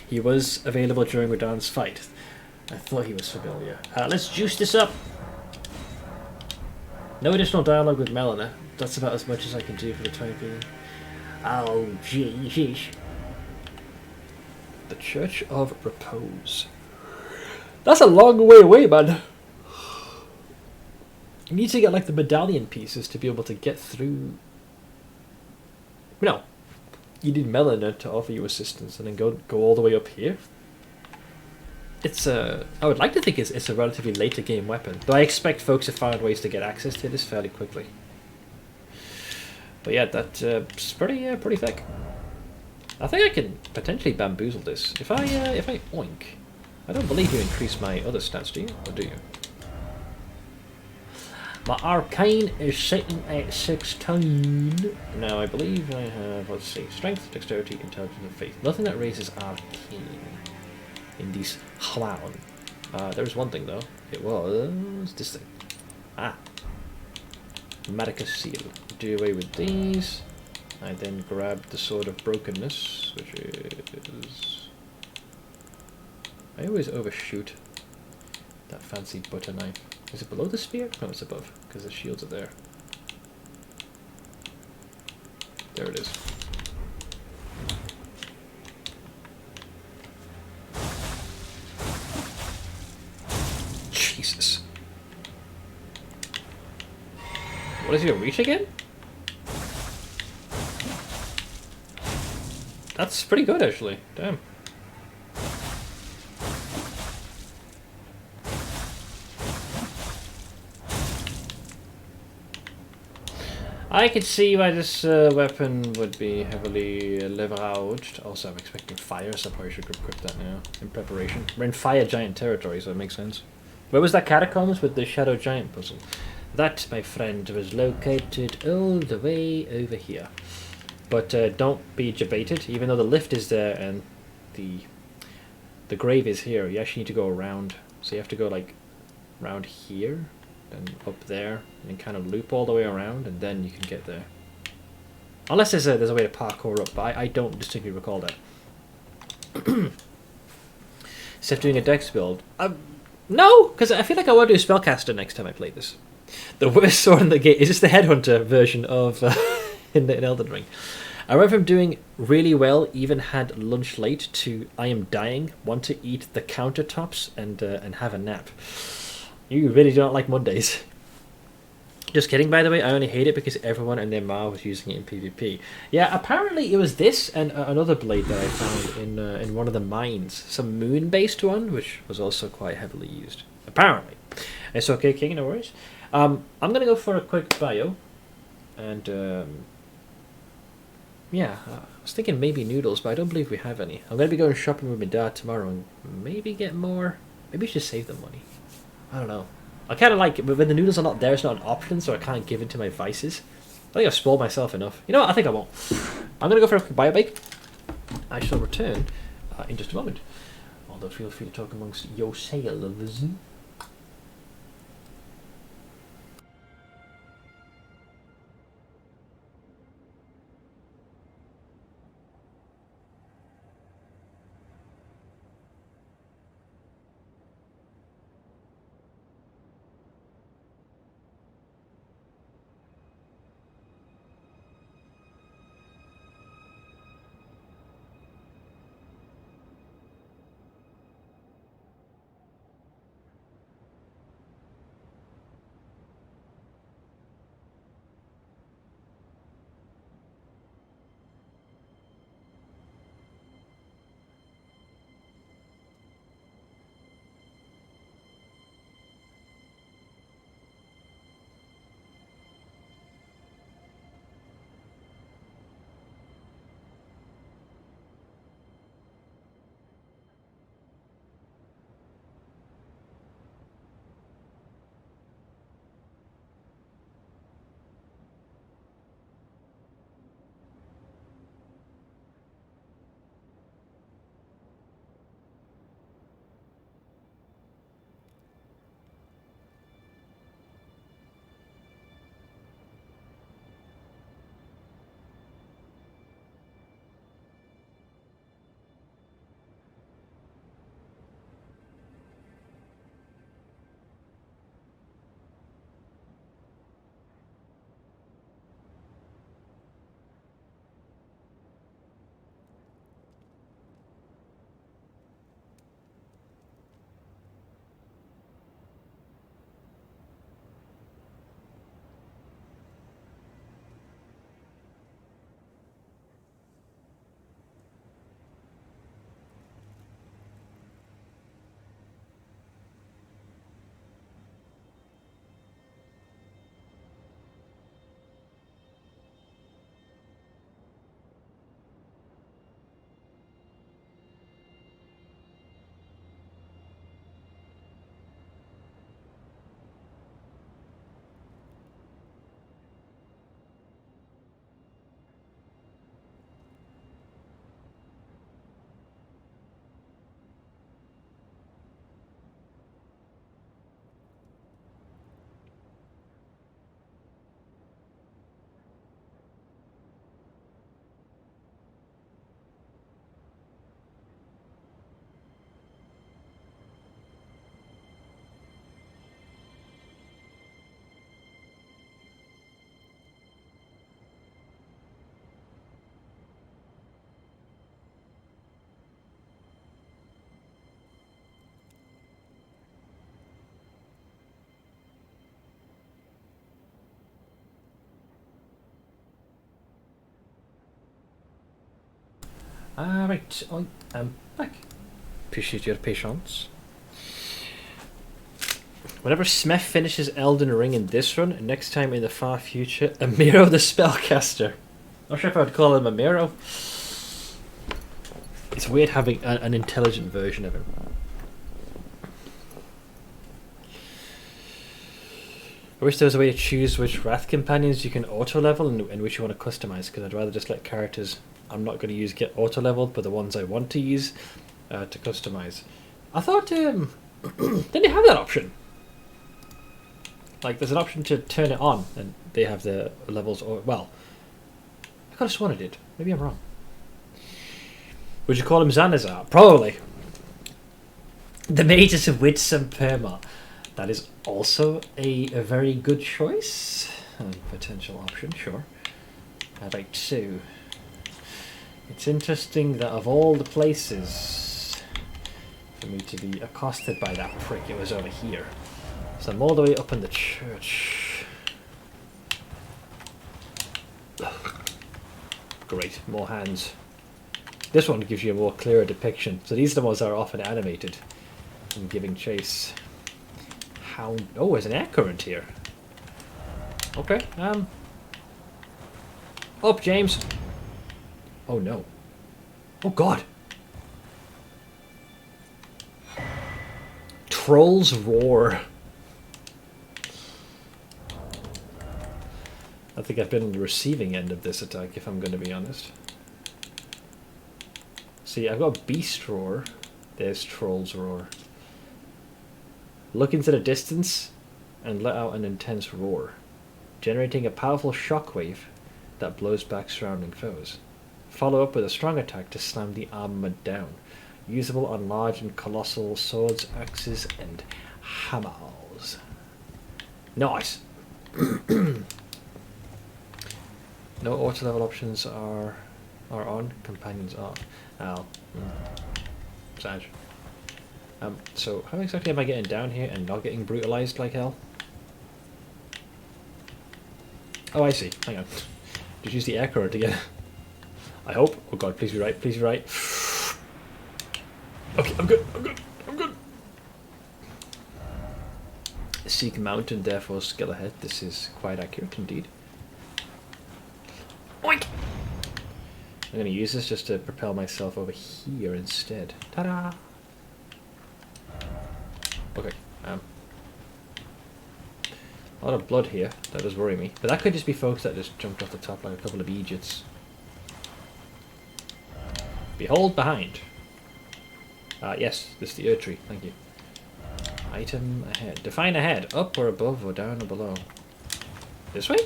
He was available during Radahn's fight. I thought he was familiar. Let's juice this up. No additional dialogue with Melina. That's about as much as I can do for the time being. Oh, jeez. The Church of Repose. That's a long way away, man. You need to get like the medallion pieces to be able to get through. No, you need Melina to offer you assistance, and then go all the way up here. It's I would like to think it's a relatively later game weapon, though I expect folks have found ways to get access to this fairly quickly. But yeah, that's pretty thick. I think I can potentially bamboozle this if I oink. I don't believe you increase my other stats, do you? Or do you? My arcane is sitting at 16. Now I believe I have, let's see, strength, dexterity, intelligence, and faith. Nothing that raises arcane. in this clown. There's one thing though. It was this thing. Marcus seal. Do away with these. I then grab the Sword of Brokenness, which is... I always overshoot that fancy butter knife. Is it below the spear? No, it's above, because the shields are there. There it is. Jesus. What is your reach again? That's pretty good, actually. Damn. I could see why this weapon would be heavily leveraged. Also, I'm expecting fire, so I probably should equip that now in preparation. We're in fire giant territory, so it makes sense. Where was that catacombs with the shadow giant puzzle? That, my friend, was located all the way over here. But don't be debated, even though the lift is there and the grave is here, you actually need to go around. So you have to go like around here, then up there, and kind of loop all the way around, and then you can get there. Unless there's a way to parkour up, but I don't distinctly recall that. Except doing a dex build. No, because I feel like I want to do a spellcaster next time I play this. The worst sword in the game is just the headhunter version of in Elden Ring. I went from doing really well, even had lunch late, to I am dying, want to eat the countertops and have a nap. You really don't like Mondays. Just kidding, by the way. I only hate it because everyone and their ma was using it in PvP. Yeah, apparently it was this and another blade that I found in one of the mines. Some moon-based one, which was also quite heavily used. Apparently. It's okay, King, no worries. I'm going to go for a quick bio. And, yeah, I was thinking maybe noodles, but I don't believe we have any. I'm going to be going shopping with my dad tomorrow and maybe get more. Maybe we should save the money. I don't know. I kind of like it, but when the noodles are not there, it's not an option, so I can't give in to my vices. I think I've spoiled myself enough. You know what? I think I won't. I'm going to go for a quick bio break. I shall return in just a moment. Although feel free to talk amongst yourselves. Right, I am back. Appreciate your patience. Whenever Smith finishes Elden Ring in this run, next time in the far future, Amiro the Spellcaster. Not sure if I would call him Amiro. It's weird having an intelligent version of him. I wish there was a way to choose which Wrath companions you can auto-level and which you want to customize, because I'd rather just let characters I'm not going to use get auto-leveled, but the ones I want to use to customize. I thought, didn't they have that option? Like, there's an option to turn it on, and they have the levels, or, well, I could have sworn I did. Maybe I'm wrong. Would you call him Zanazar? Probably. The mages of with some perma. That is also a very good choice. Potential option, sure. Right, so it's interesting that of all the places for me to be accosted by that prick, it was over here. So I'm all the way up in the church. Great, more hands. This one gives you a more clearer depiction. So these are the ones that are often animated and giving chase. Oh, there's an air current here. Okay, up, James. Oh no. Oh god. Trolls roar. I think I've been on the receiving end of this attack, if I'm going to be honest. See, I've got Beast Roar. There's Trolls Roar. Look into the distance and let out an intense roar, generating a powerful shockwave that blows back surrounding foes. Follow up with a strong attack to slam the armament down. Usable on large and colossal swords, axes, and hammers. Nice! No auto level options are on, companions off. Ow. Sad. So how exactly am I getting down here and not getting brutalized like hell? Oh, I see. Hang on. Just use the air current again. I hope. Oh god, please be right. Please be right. Okay, I'm good. I'm good. I'm good. Seek mountain, therefore skill ahead. This is quite accurate indeed. Oink! I'm going to use this just to propel myself over here instead. Ta-da! Okay, a lot of blood here. That does worry me. But that could just be folks that just jumped off the top like a couple of Egypts. Behold behind. Yes, this is the Erd tree. Thank you. Item ahead. Define ahead. Up or above or down or below. This way?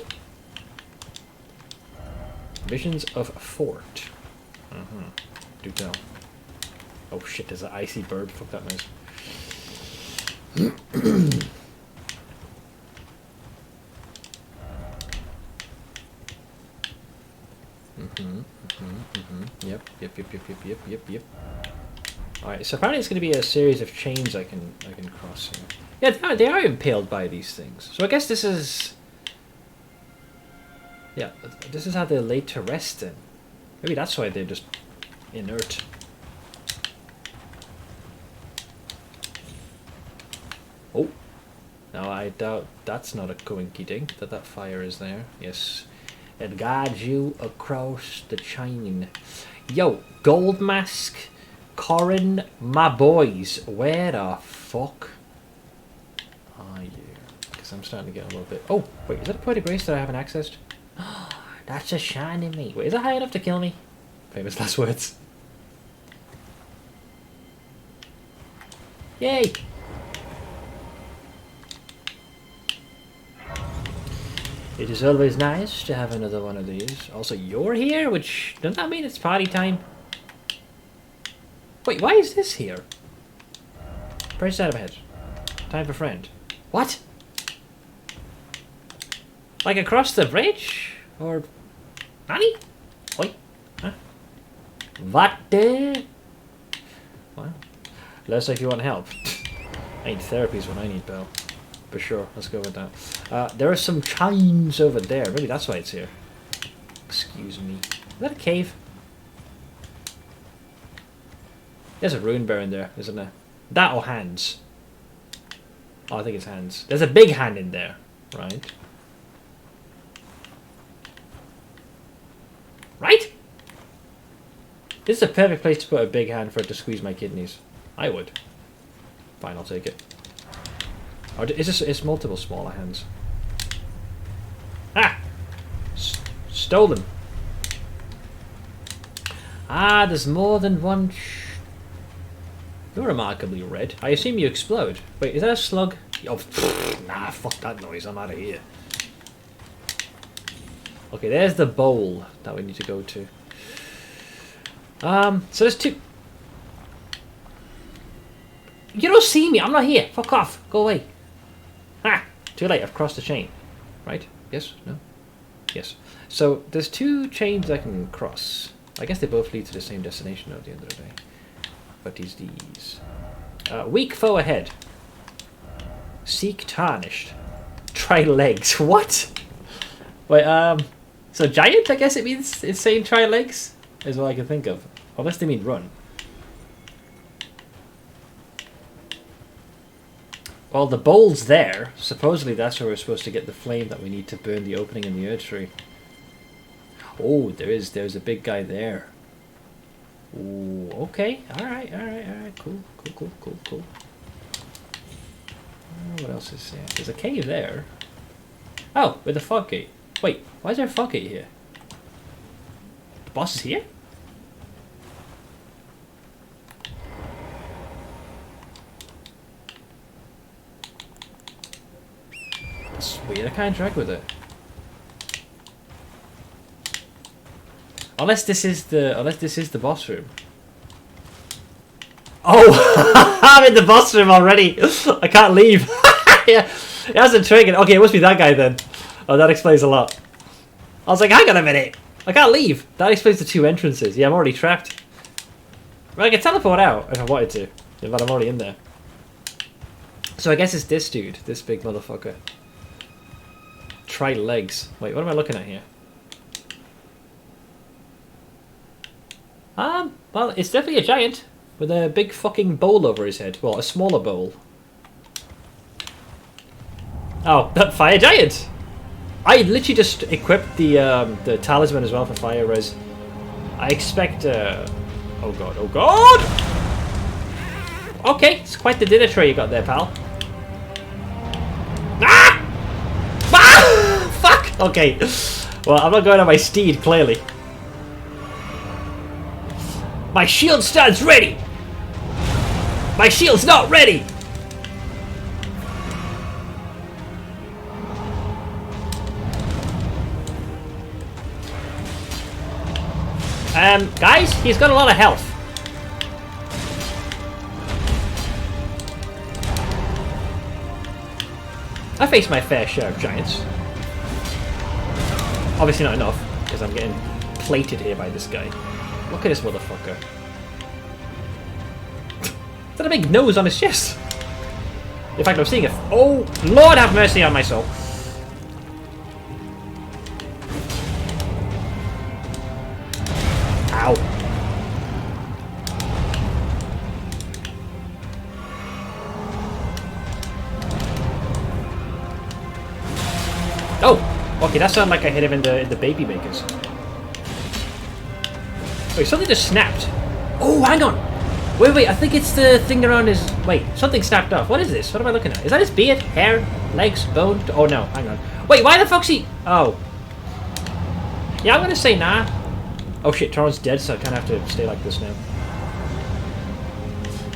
Visions of Fort. Do tell. Oh shit, there's an icy bird. Fuck that noise. Yep. Alright, so apparently it's going to be a series of chains I can cross here. Yeah, they are impaled by these things. So I guess this is... Yeah, this is how they're laid to rest in. Maybe that's why they're just inert. Oh. Now I doubt that's not a coinky dink that fire is there. Yes. It guides you across the chain. Yo, Gold Mask, Corin, my boys, where the fuck are you? Because I'm starting to get a little bit... Oh, wait, is that a point of grace that I haven't accessed? That's a shiny me. Wait, is that high enough to kill me? Famous last words. Yay! It is always nice to have another one of these. Also, you're here, which doesn't that mean it's party time? Wait, why is this here? Press out of head. Time for friend. What? Like across the bridge? Or... Nani? Oi? Huh? What the? Well, looks like you want help. I need therapies when I need Bell. For sure, let's go with that. There are some chains over there. Maybe that's why it's here. Excuse me. Is that a cave? There's a rune bear in there, isn't there? That or hands? Oh, I think it's hands. There's a big hand in there, right? Right? This is a perfect place to put a big hand for it to squeeze my kidneys. I would. Fine, I'll take it. Or it's multiple smaller hands. Ah! Stolen. Ah, there's more than one. You're remarkably red. I assume you explode. Wait, is that a slug? Oh, pfft, nah, fuck that noise. I'm out of here. Okay, there's the bowl that we need to go to. So there's two. You don't see me. I'm not here. Fuck off. Go away. Ah, too late. I've crossed the chain. Right? Yes? No? Yes. So there's two chains I can cross. I guess they both lead to the same destination though, at the end of the day. What is these? Weak foe ahead. Seek Tarnished. Try legs. What? Wait, so giant, I guess it means it's saying try legs? Is all I can think of. Unless they mean run. Well, the bowl's there. Supposedly that's where we're supposed to get the flame that we need to burn the opening in the earth tree. Oh, there's a big guy there. Ooh, okay. Alright. Cool. What else is there? There's a cave there. Oh, with a fog gate. Wait, why is there a fog gate here? The boss is here? That's weird, I can't drag with it. Unless this is the boss room. Oh, I'm in the boss room already. I can't leave. Yeah, it hasn't triggered. Okay, it must be that guy then. Oh, that explains a lot. I was like, hang on a minute. I can't leave. That explains the two entrances. Yeah, I'm already trapped. Well, I can teleport out if I wanted to, but I'm already in there. So I guess it's this dude, this big motherfucker. Try legs. Wait, what am I looking at here? Well, it's definitely a giant with a big fucking bowl over his head. Well, a smaller bowl. Oh, that fire giant! I literally just equipped the talisman as well for fire res. I expect, oh god, oh god! Okay, it's quite the dinner tray you got there, pal. Ah! Ah! Fuck! Okay. Well, I'm not going on my steed, clearly. My shield stands ready! My shield's not ready! Guys, he's got a lot of health. I face my fair share of giants. Obviously not enough, because I'm getting plated here by this guy. Look at this motherfucker. Is that a big nose on his chest? In fact, I'm seeing it. Oh, Lord have mercy on my soul. Ow. Oh, okay, that sounded like I hit him in the baby makers. Wait, something just snapped. Oh, hang on. Wait, I think it's the thing around his... Wait, something snapped off. What is this? What am I looking at? Is that his beard? Hair? Legs? Bone? Oh, no, hang on. Wait, why the fuck's he... Oh. Yeah, I'm gonna say nah. Oh shit, Torrent's dead, so I kind of have to stay like this now.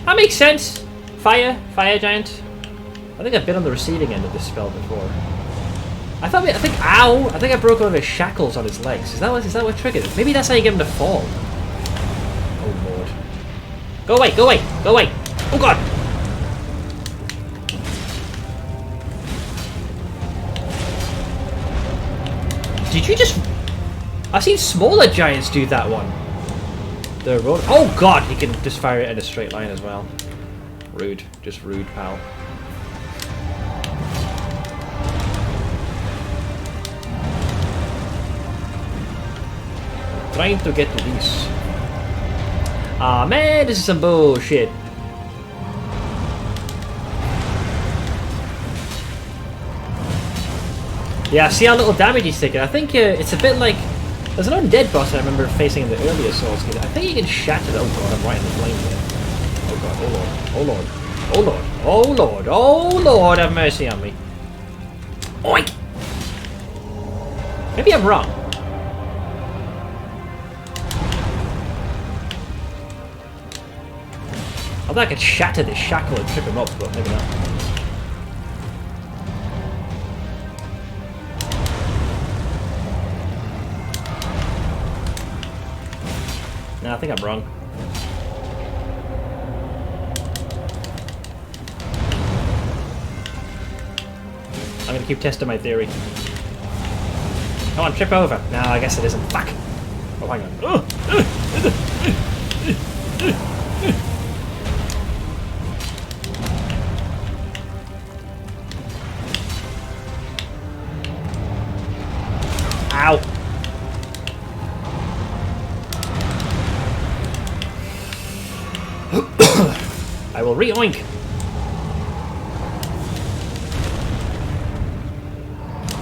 That makes sense. Fire giant. I think I've been on the receiving end of this spell before. I think I broke one of his shackles on his legs. Is that what triggered it? Maybe that's how you get him to fall. Oh lord. Go away! Oh god! Did you just... I've seen smaller giants do that one. The road... Oh god, he can just fire it in a straight line as well. Rude. Just rude, pal. Trying to get to these. Ah man, this is some bullshit. Yeah, see how little damage he's taking. I think it's a bit like... There's an undead boss I remember facing in the earlier Souls games. I think you can shatter... Oh god, I'm right in the flame here. Oh god, oh lord, oh lord, oh lord, oh lord, oh lord, have mercy on me. Oink! Maybe I'm wrong. I thought I could shatter this shackle and trip him up, but maybe not. No, I think I'm wrong. I'm gonna keep testing my theory. Come on, trip over. No, I guess it isn't. Fuck. Oh, hang on. Ow. I will re-oink.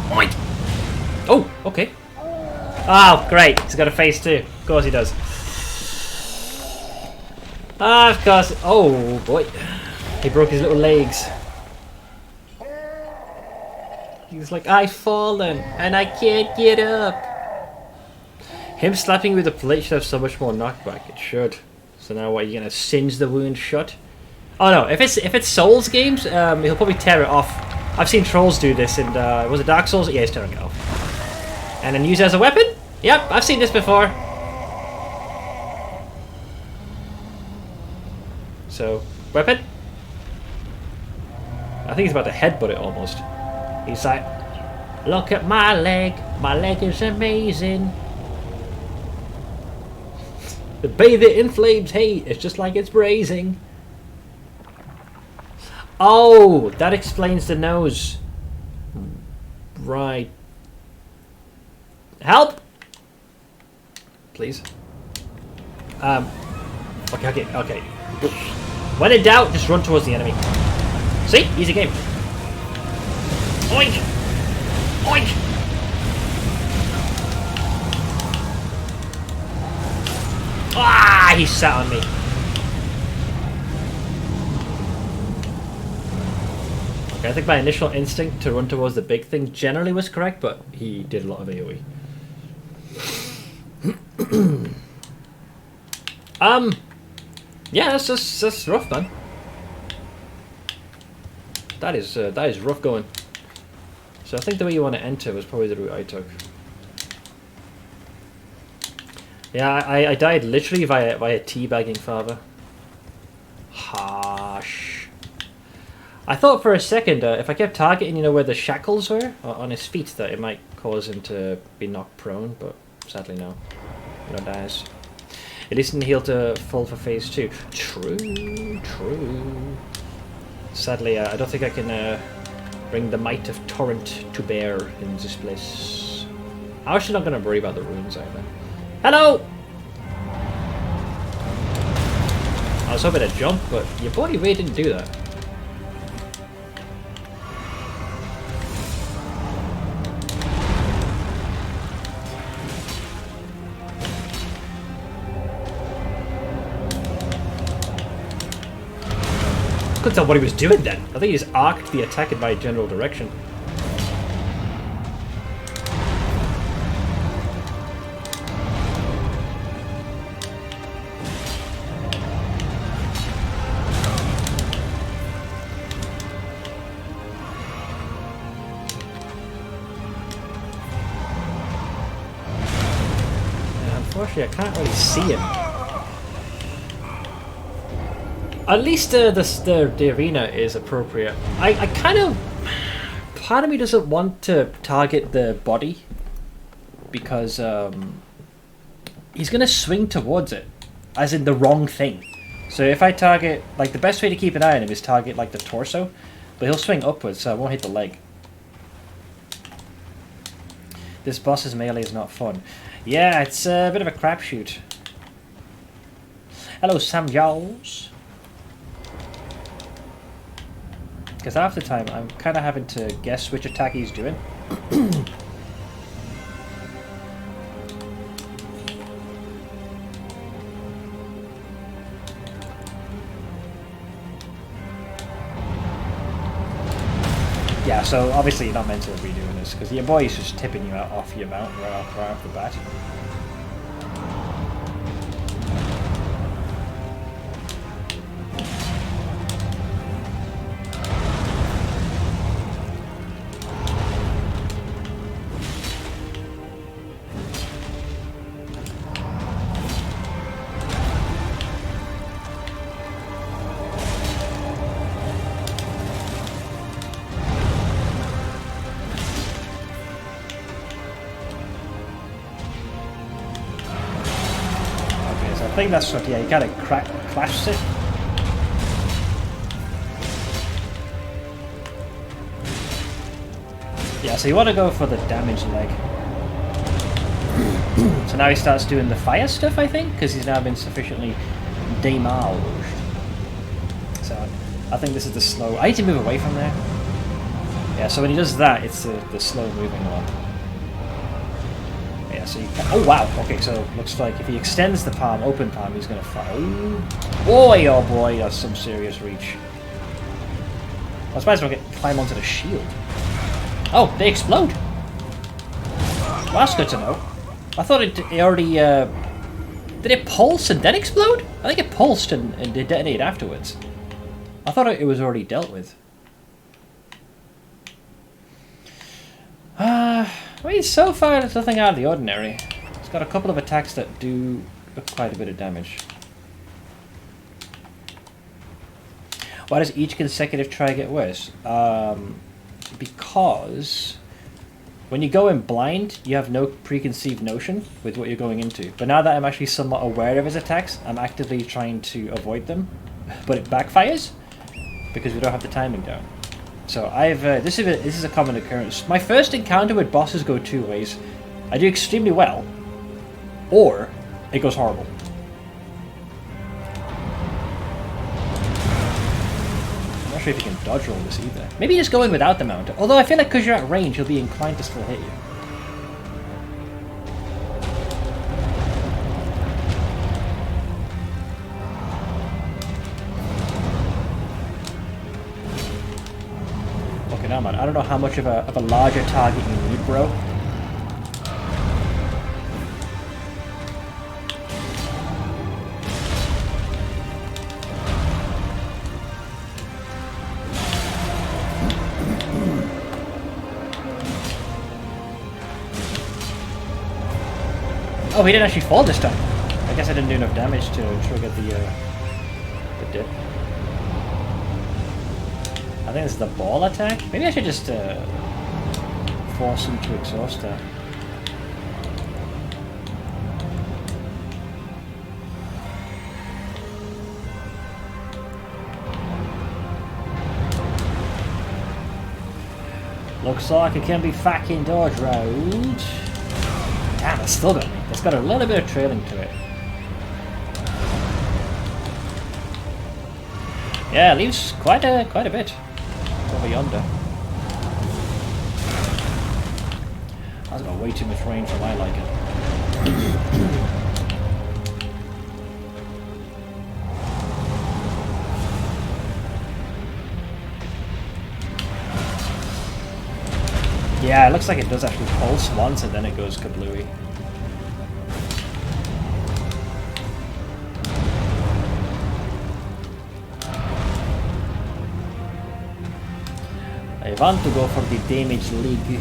Oink. Oh, okay. Oh, great. He's got a face too. Of course he does. Ah, of course. Oh, boy. He broke his little legs. He's like, I've fallen and I can't get up. Him slapping with the plate should have so much more knockback. It should. So now what, are you gonna singe the wound shut? Oh no, if it's Souls games, he'll probably tear it off. I've seen trolls do this in was it Dark Souls? Yeah, he's tearing it off. And then use it as a weapon? Yep, I've seen this before. So, weapon? I think he's about to headbutt it almost. He's like, look at my leg is amazing. The bathe it in flames, hey, it's just like it's braising. Oh, that explains the nose. Right. Help! Please. Okay. When in doubt, just run towards the enemy. See? Easy game. Oink! Oink! Ah! He sat on me. Okay, I think my initial instinct to run towards the big thing generally was correct, but he did a lot of AoE. Yeah, that's rough, man. That is rough going. So I think the way you want to enter was probably the route I took. Yeah, I died literally via teabagging father. Harsh. I thought for a second, if I kept targeting, you know, where the shackles were on his feet, that it might cause him to be knocked prone, but sadly no. No dies. It isn't heal to fall for phase 2. True. Sadly, I don't think I can bring the might of Torrent to bear in this place. I'm actually not going to worry about the runes either. Hello! I was hoping to jump, but your body really didn't do that. Couldn't tell what he was doing then. I think he just arced the attack in my general direction. Unfortunately, I can't really see him. At least the arena is appropriate. I kind of... Part of me doesn't want to target the body. Because he's going to swing towards it. As in the wrong thing. So if I target... Like, the best way to keep an eye on him is target, like, the torso. But he'll swing upwards, so I won't hit the leg. This boss's melee is not fun. Yeah, it's a bit of a crapshoot. Hello, Sam Giles. Because half the time I'm kind of having to guess which attack he's doing. Yeah, so obviously you're not meant to be doing this because your boy's just tipping you out off your mount right off the bat. I think that's what, yeah, you kind of clashed it. Yeah, so you want to go for the damage leg. So now he starts doing the fire stuff, I think, because he's now been sufficiently demoled. So I think this is the slow. I need to move away from there. Yeah, so when he does that, it's the slow moving one. Yeah, so you can, oh wow, okay, so looks like if he extends the palm, open palm, he's going to fire. Oh boy, that's some serious reach. I was surprised I can climb onto the shield. Oh, they explode. Well, that's good to know. I thought it already, did it pulse and then explode? I think it pulsed and did detonate afterwards. I thought it was already dealt with. I mean, so far there's nothing out of the ordinary. It's got a couple of attacks that do quite a bit of damage. Why does each consecutive try get worse? Because when you go in blind, you have no preconceived notion with what you're going into. But now that I'm actually somewhat aware of his attacks, I'm actively trying to avoid them. But it backfires because we don't have the timing down. So I've this is a common occurrence. My first encounter with bosses go two ways. I do extremely well, or it goes horrible. I'm not sure if you can dodge roll this either. Maybe just go in without the mount. Although I feel like because you're at range, he'll be inclined to still hit you. Okay, now man, I don't know how much of a larger target you need, bro. Oh, he didn't actually fall this time. I guess I didn't do enough damage to trigger the dip. I think this is the ball attack. Maybe I should just force him to exhaust that. Looks like it can be fucking dodge road. Damn, it's still got me. It's got a little bit of trailing to it. Yeah, it leaves quite a bit over yonder. That's got way too much range for my liking. Yeah, it looks like it does actually pulse once and then it goes kablooey. I want to go for the damage league.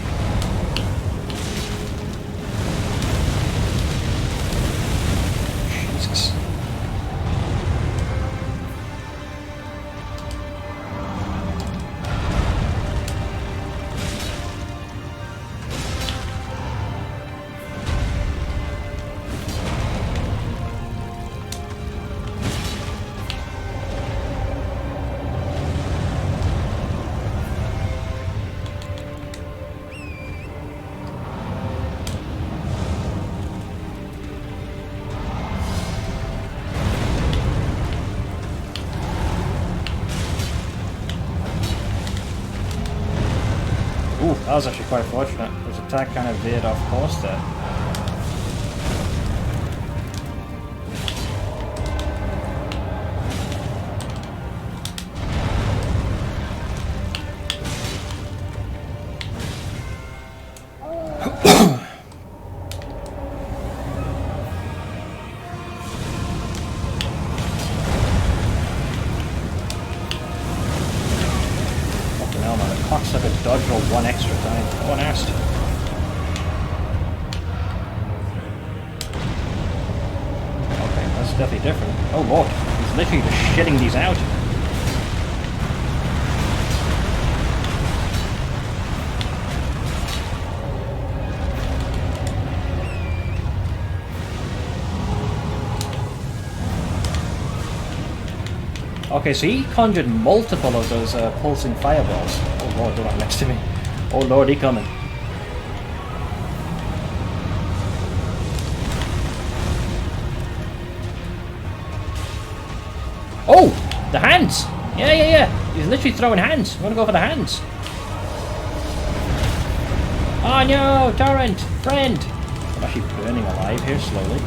Jesus. That was actually quite fortunate. His attack kind of veered off course there. Dodge roll one extra time. One asked. Okay, that's definitely different. Oh lord, he's literally just shitting these out. Okay, so he conjured multiple of those pulsing fireballs. Oh lord, they're right next to me. Oh lord, he coming. Oh! The hands! Yeah. He's literally throwing hands. I'm gonna go for the hands. Oh no! Torrent! Friend! I'm actually burning alive here slowly.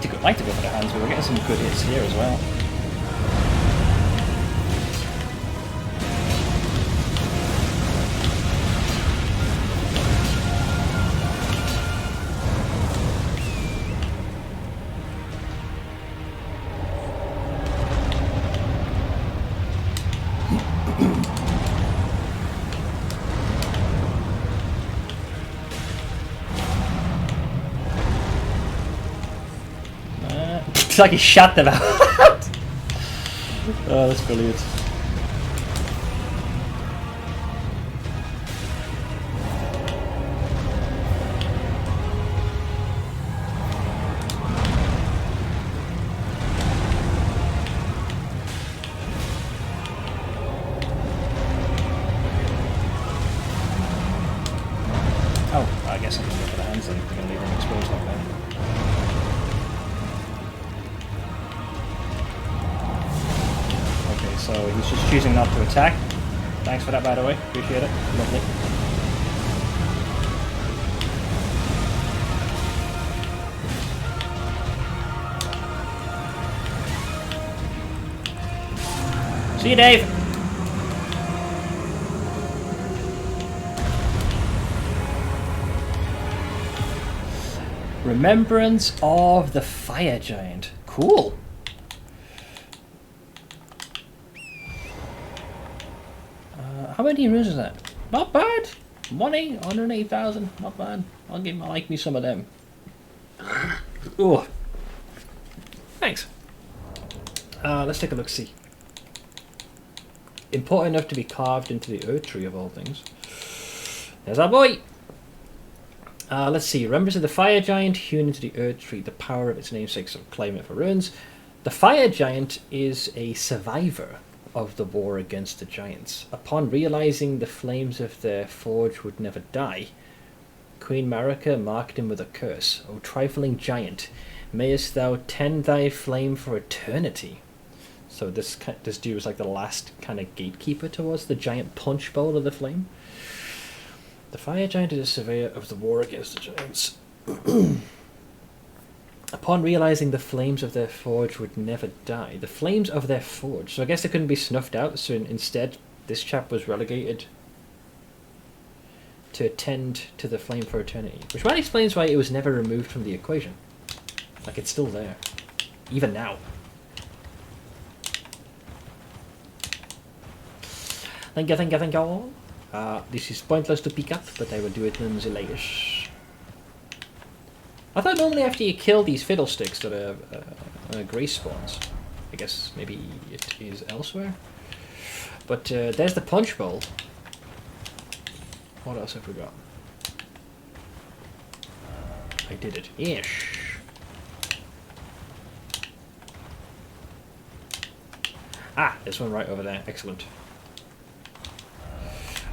I'd like to go for the hands, but we're getting some good hits here as well. It's like he shot them out. Oh, that's brilliant. Oh, I guess I can go for the hands then. They're going to leave them exposed like that. So he's just choosing not to attack. Thanks for that, by the way. Appreciate it. Lovely. See you, Dave. Remembrance of the Fire Giant. Cool. How many runes is that? Not bad. Money, 108,000. Not bad. I like me some of them. Oh, thanks. Let's take a look. See. Important enough to be carved into the Earth Tree of all things. There's our boy. Let's see. Remembers of the Fire Giant hewn into the Earth Tree. The power of its namesake, so claim it for runes. The Fire Giant is a survivor of the war against the giants. Upon realizing the flames of their forge would never die, Queen Marika marked him with a curse. O trifling giant, mayest thou tend thy flame for eternity. So this dude was like the last kind of gatekeeper towards the giant punch bowl of the flame. The Fire Giant is a surveyor of the war against the giants. Upon realizing the flames of their forge would never die. The flames of their forge. So I guess they couldn't be snuffed out, so instead this chap was relegated to attend to the flame for eternity. Which might explains why it was never removed from the equation. Like, it's still there. Even now. Thank you all. This is pointless to pick up, but I will do it nonetheless. I thought normally after you kill these fiddlesticks that are grace spawns. I guess maybe it is elsewhere. But there's the punch bowl. What else have we got? I did it. Ish. Ah, this one right over there. Excellent.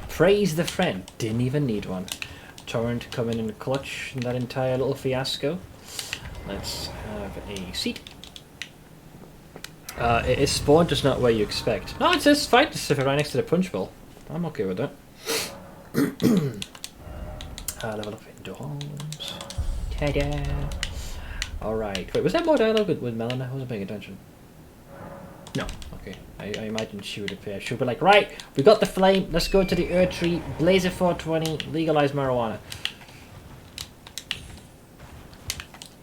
Praise the friend. Didn't even need one. torrent coming in clutch in that entire little fiasco. Let's have a seat. It is spawned just not where you expect. No, it's just fine. Just if it right next to the punch bowl. I'm okay with that. Level up endurance. Ta-da! Alright. Wait, was there more dialogue with Melina? I wasn't paying attention. No. Okay. I imagine she would appear. She'll be like, right, we got the flame. Let's go to the Earth Tree. Blaze it 420. Legalize marijuana.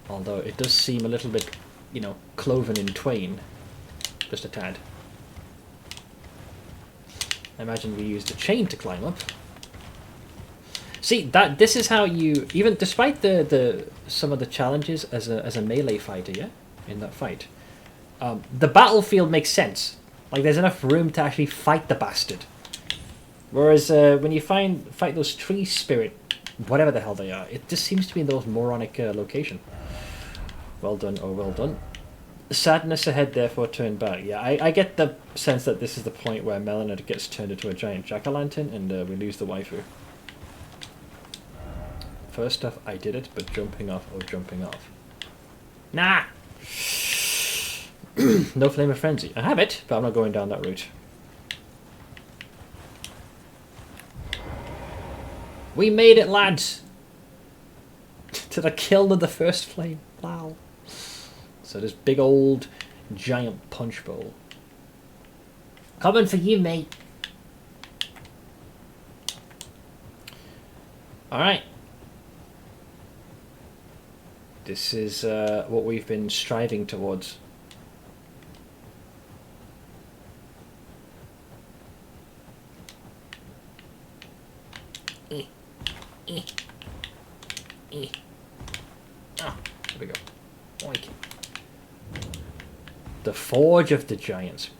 Although it does seem a little bit, you know, cloven in twain. Just a tad. I imagine we use the chain to climb up. See, this is how you, even despite the some of the challenges as a melee fighter, yeah, in that fight, the battlefield makes sense. Like there's enough room to actually fight the bastard. Whereas when you fight those tree spirit, whatever the hell they are, it just seems to be in the most moronic location. Well done, oh well done. Sadness ahead, therefore turn back. Yeah, I get the sense that this is the point where Melina gets turned into a giant jack-o'-lantern and we lose the waifu. First off, I did it, but jumping off, oh jumping off. Nah! No Flame of Frenzy. I have it, but I'm not going down that route. We made it, lads! To the kill of the first flame. Wow. So this big old giant punch bowl. Coming for you, mate. Alright. This is what we've been striving towards. Ah, there we go. Oink. The Forge of the Giants.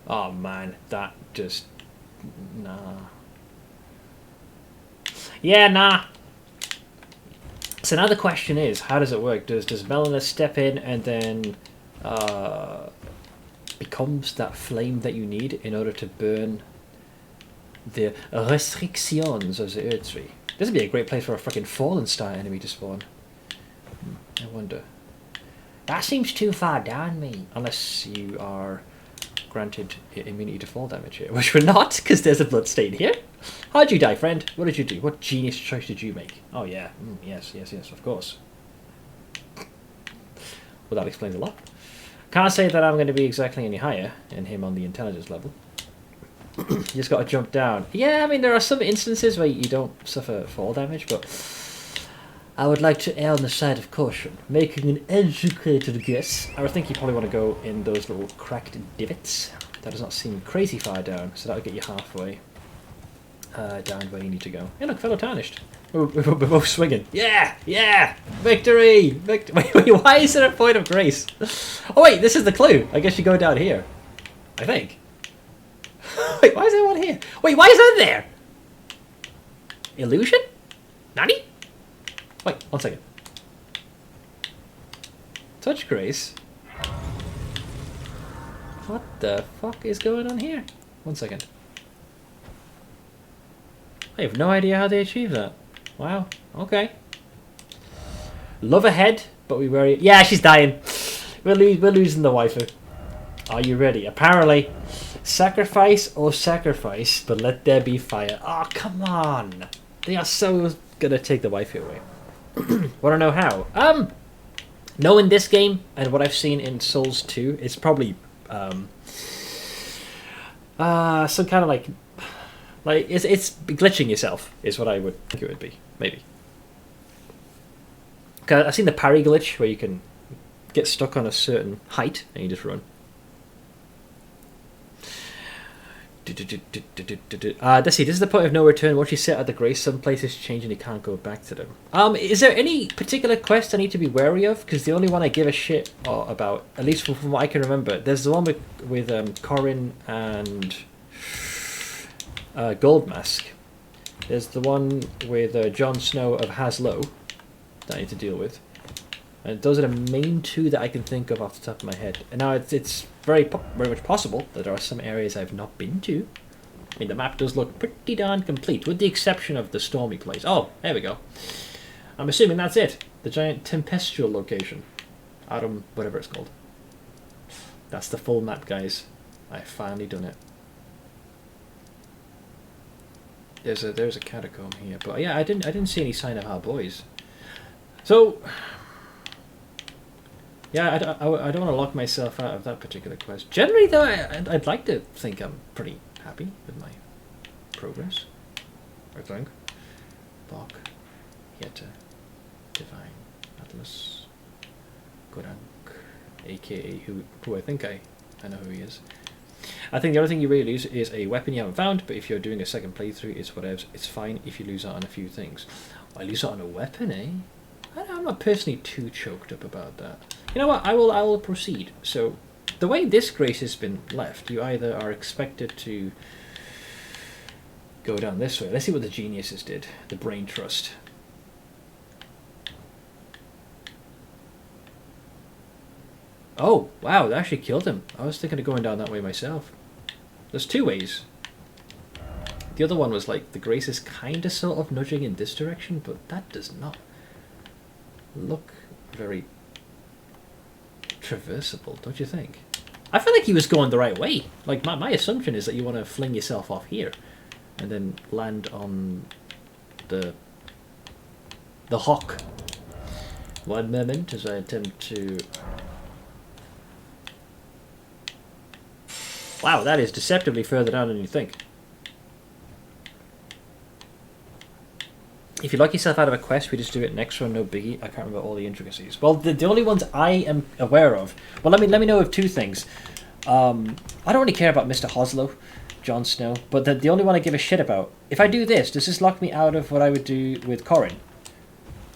Oh man, that just... nah. Yeah, nah. So now the question is, how does it work? Does Melina step in and then becomes that flame that you need in order to burn the restrictions of the Earth Tree? This would be a great place for a fucking Fallen Star enemy to spawn. I wonder. That seems too far down, mate. Unless you are granted immunity to fall damage here, which we're not, because there's a bloodstain here. How'd you die, friend? What did you do? What genius choice did you make? Oh yeah, yes, of course. Well, that explains a lot. Can't say that I'm going to be exactly any higher than him on the intelligence level. You just got to jump down. Yeah, I mean, there are some instances where you don't suffer fall damage, but I would like to err on the side of caution. Making an educated guess, I would think you probably want to go in those little cracked divots. That does not seem crazy far down, so that'll get you halfway down where you need to go. Hey look, fellow Tarnished. We're both swinging. Yeah! Yeah! Victory! Wait, why is there a point of grace? Oh wait, this is the clue. I guess you go down here. I think. Wait, why is there one here? Wait, why is that there? Illusion? Nani? Wait, 1 second. Touch grace? What the fuck is going on here? 1 second. I have no idea how they achieved that. Wow, okay. Love ahead, but we worry. Yeah, she's dying. We're losing the waifu. Are you ready? Apparently. Sacrifice or sacrifice, but let there be fire. Oh, come on. They are so gonna take the waifu away. Wanna know how? Knowing this game and what I've seen in Souls 2, it's probably some kind of like it's glitching yourself is what I would think it would be, maybe. Cause I've seen the parry glitch where you can get stuck on a certain height and you just run. Let's see, this is the point of no return. Once you set at the grace, some places change and you can't go back to them. Is there any particular quest I need to be wary of? Because the only one I give a shit about, at least from what I can remember, there's the one with Corin and Goldmask. There's the one with Jon Snow of Haslo that I need to deal with. And those are the main two that I can think of off the top of my head. And now it's very much possible that there are some areas I've not been to. I mean, the map does look pretty darn complete, with the exception of the stormy place. Oh, there we go. I'm assuming that's it. The giant tempestual location. Autumn, whatever it's called. That's the full map, guys. I've finally done it. There's a catacomb here, but yeah, I didn't see any sign of our boys. So yeah, I don't want to lock myself out of that particular quest. Generally, though, I'd like to think I'm pretty happy with my progress. I think. Bok, Yeta, Divine, Atlas, Gorank, aka who I think I know who he is. I think the other thing you really lose is a weapon you haven't found, but if you're doing a second playthrough, it's whatever. It's fine if you lose out on a few things. I lose out on a weapon, eh? I'm not personally too choked up about that. You know what? I will proceed. So, the way this grace has been left, you either are expected to go down this way. Let's see what the geniuses did. The brain trust. Oh, wow, that actually killed him. I was thinking of going down that way myself. There's two ways. The other one was like, the grace is kind of sort of nudging in this direction, but that does not look very traversable, don't you think? I feel like he was going the right way. Like, my assumption is that you want to fling yourself off here and then land on the hawk. One moment as I attempt to... Wow, that is deceptively further down than you think. If you lock yourself out of a quest, we just do it next run, no biggie. I can't remember all the intricacies. Well, the only ones I am aware of... Well, let me know of two things. I don't really care about Mr. Hoslow, Jon Snow, but the only one I give a shit about... If I do this, does this lock me out of what I would do with Corrin?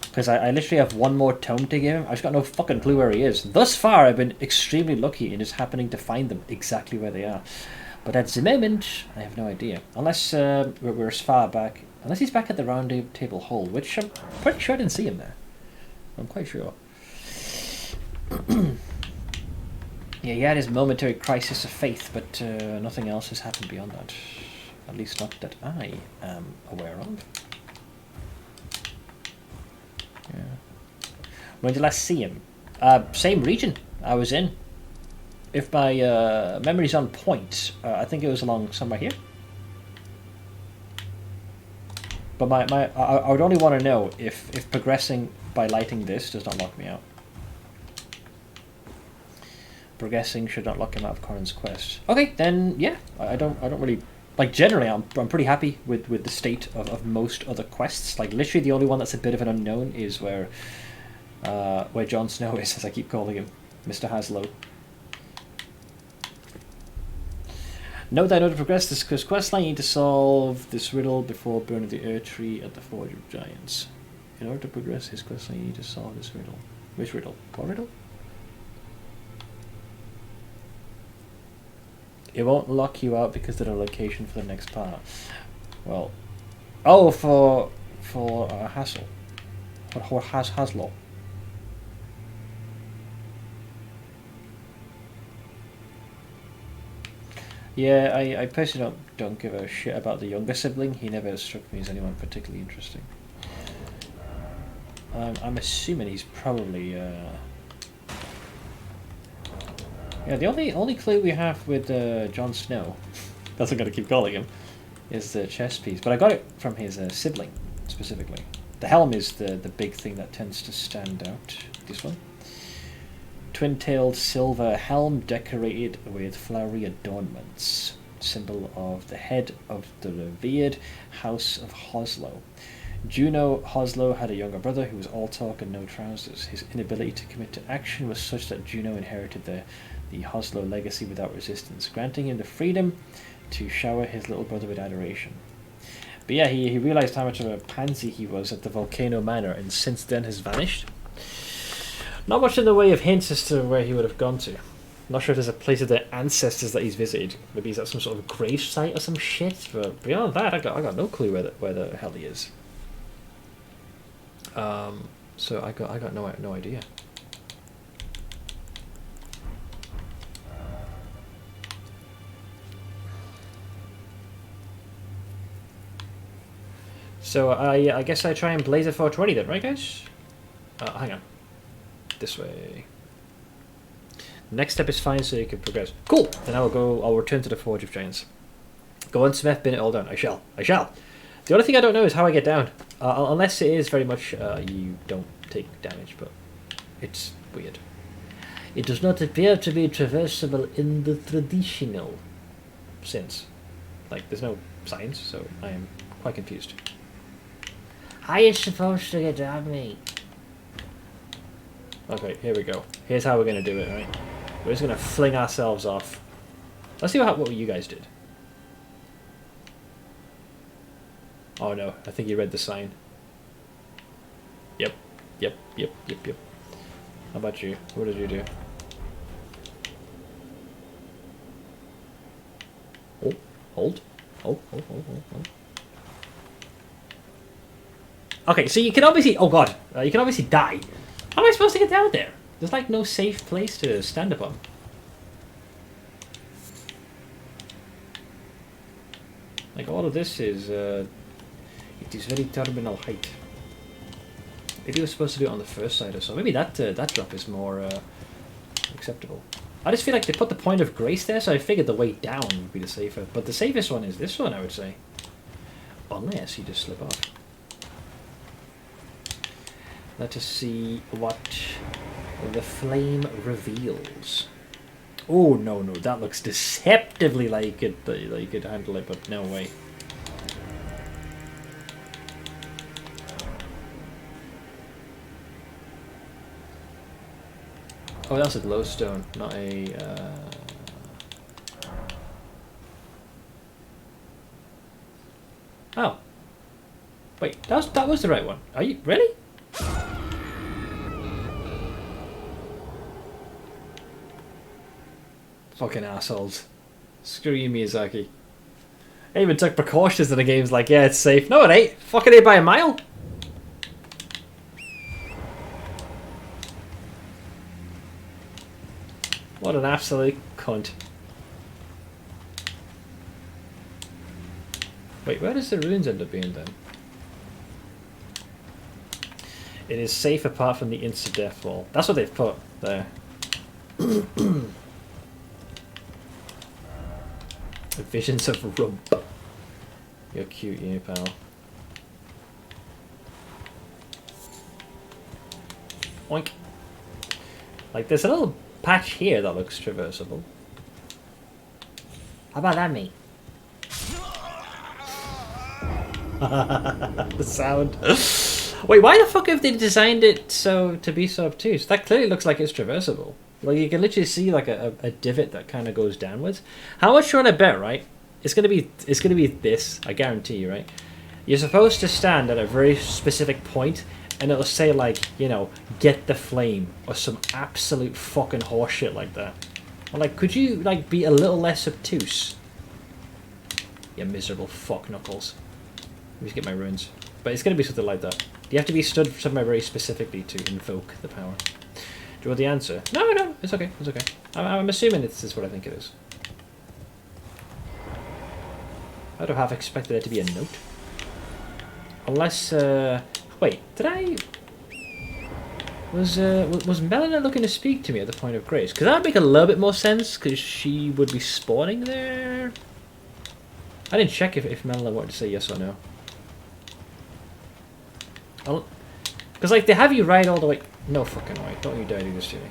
Because I literally have one more tome to give him. I've just got no fucking clue where he is. Thus far, I've been extremely lucky in just happening to find them exactly where they are. But at the moment, I have no idea. Unless we're as far back... Unless he's back at the round table hall, which I'm pretty sure I didn't see him there. I'm quite sure. Yeah, he had his momentary crisis of faith, but nothing else has happened beyond that. At least not that I am aware of. Yeah. When did I last see him? Same region I was in. If my memory's on point, I think it was along somewhere here. But I would only want to know if progressing by lighting this does not lock me out. Progressing should not lock him out of Corrin's quest. Okay, then yeah, I don't really like. Generally, I'm pretty happy with the state of most other quests. Like literally, the only one that's a bit of an unknown is where Jon Snow is, as I keep calling him, Mr. Haslow. Note that in order to progress this quest line, you need to solve this riddle before burning the Earth Tree at the Forge of Giants. In order to progress his quest line, you need to solve this riddle. Which riddle? What riddle? It won't lock you out because of the location for the next part. Well, oh, for Hassel. For Haslow. Yeah, I personally don't give a shit about the younger sibling. He never struck me as anyone particularly interesting. I'm assuming he's probably... Yeah, the only clue we have with Jon Snow, that's what I'm going to keep calling him, is the chess piece. But I got it from his sibling, specifically. The helm is the big thing that tends to stand out. This one. Twin-tailed silver helm decorated with flowery adornments, symbol of the head of the revered House of Hoslow. Juno Hoslow had a younger brother who was all talk and no trousers. His inability to commit to action was such that Juno inherited the Hoslow legacy without resistance, granting him the freedom to shower his little brother with adoration. But yeah, he realized how much of a pansy he was at the Volcano Manor, and since then has vanished. Not much in the way of hints as to where he would have gone to. Not sure if there's a place of their ancestors that he's visited. Maybe he's at some sort of grave site or some shit. But beyond that, I got no clue where the hell he is. So I got no idea. So I guess I try and blaze a 420 then, right, guys? Hang on. This way. Next step is fine, so you can progress. Cool. Then I'll return to the Forge of Giants. Go on, Smith. Bin it all down. I shall. The only thing I don't know is how I get down. Unless it is very much you don't take damage, but it's weird. It does not appear to be traversable in the traditional sense. Like, there's no signs, so I am quite confused. How are you supposed to get down, mate? Okay, here we go. Here's how we're going to do it, right? We're just going to fling ourselves off. Let's see what you guys did. Oh no, I think you read the sign. Yep. How about you? What did you do? Oh, hold. Oh. Okay, so you can obviously... Oh god, you can obviously die. How am I supposed to get down there? There's like no safe place to stand upon. Like all of this is... it is very terminal height. Maybe we're supposed to do it on the first side or so. Maybe that drop is more acceptable. I just feel like they put the point of grace there, so I figured the way down would be the safer. But the safest one is this one, I would say. Unless you just slip off. Let us see what the flame reveals. Oh, no, that looks deceptively like it could handle it, but no way. Oh, that's a glowstone, not a... Oh. Wait, that was the right one. Are you... Really? Fucking assholes. Screw you, Miyazaki. I even took precautions in the game's like, yeah, it's safe. No, it ain't. Fucking ain't by a mile. What an absolute cunt. Wait, where does the ruins end up being then? It is safe apart from the insta-death wall. That's what they've put there. Visions of rump. You're cute, you pal. Oink. Like, there's a little patch here that looks traversable. How about that, mate? The sound. Wait, why the fuck have they designed it to be so obtuse? That clearly looks like it's traversable. Like, you can literally see like a divot that kind of goes downwards. How much you want to bet, right? It's gonna be this, I guarantee you, right? You're supposed to stand at a very specific point, and it'll say like, you know, get the flame or some absolute fucking horseshit like that. I'm like, could you like be a little less obtuse? You miserable fuck knuckles. Let me just get my runes. But it's gonna be something like that. You have to be stood somewhere very specifically to invoke the power. Do you want the answer? No, it's okay, it's okay. I'm assuming this is what I think it is. I'd have expected there to be a note. Unless, wait, did I... Was Melina looking to speak to me at the point of grace? Because that would make a little bit more sense, because she would be spawning there. I didn't check if Melina wanted to say yes or no. Because, like, they have you ride all the way... No fucking way. Don't you dare do this to me.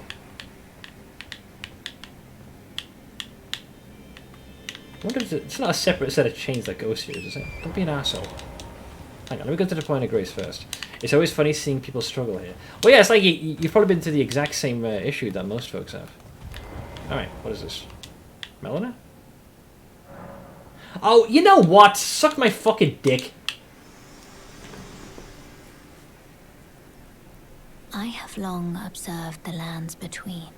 I wonder if it's not a separate set of chains that goes here, is it? Don't be an asshole. Hang on, let me go to the point of grace first. It's always funny seeing people struggle here. Well, yeah, it's like you've probably been through the exact same issue that most folks have. Alright, what is this? Melina? Oh, you know what? Suck my fucking dick. I have long observed the lands between.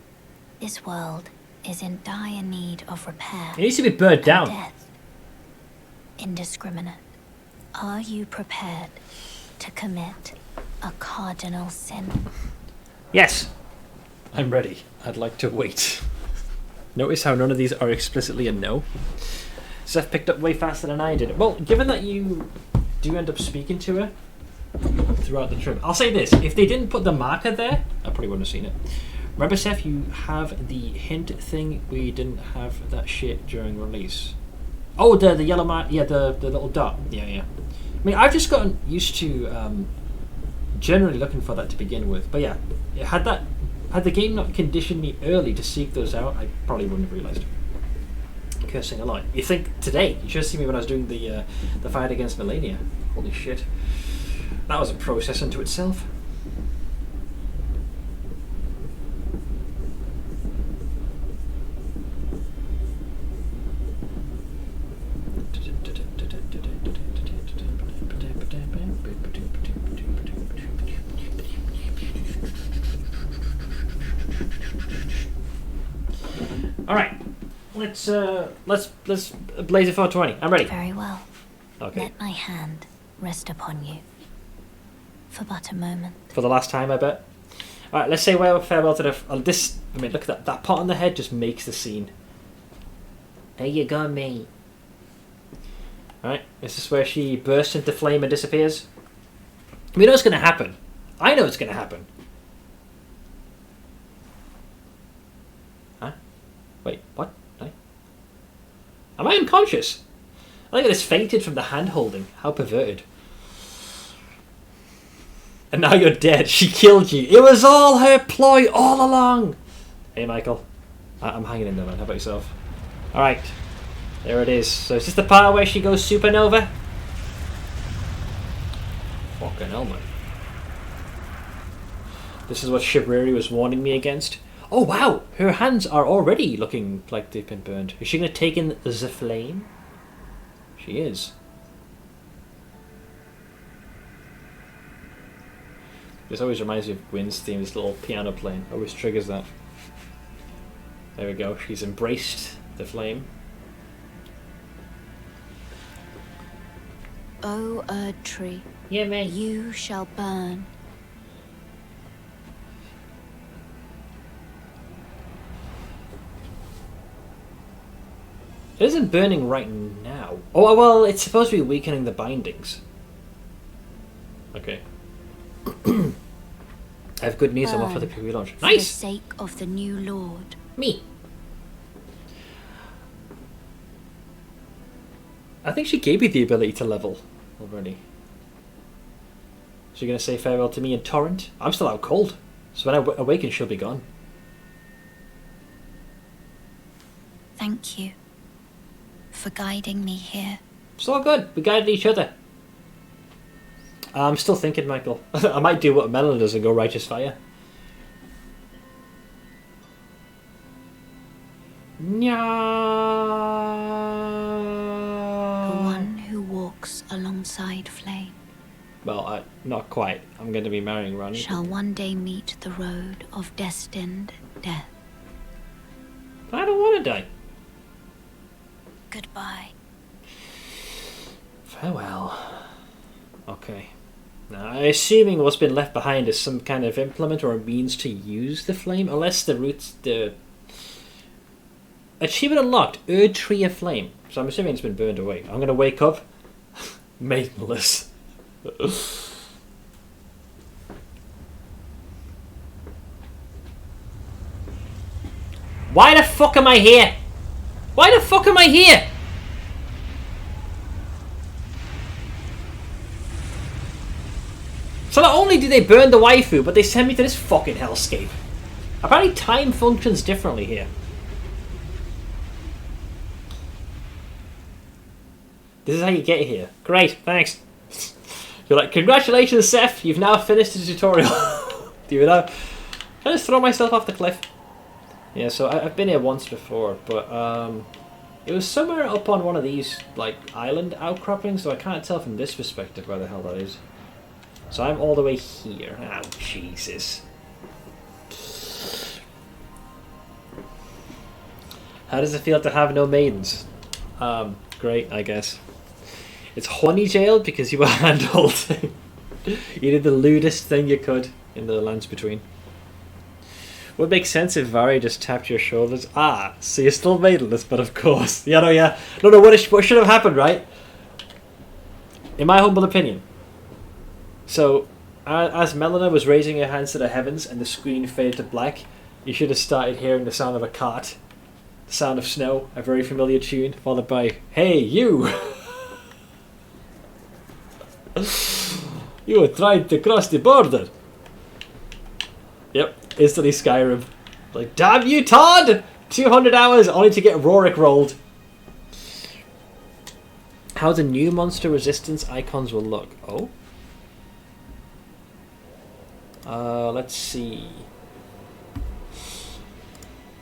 This world is in dire need of repair. It needs to be burnt down. Death. Indiscriminate. Are you prepared to commit a cardinal sin? Yes. I'm ready. I'd like to wait. Notice how none of these are explicitly a no. Seth picked up way faster than I did. Well, given that you do end up speaking to her throughout the trip. I'll say this: if they didn't put the marker there, I probably wouldn't have seen it. Remember, Seth, you have the hint thing. We didn't have that shit during release. Oh, the yellow mark. Yeah, the little dot. Yeah. I mean, I've just gotten used to generally looking for that to begin with. But yeah, had the game not conditioned me early to seek those out, I probably wouldn't have realised. Cursing a lot. You think today? You should have seen me when I was doing the fight against Melania. Holy shit, that was a process unto itself. All right, let's blaze it 420. I'm ready. Very well. Okay. Let my hand rest upon you. For but a moment. For the last time, I bet. All right, let's say farewell to the. This. I mean, look at that. That pot on the head just makes the scene. There you go, mate. All right. Is this where she bursts into flame and disappears? We know what's going to happen. I know it's going to happen. Huh? Wait, what? Am I unconscious? I think I just fainted from the hand holding. How perverted. And now you're dead. She killed you. It was all her ploy all along. Hey, Michael. I'm hanging in there, man. How about yourself? Alright. There it is. So is this the part where she goes supernova? Fucking hell, man. This is what Shibriri was warning me against. Oh, wow. Her hands are already looking like they've been burned. Is she going to take in the flame? She is. This always reminds me of Gwyn's theme, this little piano playing. Always triggers that. There we go. She's embraced the flame. O Erd tree, Yeah, mate. you shall burn. It isn't burning right now. Oh, well, it's supposed to be weakening the bindings. Okay. I have good news. I'm off for the pre-launch. For Nice! the sake of the new Lord. Me. I think she gave me the ability to level already. So you're going to say farewell to me in Torrent? I'm still out cold. So when I awaken, she'll be gone. Thank you for guiding me here. It's all good. We guided each other. I'm still thinking, Michael. I might do what Melon does and go Righteous Fire. The one who walks alongside flame Well, not quite. I'm going to be marrying Ronnie. shall one day meet the road of destined death. I don't want to die. Goodbye. Farewell. Okay. Now, I'm assuming what's been left behind is some kind of implement or a means to use the flame, unless the achievement unlocked, Erd Tree of Flame. So I'm assuming it's been burned away. I'm going to wake up maidenless. Why the fuck am I here? Why the fuck am I here? So not only do they burn the waifu, but they send me to this fucking hellscape. Apparently time functions differently here. This is how you get here. Great, thanks. You're like, congratulations, Seth. You've now finished the tutorial. Do you know? I just throw myself off the cliff. Yeah, so I've been here once before, but it was somewhere up on one of these like island outcroppings, so I can't tell from this perspective where the hell that is. So I'm all the way here. Oh, Jesus. How does it feel to have no maidens? Great, I guess. It's honey jailed because you were hand-holding. You did the lewdest thing you could in the lands between. Would make sense if Vari just tapped your shoulders. Ah, so you're still maidenless, but of course. Yeah, no, yeah. No, what should have happened, right? In my humble opinion. So, as Melina was raising her hands to the heavens and the screen faded to black, you should have started hearing the sound of a cart, the sound of snow, a very familiar tune, followed by, "Hey, you! You were trying to cross the border!" Yep, instantly Skyrim. Like, damn you, Todd! 200 hours only to get Rorik rolled. How the new monster resistance icons will look. Oh? Let's see.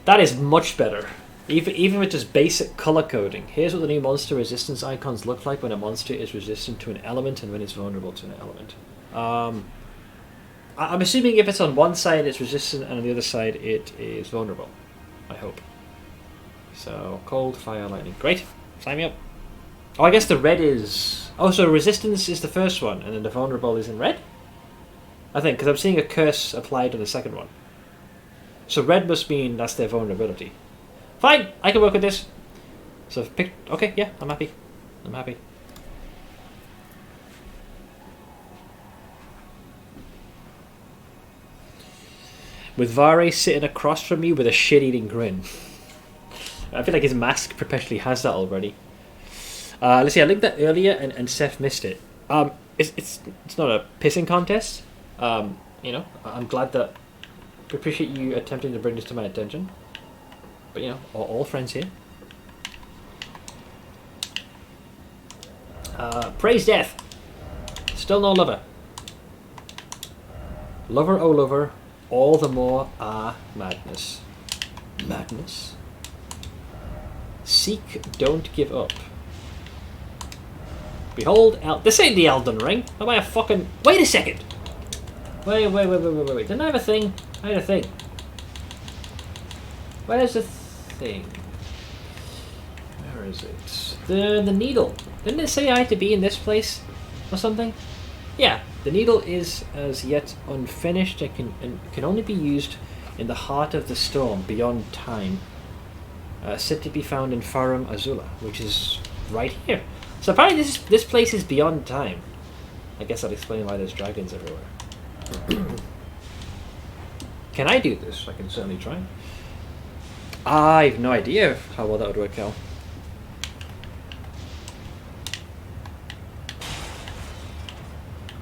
That is much better. Even with just basic color coding. Here's what the new monster resistance icons look like when a monster is resistant to an element and when it's vulnerable to an element. I'm assuming if it's on one side it's resistant and on the other side it is vulnerable. I hope. So, cold, fire, lightning. Great. Sign me up. Oh, I guess the red is... Oh, so resistance is the first one and then the vulnerable is in red? I think, because I'm seeing a curse applied to the second one. So red must mean that's their vulnerability. Fine, I can work with this. So I've picked... Okay, yeah, I'm happy. I'm happy. With Vare sitting across from you with a shit-eating grin. I feel like his mask perpetually has that already. Let's see, I linked that earlier and Seth missed it. It's not a pissing contest. You know, I'm glad that... I appreciate you attempting to bring this to my attention. But, you know, all friends here. Praise death. Still no lover. Lover, oh lover, all the more madness. Madness? Seek, don't give up. Behold, this ain't the Elden Ring. Am I a fucking... Wait a second! Wait. Didn't I have a thing? I had a thing. Where's the thing? Where is it? The needle. Didn't it say I had to be in this place? Or something? Yeah, the needle is as yet unfinished and can only be used in the heart of the storm beyond time. Said to be found in Farum Azula, which is right here. So apparently this place is beyond time. I guess that'll explain why there's dragons everywhere. Can I do this? I can certainly try. I have no idea how well that would work out.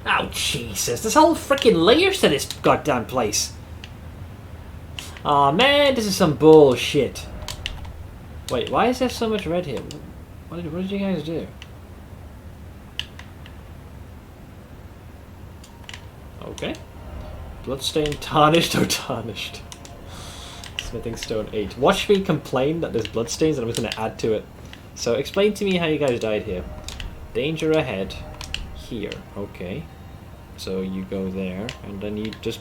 Oh Jesus, there's whole freaking layers to this goddamn place. Aw man, this is some bullshit. Wait, why is there so much red here? What did you guys do? Okay. Bloodstained, tarnished, or tarnished. Smithing stone 8. Watch me complain that there's bloodstains and I'm just going to add to it. So explain to me how you guys died here. Danger ahead. Here. Okay. So you go there and then you just...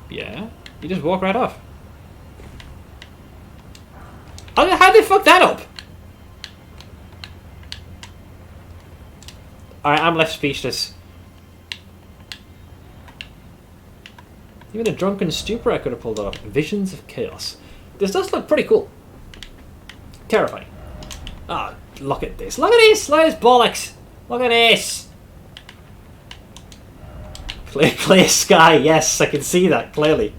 Yeah? You just walk right off. How did they fuck that up? Alright, I'm left speechless. Even a drunken stupor I could have pulled off. Visions of chaos. This does look pretty cool. Terrifying. Ah, look at this. Look at this! Look at this bollocks! Look at this! Clear sky, yes, I can see that clearly.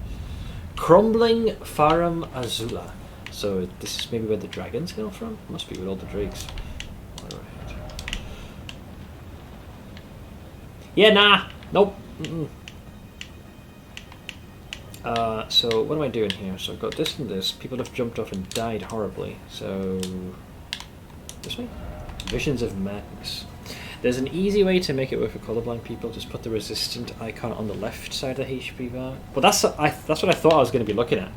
Crumbling Farum Azula. So this is maybe where the dragons hail from? Must be with all the drakes. Alright. Yeah, nah. Nope. So what am I doing here? So I've got this and this. People have jumped off and died horribly. So this way? Visions of madness. There's an easy way to make it work for colorblind people. Just put the resistant icon on the left side of the HP bar. Well, that's what I thought I was going to be looking at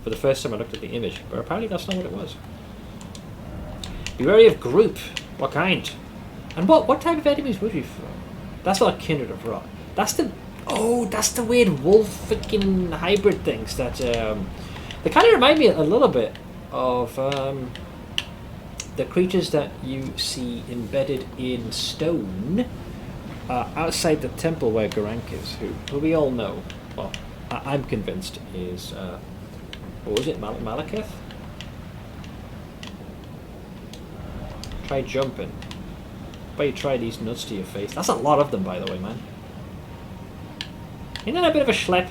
for the first time I looked at the image, but apparently that's not what it was. Be wary of group. What kind? And what type of enemies would you throw? That's not a kindred of rot. That's the weird wolf freaking hybrid things that they kind of remind me a little bit of the creatures that you see embedded in stone outside the temple where Garank is, who we all know, well, I'm convinced is, what was it, Malekith? Try jumping. But you try these nuts to your face. That's a lot of them, by the way, man. Isn't that a bit of a schlep?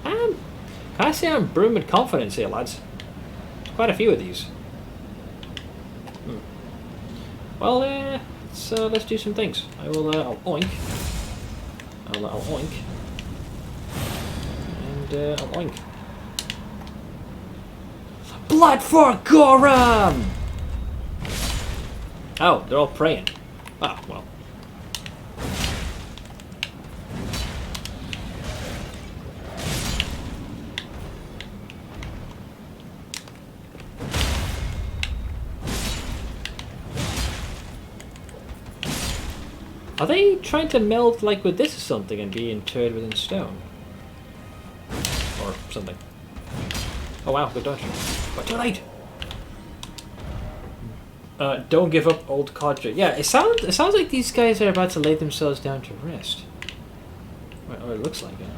Can I say I'm brewing with confidence here, lads? Quite a few of these. Well, let's do some things. I'll oink. I'll oink. And I'll oink. Blood for Gorum! Oh, they're all praying. Ah, well. Are they trying to meld like with this or something and be interred within stone? Or something. Oh wow, good dodge. But too late! Don't give up, old codger. Yeah, it sounds like these guys are about to lay themselves down to rest. Or it looks like it.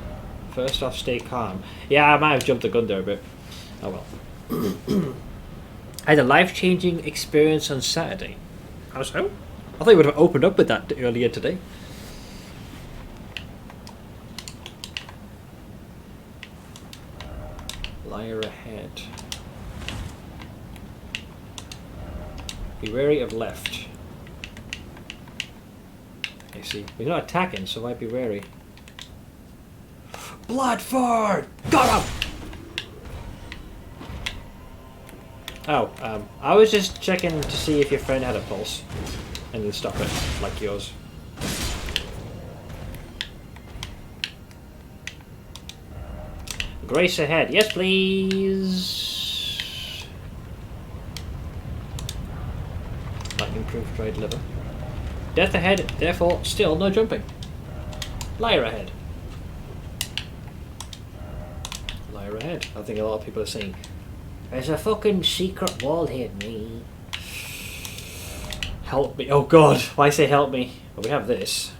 First off, stay calm. Yeah, I might have jumped the gun there a bit. Oh well. I had a life-changing experience on Saturday. How so? I thought you would have opened up with that earlier today. Liar ahead. Be wary of left. I see. We're not attacking, so I'd be wary. Bloodford! Got him! Oh, I was just checking to see if your friend had a pulse. And then stop it, like yours. Grace ahead. Yes, please. Like improved dried liver. Death ahead, therefore still no jumping. Liar ahead. Liar ahead. I think a lot of people are saying, there's a fucking secret wall here, me. Help me. Oh god, why say help me? Well, we have this.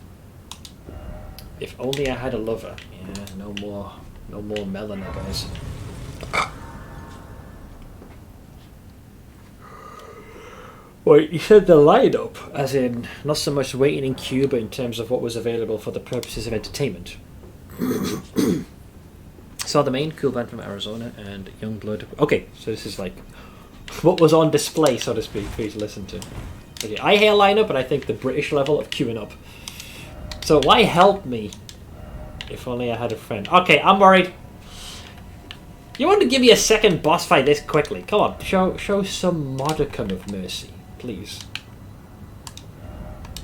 If only I had a lover. Yeah, no more Melanie, guys. Wait, you said the line-up, as in, not so much waiting in queue, but in terms of what was available for the purposes of entertainment. Saw the main, cool band from Arizona, and Youngblood. Okay, so this is like what was on display, so to speak, for you to listen to. Okay, I hear line-up, and I think the British level of queuing up. So why help me? If only I had a friend. Okay, I'm worried. You want to give me a second boss fight this quickly? Come on, show some modicum of mercy, please.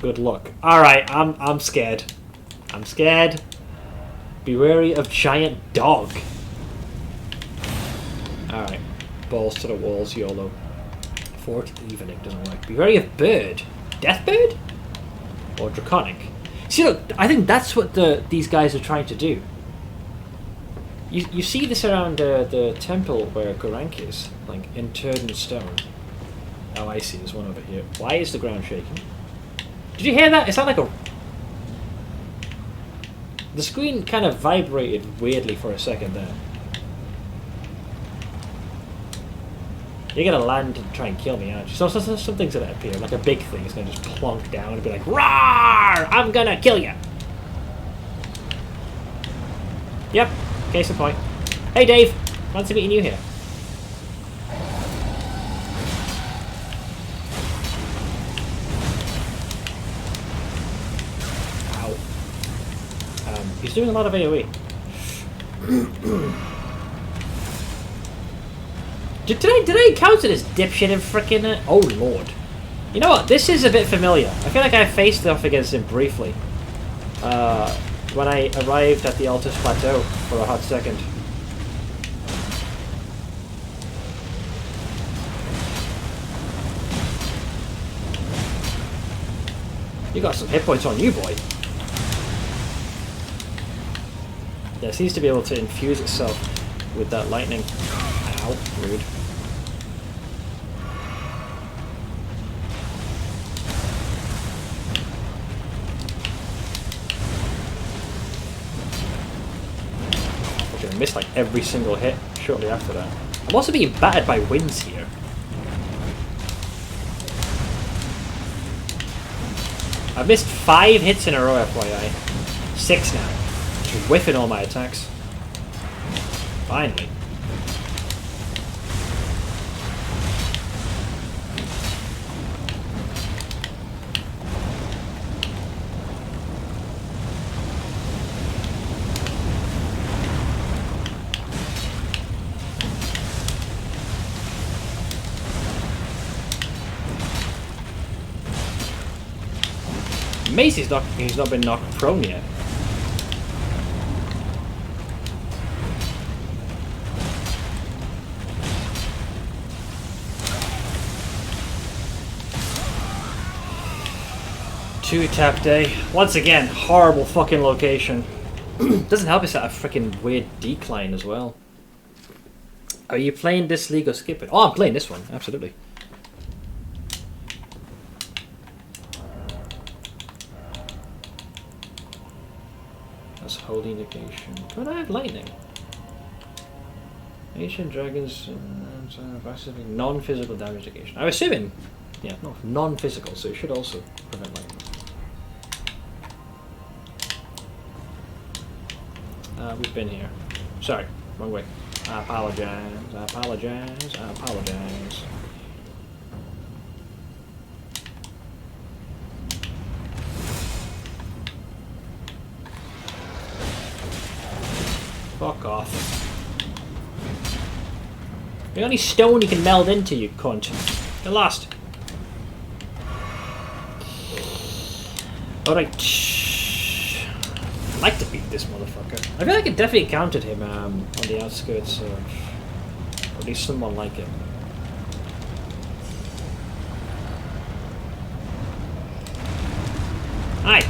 Good luck. All right, I'm scared. I'm scared. Be wary of giant dog. All right, balls to the walls, YOLO. Fort evening doesn't work. Be wary of bird. Death bird? Or draconic? See, look, I think that's what these guys are trying to do. You see this around the temple where Gorank is, like interred in stone. Oh, I see. There's one over here. Why is the ground shaking? Did you hear that? It sounded like a... The screen kind of vibrated weirdly for a second there. You're gonna land and try and kill me, aren't you? So some things gonna appear, like a big thing is gonna just plonk down and be like, "Roar! I'm gonna kill you." Yep. Case in point. Hey, Dave. Fancy meeting you here. Ow. He's doing a lot of AoE. Did I encounter this dipshit in frickin' oh lord. You know what? This is a bit familiar. I feel like I faced off against him briefly. When I arrived at the Altus Plateau for a hot second. You got some hit points on you, boy. Yeah, it seems to be able to infuse itself with that lightning. Ow, rude. I missed like every single hit shortly after that. I'm also being battered by winds here. I've missed 5 hits in a row, FYI. 6 now. Just whiffing all my attacks. Finally. Macy's he's not been knocked prone yet. Two tap day. Once again, horrible fucking location. Doesn't help us at a freaking weird decline as well. Are you playing this league or skip it? Oh, I'm playing this one, absolutely. That's holy negation. Could I have lightning? Ancient dragons, non-physical damage negation. I'm assuming, yeah, no, non-physical, so it should also prevent lightning. We've been here. Sorry, wrong way. I apologize, I apologize, I apologize. Fuck off. The only stone you can meld into, you cunt. You're lost. Alright. I'd like to beat this motherfucker. I feel like I definitely counted him on the outskirts of... Or at least someone like him. Hi!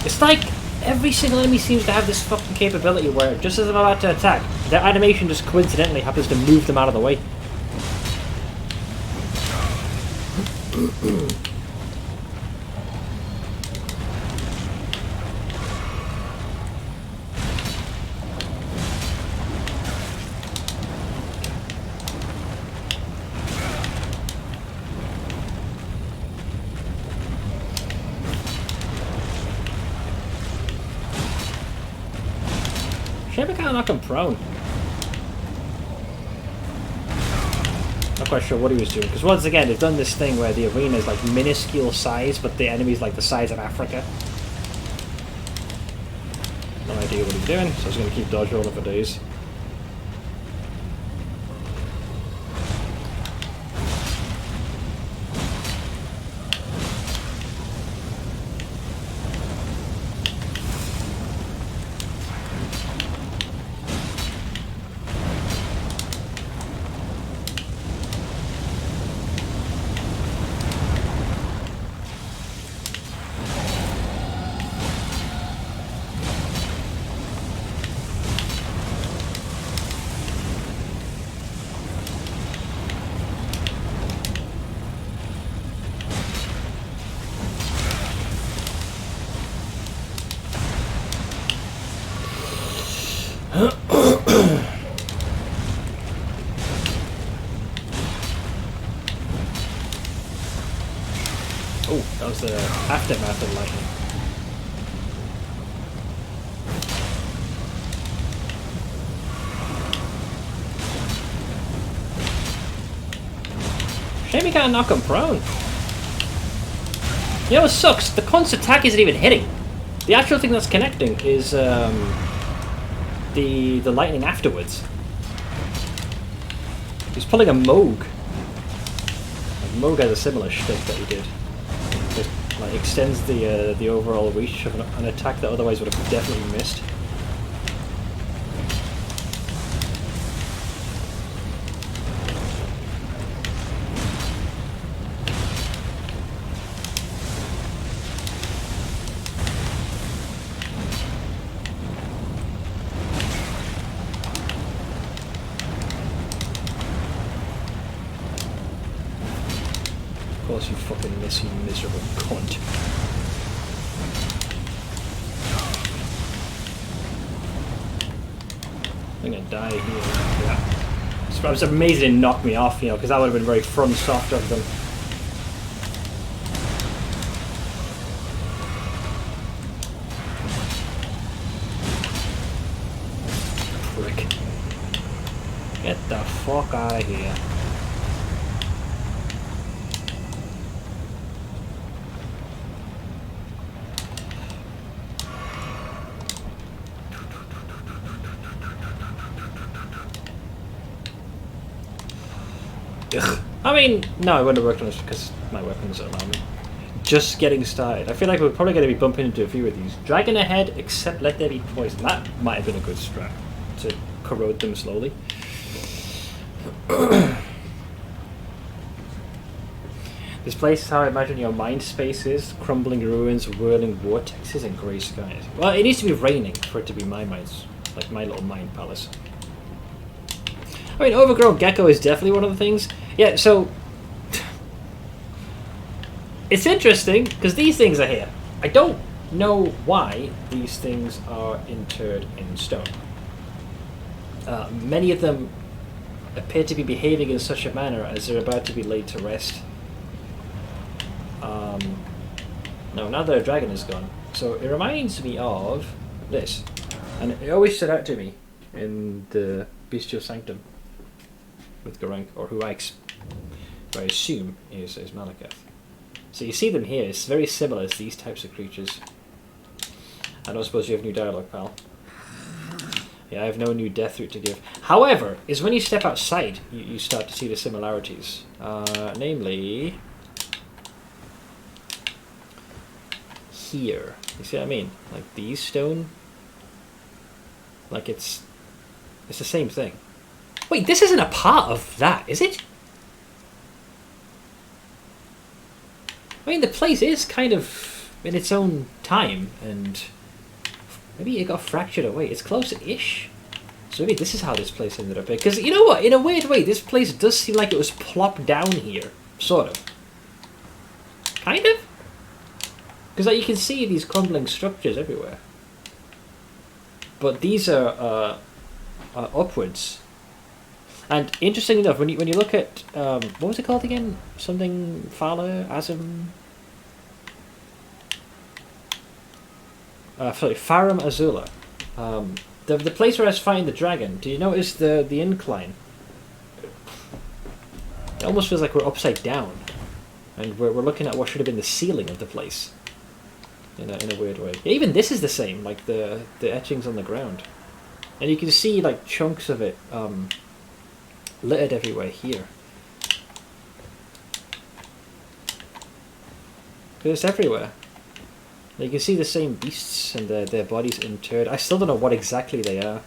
It's like every single enemy seems to have this fucking capability where just as I'm about to attack, their animation just coincidentally happens to move them out of the way. Maybe I can't knock him prone. Not quite sure what he was doing, because once again they've done this thing where the arena is like minuscule size, but the enemy's like the size of Africa. No idea what he's doing, so I was going to keep dodge rolling for days. Oh, that was the aftermath of lightning. Shame you can't knock him prone. You know what sucks? The con's attack isn't even hitting. The actual thing that's connecting is the lightning afterwards. He's pulling a Moog. Like, Moog has a similar shtick that he did. Just like extends the overall reach of an attack that otherwise would have definitely missed. course you fucking miss, you miserable cunt. I'm gonna die here. Yeah. It's amazing it knocked me off, you know, because that would have been very front soft of them. Prick. Get the fuck out of here. Ugh. I mean, no, I wouldn't have worked on this because my weapons are around me. Just getting started. I feel like we're probably going to be bumping into a few of these. Dragon ahead, except let there be poison. That might have been a good strat to corrode them slowly. This place is how I imagine your mind space is. Crumbling ruins, whirling vortexes, and grey skies. Well, it needs to be raining for it to be my mind's, like my little mind palace. I mean, overgrown gecko is definitely one of the things. Yeah, so it's interesting because these things are here. I don't know why these things are interred in stone. Many of them appear to be behaving in such a manner as they're about to be laid to rest. No, now that a dragon is gone. So it reminds me of this. And it always stood out to me in the Bestial Sanctum with Garank, or who I assume is Malekith. So you see them here, it's very similar to these types of creatures. I don't suppose you have new dialogue, pal. Yeah, I have no new death route to give. However, is when you step outside, you start to see the similarities. Namely, here. You see what I mean? Like these stone. Like it's the same thing. Wait, this isn't a part of that, is it? I mean, the place is kind of in its own time, and maybe it got fractured away. It's close-ish. So maybe this is how this place ended up. Because, you know what? In a weird way, this place does seem like it was plopped down here. Sort of. Kind of? Because like, you can see these crumbling structures everywhere. But these are upwards. And interesting enough, when you look at what was it called again? Something Fala, Azim. Sorry, Farum Azula. The place where I was fighting the dragon. Do you notice the incline? It almost feels like we're upside down, and we're looking at what should have been the ceiling of the place. In a weird way. Even this is the same, like the etchings on the ground, and you can see like chunks of it. Littered everywhere here. Because it's everywhere. You can see the same beasts and their bodies interred. I still don't know what exactly they are,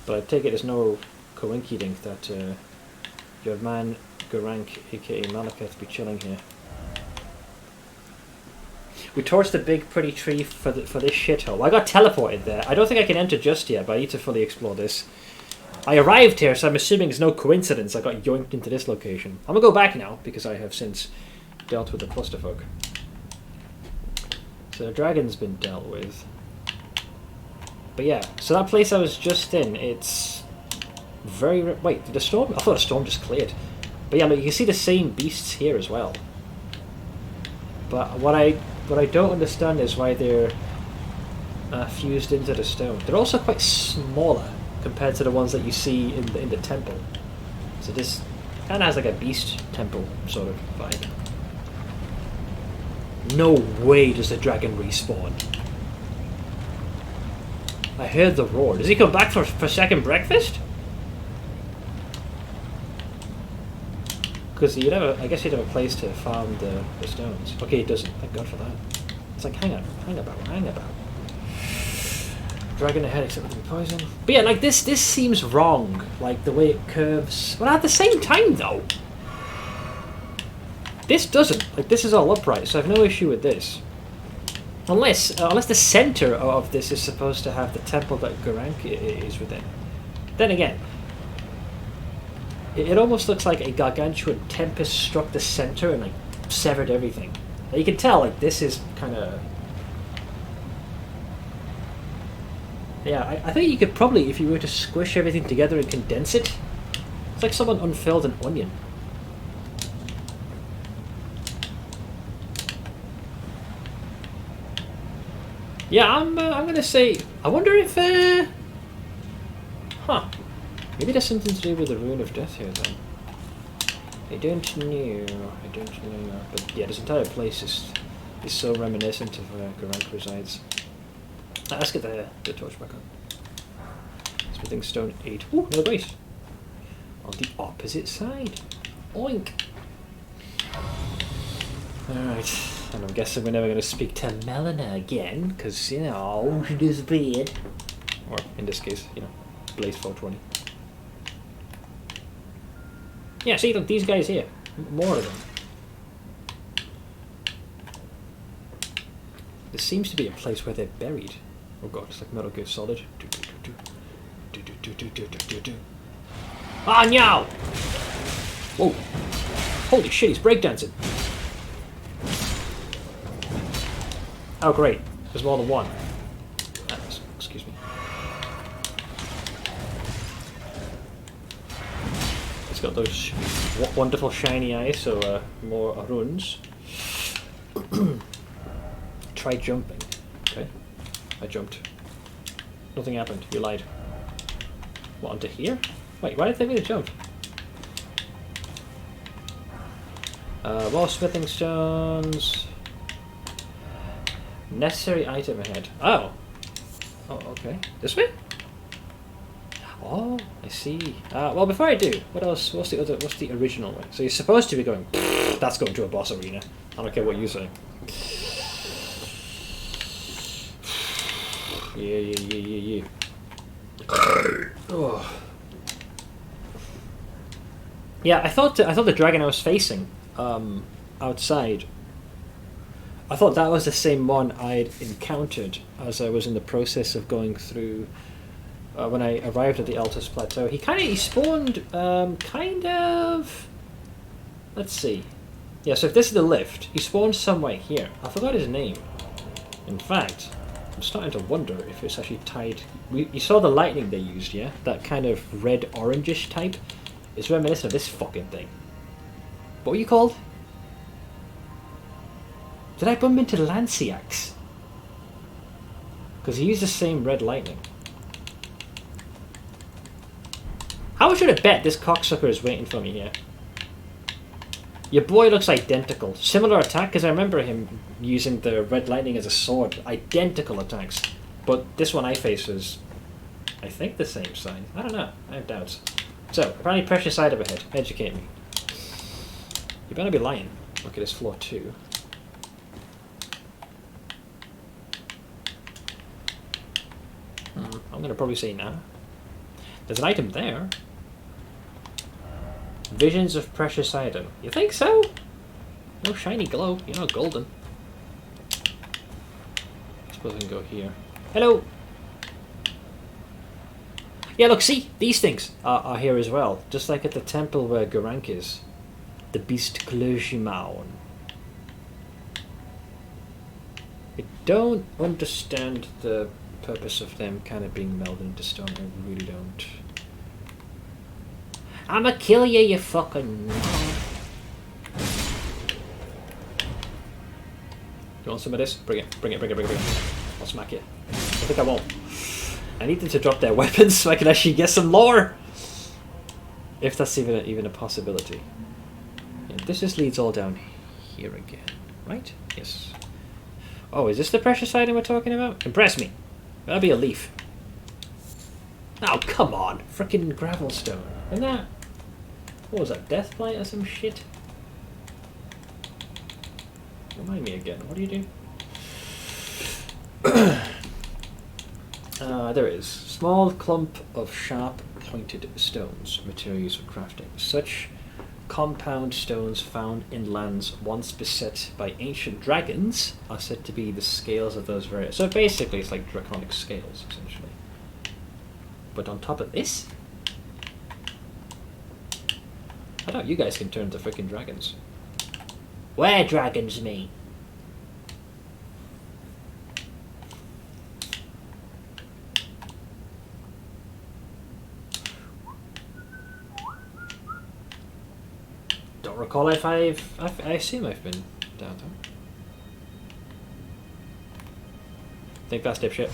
but I take it as no coincidence that your man Garank, aka Malekith, be chilling here. We torched the big pretty tree for this shithole. I got teleported there. I don't think I can enter just yet, but I need to fully explore this. I arrived here, so I'm assuming it's no coincidence I got yoinked into this location. I'm gonna go back now, because I have since dealt with the clusterfuck. So the dragon's been dealt with. But yeah, so that place I was just in, it's very... Wait, did the storm... I thought the storm just cleared. But yeah, look, you can see the same beasts here as well. But what I don't understand is why they're fused into the stone. They're also quite smaller compared to the ones that you see in the temple. So this kind of has like a beast temple sort of vibe. No way does the dragon respawn. I heard the roar. Does he come back for second breakfast? Because I guess he'd have a place to farm the stones. Okay, he doesn't. Thank God for that. It's like, hang about. Dragon ahead except with the poison. But yeah, like this seems wrong. Like the way it curves. But at the same time though, this doesn't. Like this is all upright, so I have no issue with this. Unless the center of this is supposed to have the temple that Garank is within. Then again, it almost looks like a gargantuan tempest struck the center and like severed everything. Now you can tell, like, this is kind of... Yeah, I think you could probably, if you were to squish everything together and condense it, it's like someone unfurled an onion. Yeah, I'm gonna say, I wonder if, maybe there's something to do with the Rune of Death here, then. I don't know, but yeah, this entire place is so reminiscent of where Garank resides. Let's get the torch back on. Smithing stone 8. Ooh, no base. On the opposite side. Oink! Alright, and I'm guessing we're never going to speak to Melina again, because, you know, she disappeared. Or, in this case, you know, Blaze 420. Yeah, see, look, these guys here. More of them. There seems to be a place where they're buried. Oh god, it's like Metal Gear Solid. Ah, no! Whoa! Holy shit, he's breakdancing! Oh great, there's more than one. Excuse me. It's got those wonderful shiny eyes, so more runes. Try jumping. Okay, I jumped. Nothing happened. You lied. What, onto here? Wait, why did they make me jump? More smithing stones. Necessary item ahead. Oh. Oh, okay. This way? Oh, I see. Well, before I do, what else? What's the original way? So you're supposed to be going. That's going to a boss arena. I don't care what you say. Yeah. Oh. Yeah, I thought the dragon I was facing outside, I thought that was the same one I'd encountered as I was in the process of going through when I arrived at the Altus Plateau. He spawned kind of, let's see. Yeah, so if this is the lift, he spawned somewhere here. I forgot his name. In fact, I'm starting to wonder if it's actually tied. You saw the lightning they used, yeah? That kind of red-orangish type. It's reminiscent of this fucking thing. What were you called? Did I bump into Lanciax? Because he used the same red lightning. How much would I bet this cocksucker is waiting for me here? Your boy looks identical. Similar attack, because I remember him using the red lightning as a sword. Identical attacks. But this one I face is, I think, the same size. I don't know. I have doubts. So, apparently precious item ahead. Educate me. You better be lying. Look at this floor 2. I'm going to probably say no. There's an item there. Visions of precious item. You think so? No shiny glow. You're not golden. I suppose I can go here. Hello! Yeah, look, see? These things are here as well. Just like at the temple where Garank is. The Beast Clergyman. I don't understand the purpose of them kind of being melded into stone. I really don't. I'ma kill you, you fucking... You want some of this? Bring it. I'll smack it. I think I won't. I need them to drop their weapons so I can actually get some lore! If that's even a possibility. Yeah, this just leads all down here again, right? Yes. Oh, is this the precious item we're talking about? Impress me! That'll be a leaf. Oh, come on! Frickin' gravelstone. Isn't that... What was that, Deathblight or some shit? Remind me again, what do you do? There is. Small clump of sharp pointed stones, material used for crafting. Such compound stones found in lands once beset by ancient dragons are said to be the scales of those various... So basically it's like draconic scales, essentially. But on top of this... I doubt you guys can turn into freaking dragons. Where dragons me? Don't recall if I assume I've been downtown. Think fast, dipshit.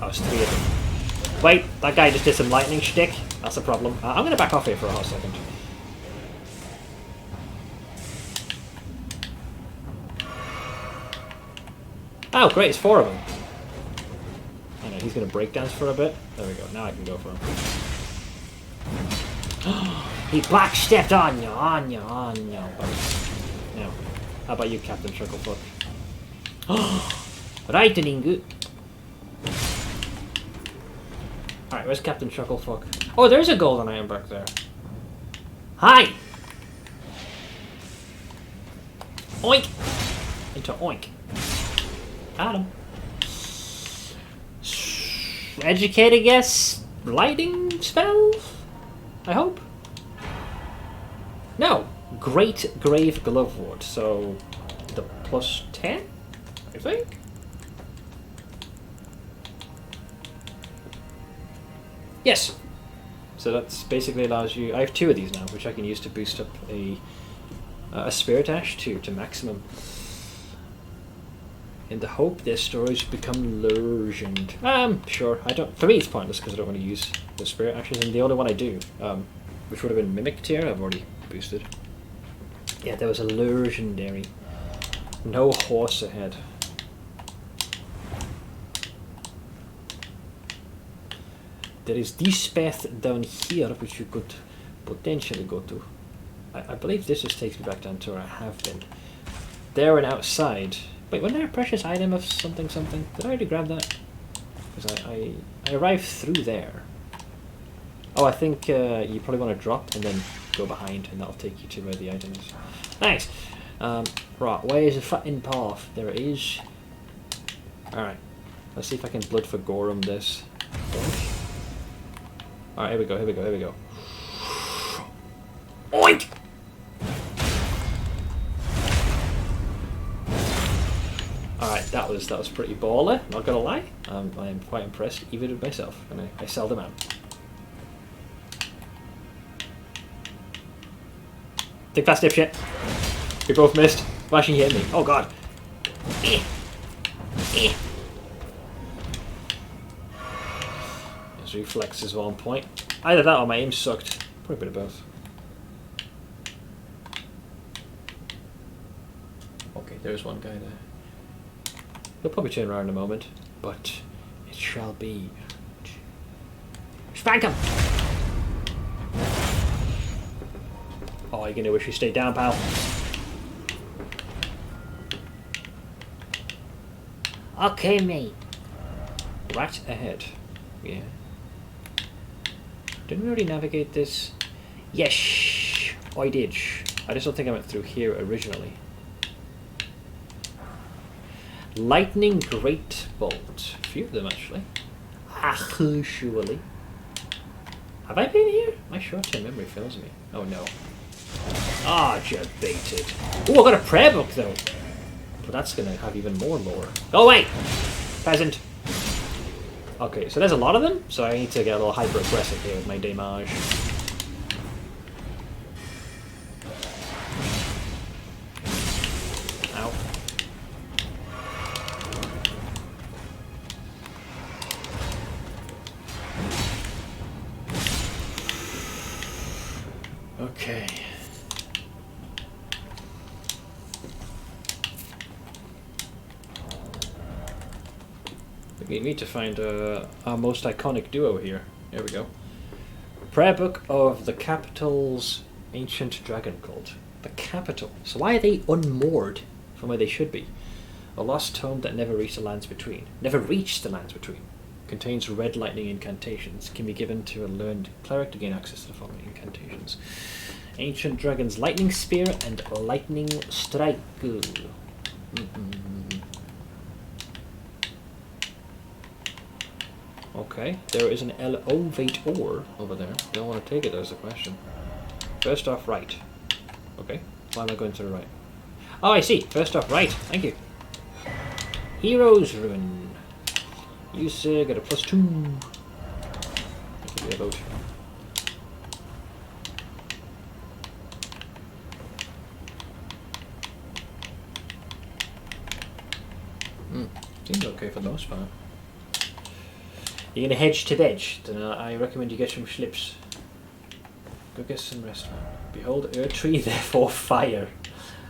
Oh, it's 3 of them. Wait, that guy just did some lightning shtick. That's a problem. I'm gonna back off here for a hot second. Oh, great, it's 4 of them. I know, he's gonna breakdance for a bit. There we go, now I can go for him. He backstepped on you. Now, how about you, Captain Chucklefoot? Lightning. Alright, where's Captain Chucklefuck? Oh, there's a golden iron back there. Hi! Oink! Into oink. Got him. Educate, I guess? Lighting spell? I hope? No! Great Grave Glove Ward, so the plus 10? I think? Yes! So that's basically allows you... I have 2 of these now, which I can use to boost up a Spirit Ash to maximum. In the hope their storage become legend. Sure. I don't. For me, it's pointless because I don't want to use the Spirit Ashes, and the only one I do, which would have been Mimic Tier, I've already boosted. Yeah, there was a legendary. No horse ahead. There is this path down here which you could potentially go to. I believe this just takes me back down to where I have been. There and outside. Wait, wasn't there a precious item of something? Did I already grab that? Because I arrived through there. Oh, I think you probably want to drop and then go behind, and that'll take you to where the item is. Nice! Right, where's the fucking path? There it is. Alright. Let's see if I can blood for Gorum this. Alright, here we go. Oink! Alright, that was pretty baller, not gonna lie. I am quite impressed, even with myself, and I seldom am. Think fast, dipshit. We both missed. Why she hit me? Oh god. His reflexes were on point. Either that or my aim sucked. Probably a bit of both. Okay, there's one guy there. He'll probably turn around in a moment, but it shall be. Spank him! Oh, you're gonna wish you stayed down, pal. Okay, mate. Right ahead. Yeah. Didn't we already navigate this? Yes, I did. I just don't think I went through here originally. Lightning Great Bolt. A few of them, actually. Actually. Have I been here? My short-term memory fails me. Oh, no. Ah, just baited. Oh, I got a prayer book, though. But that's going to have even more lore. Oh, wait! Peasant. Okay, so there's a lot of them, so I need to get a little hyper-aggressive here with my damage. Ow. Okay. We need to find our most iconic duo here. There we go. Prayer Book of the Capital's Ancient Dragon Cult. The Capital. So why are they unmoored from where they should be? A lost tome that never reached the lands between. Never reached the lands between. Contains red lightning incantations. Can be given to a learned cleric to gain access to the following incantations. Ancient Dragon's Lightning Spear and Lightning Strike. Okay, there is an elevate ore over there. Don't want to take it, that's the question. First off, right. Okay, Why am I going to the right? Oh, I see. First off, right. Thank you. Heroes Ruin. You say got a +2. Give me a vote. Seems okay for the most part. You're gonna hedge to edge, then I recommend you get some schlips. Go get some rest, man. Behold, Earth Tree, therefore fire.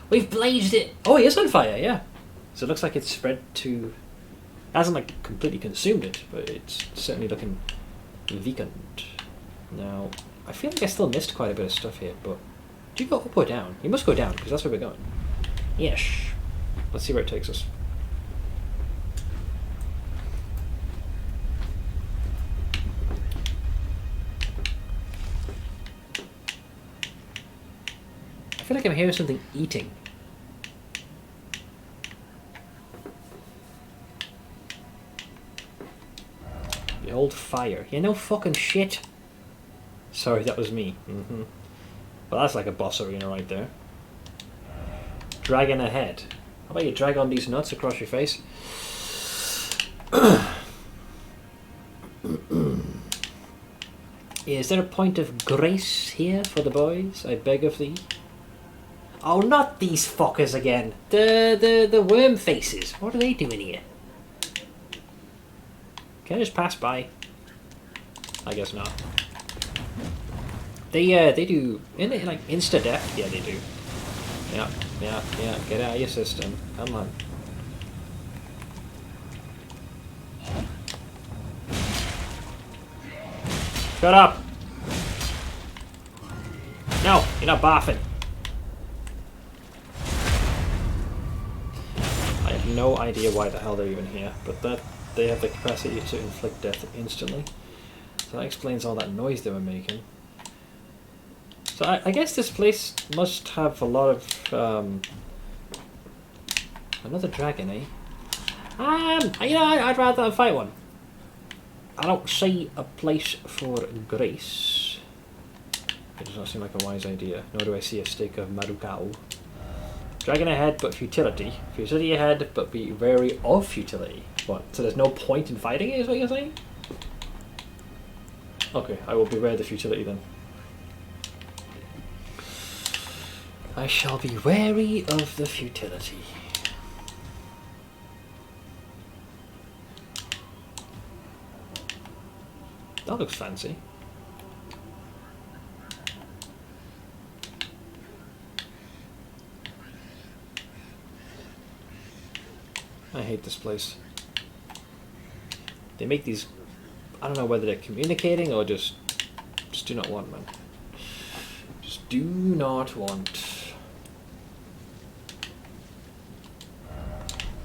We've blazed it! Oh, it is on fire, yeah. So it looks like it's spread to... It hasn't like completely consumed it, but it's certainly looking vacant. Now, I feel like I still missed quite a bit of stuff here, but... Do you go up or down? You must go down, because that's where we're going. Yes. Let's see where it takes us. I feel like I'm hearing something eating. The old fire. Yeah, no fucking shit. Sorry, that was me. Well, that's like a boss arena right there. Dragging ahead. How about you drag on these nuts across your face? Is there a point of grace here for the boys? I beg of thee. Oh, not these fuckers again. The worm faces. What are they doing here? Can I just pass by? I guess not. They do, isn't it like insta death? Yeah, they do. Yeah. Get out of your system. Come on. Shut up. No, you're not barfing. I have no idea why the hell they're even here, but that they have the capacity to inflict death instantly. So that explains all that noise they were making. So I guess this place must have a lot of another dragon, eh? You know, I'd rather fight one. I don't see a place for grace. It does not seem like a wise idea. Nor do I see a stake of Marukao. Dragon ahead, but futility. Futility ahead, but be wary of futility. What? So there's no point in fighting it, is what you're saying? Okay, I will beware the futility then. I shall be wary of the futility. That looks fancy. I hate this place. They make these... I don't know whether they're communicating or just do not want, man. Just do not want.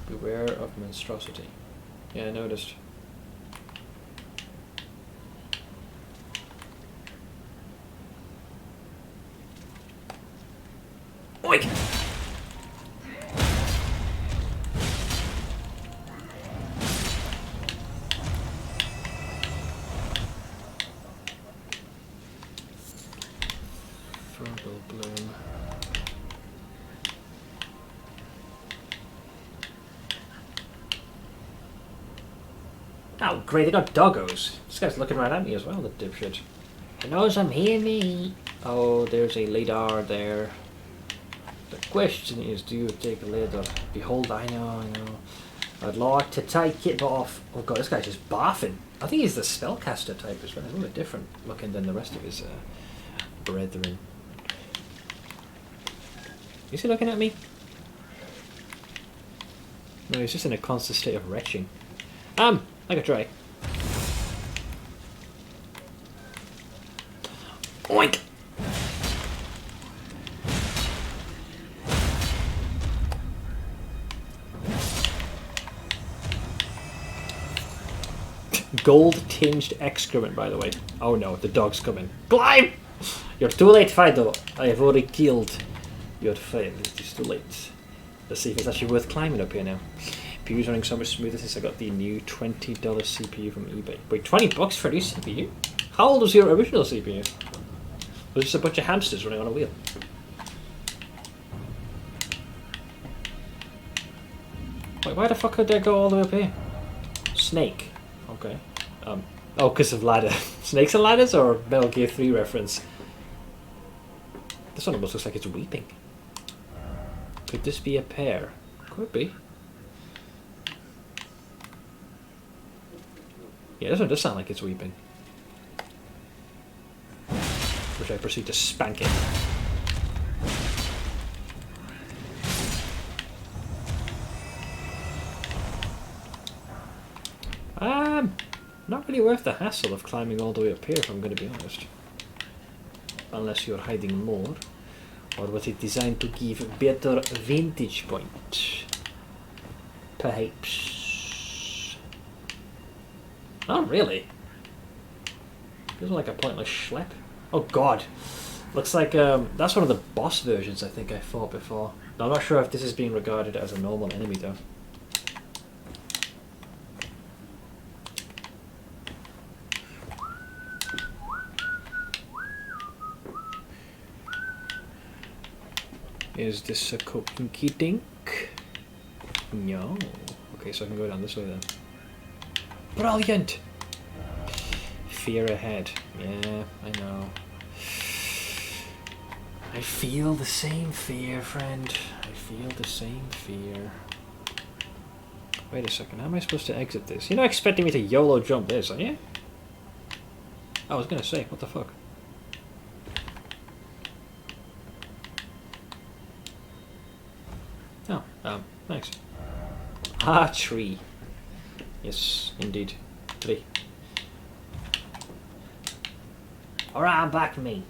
Beware of monstrosity. Yeah, I noticed. Oink! Fertile bloom. Oh, great, they got doggos. This guy's looking right at me as well, the dipshit. He knows I'm here, me. Oh, there's a lidar there. The question is, do you take a lidar? Behold, I know. I'd like to take it off. Oh god, this guy's just barfing. I think he's the spellcaster type as well. He's a little bit different looking than the rest of his brethren. Is he looking at me? No, he's just in a constant state of retching. I could try. Oink! Gold-tinged excrement, by the way. Oh no, the dog's coming. Climb! You're too late, Fido. I have already killed your friend. It is too late. Let's see if it's actually worth climbing up here now. CPU's running so much smoother since I got the new $20 CPU from eBay. Wait, $20 for a new CPU? How old was your original CPU? Was it just a bunch of hamsters running on a wheel? Why the fuck could they go all the way up here? Snake. Okay. Oh, because of ladder. Snakes and ladders, or Metal Gear 3 reference? This one almost looks like it's weeping. Could this be a pair? Could be. Yeah, this one does sound like it's weeping. Which I proceed to spank it. Not really worth the hassle of climbing all the way up here, if I'm going to be honest. Unless you're hiding more. Or was it designed to give better vantage point? Perhaps. Not really. Feels like a pointless schlep. Oh god. Looks like that's one of the boss versions I think I fought before. I'm not sure if this is being regarded as a normal enemy though. Is this a inky dink? No. Okay, so I can go down this way then. Brilliant! Fear ahead. Yeah, I know. I feel the same fear, friend. I feel the same fear. Wait a second, how am I supposed to exit this? You're not expecting me to YOLO jump this, are you? I was gonna say, what the fuck? Oh, thanks. Ah, tree. Yes, indeed. Tree. Alright, I'm back, mate.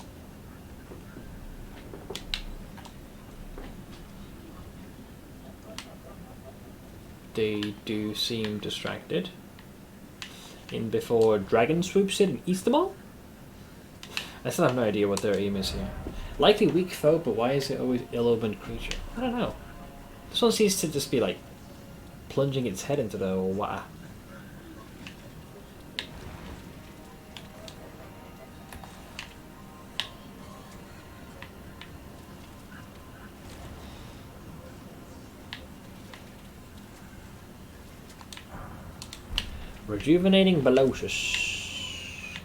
They do seem distracted. In before dragon swoops in and eats them all? I still have no idea what their aim is here. Likely weak foe, but why is it always ill-omened creature? I don't know. This one seems to just be like plunging its head into the water. Rejuvenating Belosus.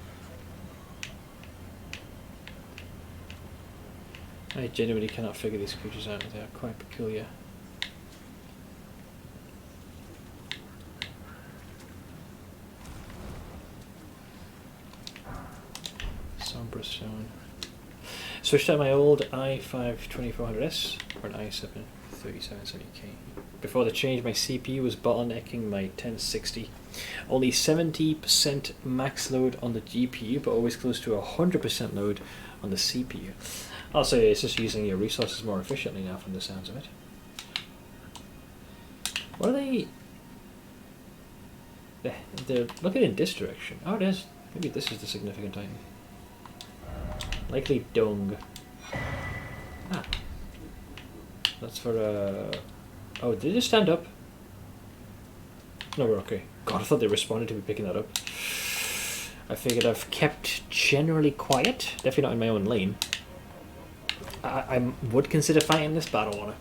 I genuinely cannot figure these creatures out. They are quite peculiar. Sombra Stone. Switched out my old i5 2400S for an i7 3770K. Before the change, my CPU was bottlenecking my 1060. Only 70% max load on the GPU, but always close to 100% load on the CPU. Also, it's just using your resources more efficiently now from the sounds of it. What are they? They're looking in this direction. Oh, it is. Maybe this is the significant item. Likely dung. Ah. That's for oh, did it stand up? No, we're okay. God, I thought they responded to me picking that up. I figured I've kept generally quiet. Definitely not in my own lane. I would consider fighting this, but I don't want to.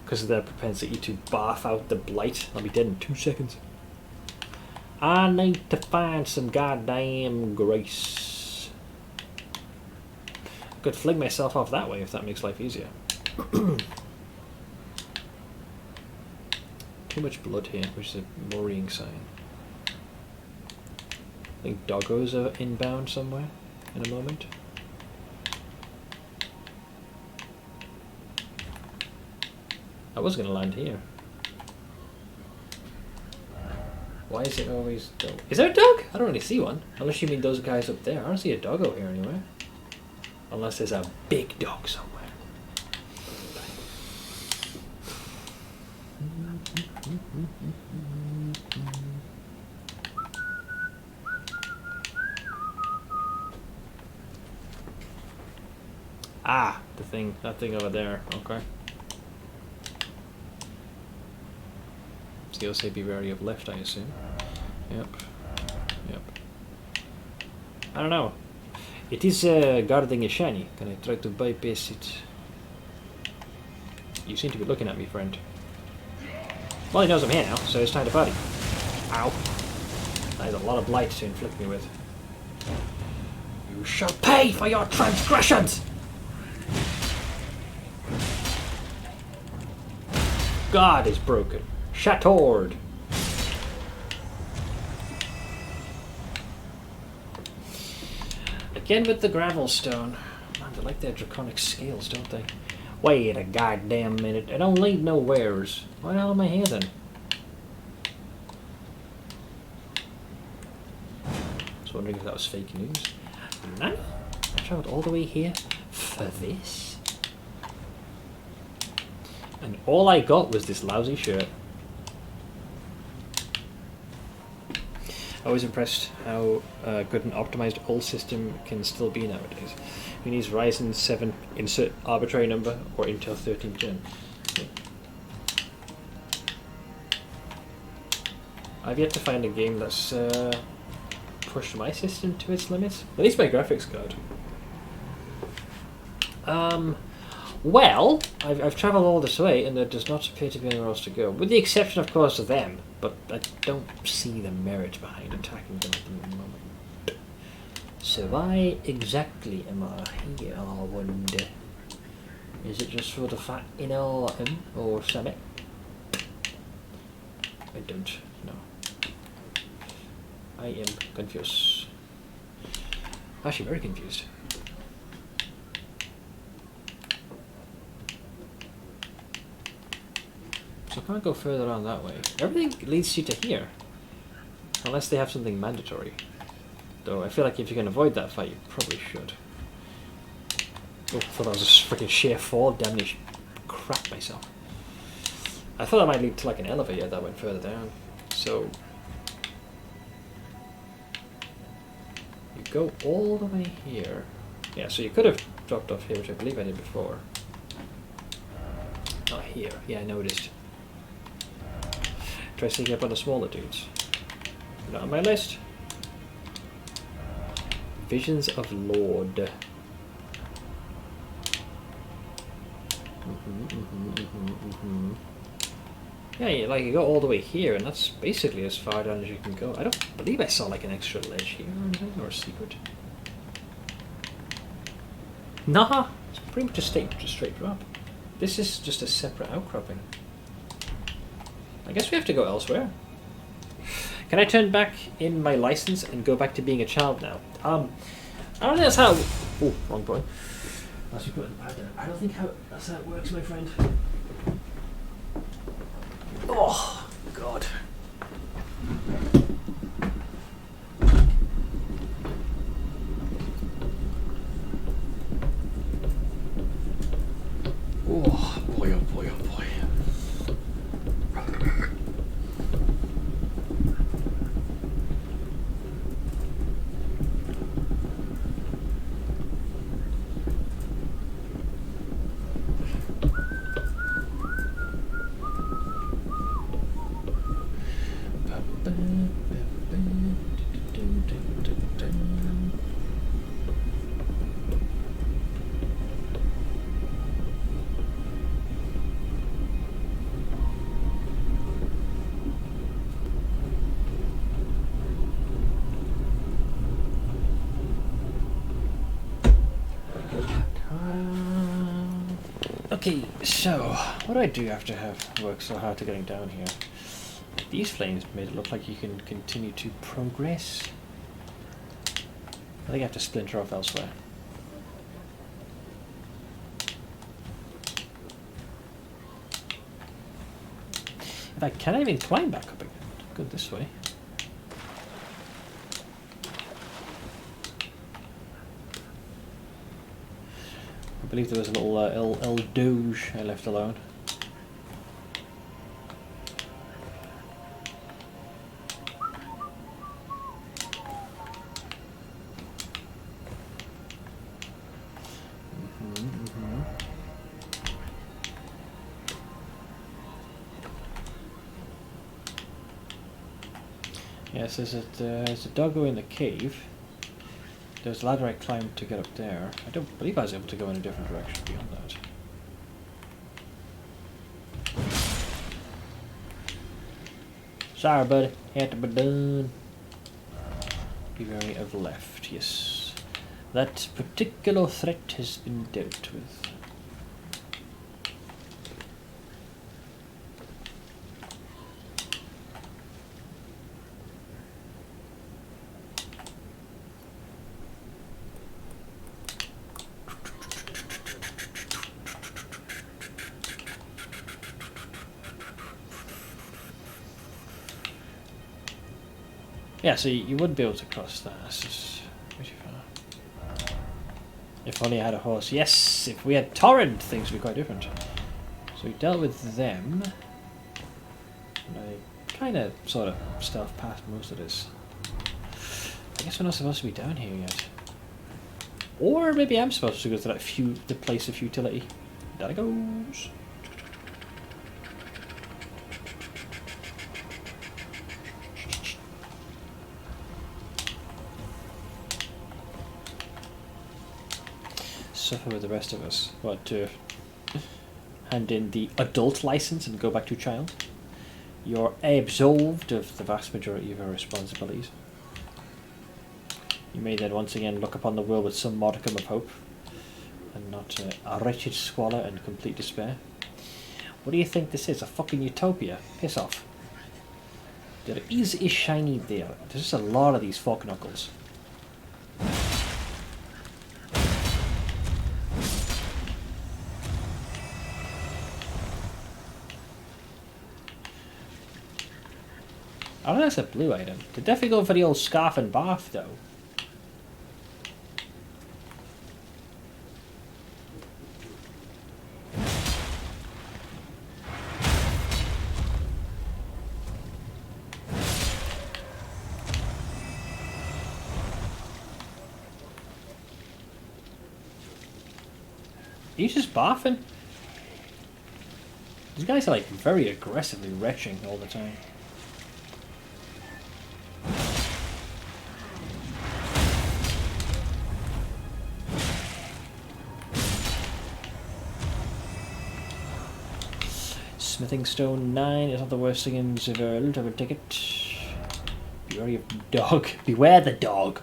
Because of their propensity to barf out the blight. I'll be dead in 2 seconds. I need to find some goddamn grace. I could fling myself off that way if that makes life easier. Too much blood here, which is a worrying sign. I think doggos are inbound somewhere in a moment. I was going to land here. Why is it always dog? Is there a dog? I don't really see one. Unless you mean those guys up there. I don't see a doggo here anywhere. Unless there's a big dog somewhere. Ah, the thing, that thing over there. Okay. So you'll say be wary of left, I assume. Yep. Yep. I don't know. It is guarding a shiny. Can I try to bypass it? You seem to be looking at me, friend. Well, he knows I'm here now, so it's time to party. Ow. That is a lot of blight to inflict me with. You shall pay for your transgressions! God is broken. Shattered. Again with the gravel stone. Man, they like their draconic scales, don't they? Wait a goddamn minute. I don't leave no wares. Why the hell am I here then? I was wondering if that was fake news. No? I travelled all the way here for this? And all I got was this lousy shirt. I was impressed how good an optimized old system can still be nowadays. It needs Ryzen 7, insert arbitrary number, or Intel 13th gen. I've yet to find a game that's pushed my system to its limits. At least my graphics card. Well, I've travelled all this way, and there does not appear to be anywhere else to go. With the exception, of course, of them. But I don't see the merit behind attacking them at the moment. So why exactly am I here, I wonder? Is it just for the fat inner item, or something? I don't know. I am confused. Actually, very confused. So I can't go further on that way. Everything leads you to here. Unless they have something mandatory. Though I feel like if you can avoid that fight, you probably should. Oh, I thought that was a freaking sheer fall. Damn, you crap myself. I thought that might lead to like an elevator that went further down. So you go all the way here. Yeah, so you could have dropped off here, which I believe I did before. Not here. Yeah, I noticed. Try sneaking up on the smaller dudes. Not on my list. Visions of Lord. Yeah, like you go all the way here, and that's basically as far down as you can go. I don't believe I saw like an extra ledge here or anything, or a secret. Nah, it's pretty much a straight drop. This is just a separate outcropping. I guess we have to go elsewhere. Can I turn back in my license and go back to being a child now? I don't think that's how... Oh, wrong point. I don't think that's how it works, my friend. Oh, God. Oh, boy, oh, boy, oh, boy. Okay, so what do I do after I have worked so hard to getting down here? These flames made it look like you can continue to progress. I think I have to splinter off elsewhere. In fact, can I even climb back up again? Go this way. I believe there was a little El Doge I left alone. Yes, there's a doggo in the cave. There's a ladder I climbed to get up there. I don't believe I was able to go in a different direction beyond that. Sorry, buddy. Had to be done. Be wary of left, yes. That particular threat has been dealt with. Yeah, so you would be able to cross that. It's just pretty far. If only I had a horse. Yes, if we had torrent, things would be quite different. So we dealt with them. And I kind of, sort of, stealth past most of this. I guess we're not supposed to be down here yet. Or maybe I'm supposed to go to that the place of futility. There it goes. Suffer with the rest of us. What, to hand in the adult license and go back to child? You're absolved of the vast majority of your responsibilities. You may then once again look upon the world with some modicum of hope, and not a wretched squalor and complete despair. What do you think this is? A fucking utopia? Piss off. There is a shiny there. There's just a lot of these fork knuckles. I don't know if that's a blue item. They're definitely going for the old scarf and bath, though. He's just barfing. These guys are like very aggressively retching all the time. Smithing stone 9 is not the worst thing in the world. I would take it. Beware of dog. Beware the dog.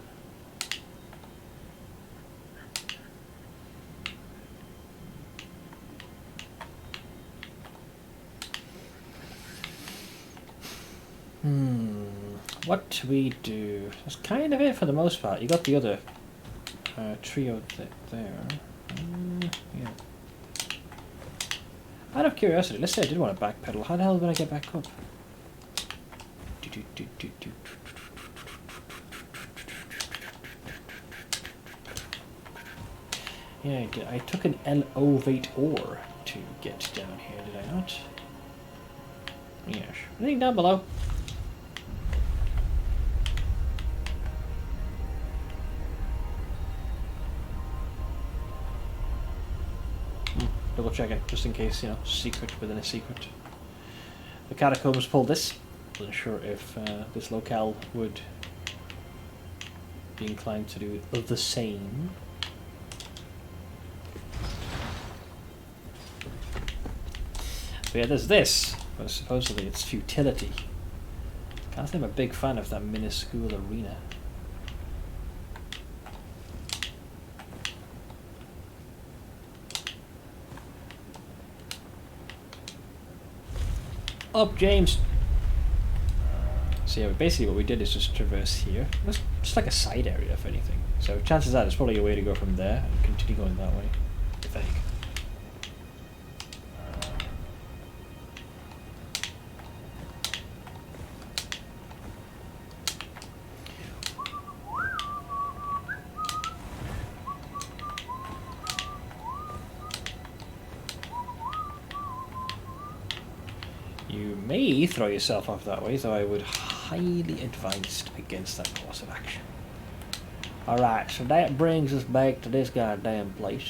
What we do? That's kind of it for the most part. You got the other trio there. Yeah. Out of curiosity, let's say I did want to backpedal. How the hell would I get back up? Yeah, I did. I took an elevate ore to get down here, did I not? Yes. Anything down below? Double checking, just in case, you know, secret within a secret. The catacombs pulled this. Wasn't sure if this locale would be inclined to do the same. But yeah, there's this, but supposedly it's futility. Can't say I'm a big fan of that minuscule arena. Up, James! So yeah, basically what we did is just traverse here. It's just like a side area, if anything. So chances are there's probably a way to go from there and continue going that way. I think. You may throw yourself off that way, though I would highly advise against that course of action. Alright, so that brings us back to this goddamn place.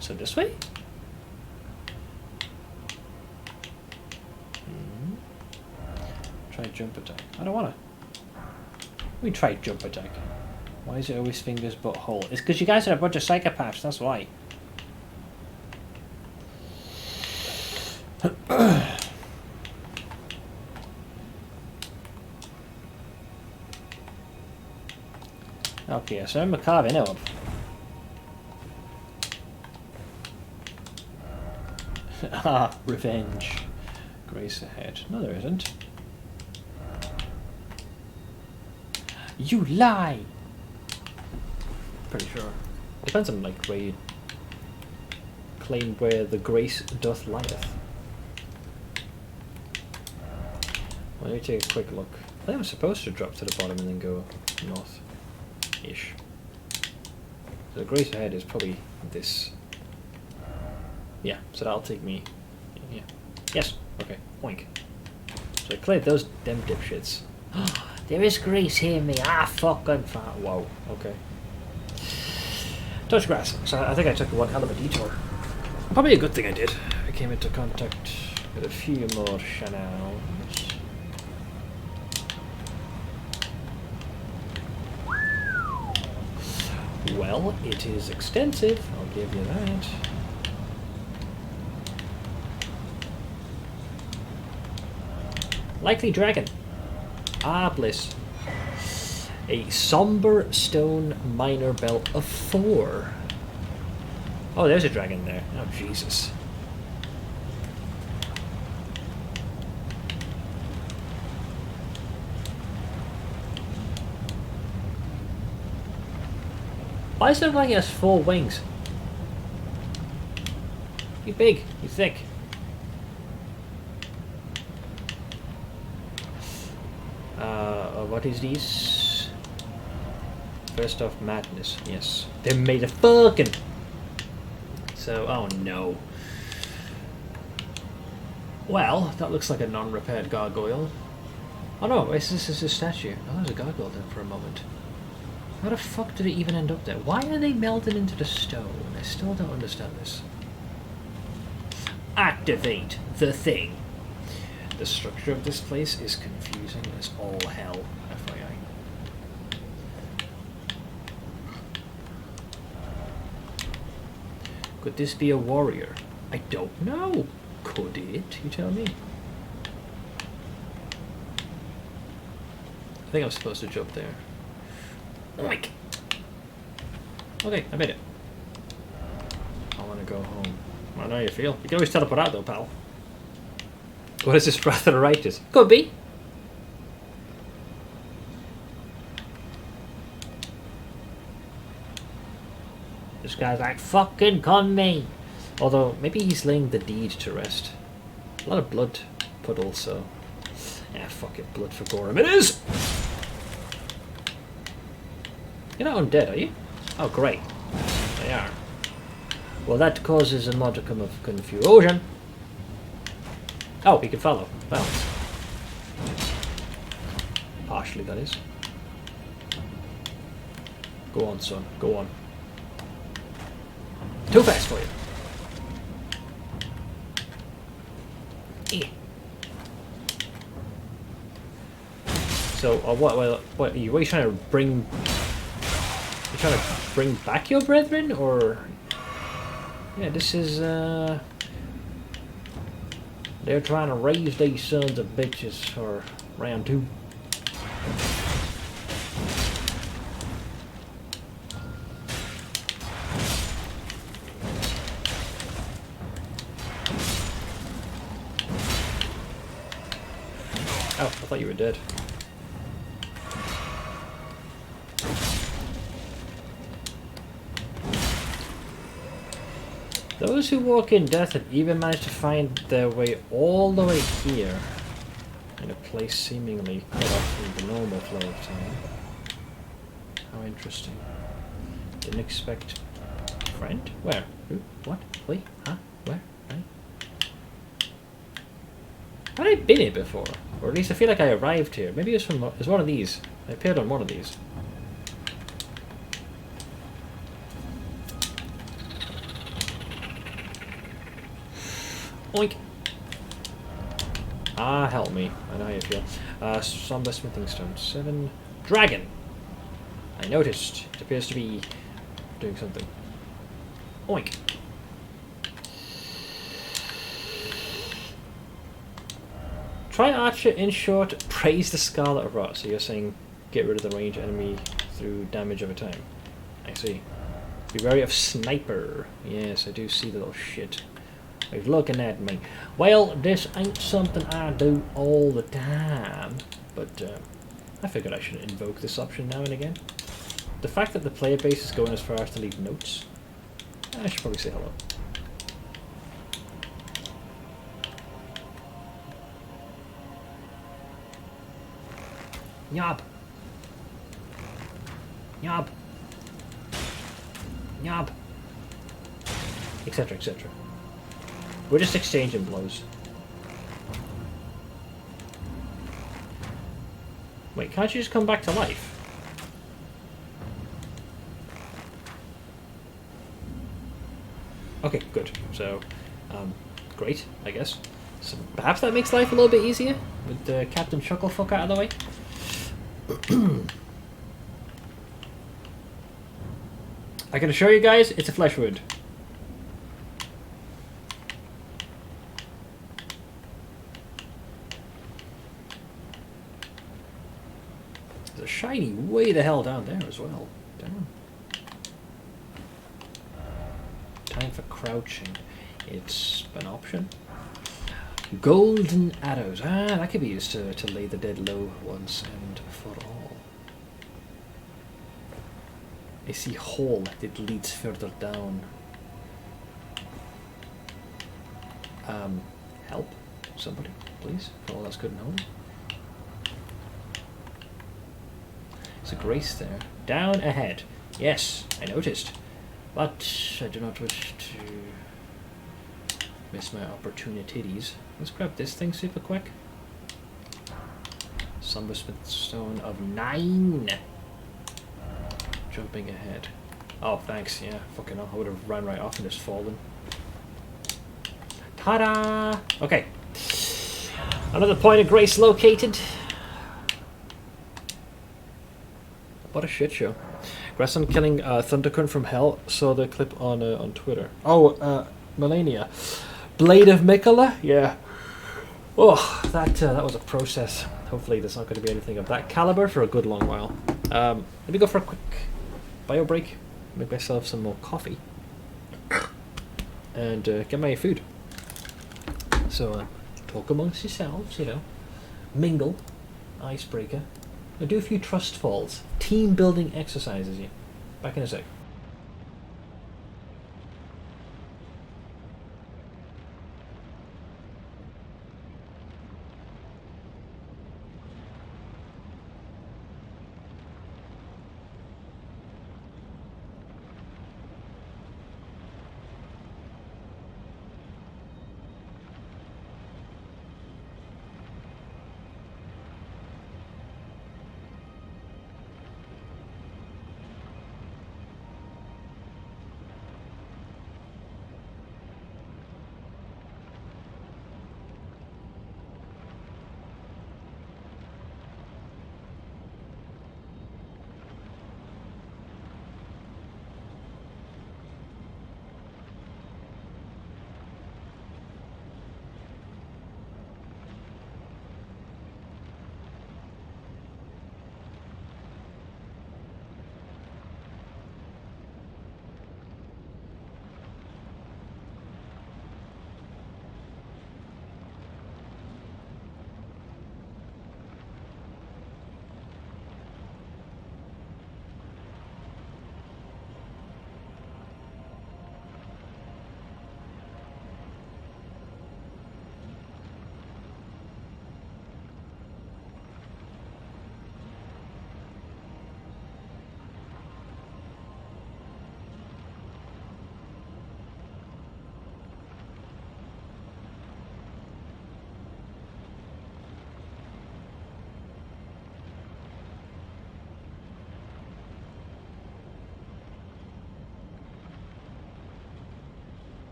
So this way? Try jump attack. I don't wanna. We try jump attack. Why is it always fingers but hole? It's because you guys are a bunch of psychopaths, that's why. Okay, so I'm carving up. Ah, revenge. Grace ahead. No, there isn't. You lie! Pretty sure. Depends on like where you claim where the grace doth lieth. Well, let me take a quick look. I think I'm supposed to drop to the bottom and then go north-ish. So the grace ahead is probably this. Yeah, so that'll take me. Yeah. Yes. Okay. Oink. So I cleared those damn dipshits. There is grace here, me. Ah, fucking fat. Whoa. Okay. Touch grass. So I think I took one hell of a detour. Probably a good thing I did. I came into contact with a few more channels. Well, it is extensive. I'll give you that. Likely dragon. Ah, bliss. A somber stone minor belt of 4. Oh, there's a dragon there. Oh, Jesus. Why does it look like he has 4 wings? He's big. He's thick. What is these? First off, madness. Yes. They're made of fucking... So, oh no. Well, that looks like a non-repaired gargoyle. Oh no, this is a statue. Oh, there's a gargoyle there for a moment. How the fuck did it even end up there? Why are they melted into the stone? I still don't understand this. Activate the thing. The structure of this place is confusing as all hell, FYI. Could this be a warrior? I don't know. Could it? You tell me. I think I'm supposed to jump there. Oink! Okay, I made it. I want to go home. I know how you feel. You can always teleport out though, pal. What is this, Wrath of the Righteous? Could be. This guy's like, fucking con me. Although, maybe he's laying the deed to rest. A lot of blood puddles, so... Yeah, fuck it, blood for Gorum it is! You're not undead, are you? Oh, great. They are. Well, that causes a modicum of confusion. Oh, he can follow. Well. Partially, that is. Go on, son. Go on. Too fast for you. Eh. So, what are you trying to bring... You trying to bring back your brethren, or... Yeah, this is, They're trying to raise these sons of bitches for round 2. Oh, I thought you were dead. Those who walk in death have even managed to find their way all the way here, in a place seemingly cut off from the normal flow of time. How interesting. Didn't expect... Friend? Where? Who? What? Wait? Huh? Where? Right? Have I been here before? Or at least I feel like I arrived here. Maybe it was one of these. I appeared on one of these. Oink! Ah, help me. I know how you feel. Somber smithing stone. 7. Dragon! I noticed. It appears to be doing something. Oink! Try Archer in short. Praise the Scarlet of Rot. So you're saying get rid of the range enemy through damage over time. I see. Be wary of sniper. Yes, I do see the little shit. He's looking at me. Well, this ain't something I do all the time, but I figured I should invoke this option now and again. The fact that the player base is going as far as to leave notes, I should probably say hello. Yob. Yob. Yob. Etc, etc. We're just exchanging blows. Wait, can't you just come back to life? Okay, good. So, great, I guess. So perhaps that makes life a little bit easier with Captain Chucklefuck out of the way. I can assure you guys, it's a flesh wound. There's a shiny way the hell down there as well. Damn. Time for crouching. It's an option. Golden arrows. Ah, that could be used to lay the dead low once and for all. I see hole that leads further down. Help somebody, please. For all that's good and holy. There's a grace there. Down ahead. Yes, I noticed. But I do not wish to miss my opportunities. Let's grab this thing super quick. Sumbersmith Stone of 9. Jumping ahead. Oh, thanks. Yeah, fucking hell. I would have ran right off and just fallen. Ta-da! Okay. Another point of grace located. What a shit show. Grayson killing Thundercurrent from Hell. Saw the clip on Twitter. Melania. Blade of Mikola? Yeah. Oh, that was a process. Hopefully there's not going to be anything of that caliber for a good long while. Let me go for a quick bio break. Make myself some more coffee. And get my food. So, talk amongst yourselves, you know. Mingle. Icebreaker. Now do a few trust falls. Team building exercises, yeah. Back in a sec.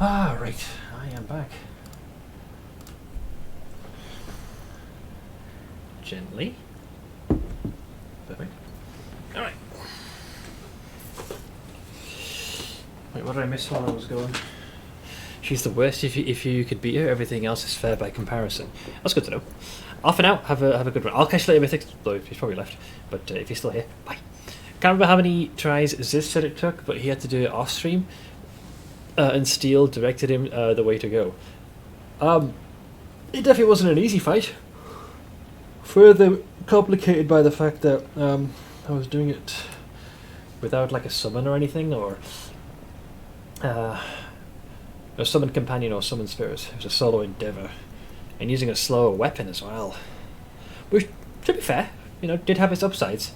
Ah, right. I am back. Gently. Perfect. Alright. Wait, what did I miss while I was going? She's the worst if you could beat her. Everything else is fair by comparison. That's good to know. Off and out. Have a good run. I'll catch you later, Mythic. Though he's probably left. But if he's still here, bye. Can't remember how many tries Ziz said it took, but he had to do it off stream. And Steel directed him the way to go. It definitely wasn't an easy fight. Further complicated by the fact that I was doing it without like a summon or anything, or a summon companion or summon spirit. It was a solo endeavour, and using a slower weapon as well. Which, to be fair, did have its upsides.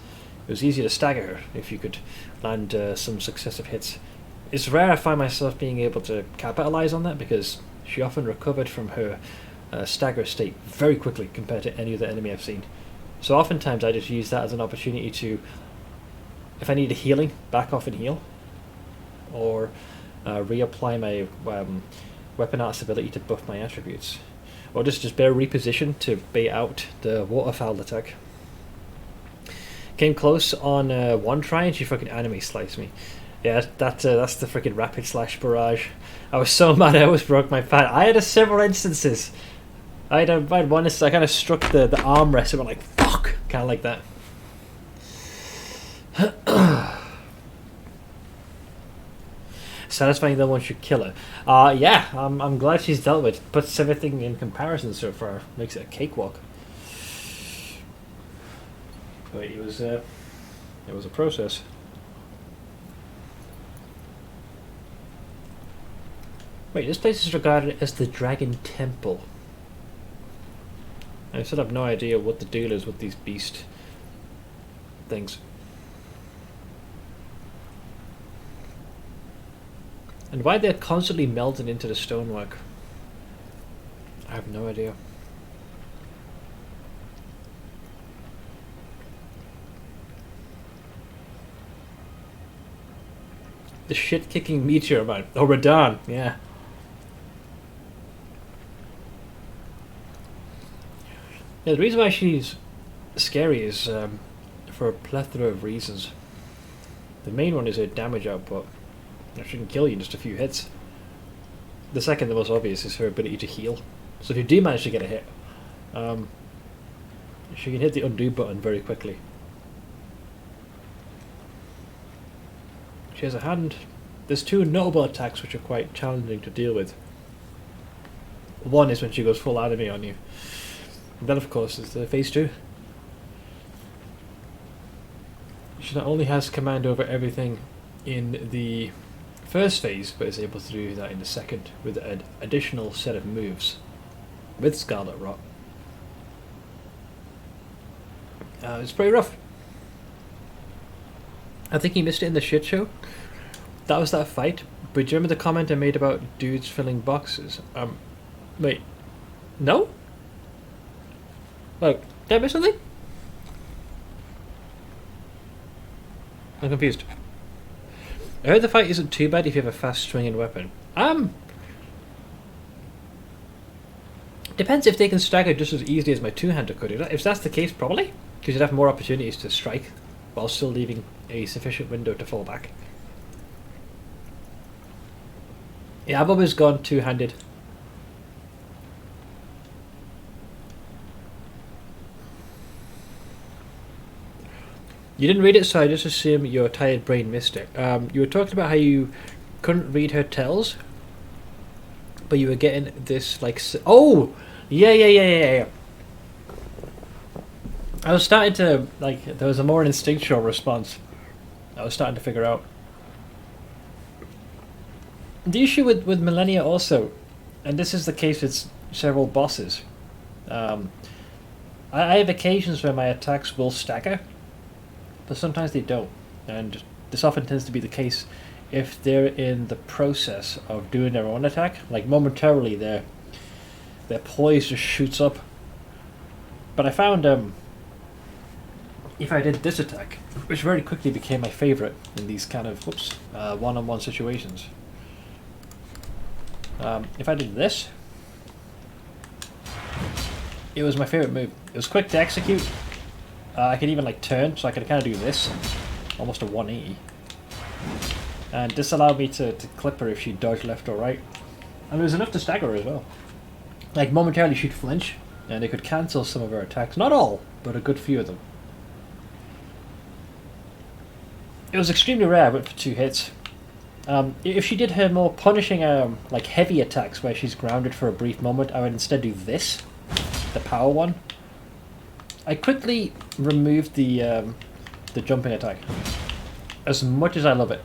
It was easier to stagger her if you could land some successive hits. It's rare I find myself being able to capitalise on that, because she often recovered from her stagger state very quickly compared to any other enemy I've seen. So oftentimes I just use that as an opportunity to, if I need a healing, back off and heal, or reapply my weapon art's ability to buff my attributes, or just better reposition to bait out the waterfowl attack. Came close on one try and she fucking anime sliced me. Yeah, that's the freaking rapid slash barrage. I was so mad I almost broke my pad. I had several instances. I had one instance I kind of struck the armrest and went like, fuck! Kind of like that. Satisfying though once you kill her. Yeah, I'm glad she's dealt with. Puts everything in comparison so far. Makes it a cakewalk. But it was a process. Wait, this place is regarded as the Dragon Temple. I still have no idea what the deal is with these beast things. And why they're constantly melting into the stonework, I have no idea. The shit-kicking meteor man. Oh, Radon, yeah. Yeah, the reason why she's scary is for a plethora of reasons. The main one is her damage output. She can kill you in just a few hits. The second, the most obvious, is her ability to heal. So if you do manage to get a hit, she can hit the undo button very quickly. She has a hand. There's two notable attacks which are quite challenging to deal with. One is when she goes full anime on you. And then, of course, is the phase 2. She not only has command over everything in the first phase, but is able to do that in the second with an additional set of moves with Scarlet Rot. It's pretty rough. I think he missed it in the shit show. That was that fight. But do you remember the comment I made about dudes filling boxes? Wait. No? Like, did I miss something? I'm confused. I heard the fight isn't too bad if you have a fast swinging weapon. Depends if they can stagger just as easily as my two-hander could. If that's the case, probably. Because you'd have more opportunities to strike while still leaving a sufficient window to fall back. Yeah, I've always gone two-handed. You didn't read it, so I just assume your tired brain missed it. You were talking about how you couldn't read her tells, but you were getting this, like... Oh! Yeah. I was starting to, like, there was a more instinctual response. I was starting to figure out. The issue with Millennia also, and this is the case with several bosses, I have occasions where my attacks will stagger, but sometimes they don't, and this often tends to be the case if they're in the process of doing their own attack. Like momentarily their poise just shoots up. But I found if I did this attack, which very quickly became my favourite in these kind of one-on-one situations. If I did this, it was my favorite move. It was quick to execute. I could even like turn, so I could kind of do this, almost a 180. And this allowed me to clip her if she dodged left or right. And it was enough to stagger her as well. Like momentarily she'd flinch, and they could cancel some of her attacks. Not all, but a good few of them. It was extremely rare, but for 2 hits. If she did her more punishing, like heavy attacks where she's grounded for a brief moment, I would instead do this, the power one. I quickly removed the jumping attack, as much as I love it.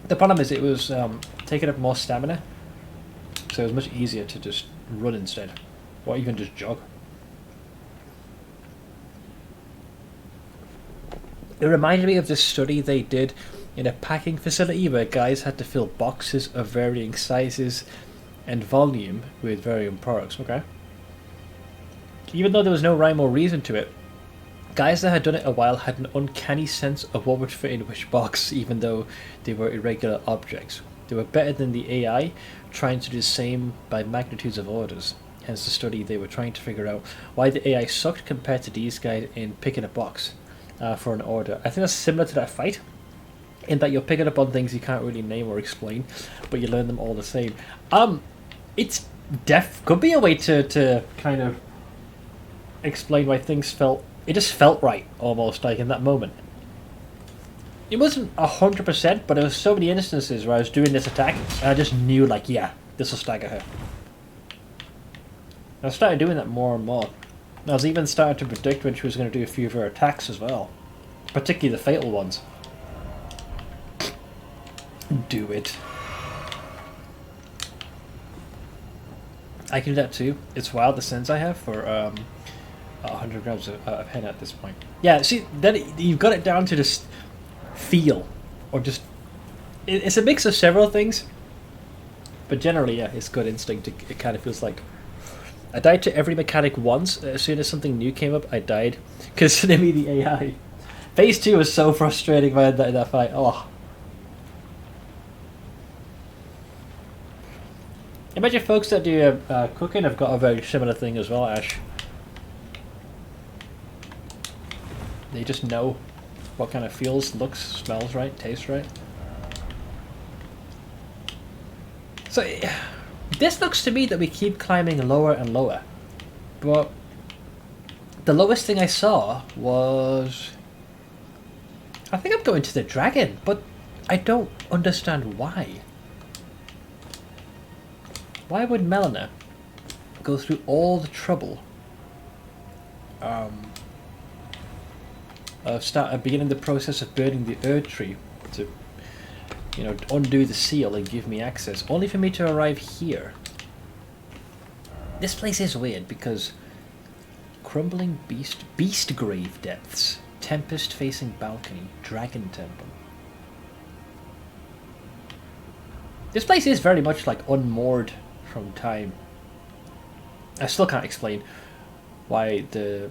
The problem is it was taking up more stamina, so it was much easier to just run instead, or even just jog. It reminded me of this study they did in a packing facility where guys had to fill boxes of varying sizes and volume with varying products, okay? Even though there was no rhyme or reason to it, guys that had done it a while had an uncanny sense of what would fit in which box, even though they were irregular objects. They were better than the AI, trying to do the same by magnitudes of orders. Hence the study, they were trying to figure out why the AI sucked compared to these guys in picking a box for an order. I think that's similar to that fight, in that you're picking up on things you can't really name or explain, but you learn them all the same. It's could be a way to kind of explain why things felt. It just felt right, almost like in that moment. It wasn't 100%, but there was so many instances where I was doing this attack, and I just knew, like, yeah, this will stagger her. I started doing that more and more. I was even starting to predict when she was going to do a few of her attacks as well, particularly the fatal ones. Do it. I can do that too. It's wild the sense I have for 100 grams of henna at this point. Yeah, see, then you've got it down to just feel, or just it's a mix of several things, but generally, yeah, it's good instinct. It kind of feels like I died to every mechanic once. As soon as something new came up, I died because they made the AI. Phase 2 was so frustrating by that fight. Oh. Imagine folks that do cooking have got a very similar thing as well, Ash. They just know what kind of feels, looks, smells right, tastes right. So, this looks to me that we keep climbing lower and lower. But the lowest thing I saw was... I think I'm going to the dragon, but I don't understand why. Why would Melina go through all the trouble of beginning the process of burning the Erd Tree to, you know, undo the seal and give me access, only for me to arrive here? This place is weird because crumbling beast grave depths, tempest facing balcony, dragon temple. This place is very much like unmoored from time. I still can't explain why the...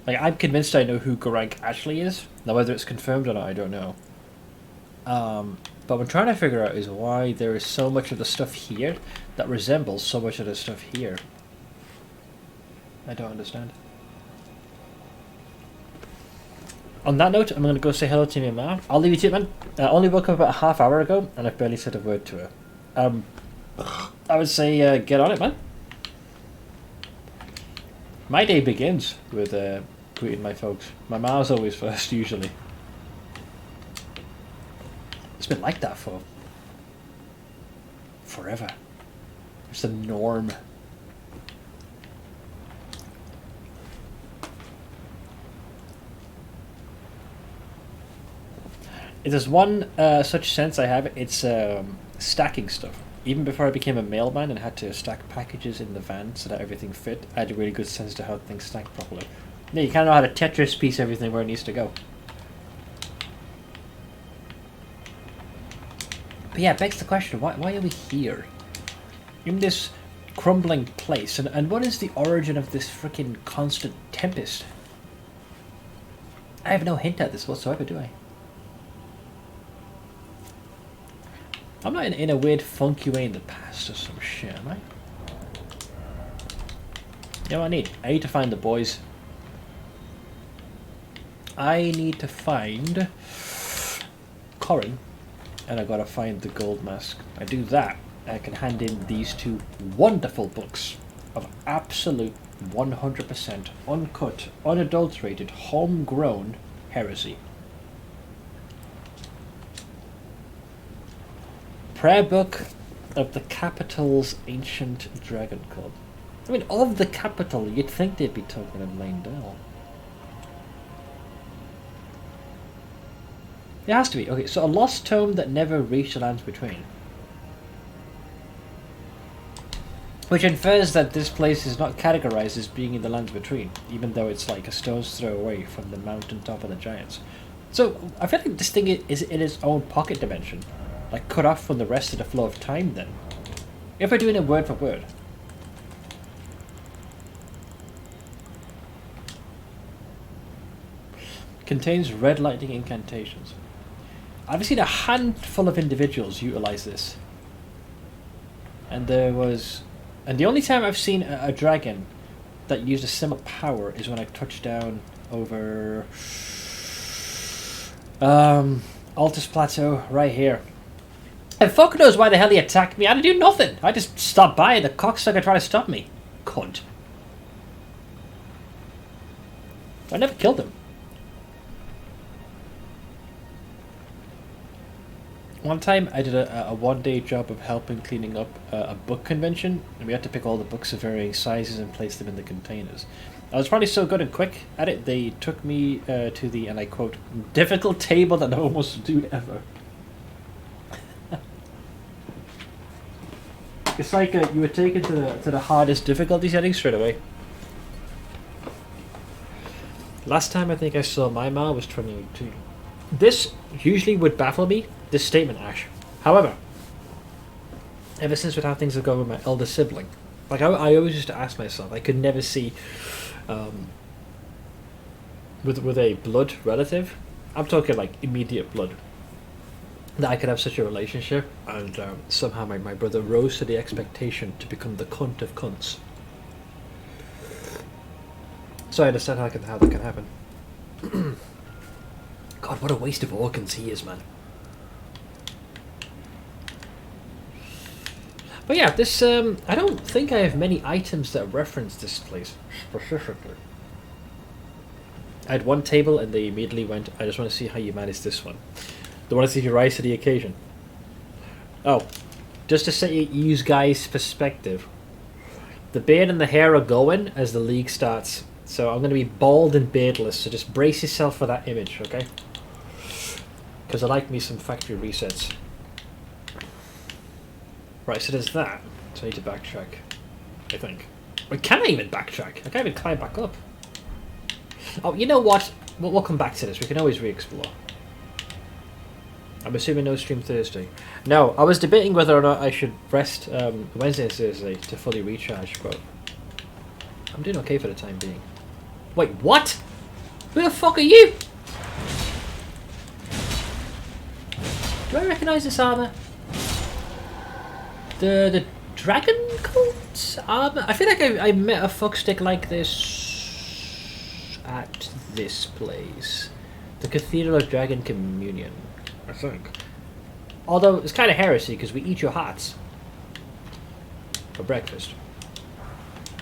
Like, I'm convinced I know who Gorank actually is. Now, whether it's confirmed or not, I don't know. But what I'm trying to figure out is why there is so much of the stuff here that resembles so much of the stuff here. I don't understand. On that note, I'm going to go say hello to my mom. I'll leave you to it, man. I only woke up about a half hour ago, and I've barely said a word to her. I would say get on it, man. My day begins with greeting my folks. My mom's always first, usually. It's been like that for forever. It's the norm. If there's one such sense I have, it's stacking stuff. Even before I became a mailman and had to stack packages in the van so that everything fit, I had a really good sense to how things stack properly. Yeah, you kind of know how to Tetris piece everything where it needs to go. But yeah, it begs the question, why are we here? In this crumbling place, and what is the origin of this freaking constant tempest? I have no hint at this whatsoever, do I? I'm not in a weird funky way in the past or some shit, am I? You know what I need? I need to find the boys. I need to find Corin, and I gotta find the gold mask. I do that, I can hand in these two wonderful books of absolute 100% uncut, unadulterated, homegrown heresy. Prayer Book of the Capital's Ancient Dragon Club. I mean, of the capital, you'd think they'd be talking in Leyndell. It has to be. Okay, so a lost tome that never reached the lands between. Which infers that this place is not categorized as being in the lands between, even though it's like a stone's throw away from the mountain top of the giants. So, I feel like this thing is in its own pocket dimension. Like, cut off from the rest of the flow of time then. If we're doing it word for word. Contains red lightning incantations. I've seen a handful of individuals utilize this. And there was... And the only time I've seen a dragon that used a similar power is when I touched down over... Altus Plateau, right here. And fuck knows why the hell he attacked me. I didn't do nothing. I just stopped by and the cocksucker tried to stop me. Cunt. I never killed him. One time I did a one-day job of helping cleaning up a book convention, and we had to pick all the books of varying sizes and place them in the containers. I was probably so good and quick at it, they took me to the, and I quote, difficult table that no one wants to do ever. It's like you were taken to the hardest difficulty setting straight away. Last time I think I saw my ma was 2018. This usually would baffle me, this statement, Ash. However, ever since with how things have gone with my elder sibling, like I always used to ask myself, I could never see with a blood relative, I'm talking like immediate blood, that I could have such a relationship, and somehow my brother rose to the expectation to become the cunt of cunts. So I understand how that can happen. God, what a waste of organs he is, man. But yeah, this, I don't think I have many items that reference this place, specifically. I had one table and they immediately went, I just want to see how you manage this one. They want to see if you rise to the occasion. Oh, just to set you guys' perspective. The beard and the hair are going as the league starts. So I'm going to be bald and beardless, so just brace yourself for that image, okay? Because I like me some factory resets. Right, so there's that. So I need to backtrack, I think. Wait, can I even backtrack? I can't even climb back up. Oh, you know what? We'll come back to this. We can always re-explore. I'm assuming no stream Thursday. No, I was debating whether or not I should rest Wednesday and Thursday to fully recharge, but I'm doing okay for the time being. Wait, what? Who the fuck are you? Do I recognise this armour? The Dragon Cult armour? I feel like I met a fuckstick like this at this place. The Cathedral of Dragon Communion, I think. Although it's kind of heresy because we eat your hearts for breakfast.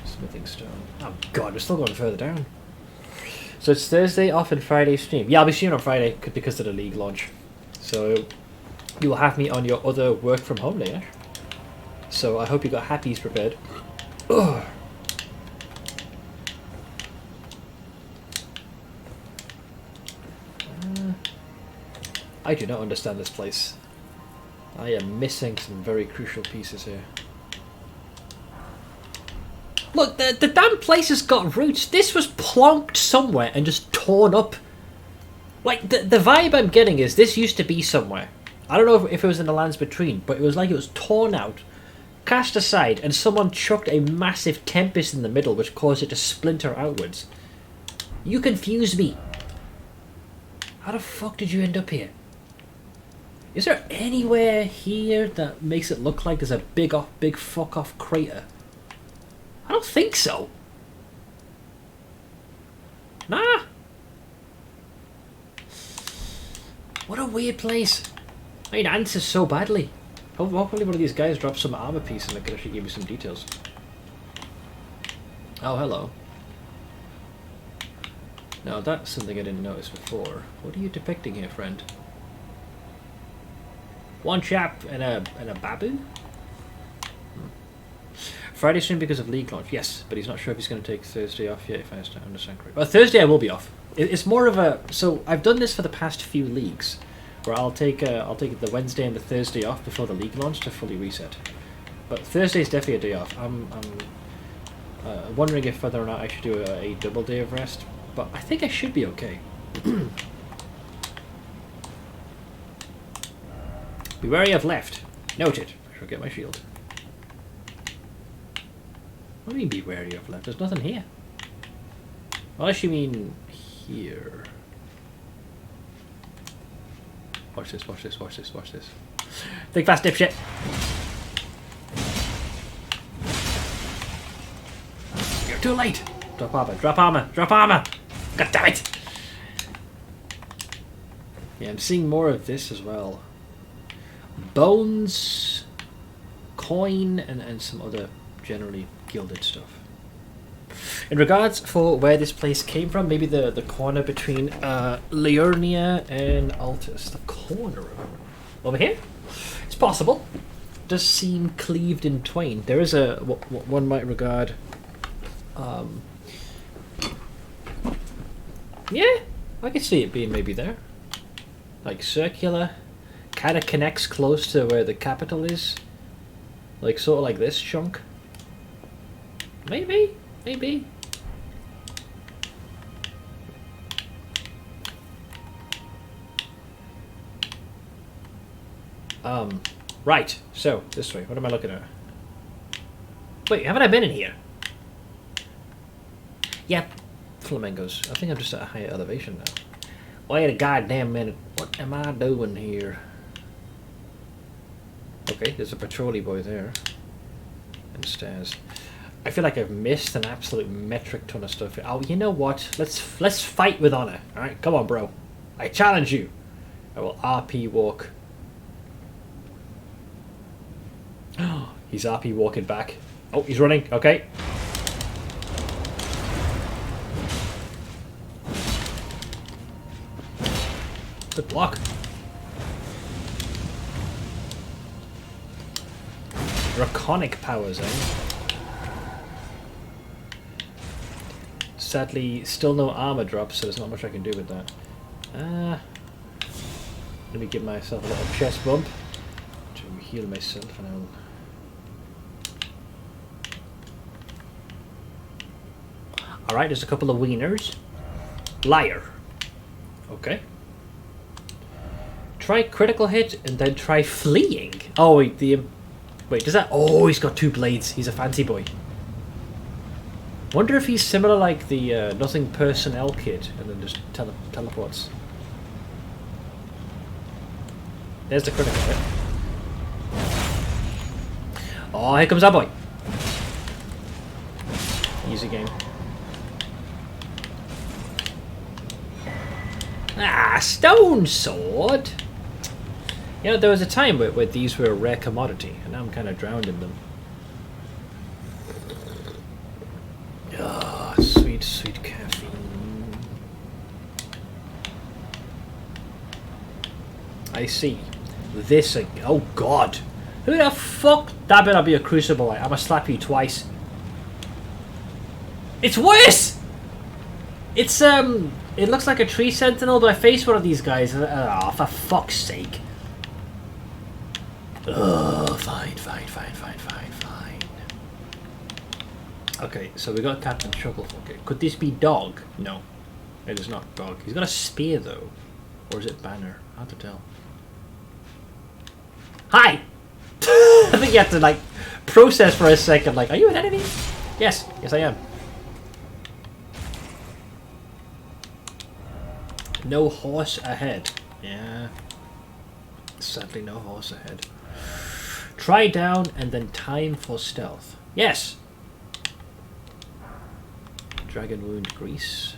Smithing stone. Oh god, we're still going further down. So it's Thursday off and Friday stream. Yeah, I'll be streaming on Friday because of the League launch. So you will have me on your other work from home day, Ash. So I hope you got happies prepared. Ugh. I do not understand this place. I am missing some very crucial pieces here. Look, the damn place has got roots. This was plonked somewhere and just torn up. Like, the vibe I'm getting is this used to be somewhere. I don't know if it was in the lands between, but it was like it was torn out, cast aside, and someone chucked a massive tempest in the middle which caused it to splinter outwards. You confuse me. How the fuck did you end up here? Is there anywhere here that makes it look like there's a big fuck off crater? I don't think so. Nah. What a weird place. I need answers so badly. Hopefully one of these guys drops some armor piece and they can actually give me some details. Oh, hello. Now that's something I didn't notice before. What are you depicting here, friend? One chap and a babu? Friday soon because of League launch. Yes, but he's not sure if he's going to take Thursday off yet, if I understand correctly. Well, Thursday I will be off. It's more of a... So, I've done this for the past few leagues, where I'll take the Wednesday and the Thursday off before the League launch to fully reset. But Thursday's definitely a day off. I'm wondering if whether or not I should do a double day of rest, but I think I should be okay. Be wary of left. Noted. I shall get my shield. What do you mean be wary of left? There's nothing here. Unless you mean here. Watch this, watch this, watch this, watch this. Think fast, dipshit! You're too late! Drop armor, drop armor, drop armor! God damn it! Yeah, I'm seeing more of this as well. Bones, coin, and some other generally gilded stuff. In regards for where this place came from, maybe the corner between Liurnia and Altus. The corner of it. Over here? It's possible. Does seem cleaved in twain. There is a what one might regard yeah, I can see it being maybe there. Like circular. Kinda connects close to where the capital is. Like sort of like this chunk. Maybe. Maybe. Right. So, this way. What am I looking at? Wait, haven't I been in here? Yep. Flamingos. I think I'm just at a higher elevation now. Wait a goddamn minute. What am I doing here? Okay, there's a patrolly boy there. And stairs. I feel like I've missed an absolute metric ton of stuff here. Oh, you know what? Let's fight with honor. Alright, come on, bro. I challenge you. I will RP walk. He's RP walking back. Oh, he's running. Okay. Good block. Draconic powers, eh? Sadly, still no armor drops, so there's not much I can do with that. Let me give myself a little chest bump to heal myself, and I'll... Alright, there's a couple of wieners. Liar. Okay. Try critical hit, and then try fleeing. Oh, wait, wait, does that... Oh, he's got two blades. He's a fancy boy. Wonder if he's similar like the Nothing Personnel kid, and then just teleports. There's the critical hit. Oh, here comes our boy. Easy game. Ah, stone sword! You know, there was a time where these were a rare commodity, and now I'm kind of drowned in them. Ah, sweet, sweet caffeine. I see. This again. Oh god! Who the fuck? That better be a crucible. I'm gonna slap you twice. It's worse! It's, it looks like a tree sentinel, but I faced one of these guys. Oh, for fuck's sake. Oh, fine. Okay, so we got Captain Chuckle. Okay, could this be Dog? No, it is not Dog. He's got a spear, though. Or is it Banner? Hard to tell. Hi! I think you have to, like, process for a second, like, are you an enemy? Yes, I am. No horse ahead. Yeah. Sadly, no horse ahead. Try down and then time for stealth. Yes! Dragon wound grease.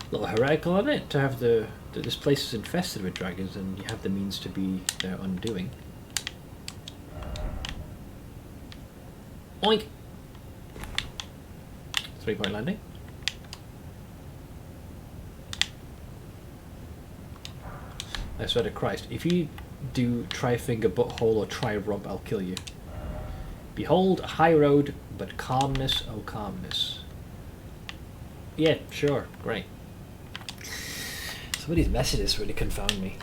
A little heretical on it to have this place is infested with dragons and you have the means to be their undoing. Oink! 3-point landing. I swear to Christ, if you do try finger butthole or try rump, I'll kill you. Behold, a high road, but calmness, oh calmness. Yeah, sure, great. Some of these messages really confound me.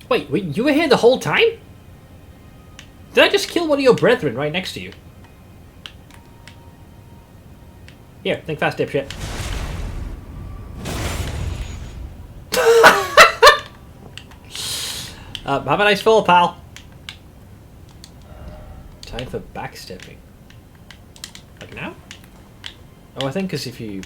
Wait, you were here the whole time? Did I just kill one of your brethren right next to you? Here, think fast, dipshit. Have a nice fall, pal. Time for backstepping. Like now? Oh, I think because if you...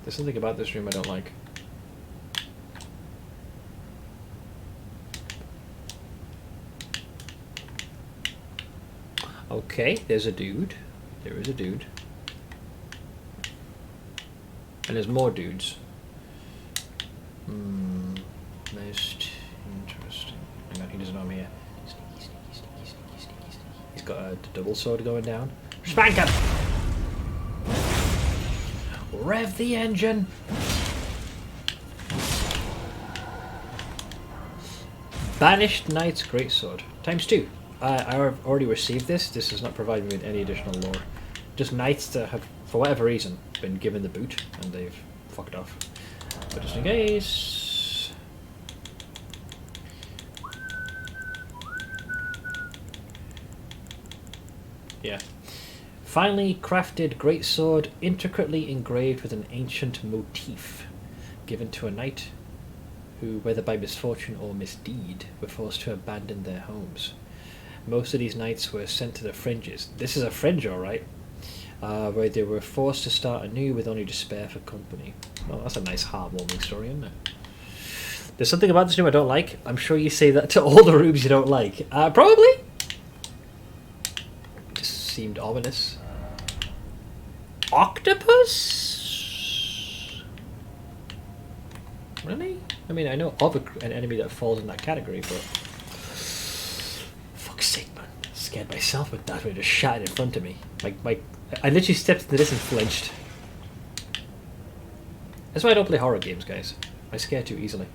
There's something about this room I don't like. Okay, there's a dude. There is a dude. And there's more dudes. Most interesting. Hang on, he doesn't know I'm here. Sneaky, sneaky, sneaky, sneaky, sneaky, sneaky. He's got a double sword going down. Spank him! Rev the engine! Banished Knight's Greatsword. ×2. I've already received this. This has not provided me with any additional lore. Just knights that have, for whatever reason, been given the boot and they've fucked off. But just in case... Yeah. Finely crafted greatsword, intricately engraved with an ancient motif, given to a knight who, whether by misfortune or misdeed, were forced to abandon their homes. Most of these knights were sent to the fringes. This is a fringe, alright. Where they were forced to start anew with only despair for company. Well, that's a nice heartwarming story, isn't it? There's something about this room I don't like. I'm sure you say that to all the rooms you don't like. Probably? Just seemed ominous. Octopus? Really? I mean, I know of an enemy that falls in that category, but... Fuck's sake, man. I scared myself with that when it just shattered in front of me. I literally stepped into this and flinched. That's why I don't play horror games, guys. I scare too easily.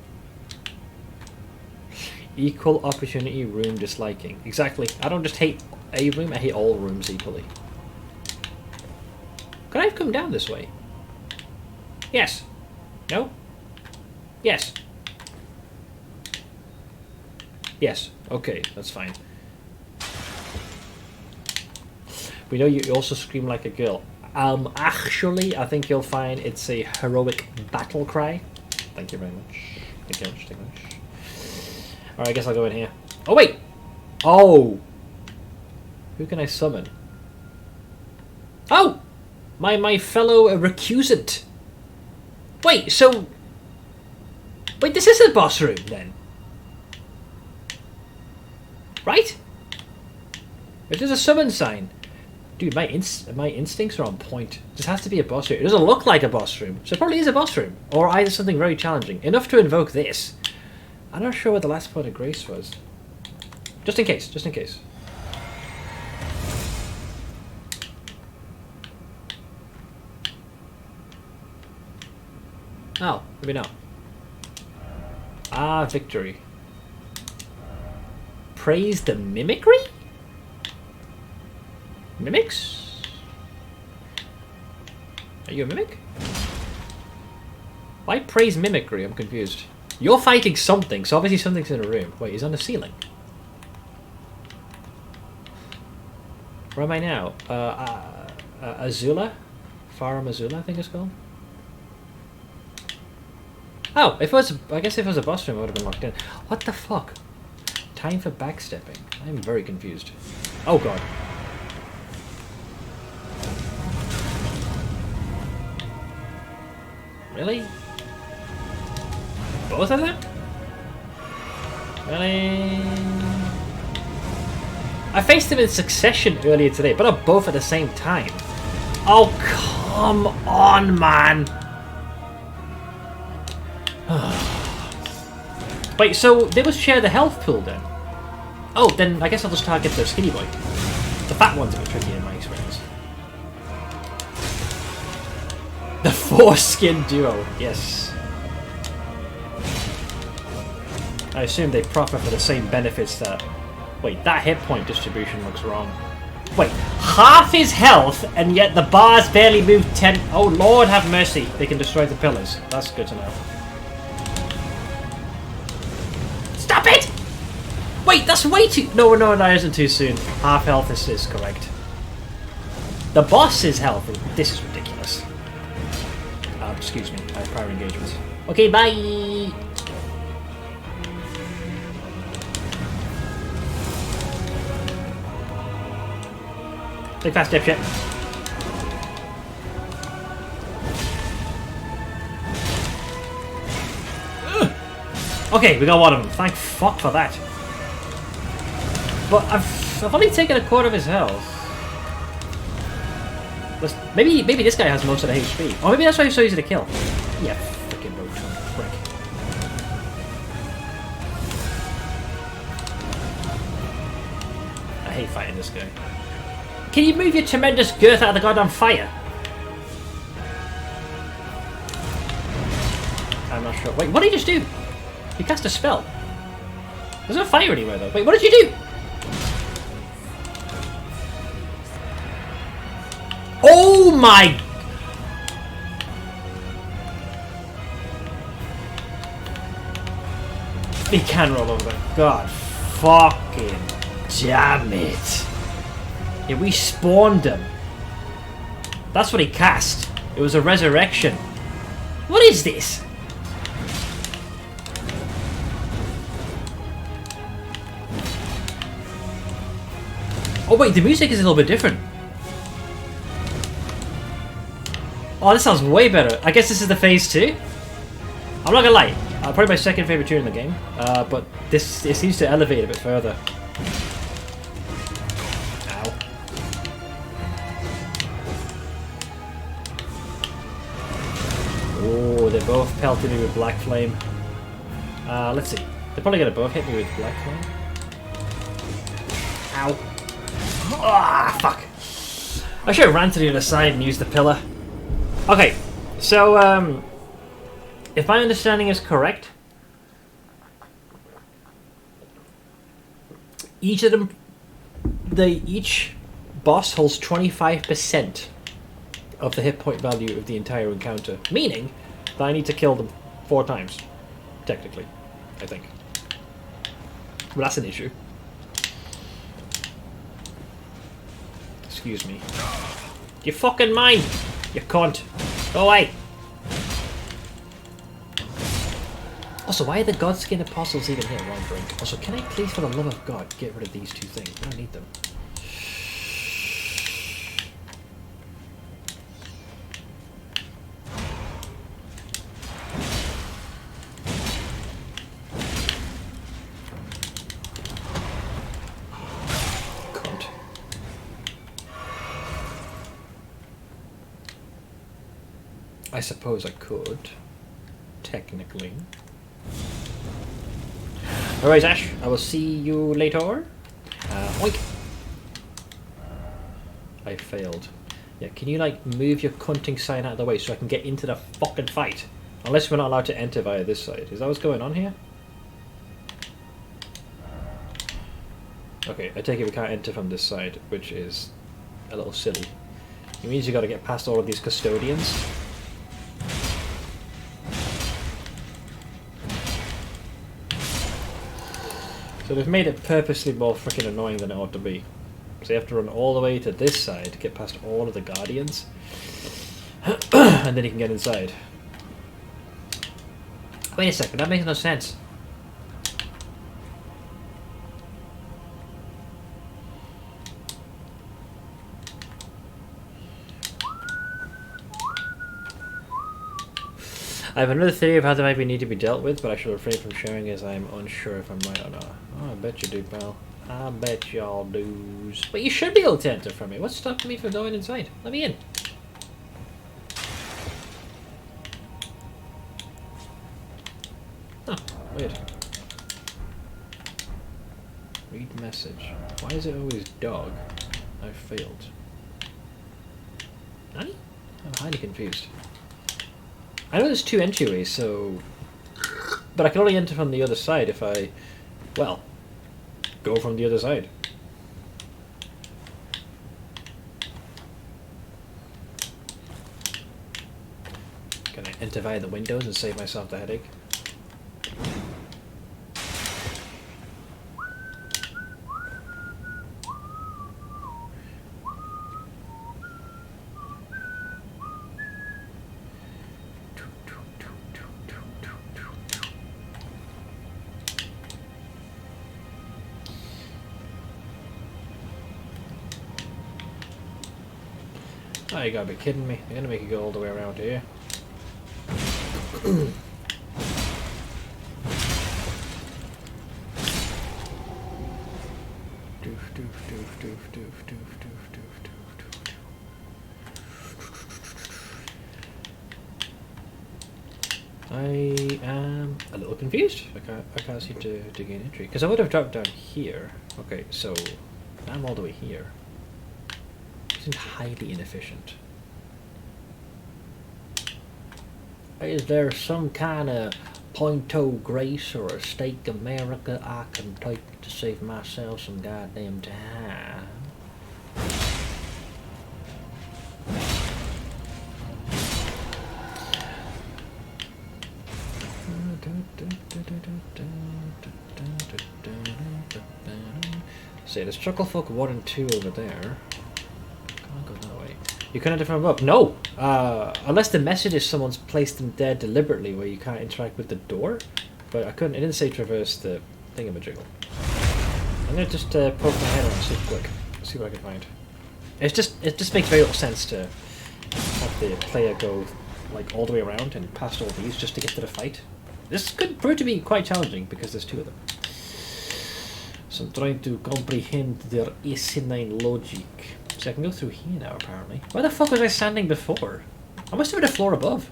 Equal opportunity room disliking. Exactly. I don't just hate a room, I hate all rooms equally. Could I have come down this way? Yes. No? Yes. Yes. Okay, that's fine. We know you also scream like a girl. Actually, I think you'll find it's a heroic battle cry. Thank you very much. Thank you very much. Thank you very much. Alright, I guess I'll go in here. Oh, wait! Oh! Who can I summon? Oh! My fellow recusant. Wait, so... Wait, this is a boss room, then? Right? If there's a summon sign... Dude, my instincts are on point. This has to be a boss room. It doesn't look like a boss room, so it probably is a boss room. Or either something very challenging. Enough to invoke this. I'm not sure what the last point of grace was. Just in case, just in case. Oh, maybe not. Ah, victory. Praise the mimicry? Mimics? Are you a mimic? Why praise mimicry? I'm confused. You're fighting something, so obviously something's in a room. Wait, he's on the ceiling. Where am I now? Azula? Farum Azula, I think it's called. Oh, if it was, I guess if it was a boss room, I would have been locked in. What the fuck? Time for backstepping. I'm very confused. Oh god. Really? Both of them? Really? I faced them in succession earlier today, but not both at the same time. Oh, come on, man! Wait, so they must share the health pool then? Oh, then I guess I'll just target the skinny boy. The fat one's a bit tricky in my experience. The foreskin duo, yes. I assume they profit for the same benefits that... Wait, that hit point distribution looks wrong. Wait, half his health, and yet the bars barely move 10... Oh, Lord have mercy. They can destroy the pillars. That's good to know. Stop it! Wait, that's way too... No, that isn't too soon. Half health is correct. The boss's health... This is ridiculous. Excuse me. I have prior engagements. Okay, bye! Take fast, dipshit. Okay, we got one of them. Thank fuck for that. But I've only taken a quarter of his health. Maybe this guy has most of the HP. Or maybe that's why he's so easy to kill. Yeah, freaking rotom prick. I hate fighting this guy. Can you move your tremendous girth out of the goddamn fire? I'm not sure. Wait, what did he just do? He cast a spell. There's no fire anywhere though. Wait, what did you do? Oh my... He can roll over there. God fucking damn it. Yeah, we spawned him. That's what he cast. It was a resurrection. What is this? Oh wait, the music is a little bit different. Oh, this sounds way better. I guess this is the phase 2? I'm not gonna lie. Probably my second favorite tune in the game. But it seems to elevate a bit further. Ow. Oh, they both pelted me with Black Flame. Let's see. They're probably gonna both hit me with Black Flame. Ow. Ah, fuck. I should have ran to the other side and used the pillar. Okay, so, if my understanding is correct, each of them, each boss holds 25% of the hit point value of the entire encounter, meaning that I need to kill them 4 times, technically, I think. But that's an issue. Excuse me. You're fucking mine! You cunt! Go away! Also, why are the Godskin Apostles even here? Wrong drink. Also, can I please, for the love of God, get rid of these 2 things? I don't need them. Cunt. I suppose I could. Technically. Alright, Ash. I will see you later. Oink. I failed. Yeah, can you, like, move your cunting sign out of the way so I can get into the fucking fight? Unless we're not allowed to enter via this side. Is that what's going on here? Okay, I take it we can't enter from this side, which is a little silly. It means you gotta get past all of these custodians. So they've made it purposely more freaking annoying than it ought to be. So you have to run all the way to this side to get past all of the guardians. And then you can get inside. Wait a second, that makes no sense. I have another theory of how they might need to be dealt with, but I shall refrain from sharing as I'm unsure if I'm right or not. Oh, I bet you do, pal. I bet y'all do. But you should be able to enter from me. What's stopping me from going inside? Let me in. Huh, weird. Read message. Why is it always dog? I failed. Nani? I'm highly confused. I know there's 2 entryways, so... But I can only enter from the other side if I... Well, go from the other side. Can I enter via the windows and save myself the headache? Oh, you gotta be kidding me. They're gonna make you go all the way around here. I am a little confused. I can't seem to gain entry. Because I would have dropped down here. Okay, so I'm all the way here. Seems highly inefficient. Is there some kind of Pointo Grace or a Steak America I can take to save myself some goddamn time? See, there's Chucklefuck 1 and 2 over there. Can't go that way. You can enter from above. No! Unless the message is someone's placed them there deliberately where you can't interact with the door. But I couldn't, it didn't say traverse the thingamajiggle. I'm gonna just poke my head around super quick. See what I can find. It just makes very little sense to have the player go like all the way around and past all these just to get to the fight. This could prove to be quite challenging because there's 2 of them. So I'm trying to comprehend their asinine logic. So I can go through here now, apparently. Where the fuck was I standing before? I must have been a floor above.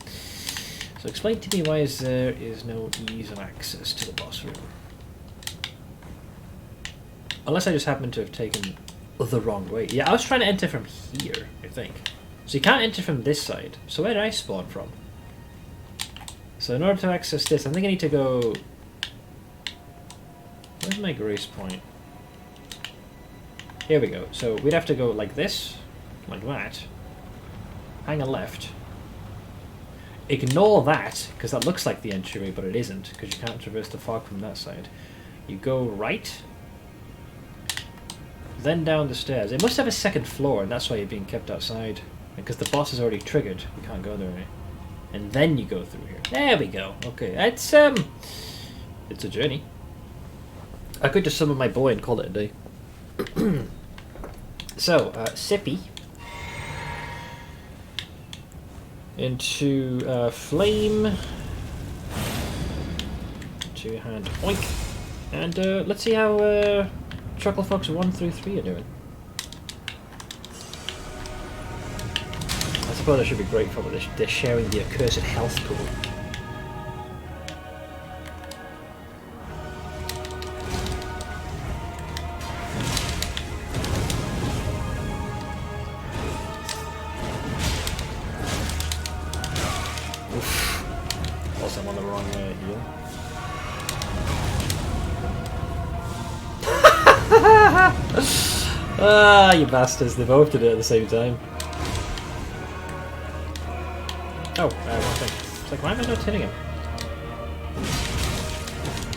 So explain to me why there is no ease of access to the boss room. Unless I just happen to have taken the wrong way. Yeah, I was trying to enter from here, I think. So you can't enter from this side. So where did I spawn from? So in order to access this, I think I need to go... Where's my grace point? Here we go. So we'd have to go like this, like that. Hang a left. Ignore that, because that looks like the entryway, but it isn't, because you can't traverse the fog from that side. You go right, then down the stairs. It must have a second floor, and that's why you're being kept outside. Because the boss is already triggered. You can't go there. And then you go through here. There we go. Okay, it's a journey. I could just summon my boy and call it a day. So, Sippy into flame, 2-hand oink, and let's see how Chucklefox 1 through 3 are doing. I suppose I should be grateful that they're sharing the accursed health pool. Also, I'm on the wrong heel. Ah, you bastards, they both did it at the same time. Oh, one thing. It's like, why am I not hitting him?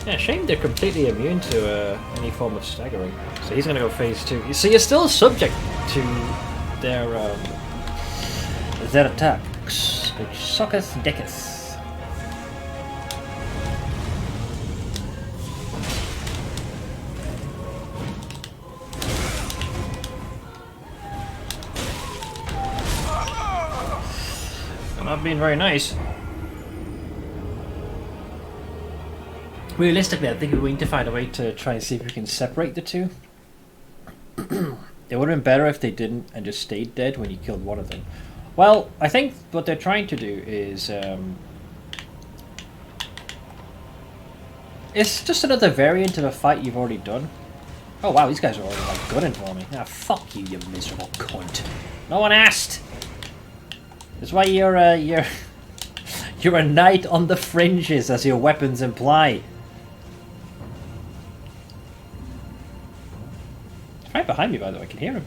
Yeah, shame they're completely immune to any form of staggering. So he's gonna go phase 2. So you're still subject to their attacks, which sucketh dicketh. I'm not being very nice. Realistically, I think we need to find a way to try and see if we can separate the two. It would have been better if they didn't and just stayed dead when you killed one of them. Well, I think what they're trying to do is... it's just another variant of a fight you've already done. Oh wow, these guys are already like gunning for me. Ah, fuck you, you miserable cunt. No one asked! That's why you're a knight on the fringes, as your weapons imply. He's right behind me, by the way. I can hear him.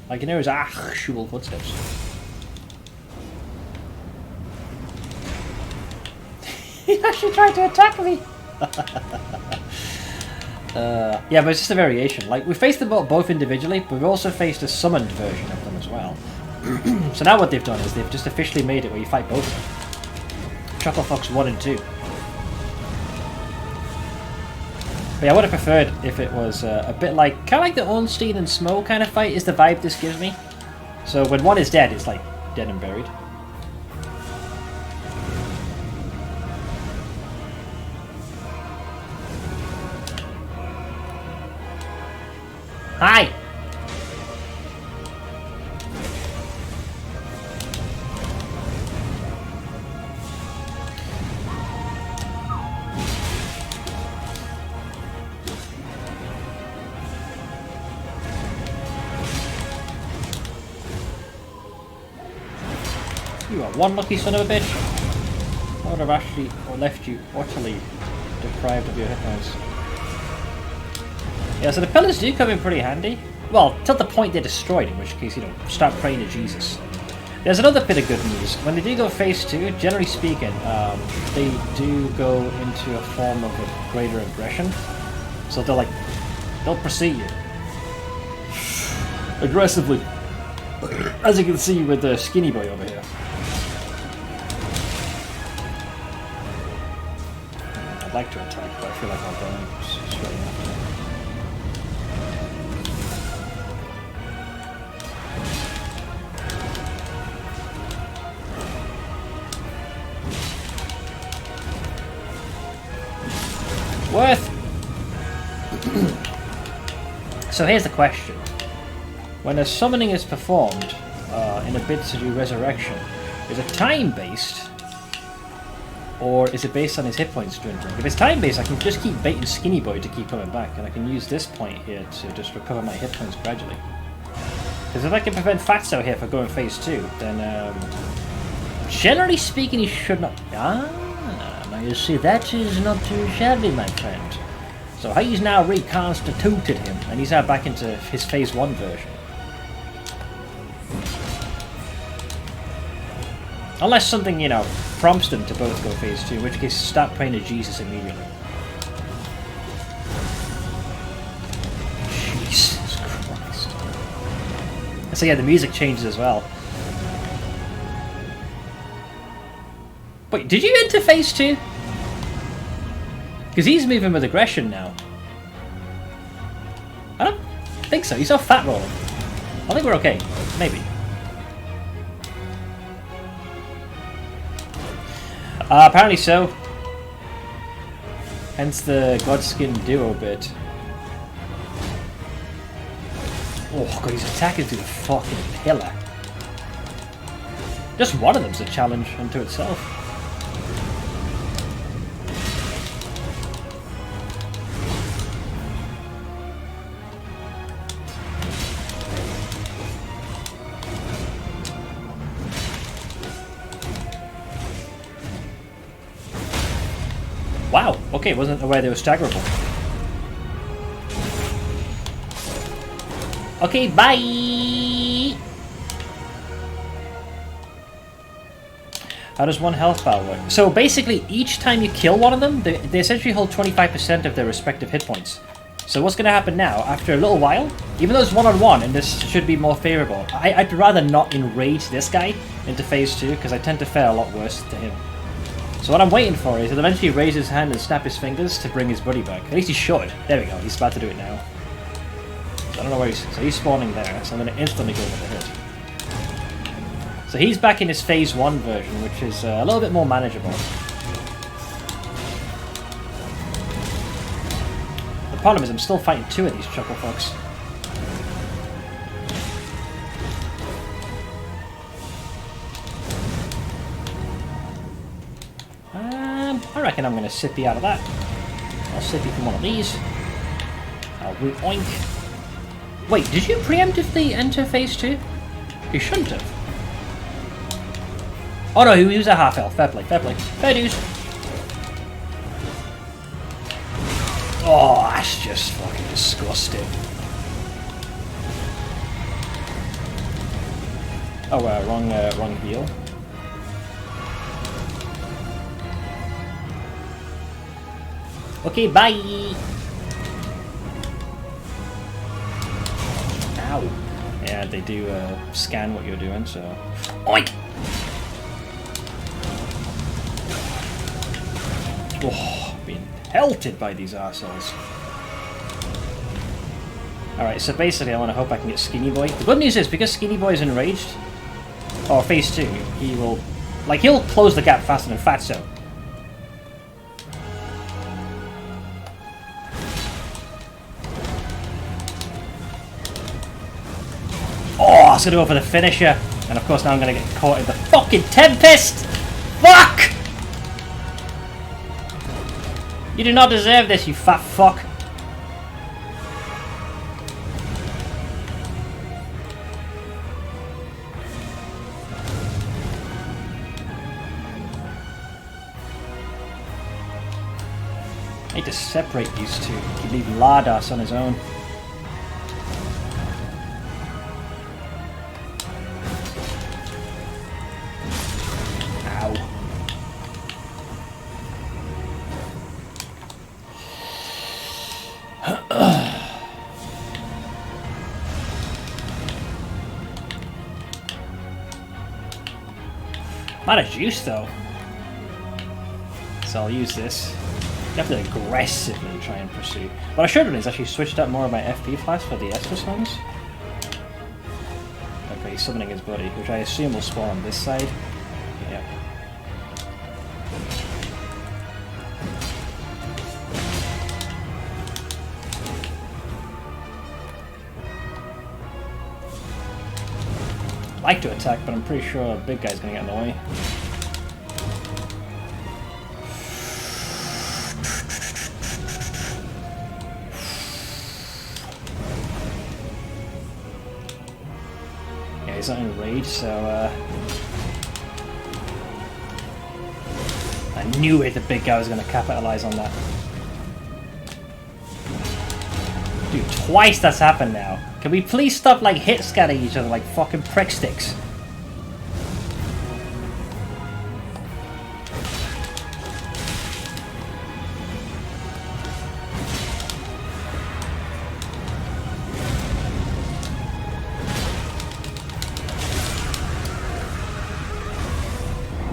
I can hear his actual footsteps. He actually tried to attack me! Yeah, but it's just a variation. Like, we faced them both individually, but we've also faced a summoned version of them as well. So now what they've done is they've just officially made it where you fight both of them. Chuckle Fox 1 and 2. But yeah, I would have preferred if it was a bit like, kind of like the Ornstein and Smough kind of fight is the vibe this gives me. So when one is dead, it's like dead and buried. Hi! You are one lucky son of a bitch. I would have actually left you utterly deprived of your hit points. Yeah, so the pillars do come in pretty handy. Well, till the point they're destroyed, in which case, you know, start praying to Jesus. There's another bit of good news. When they do go phase 2, generally speaking, they do go into a form of a greater aggression. So they'll pursue you. Aggressively. As you can see with the skinny boy over here. I'd like to attack, but I feel like I'll die straight after. Worth! So here's the question. When a summoning is performed in a bid to do resurrection, is it time-based? Or is it based on his hit points dwindling? If it's time-based, I can just keep baiting Skinny Boy to keep coming back, and I can use this point here to just recover my hit points gradually. Because if I can prevent Fatso here from going phase 2, then generally speaking he should not... now you see, that is not too shabby, my friend. So he's now reconstituted him, and he's now back into his phase 1 version. Unless something, you know, prompts them to both go phase 2, in which case start praying to Jesus immediately. Jesus Christ. So yeah, the music changes as well. Wait, did you enter phase 2? Because he's moving with aggression now. I don't think so. He's off fat rolling. I think we're okay. Maybe. Apparently so. Hence the Godskin duo bit. Oh god, he's attacking through the fucking pillar. Just one of them's a challenge unto itself. Wow, okay, wasn't aware they were staggerable. Okay, bye! How does one health bar work? So basically, each time you kill one of them, they essentially hold 25% of their respective hit points. So what's going to happen now, after a little while, even though it's one-on-one, and this should be more favourable, I'd rather not enrage this guy into phase 2, because I tend to fare a lot worse to him. So what I'm waiting for is he'll eventually raise his hand and snap his fingers to bring his buddy back. At least he should. There we go, he's about to do it now. So I don't know where he's... So he's spawning there, so I'm going to instantly go with the hit. So he's back in his phase 1 version, which is a little bit more manageable. problem is I'm still fighting 2 of these chuckle fucks. I reckon I'm going to sippy out of that. I'll sippy from one of these. I'll re-oink. Wait, did you preemptively enter phase 2? You shouldn't have. Oh no, he was a half health. Fair play, fair play. Fair dues. Oh, that's just fucking disgusting. Oh, wrong heal. Okay, bye! Ow. Yeah, they do scan what you're doing, so... Oink! Oh, being pelted by these arseholes. Alright, so basically I want to hope I can get Skinny Boy. The good news is, because Skinny Boy is enraged, or phase 2, he will... Like, he'll close the gap faster than Fatso. Oh, I was going to go for the finisher. And of course now I'm going to get caught in the fucking Tempest! Fuck! You do not deserve this, you fat fuck. I need to separate these two. You leave Lardas on his own. Not a juice though. So I'll use this. You have to aggressively try and pursue. What I should have done is actually switched up more of my FP flash for the Estus ones. Okay, he's summoning his buddy, which I assume will spawn on this side. Yeah. I like to attack, but I'm pretty sure a big guy's gonna get in the way. Yeah, he's not in rage, so I knew it, the big guy was gonna capitalize on that. Dude, twice that's happened now. Can we please stop, like, hit scanning each other like fucking prick sticks?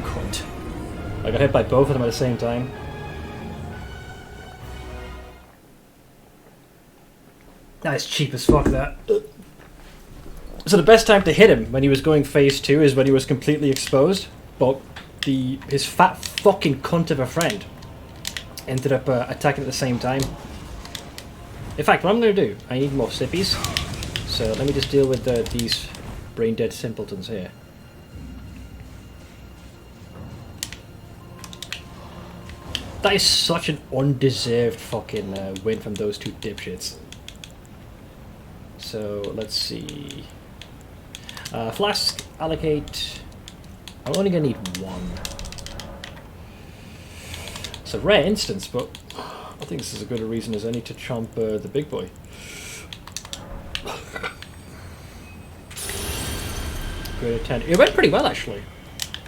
Cunt. I got hit by both of them at the same time. That's cheap as fuck, that. So the best time to hit him when he was going phase 2 is when he was completely exposed, but his fat fucking cunt of a friend ended up attacking at the same time. In fact, what I'm going to do, I need more sippies, so let me just deal with these brain dead simpletons here. That is such an undeserved fucking win from those two dipshits. So let's see. Flask, allocate. I'm only gonna need one. It's a rare instance, but I think this is as good a reason as any to chomp the big boy. Good attempt. It went pretty well actually.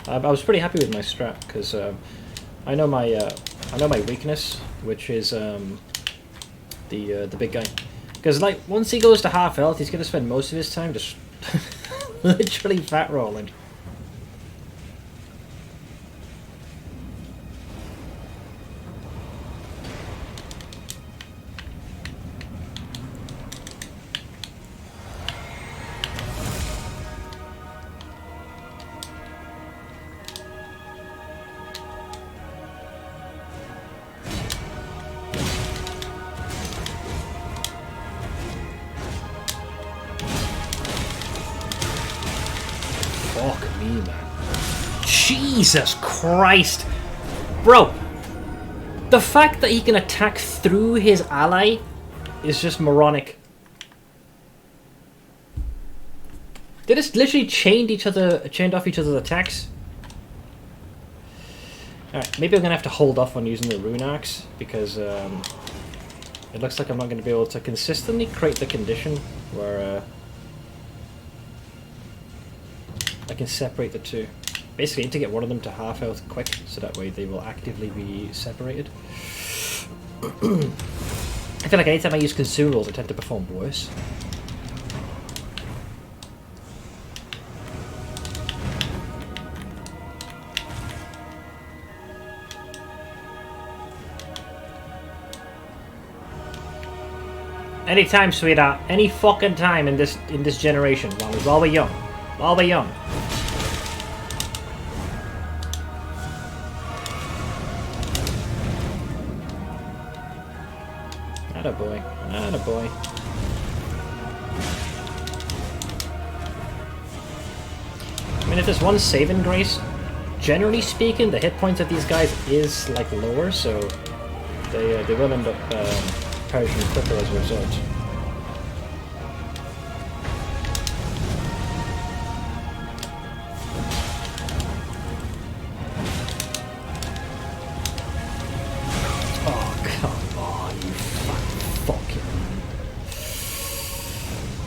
I was pretty happy with my strat because I know my weakness, which is the big guy. Because, like, once he goes to half health, he's going to spend most of his time just literally fat rolling. Fuck me, man. Jesus Christ. Bro, the fact that he can attack through his ally is just moronic. They just literally chained off each other's attacks. Alright, maybe I'm gonna have to hold off on using the rune axe because it looks like I'm not gonna be able to consistently create the condition where I can separate the two. Basically, I need to get one of them to half health quick, so that way they will actively be separated. I feel like anytime I use consumables, I tend to perform worse. Anytime, sweetheart. Any fucking time in this generation, while we're young. While we're young. Attaboy. Attaboy. I mean, if there's one saving grace, generally speaking, the hit points of these guys is like lower, so they will end up perishing quicker as a result.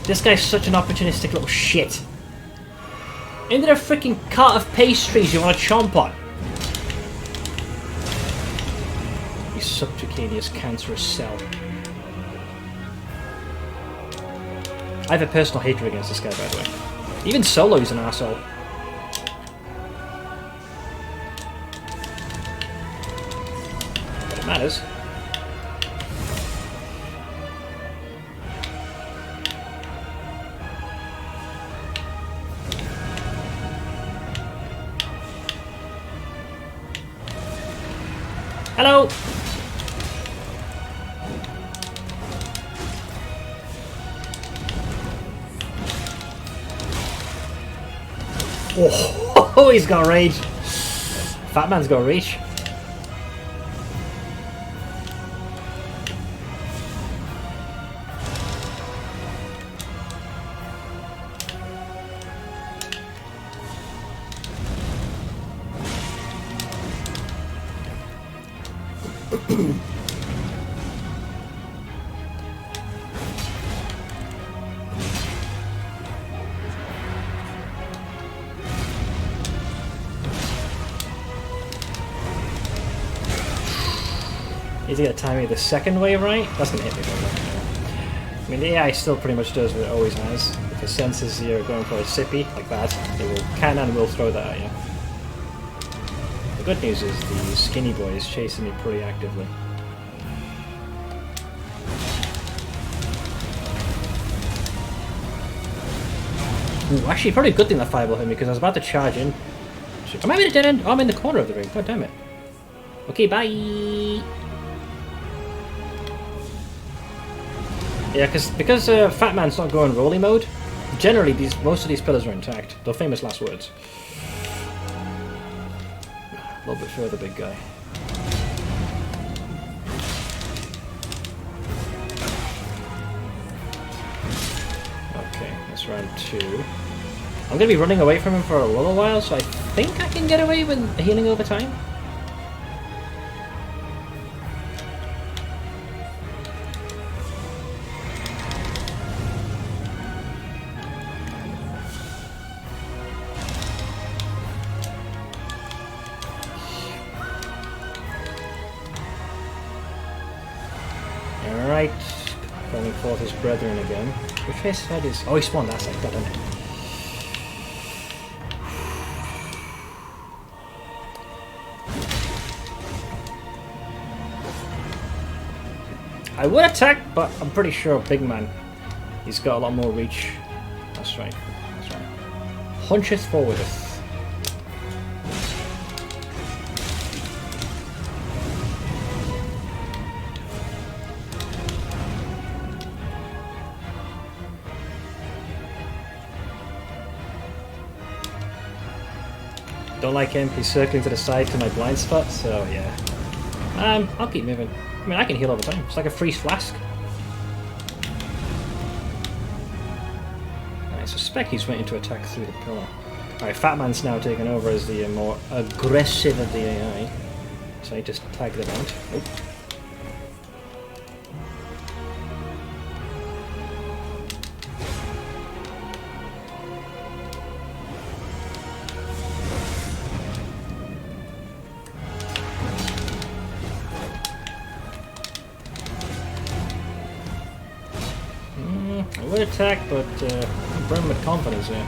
This guy's such an opportunistic little shit. Into their freaking cart of pastries you want to chomp on. You subcutaneous cancerous cell. I have a personal hatred against this guy, by the way. Even solo, he's an asshole. But it matters. Hello! Oh, he's got rage. Fat man's got reach. Is he going to time me the second way right? That's going to hit me very well. I mean, the AI still pretty much does what it always has. If it senses you're going for a sippy, like that, it can and will throw that at you. The good news is the skinny boy is chasing me pretty actively. Ooh, actually, probably a good thing that fireball hit me because I was about to charge in. Am I in a dead end? Oh, I'm in the corner of the ring. God damn it. Okay, bye. Yeah, because Fat Man's not going rolly mode. Generally, most of these pillars are intact. The famous last words. A little bit further, big guy. Okay, that's round 2. I'm going to be running away from him for a little while, so I think I can get away with healing over time. Alright, calling forth his brethren again. Which side is... Oh, he spawned that side, god damn it. I would attack, but I'm pretty sure big man. He's got a lot more reach. That's right, that's right. Huncheth forwardeth. Don't like him. He's circling to the side to my blind spot, so yeah. I'll keep moving. I mean, I can heal over time. It's like a freeze flask. I suspect he's waiting to attack through the pillar. Alright, Fat Man's now taken over as the more aggressive of the AI. So I just tag them out. Oh. I would attack, but I'm burning with confidence here.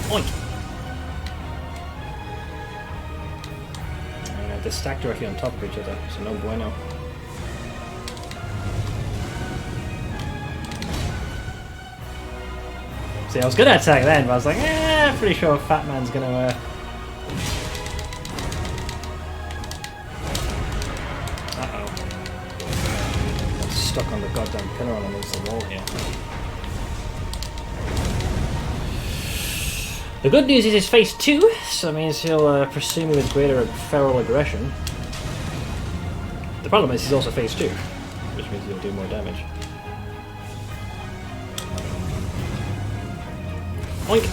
Oink! They're stacked directly on top of each other, so no bueno. See, I was gonna attack then, but I was like, I'm pretty sure Fat Man's gonna stuck on the goddamn pillar on against the wall here. The good news is it's phase 2, so it means he'll pursue me with greater feral aggression. The problem is he's also phase 2, which means he'll do more damage. Oink!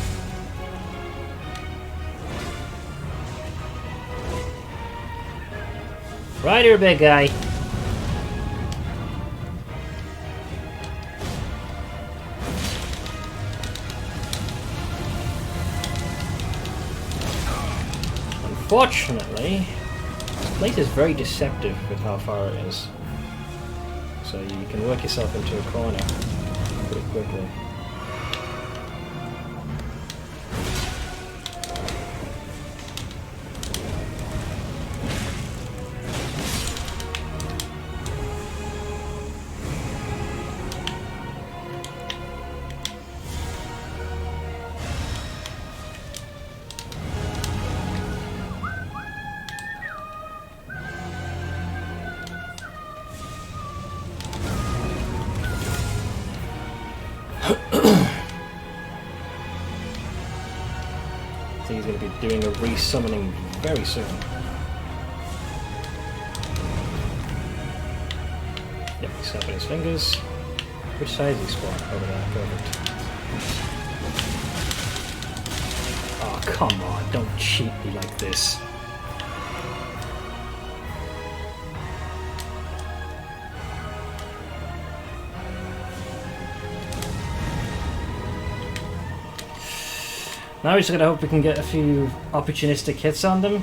Right here, big guy. Unfortunately, this place is very deceptive with how far it is. So you can work yourself into a corner pretty quickly. I think he's going to be doing a re-summoning very soon. Yep, he's snapping his fingers. Which side is he squat? Over there, perfect. Oh, come on, don't cheat me like this. Now we're just gonna hope we can get a few opportunistic hits on them,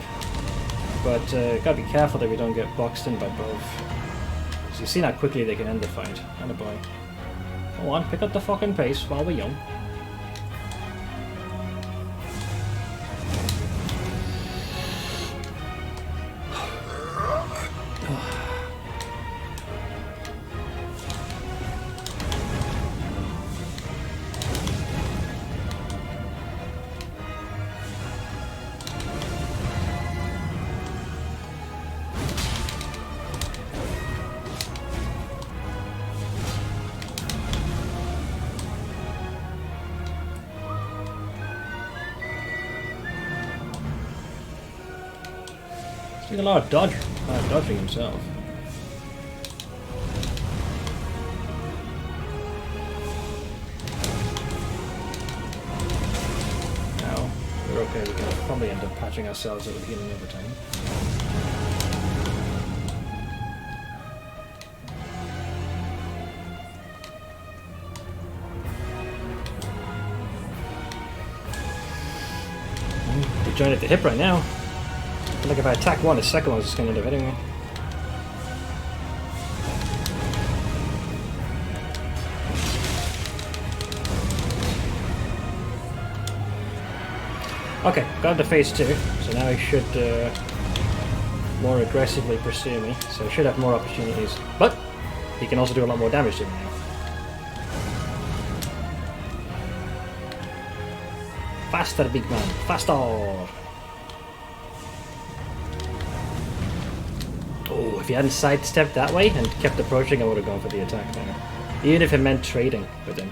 but gotta be careful that we don't get boxed in by both. So you see how quickly they can end the fight. And a boy. Come on, pick up the fucking pace while we're young. He's doing a lot of dodging himself. Now, we're okay, we can probably end up patching ourselves out with healing over time. They joined at the hip right now. Like if I attack one, the second one's just going to end up hitting me. Okay, got to phase 2, so now he should more aggressively pursue me, so he should have more opportunities. But he can also do a lot more damage to me now. Faster, big man, faster! Oh, if he hadn't sidestepped that way and kept approaching, I would have gone for the attack there. Even if it meant trading with him.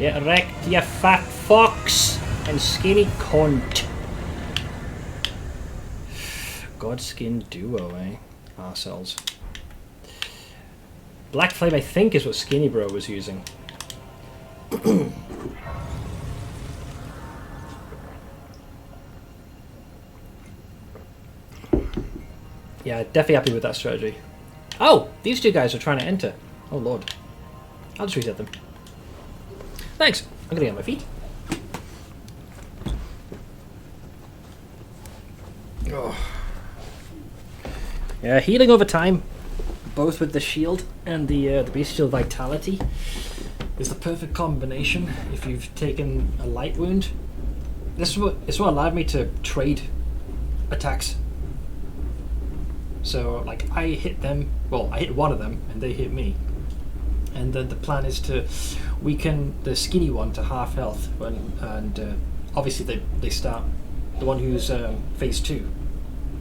Yeah, erect, you fat fox and skinny cunt. Godskin duo, eh? Ourselves. Black Flame, I think, is what Skinny Bro was using. Yeah, definitely happy with that strategy. Oh, these two guys are trying to enter. Oh lord. I'll just reset them. Thanks. I'm gonna get on my feet. Oh. Yeah, healing over time, both with the shield and the bestial vitality, is the perfect combination if you've taken a light wound. This is what allowed me to trade attacks. So, like, I hit them, well, I hit one of them, and they hit me. And then the plan is to weaken the skinny one to half health, and obviously they start, the one who's phase 2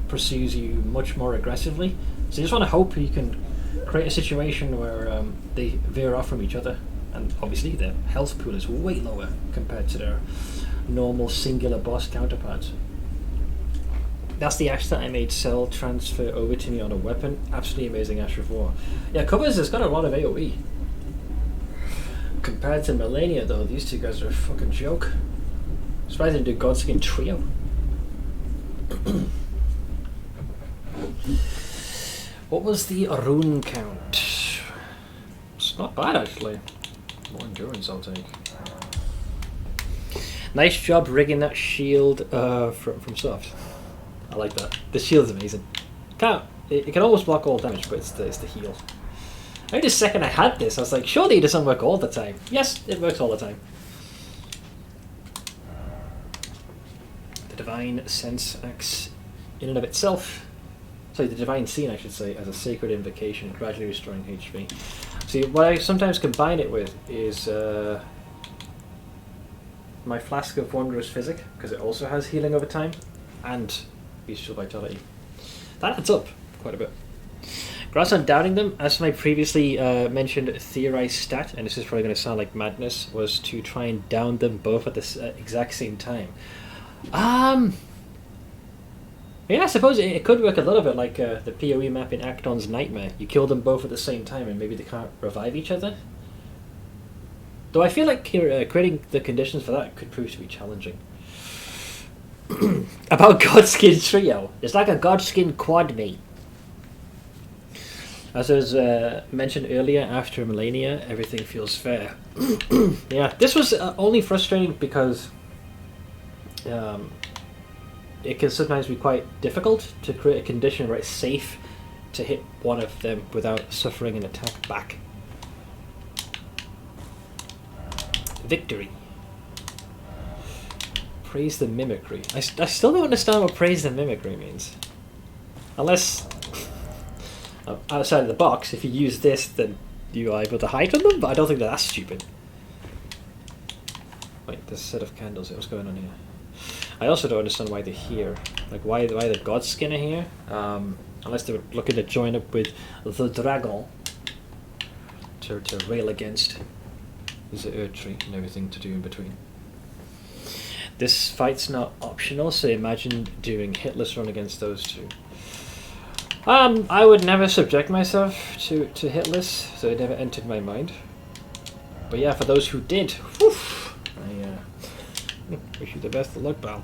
pursues you much more aggressively. So you just want to hope you can create a situation where they veer off from each other, and obviously their health pool is way lower compared to their normal singular boss counterparts. That's the ash that I made Cell transfer over to me on a weapon. Absolutely amazing Ash of War. Yeah, Covers has got a lot of AoE. Compared to Melania though, these two guys are a fucking joke. Surprised they did Godskin Trio. What was the rune count? It's not bad actually. More endurance I'll take. Nice job rigging that shield from Soft. I like that. The shield's amazing. It can almost block all damage, but it's the heal. I mean, the second I had this, I was like, surely it doesn't work all the time. Yes, it works all the time. The Divine Sense acts in and of itself. Sorry, the Divine Scene, I should say, as a sacred invocation, gradually restoring HP. See, what I sometimes combine it with is my Flask of Wondrous Physic, because it also has healing over time, and Bestial Vitality. That adds up quite a bit. Grass on downing them, as my previously mentioned theorized stat, and this is probably going to sound like madness, was to try and down them both at the exact same time. Yeah, I suppose it could work a little bit like the PoE map in Acton's Nightmare. You kill them both at the same time and maybe they can't revive each other. Though I feel like creating the conditions for that could prove to be challenging. About Godskin Trio. It's like a Godskin quad mate. As I was mentioned earlier, after Melania, everything feels fair. Yeah, this was only frustrating because it can sometimes be quite difficult to create a condition where it's safe to hit one of them without suffering an attack back. Victory. Praise the mimicry. I still don't understand what praise the mimicry means. Unless, outside of the box, if you use this, then you are able to hide from them, but I don't think that's stupid. Wait, there's a set of candles. What's going on here? I also don't understand why they're here. Like, why the Godskin are here? Unless they were looking to join up with the Dragon to rail against the Erdtree and everything to do in between. This fight's not optional, so imagine doing hitless run against those two. I would never subject myself to hitless, so it never entered my mind. But yeah, for those who did, whew, I wish you the best of luck, pal.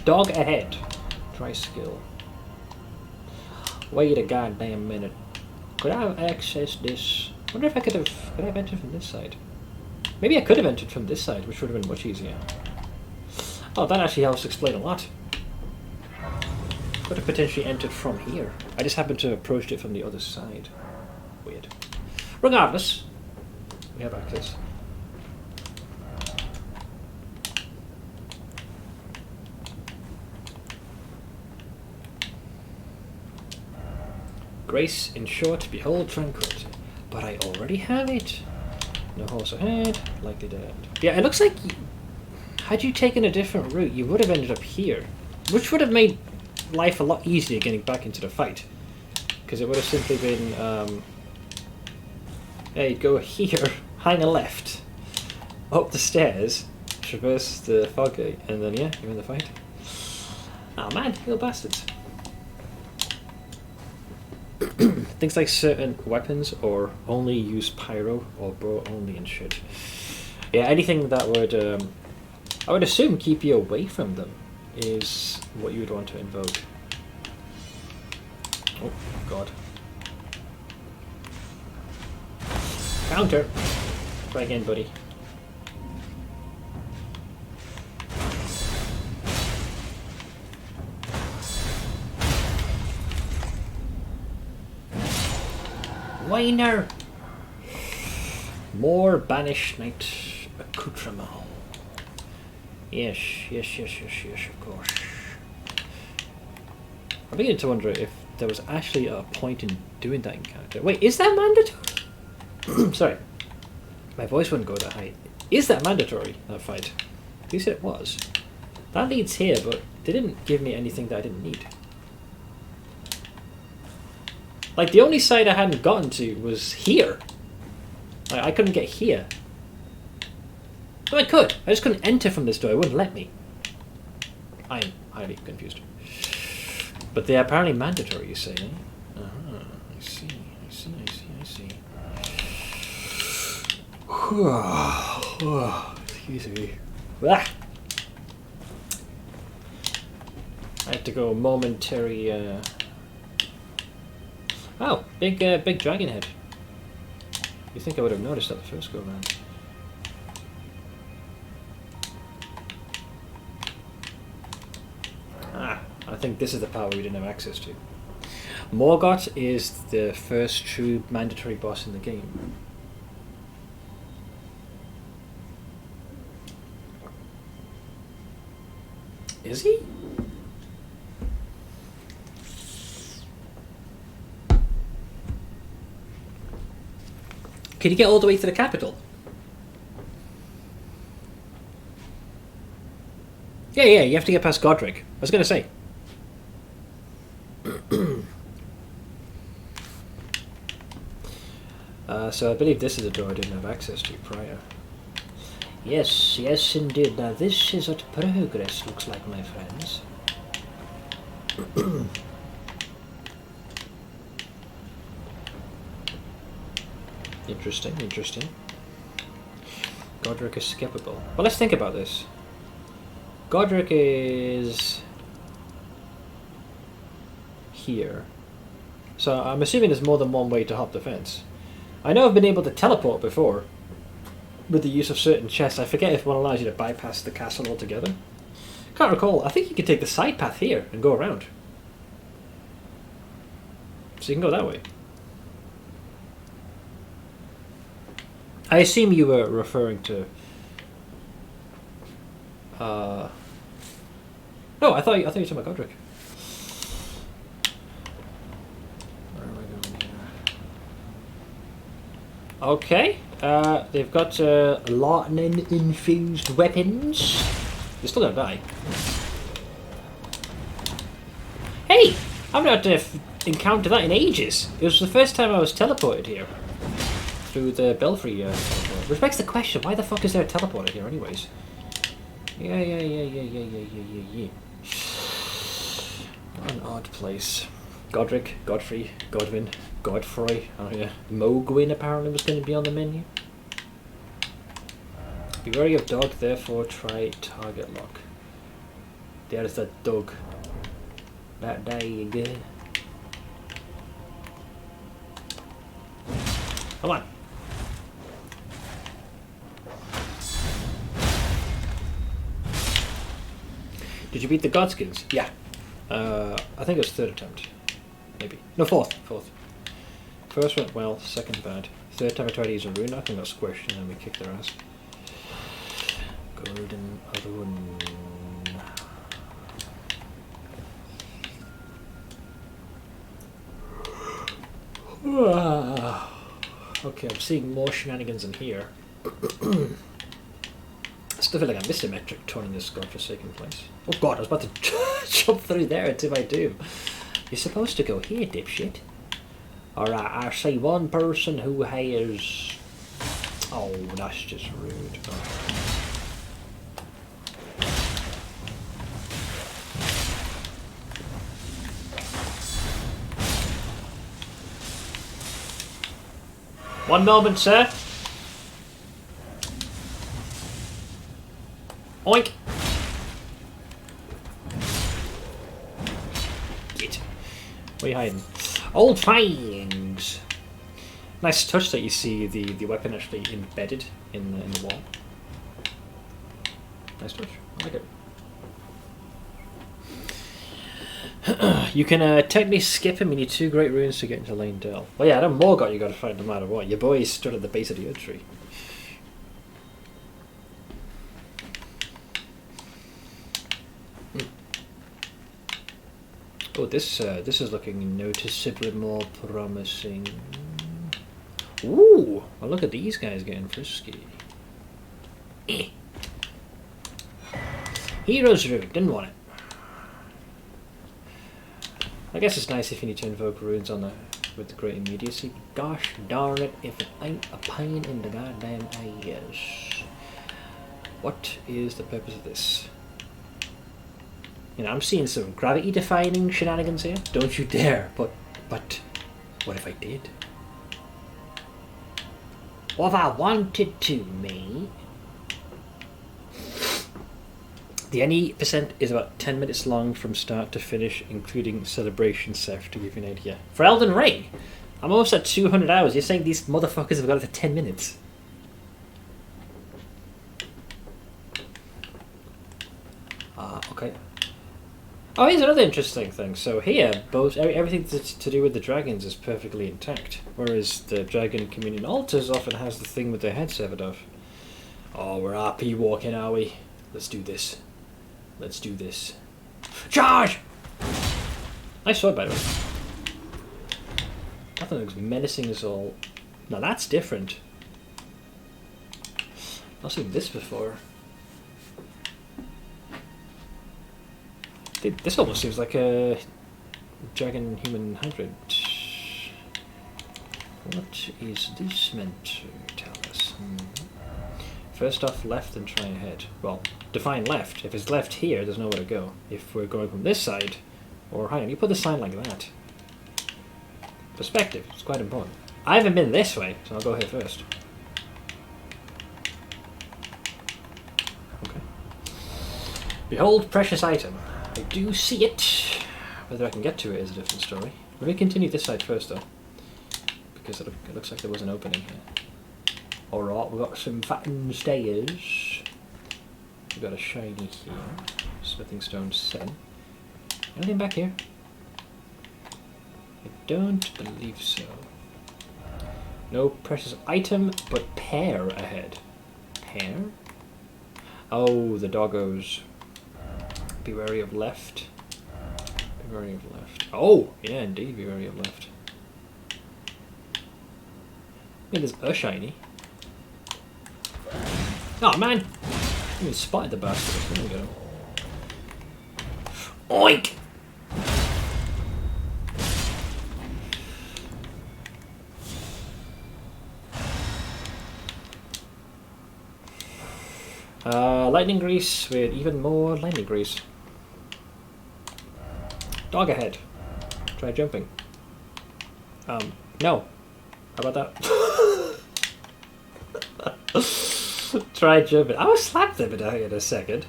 Dog ahead. Try skill. Wait a goddamn minute. Could I have accessed this? I wonder if could I have entered from this side? Maybe I could have entered from this side, which would have been much easier. Oh, that actually helps explain a lot. Could have potentially entered from here. I just happened to approach it from the other side. Weird. Regardless, we have access. Grace, in short, behold tranquility. But I already have it. No horse ahead, likely dead. Yeah, it looks like had you taken a different route, you would have ended up here. Which would have made life a lot easier getting back into the fight. Because it would have simply been, hey, go here, hang a left, up the stairs, traverse the fog gate, and then yeah, you're in the fight. Oh man, you little bastards. Things like certain weapons or only use pyro or bow only and shit. Yeah, anything that would, I would assume, keep you away from them is what you would want to invoke. Oh, God. Counter! Try again, buddy. Weiner! More banished knight accoutrement. Yes, of course. I'm beginning to wonder if there was actually a point in doing that encounter. Wait, is that mandatory? Sorry. My voice wouldn't go that high. Is that mandatory, that fight? You said it was. That leads here, but they didn't give me anything that I didn't need. Like, the only side I hadn't gotten to was here. Like, I couldn't get here. No, I could. I just couldn't enter from this door. It wouldn't let me. I'm highly confused. But they're apparently mandatory, you say, eh? I see. Excuse me. Ah! I had to go momentary, Oh, big dragon head. You think I would have noticed that the first go around? I think this is the power we didn't have access to. Morgoth is the first true mandatory boss in the game. Is he? Can you get all the way to the capital? Yeah, you have to get past Godric. I was going to say. So I believe this is a door I didn't have access to prior. Yes, indeed. Now this is what progress looks like, my friends. Interesting. Godric is skippable. Well, let's think about this. Godric is here. So I'm assuming there's more than one way to hop the fence. I know I've been able to teleport before with the use of certain chests. I forget if one allows you to bypass the castle altogether. Can't recall. I think you can take the side path here and go around. So you can go that way. I assume you were referring to... No, I thought you were talking about Godric. Where am I going here? Okay. They've got lightning infused weapons. They're still gonna die. Hey! I've not encountered that in ages. It was the first time I was teleported here. Through the belfry. Which begs the question, why the fuck is there a teleporter here anyways? Yeah. What an odd place. Godric, Godfrey, Godwin, Godfrey. Oh yeah. Mogwin apparently was going to be on the menu. Be wary of dog, therefore try target lock. There's that dog. That there you go. Come on. Did you beat the Godskins? Yeah. I think it was third attempt. Maybe. No, fourth. First went well, second bad. Third time I tried to use a rune, I think got squished and then we kicked their ass. Golden rune. Okay, I'm seeing more shenanigans in here. I still feel like I missed a metric ton in this godforsaken place. Oh god, I was about to jump through there into my doom. You're supposed to go here, dipshit. Alright, I see one person who has Oh, that's just rude. Oh. One moment, sir. Oink. Get. Where are you hiding? Old fangs. Nice touch that you see the weapon actually embedded in the wall. Nice touch. I like it. You can technically skip him. You need 2 great runes to get into Lane Dell. Well, yeah, I don't Morgott you got to fight no matter what. Your boy stood at the base of the oak tree. Oh, this is looking noticeably more promising. Ooh, well, look at these guys getting frisky. Hero's Rune, didn't want it. I guess it's nice if you need to invoke runes on with the great immediacy. Gosh darn it, if it ain't a pain in the goddamn ass. What is the purpose of this? You know, I'm seeing some gravity-defying shenanigans here. Don't you dare. But, what if I did? What if I wanted to, mate? The NE percent is about 10 minutes long from start to finish, including celebration Seth, to give you an idea. For Elden Ring, I'm almost at 200 hours. You're saying these motherfuckers have got it to 10 minutes? Okay. Oh, here's another interesting thing. So here, everything to do with the dragons is perfectly intact, whereas the Dragon Communion Altars often has the thing with their head severed off. Oh, we're RP walking, are we? Let's do this. Let's do this. Charge! Nice sword, by the way. I thought it was menacing as all. Now that's different. I've not seen this before. This almost seems like a dragon human hybrid. What is this meant to tell us? First off, left and try ahead. Well, define left. If it's left here, there's nowhere to go. If we're going from this side, or hang on, you put the sign like that. Perspective, it's quite important. I haven't been this way, so I'll go here first. Okay. Behold, precious item. I do see it. Whether I can get to it is a different story. Let me continue this side first, though, because it looks like there was an opening here. Alright, we've got some fattened stairs. We've got a shiny here. Smithing stone 7. Anything back here? I don't believe so. No precious item, but pear ahead. Pear? Oh, the doggos. Be wary of left. Be wary of left. Oh, yeah, indeed, be wary of left. Yeah, there's a shiny. Oh, man! I even spotted the bastard. There we go. Oink! Lightning grease with even more lightning grease. Dog ahead. Try jumping. No. How about that? Try jumping. I will slap them in a second.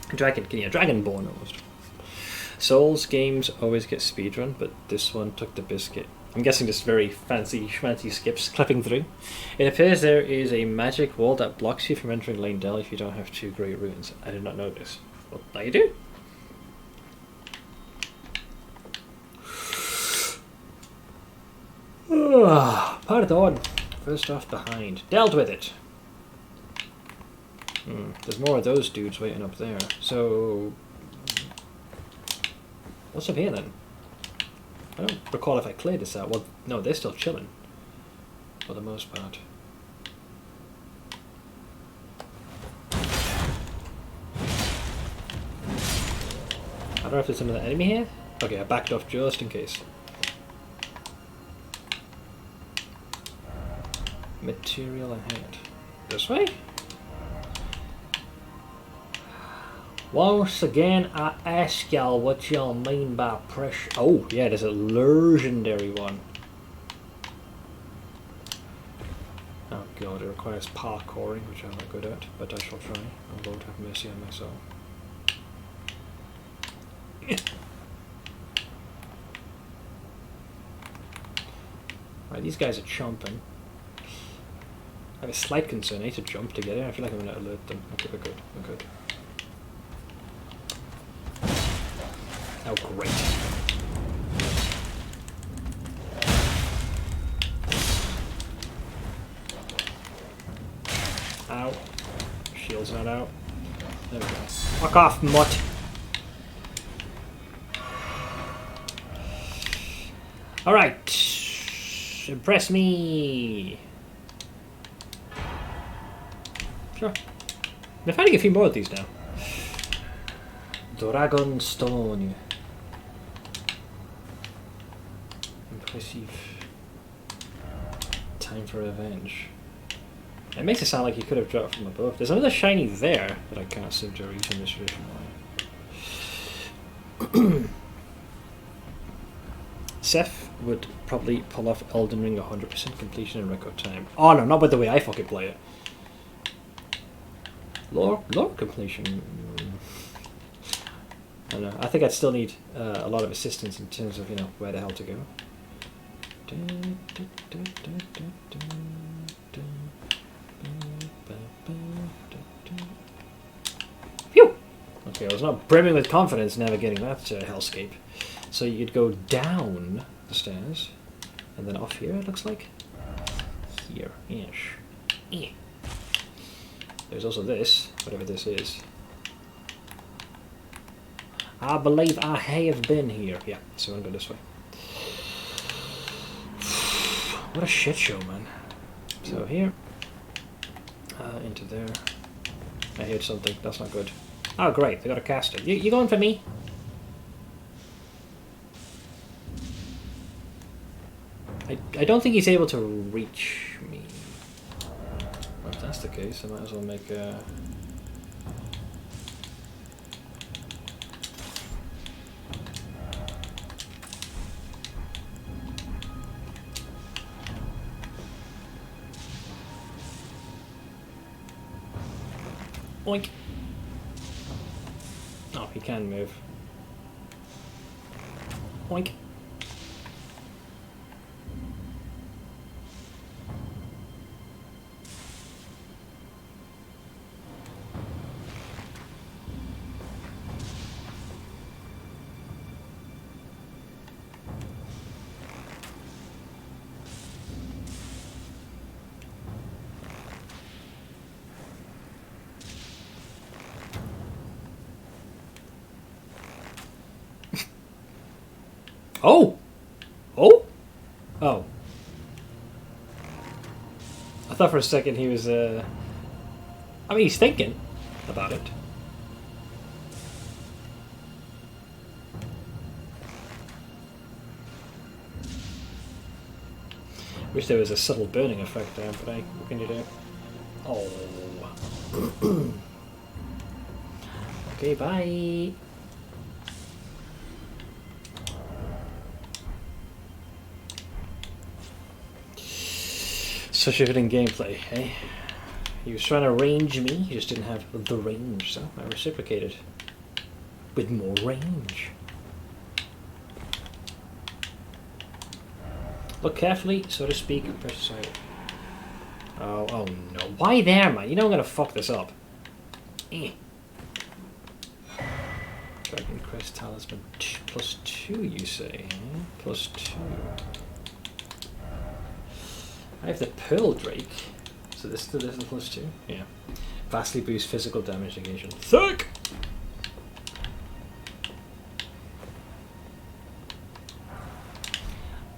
Dragonborn almost. Souls games always get speedrun, but this one took the biscuit. I'm guessing just very fancy schmancy skips clipping through. It appears there is a magic wall that blocks you from entering Lane Dell if you don't have 2 great runes. I did not know this. Well, now you do. Pardon. First off behind. Dealt with it. There's more of those dudes waiting up there. So, what's up here then? I don't recall if I cleared this out. Well, no, they're still chilling. For the most part. I don't know if there's another enemy here. Okay, I backed off just in case. Material ahead. This way? Once again, I ask y'all what y'all mean by pressure. Oh, yeah, there's a legendary one. Oh god, it requires parkouring, which I'm not good at, but I shall try. Oh Lord, have mercy on my soul. Right, these guys are chomping. I have a slight concern. I need to jump to get in. I feel like I'm going to alert them. Okay, we're good. We're good. Oh, great. Ow. Shield's not out. There we go. Fuck off, mutt. Alright. Impress me. Sure. They're finding a few more of these now. Dragon Stone. Impressive. Time for revenge. It makes it sound like he could have dropped from above. There's another shiny there that I can't seem to reach in this tradition line. Seth would probably pull off Elden Ring 100% completion in record time. Oh no, not by the way I fucking play it. Lore completion. I don't know. I think I'd still need a lot of assistance in terms of, you know, where the hell to go. Phew! Okay, I was not brimming with confidence navigating that hellscape. So you'd go down the stairs, and then off here, it looks like. Here-ish. There's also this, whatever this is. I believe I have been here. Yeah, so I'm going to go this way. What a shit show, man. So here. Into there. I heard something. That's not good. Oh, great. They got a caster. You going for me? I don't think he's able to reach me. Well, if that's the case, I might as well make a... Oink. Oh, he can move. Oink. Oh! Oh? Oh. I thought for a second he was, I mean, he's thinking about it. Wish there was a subtle burning effect there, but what can you do? Oh. Okay, bye. Such a hidden gameplay, eh? He was trying to range me, he just didn't have the range, so I reciprocated. With more range. Look carefully, so to speak, press side. Oh no. Why there, man? You know I'm gonna fuck this up. Dragon Crest Talisman +2, you say, eh? +2. I have the Pearl Drake, so this still is a +2. Yeah. Vastly boosts physical damage negation. Thick!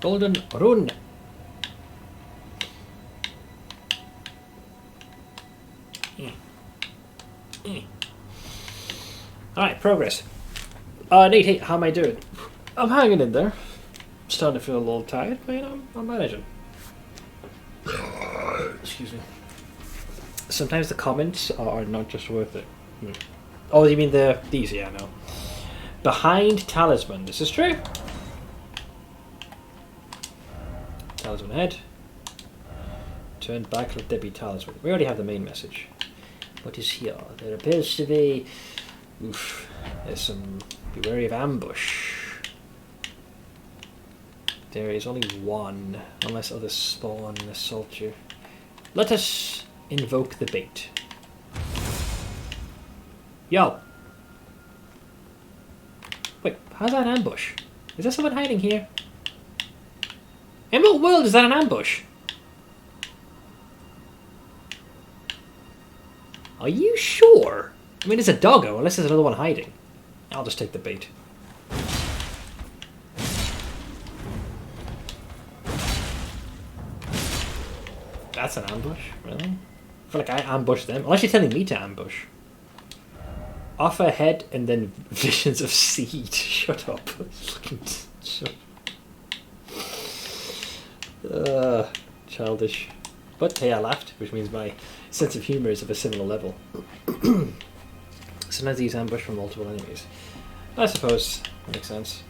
Golden Rune. Alright, progress. Nate, hey, how am I doing? I'm hanging in there. Starting to feel a little tired, but you know, I'm managing. excuse me. Sometimes the comments are not just worth it. Oh, you mean these? Yeah, no. Behind talisman. This is true. Talisman head. Turn back, let there be talisman. We already have the main message. What is here? There appears to be... Oof. There's some... Be wary of ambush. There is only one, unless others spawn and assault you. Let us invoke the bait. Yo! Wait, how's that an ambush? Is there someone hiding here? In what world is that an ambush? Are you sure? I mean, it's a doggo, unless there's another one hiding. I'll just take the bait. That's an ambush? Really? I feel like I ambushed them. Unless you're telling me to ambush. Offer head and then visions of seed. Shut up. Shut up. Childish. But hey, I laughed, which means my sense of humour is of a similar level. Sometimes these ambush from multiple enemies. I suppose. Makes sense.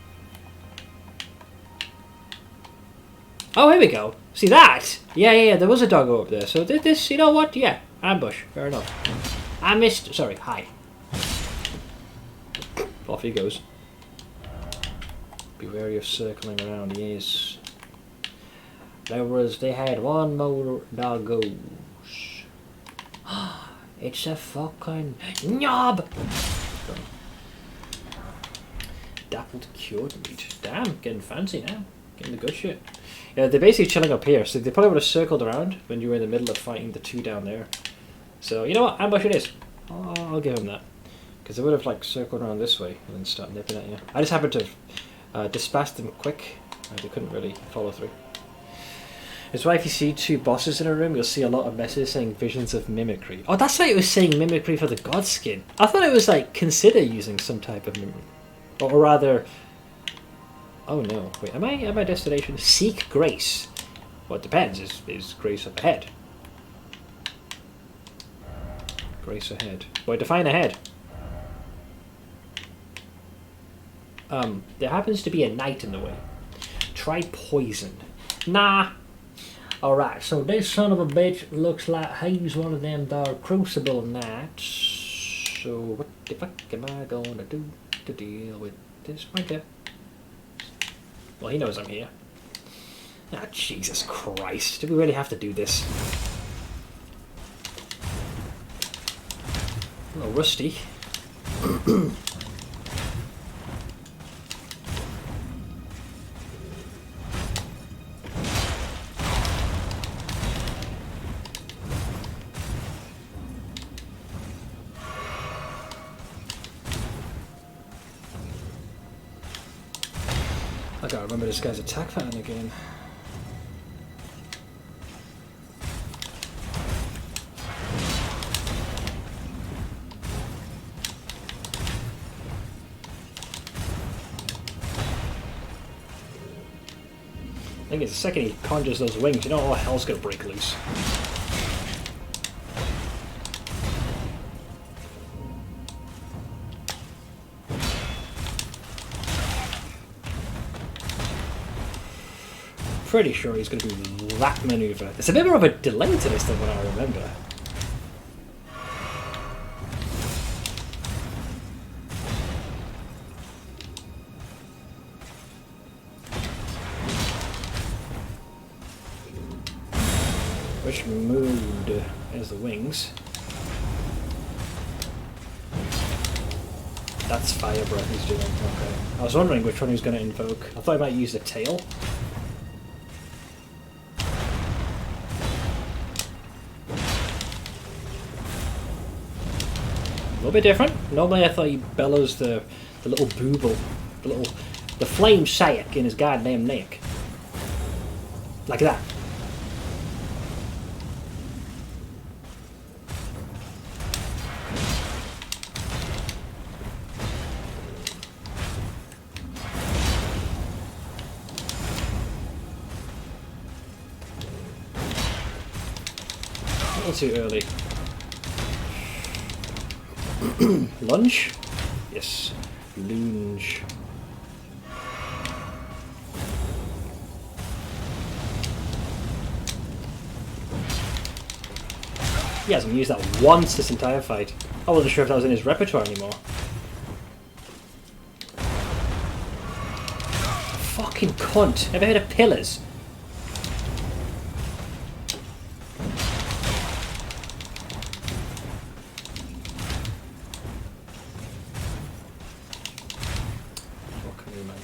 Oh, here we go. See that? Yeah, there was a doggo up there. So did this, you know what? Yeah, ambush. Fair enough. I missed... Sorry, hi. Off he goes. Be wary of circling around, yes. They had one more doggos. It's a fucking knob! Dappled cured meat. Damn, getting fancy now. Getting the good shit. Yeah, they're basically chilling up here, so they probably would have circled around when you were in the middle of fighting the two down there. So, you know what? Ambush it is. Oh, I'll give him that. Because they would have, like, circled around this way and then start nipping at you. I just happened to dispatch them quick. They couldn't really follow through. That's why if you see two bosses in a room, you'll see a lot of messages saying visions of mimicry. Oh, that's why it was saying mimicry for the god skin. I thought it was, like, consider using some type of mimicry. Or rather... Oh no, wait, am I at my destination? Seek grace. Well, it depends. Is grace up ahead? Grace ahead. Well, define ahead. There happens to be a knight in the way. Try poison. Nah. Alright, so this son of a bitch looks like he's one of them there crucible knights. So what the fuck am I gonna do to deal with this wanker? Well, he knows I'm here. Ah, Jesus Christ. Do we really have to do this? A little rusty. I gotta remember this guy's attack pattern again. I think it's the second he conjures those wings, you know all hell's gonna break loose. Pretty sure he's going to do that maneuver. There's a bit more of a delay to this than what I remember. Which mood is the wings? That's fire breath he's doing. Okay. I was wondering which one he was going to invoke. I thought he might use the tail. A little bit different. Normally I thought he bellows the little booble, the flame sack in his goddamn neck. Like that. little too early. Lunge? Yes. Lunge. He hasn't used that once this entire fight. I wasn't sure if that was in his repertoire anymore. Fucking cunt. Ever heard of pillars? Fuck me, man.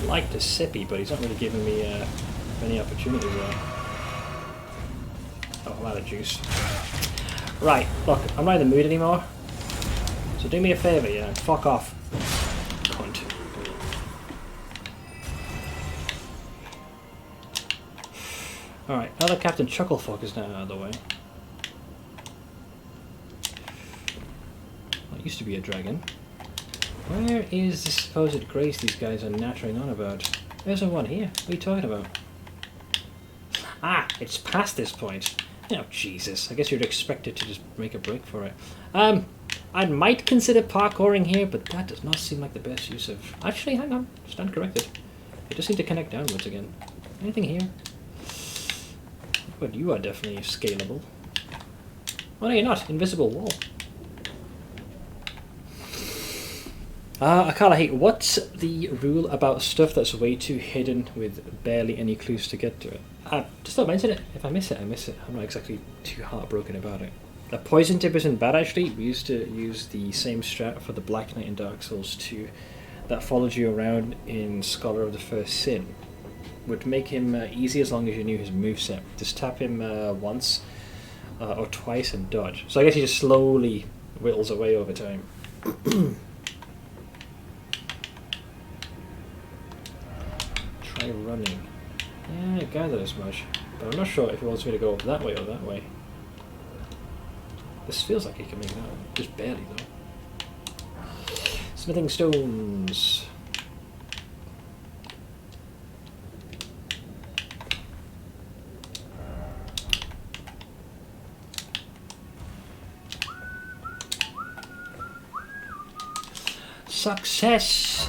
I like the sippy, but he's not really giving me many opportunities there. Oh, I'm out of juice. Right, look, I'm not in the mood anymore. So do me a favour, yeah, fuck off. Cunt. Alright, now that Captain Chucklefuck is now out of the way. Well, it used to be a dragon. Where is the supposed grace these guys are nattering on about? There's one here. What are you talking about? Ah, it's past this point. Oh, Jesus. I guess you'd expect it to just make a break for it. I might consider parkouring here, but that does not seem like the best use of... Actually, hang on. Stand corrected. It does seem to connect downwards again. Anything here? But you are definitely scalable. Oh, no, you're not. Invisible wall. I kinda hate. What's the rule about stuff that's way too hidden with barely any clues to get to it? Just don't mention it. If I miss it, I miss it. I'm not exactly too heartbroken about it. The poison tip isn't bad actually. We used to use the same strat for the Black Knight in Dark Souls 2 that followed you around in Scholar of the First Sin. Would make him easy as long as you knew his moveset. Just tap him once or twice and dodge. So I guess he just slowly whittles away over time. Try running. Yeah, I gathered as much. But I'm not sure if he wants me to go that way or that way. This feels like he can make that. Just barely though. Smithing stones. Success!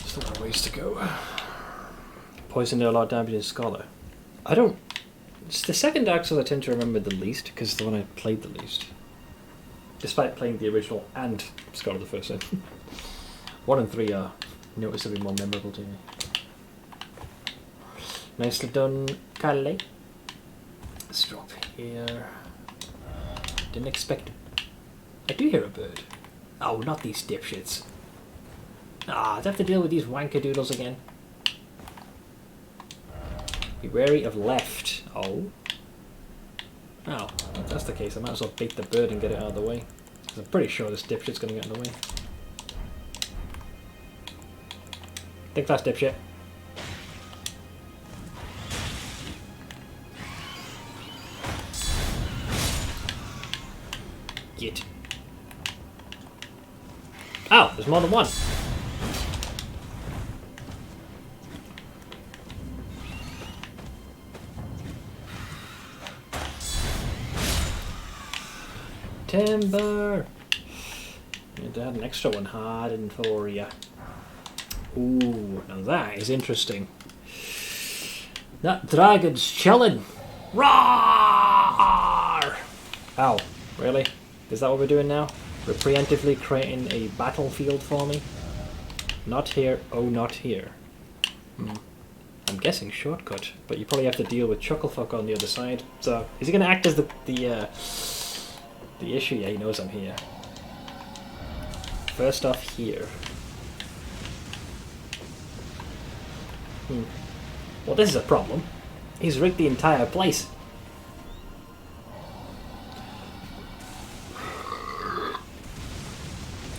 Still got a ways to go. Poison did a lot of damage in Scholar. I don't... It's the second Dark Souls I tend to remember the least, because it's the one I played the least. Despite playing the original and Scholar of the First Sin. 1 and 3 are noticeably more memorable to me. Nicely done, Kalle. Let's drop here. Didn't expect... I do hear a bird. Oh, not these dipshits. Ah, do I have to deal with these wanker-doodles again? Be wary of left. Oh. Oh, if that's the case, I might as well bait the bird and get it out of the way. Because I'm pretty sure this dipshit's going to get in the way. Think fast, dipshit. Git. Oh, there's more than one. Timber! Need to add an extra one hiding for ya. Ooh, now that is interesting. That dragon's chilling. Roar! Ow, really? Is that what we're doing now? We're preemptively creating a battlefield for me? Not here, oh not here. I'm guessing shortcut, but you probably have to deal with Chucklefuck on the other side. So, is he going to act as the issue? Yeah, he knows I'm here. First off, here. Well, this is a problem. He's rigged the entire place.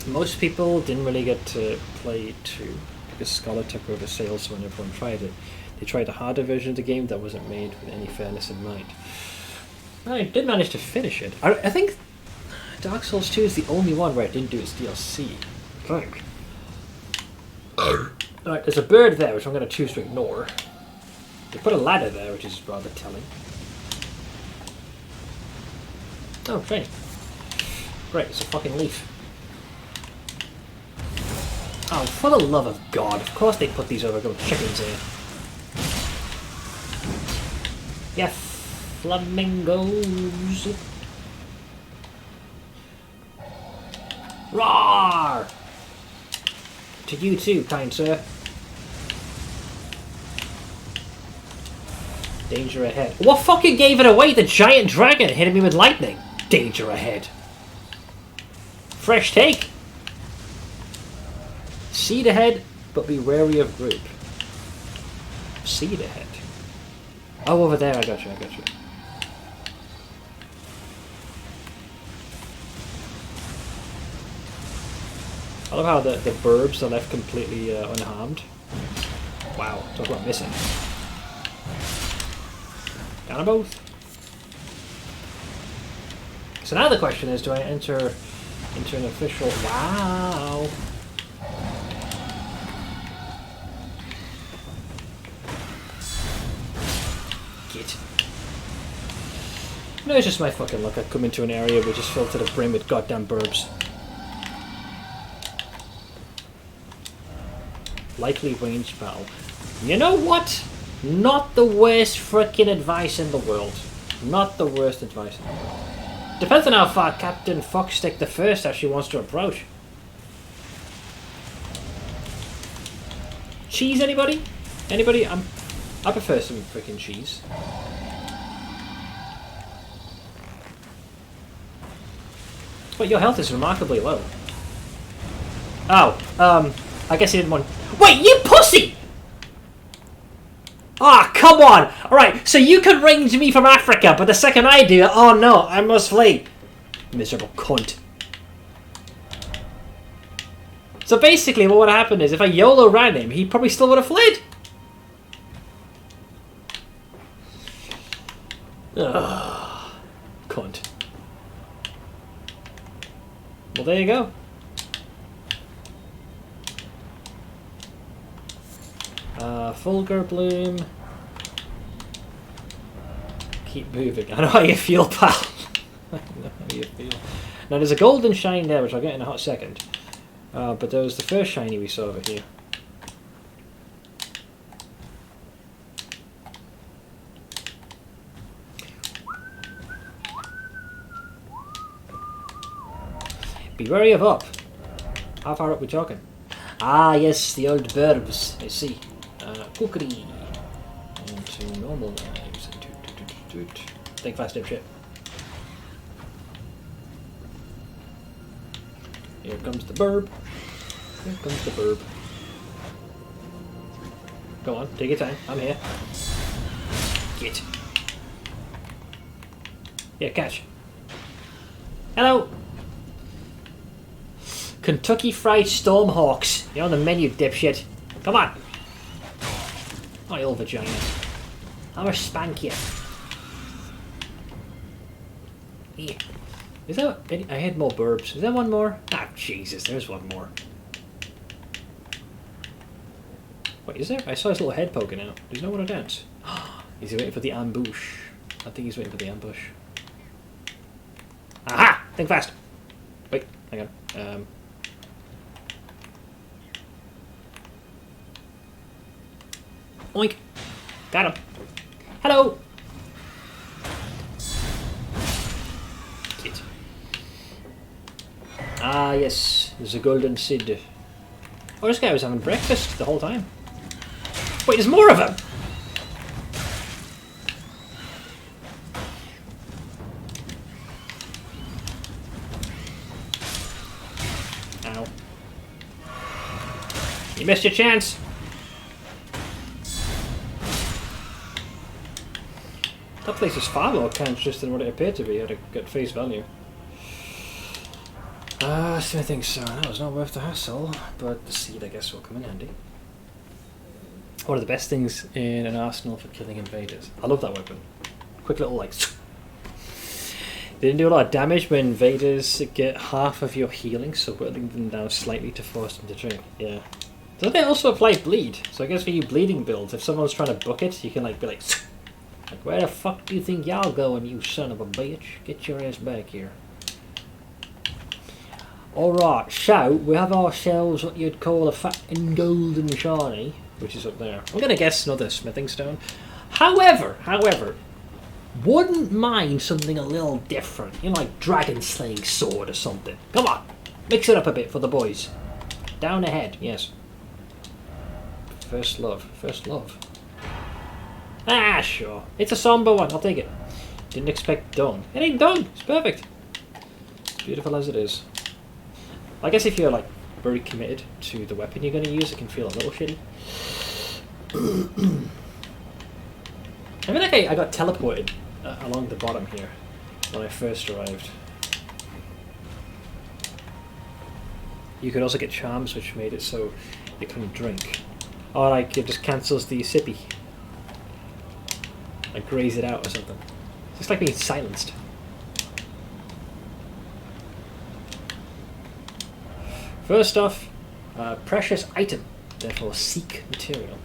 Most people didn't really get to play 2 because Scholar took over sales when everyone tried it. They tried a harder version of the game that wasn't made with any fairness in mind. I did manage to finish it. I think Dark Souls 2 is the only one where I didn't do its DLC. I think. Alright, there's a bird there, which I'm going to choose to ignore. They put a ladder there, which is rather telling. Oh, shiny. Great, it's a fucking leaf. Oh, for the love of God. Of course they put these overgrown chickens here. Yeah, flamingos. Roar! To you too, kind sir. Danger ahead. What fucking gave it away? The giant dragon hitting me with lightning. Danger ahead. Fresh take. Seed ahead, but be wary of group. Seed ahead. Oh, over there, I got you, I got you. I love how the burbs are left completely unharmed. Wow, talk about missing. Down both. So now the question is, do I enter into an official... Wow! Git. No, it's just my fucking luck. I come into an area which is filled to the brim with goddamn burbs. Likely ranged battle. You know what? Not the worst frickin' advice in the world. Not the worst advice. Depends on how far Captain Foxstick the First actually wants to approach. Cheese, anybody? Anybody? I prefer some frickin' cheese. But your health is remarkably low. Oh, I guess he didn't want... Wait, you pussy! Ah, come on! Alright, so you can range me from Africa, but the second I do it, oh no, I must flee. Miserable cunt. So basically what would have happened is if I YOLO ran him, he probably still would have fled. Ugh. Cunt. Well, there you go. Fulgur Bloom. Keep moving. I know how you feel, pal. I know how you feel. Now there's a golden shine there, which I'll get in a hot second. But there was the first shiny we saw over here. Be wary of up. How far up we talking? Ah, yes, the old burbs. I see. Cookery. Into normal lives. Think fast, dipshit. Here comes the burb. Here comes the burb. Go on, take your time. I'm here. Get. Yeah, catch. Hello! Kentucky Fried Stormhawks. You're on the menu, dipshit. Come on. Oil vagina. I'ma spank you. Yeah. Is that any, I had more burbs. Is there one more? Ah, Jesus, there's one more. Wait, is there? I saw his little head poking out. There's no one to dance. Is he waiting for the ambush? I think he's waiting for the ambush. Aha! Think fast! Wait, hang on. Oink! Got him! Hello! Get. Ah, yes, there's a golden Sid. Oh, this guy was having breakfast the whole time. Wait, there's more of him! Ow. You missed your chance! That place is far more conscious than what it appeared to be at face value. I still think so. That was not worth the hassle, but the seed, I guess, will come in handy. One of the best things in an arsenal for killing invaders. I love that weapon. Quick little, like... They didn't do a lot of damage, but invaders get half of your healing, so whittling them down slightly to force them to drink. Yeah. Don't they also apply bleed? So I guess for you bleeding builds, if someone's trying to book it, you can like be like, where the fuck do you think y'all going, you son of a bitch? Get your ass back here. Alright, so we have ourselves what you'd call a fat and golden shiny, which is up there. I'm gonna guess another smithing stone. However, wouldn't mind something a little different. You know, like dragon slaying sword or something. Come on, mix it up a bit for the boys. Down ahead, yes. First love, first love. Ah, sure. It's a somber one, I'll take it. Didn't expect dung. It ain't dung, it's perfect. It's beautiful as it is. I guess if you're like very committed to the weapon you're going to use, it can feel a little shitty. I feel like I got teleported along the bottom here when I first arrived. You could also get charms, which made it so you couldn't drink. Or like it just cancels the sippy. Like graze it out or something. It's just like being silenced. First off, precious item, therefore seek material.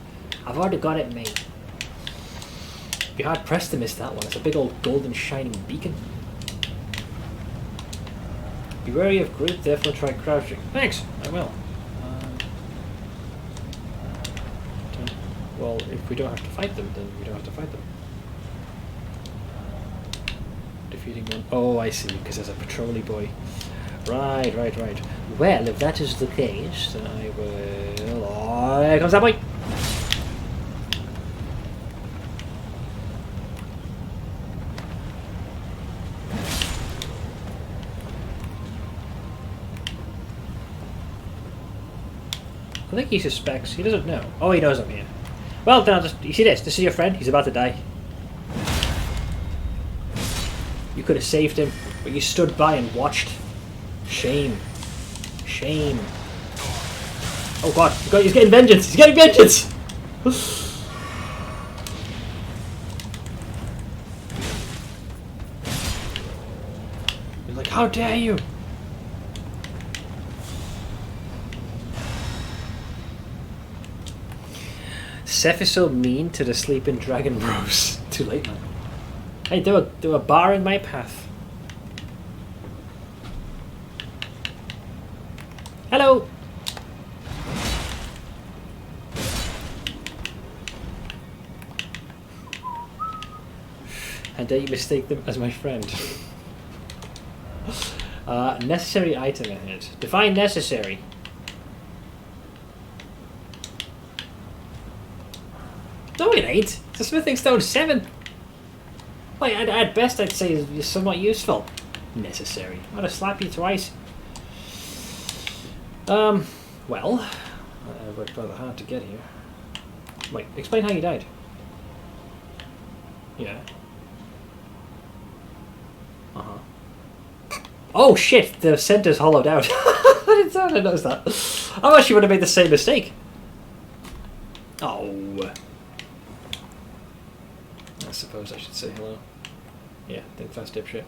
I've already got it made. Be hard pressed to miss that one. It's a big old golden shining beacon. Be wary of group, therefore try crouching. Thanks, I will. Well, if we don't have to fight them, then we don't have to fight them. Defeating one. Oh, I see, because there's a patrolly boy. Right. Well, if that is the case, then I will... Oh, here comes that boy! I think he suspects. He doesn't know. Oh, he knows I'm here. Well, then I'll just... You see this? This is your friend. He's about to die. You could have saved him, but you stood by and watched. Shame. Shame. Oh god, he's getting vengeance! He's getting vengeance! He's like, how dare you! Seth is so mean to the sleeping dragon bros. Too late, man. Hey, they were barring my path. Hello! And dare you mistake them as my friend? Necessary item ahead. Define necessary. No, it ain't. It's a smithing stone 7. Like, at best, I'd say it's somewhat useful. Necessary. I'm gonna slap you twice. Well, I worked rather hard to get here. Wait, explain how you died. Yeah. Oh shit, the center's hollowed out. I didn't notice that. I actually would have made the same mistake. Oh. I suppose I should say hello. Yeah, think fast, dipshit.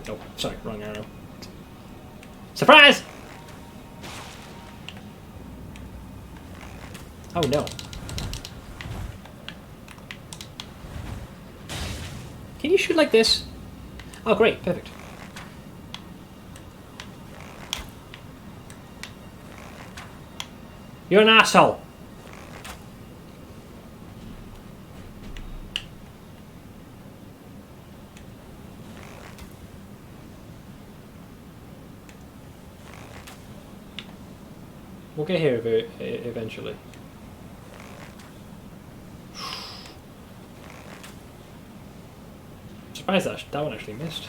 Oh, sorry, wrong arrow. Surprise! Oh no. Can you shoot like this? Oh great, perfect. You're an asshole! We'll get here eventually. Surprised that one actually missed.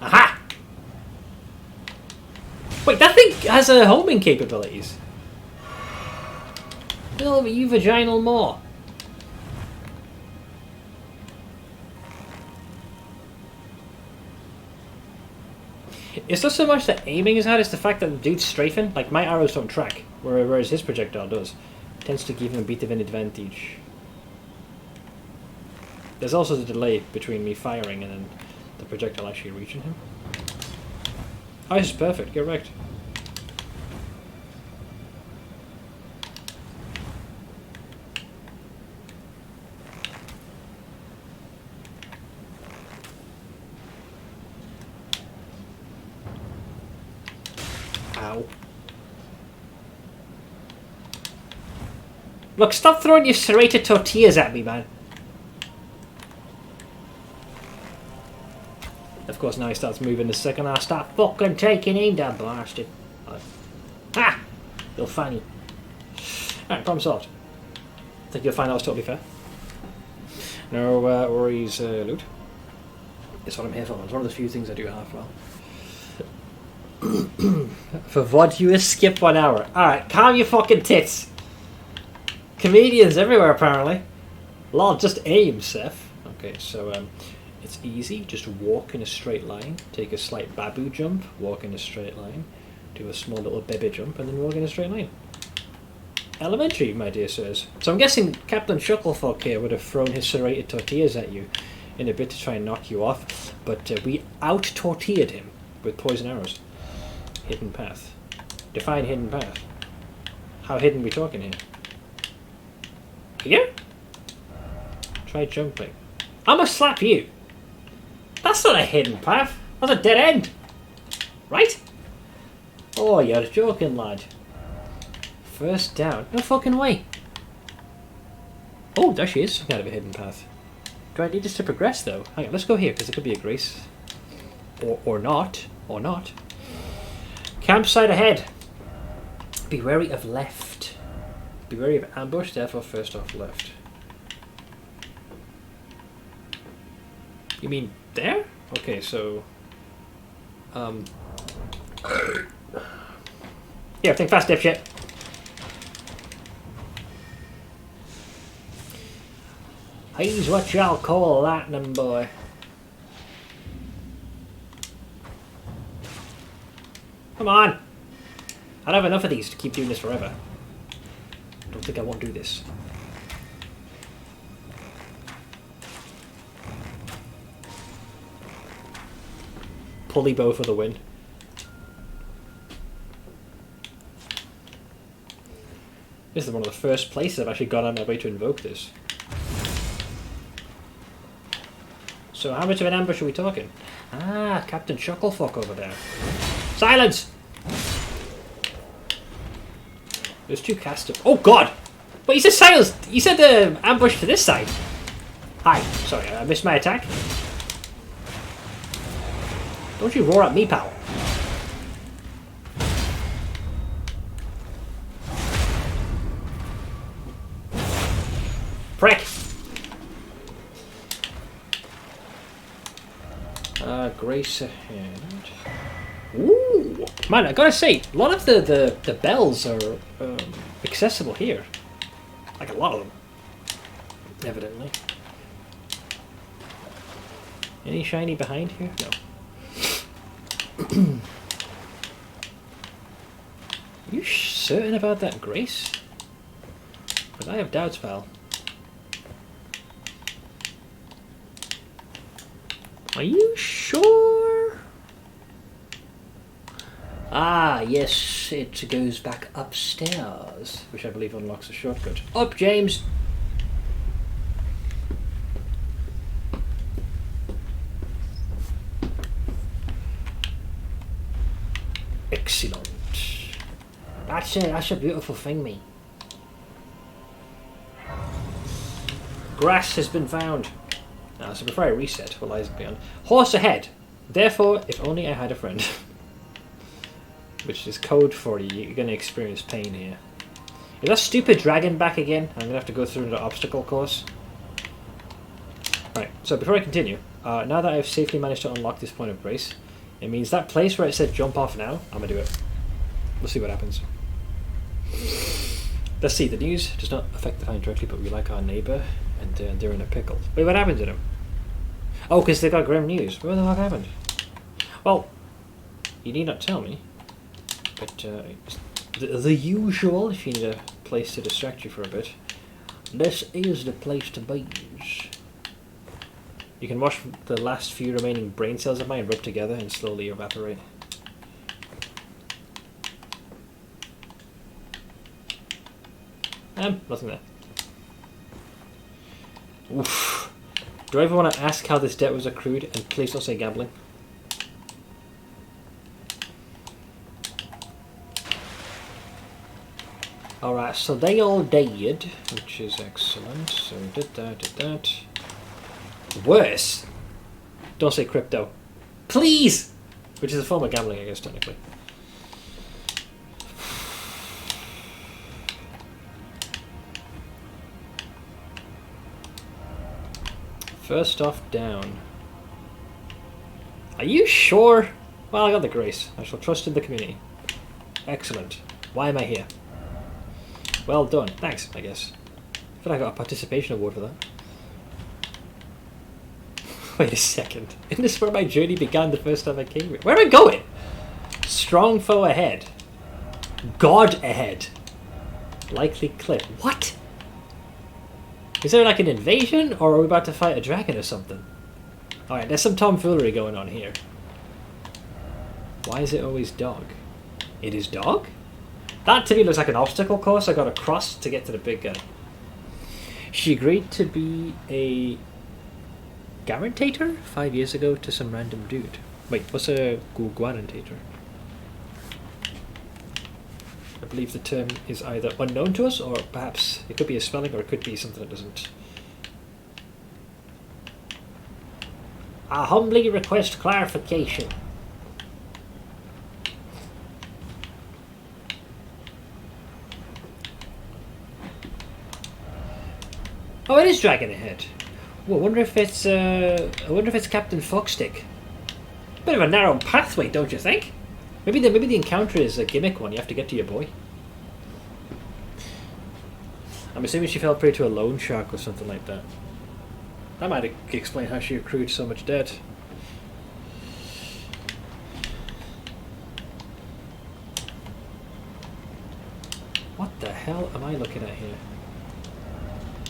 Aha! Wait, that thing has homing capabilities. Build you vaginal more. It's not so much that aiming is hard, it's the fact that the dude's strafing. Like, my arrows don't track, whereas his projectile does. Tends to give him a bit of an advantage. There's also the delay between me firing and then the projectile actually reaching him. Oh, this is perfect. Get wrecked. Ow. Look, stop throwing your serrated tortillas at me, man. Of course, now he starts moving the second I start fucking taking aim, that bastard. Ah! You're funny. Alright, problem solved. I think you'll find that was totally fair. No worries, loot. It's what I'm here for. It's one of the few things I do half well. For what you skip 1 hour. Alright, calm your fucking tits. Comedians everywhere, apparently. Lord, just aim, Seth. Okay, so, it's easy. Just walk in a straight line. Take a slight babu jump. Walk in a straight line. Do a small little baby jump, and then walk in a straight line. Elementary, my dear sirs. So I'm guessing Captain Shucklefuck here would have thrown his serrated tortillas at you in a bit to try and knock you off, but we out-tortilled him with poison arrows. Hidden path. Define hidden path. How hidden are we talking here? Here? Try jumping. I'ma slap you. That's not a hidden path. That's a dead end. Right? Oh, you're joking, lad. First down. No fucking way. Oh, there she is. Some kind of a hidden path. Do I need this to progress, though? Hang on, let's go here, because it could be a grace. Or not. Or not. Campsite ahead. Be wary of left. Be wary of ambush, therefore first off left. You mean there? Okay, so... Yeah, think fast, dipshit. He's what y'all call lightning, boy. Come on! I don't have enough of these to keep doing this forever. Don't think I won't do this. Pulley bow for the win. This is one of the first places I've actually gone on my way to invoke this. So how much of an ambush are we talking? Ah, Captain Shucklefuck over there. Silence! There's two casters. Oh god! Wait, you said silence! You said ambush to this side. Hi. Sorry, I missed my attack. Don't you roar at me, pal. Prick! Grace ahead. Ooh! Man, I gotta say, a lot of the bells are accessible here. Like a lot of them. Evidently. Any shiny behind here? No. You certain about that, Grace? Because I have doubts, pal. Are you sure? Ah, yes, it goes back upstairs, which I believe unlocks a shortcut. Up, James! Excellent. That's a beautiful thing, mate. Grass has been found. So before I reset, what lies beyond? Horse ahead. Therefore, if only I had a friend. Which is code for you're going to experience pain here. Is that stupid dragon back again? I'm going to have to go through the obstacle course. Right, so before I continue, now that I've safely managed to unlock this point of grace, it means that place where it said jump off now, I'm going to do it. We'll see what happens. Let's see, the news does not affect the find directly, but we like our neighbour, and they're in a pickle. Wait, what happened to them? Oh, because they got grim news. What the fuck happened? Well, you need not tell me, but the usual, if you need a place to distract you for a bit, this is the place to be. You can watch the last few remaining brain cells of mine rub together and slowly evaporate. Nothing there. Oof. Do I ever want to ask how this debt was accrued? And please don't say gambling. Alright, so they all died, which is excellent. So we did that. Worse! Don't say crypto. Please! Which is a form of gambling, I guess, technically. First off, down. Are you sure? Well, I got the grace. I shall trust in the community. Excellent. Why am I here? Well done. Thanks, I guess. I feel like I got a participation award for that. Wait a second. Isn't this where my journey began the first time I came here? Where am I going? Strong foe ahead. God ahead. Likely cliff. What? Is there like an invasion, or are we about to fight a dragon or something? Alright, there's some tomfoolery going on here. Why is it always dog? It is dog? That to me looks like an obstacle course I got to cross to get to the big guy. She agreed to be a guarantator 5 years ago to some random dude. Wait, what's a guarantator? I believe the term is either unknown to us, or perhaps it could be a spelling, or it could be something that doesn't. I humbly request clarification. Oh, it is dragging ahead. Well, I wonder if it's Captain Foxstick. Bit of a narrow pathway, don't you think? Maybe the encounter is a gimmick one. You have to get to your boy. I'm assuming she fell prey to a loan shark or something like that. That might explain how she accrued so much debt. What the hell am I looking at here?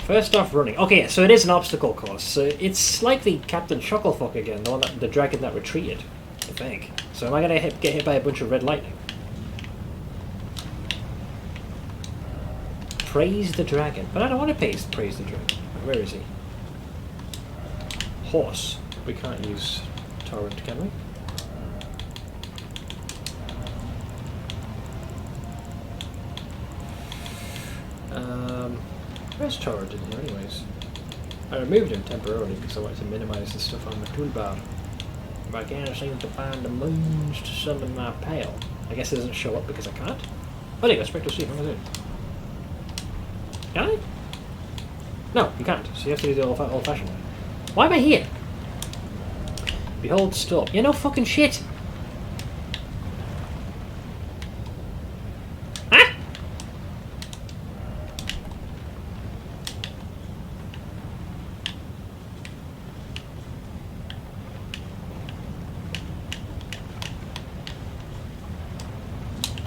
First off, running. Okay, so it is an obstacle course. So it's likely Captain Chucklefuck again, the dragon that retreated, I think. So am I going to get hit by a bunch of red lightning? Praise the dragon. But I don't want to praise the dragon. Where is he? Horse. We can't use torrent, can we? Where's torrent in here anyways? I removed him temporarily because I wanted to minimize the stuff on the toolbar. But I can't seem to find the means to summon my pal. I guess it doesn't show up because I can't. Oh, there you go, Spectral Sea, what was it? Can I? No, you can't. So you have to do the old-fashioned way. Why am I here? Behold storm. Yeah, no fucking shit! Huh?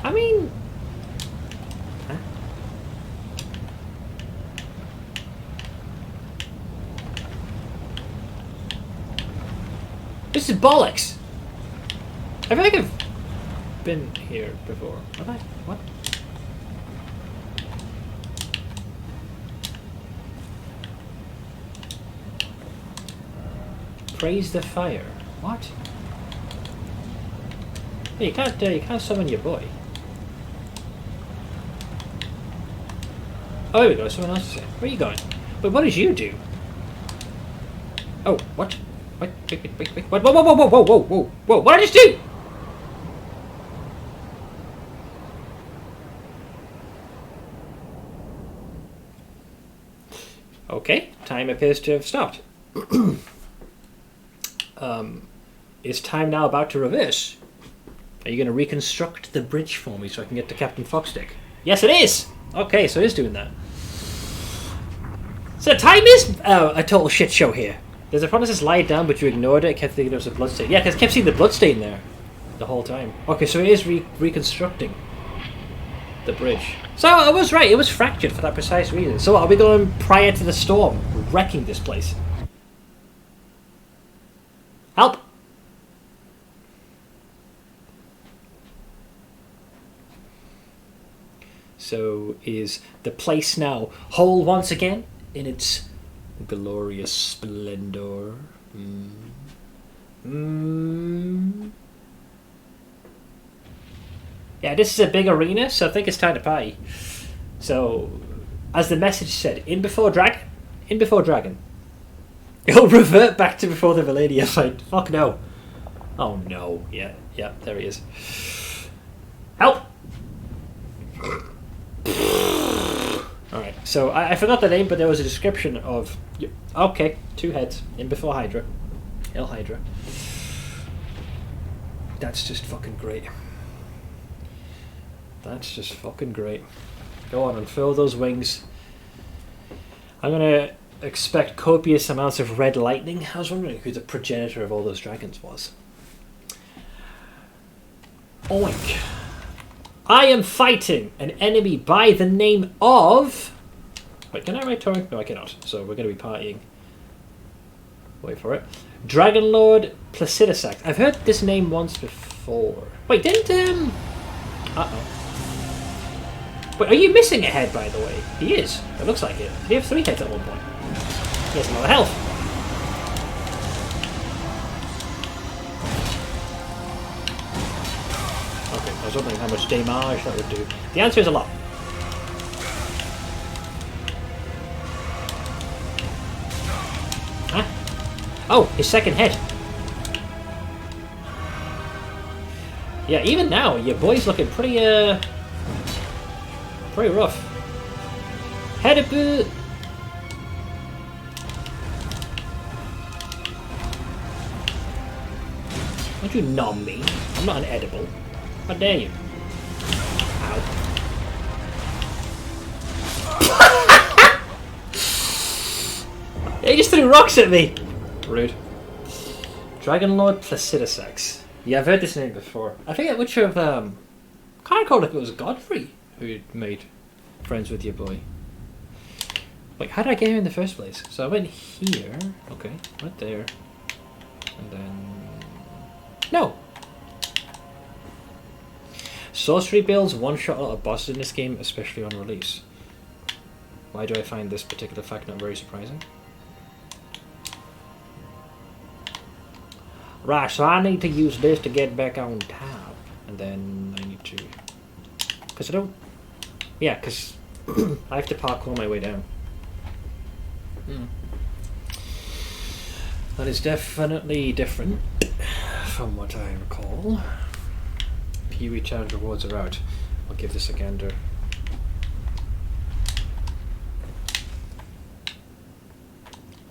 I mean... Huh? This is bollocks! I feel like I've been here before. Have I? What? Praise the fire. What? Hey, you can't summon your boy. Oh, here we go. Someone else is here. Where are you going? Wait, what did you do? Oh, what? Wait. What? Whoa. What did I just do? Okay, time appears to have stopped. Is time now about to reverse? Are you going to reconstruct the bridge for me so I can get to Captain Foxstick? Yes, it is! Okay, so it is doing that. So time is a total shit show here. There's a promise to lie down, but you ignored it. I kept thinking there was a bloodstain. Yeah, because I kept seeing the bloodstain there the whole time. Okay, so it is reconstructing the bridge. So I was right, it was fractured for that precise reason. So are we going prior to the storm, wrecking this place? So is the place now whole once again in its glorious splendor? Yeah, this is a big arena, so I think it's time to party. So, as the message said, in before dragon. It'll revert back to before the Valania fight. Fuck no. Oh no. Yeah, there he is. Help! Alright, so I forgot the name, but there was a description of... Okay, 2 heads. In before Hydra. El Hydra. That's just fucking great. That's just fucking great. Go on, unfurl those wings. I'm gonna expect copious amounts of red lightning. I was wondering who the progenitor of all those dragons was. Oink. I am fighting an enemy by the name of... Wait, can I write torrent? No, I cannot. So we're going to be partying. Wait for it. Dragon Lord Placidusax. I've heard this name once before. Wait, didn't... Uh-oh. Wait, are you missing a head, by the way? He is. It looks like it. Did he have 3 heads at one point? He has a lot of health. Okay, I was wondering how much damage that would do. The answer is a lot. Huh? Oh, his second head. Yeah, even now, your boy's looking pretty rough. Head a bit. Don't you nom me? I'm not an edible. How dare you? Ow. He just threw rocks at me! Rude. Dragon Lord Placidusax. Yeah, I've heard this name before. I forget which of, can't recall if it was Godfrey who made friends with your boy. Wait, how did I get here in the first place? So I went here. Okay, right there. And then... No! Sorcery builds one-shot a lot of bosses in this game, especially on release. Why do I find this particular fact not very surprising? Right, so I need to use this to get back on top. And then I need to... Because I don't... Yeah, because I have to parkour my way down. That is definitely different from what I recall. Peewee challenge rewards are out. I'll give this a gander.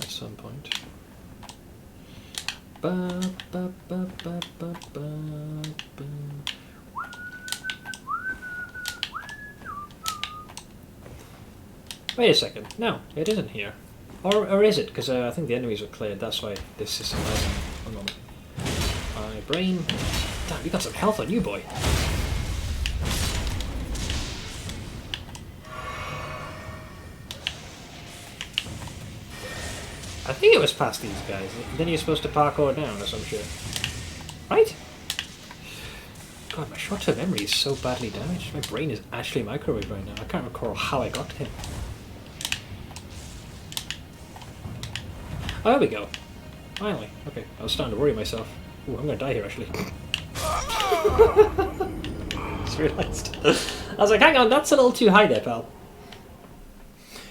At some point. Ba, ba, ba, ba, ba, ba, ba. Wait a second. No, it isn't here. Or is it? Because I think the enemies are cleared. That's why this is amazing. One moment. My brain. Damn, you got some health on you, boy. I think it was past these guys. Then you're supposed to parkour down or some shit. Right? God, my short-term memory is so badly damaged. My brain is actually microwaved right now. I can't recall how I got to him. Oh, there we go. Finally. Okay, I was starting to worry myself. Ooh, I'm gonna die here, actually. Just realised. I was like, hang on, that's a little too high there, pal.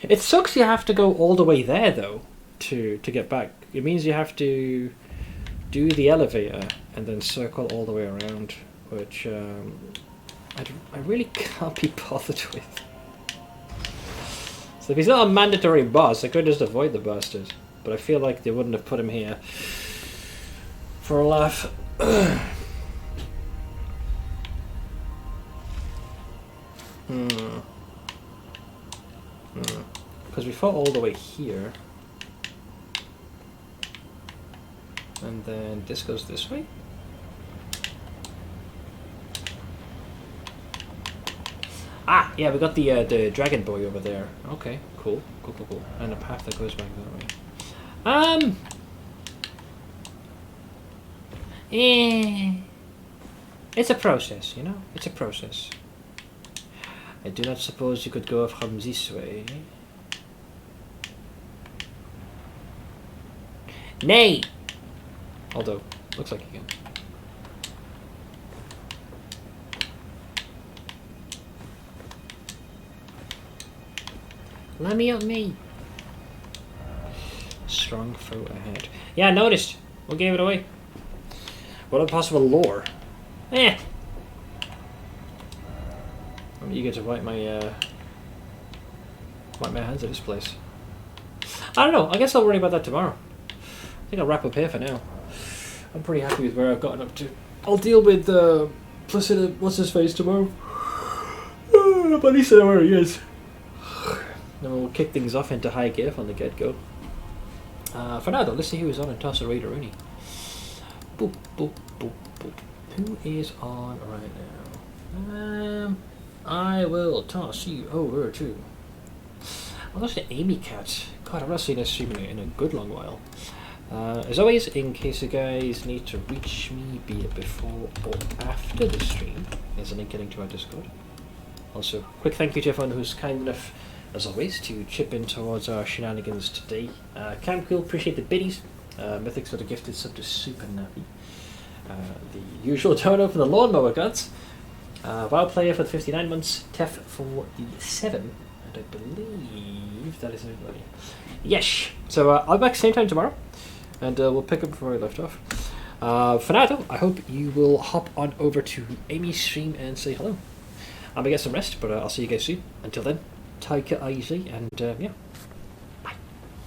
It sucks you have to go all the way there, though, to get back. It means you have to do the elevator and then circle all the way around, which I really can't be bothered with. So if he's not a mandatory boss, I could just avoid the bastards. But I feel like they wouldn't have put him here for a laugh. Because we fought all the way here. And then this goes this way? Ah, yeah, we got the dragon boy over there. Okay, cool. And a path that goes back that way. It's a process, you know? It's a process. I do not suppose you could go from this way. Nay! Although, looks like you can. Let me up me. Strong foe ahead. Yeah, I noticed. What gave it away? What a possible lore. Eh. I'm eager to wipe my hands at this place. I don't know. I guess I'll worry about that tomorrow. I think I'll wrap up here for now. I'm pretty happy with where I've gotten up to. I'll deal with Placidus, what's his face, tomorrow. But at least I know where he is. Then we'll kick things off into high gear from the get-go. For now though, let's see who is on and toss a Raider Rooney. Boop, boop, boop, boop. Who is on right now? I will toss you over to... I'll toss the Amy Cat. God, I've not seen this stream in a good long while. As always, in case you guys need to reach me, be it before or after the stream, there's a link getting to our Discord. Also, quick thank you to everyone who's kind enough, as always, to chip in towards our shenanigans today. Camp Quill, appreciate the biddies. Mythics got a gifted sub to Super Nappy. The usual donor for the Lawnmower Gods. WoW Player for the 59 months. Tef for the 7. And I believe that is everybody. Yes! So I'll be back same time tomorrow. And we'll pick up where we left off. For now though, I hope you will hop on over to Amy's stream and say hello. I'm gonna get some rest, but I'll see you guys soon. Until then, take it easy and yeah.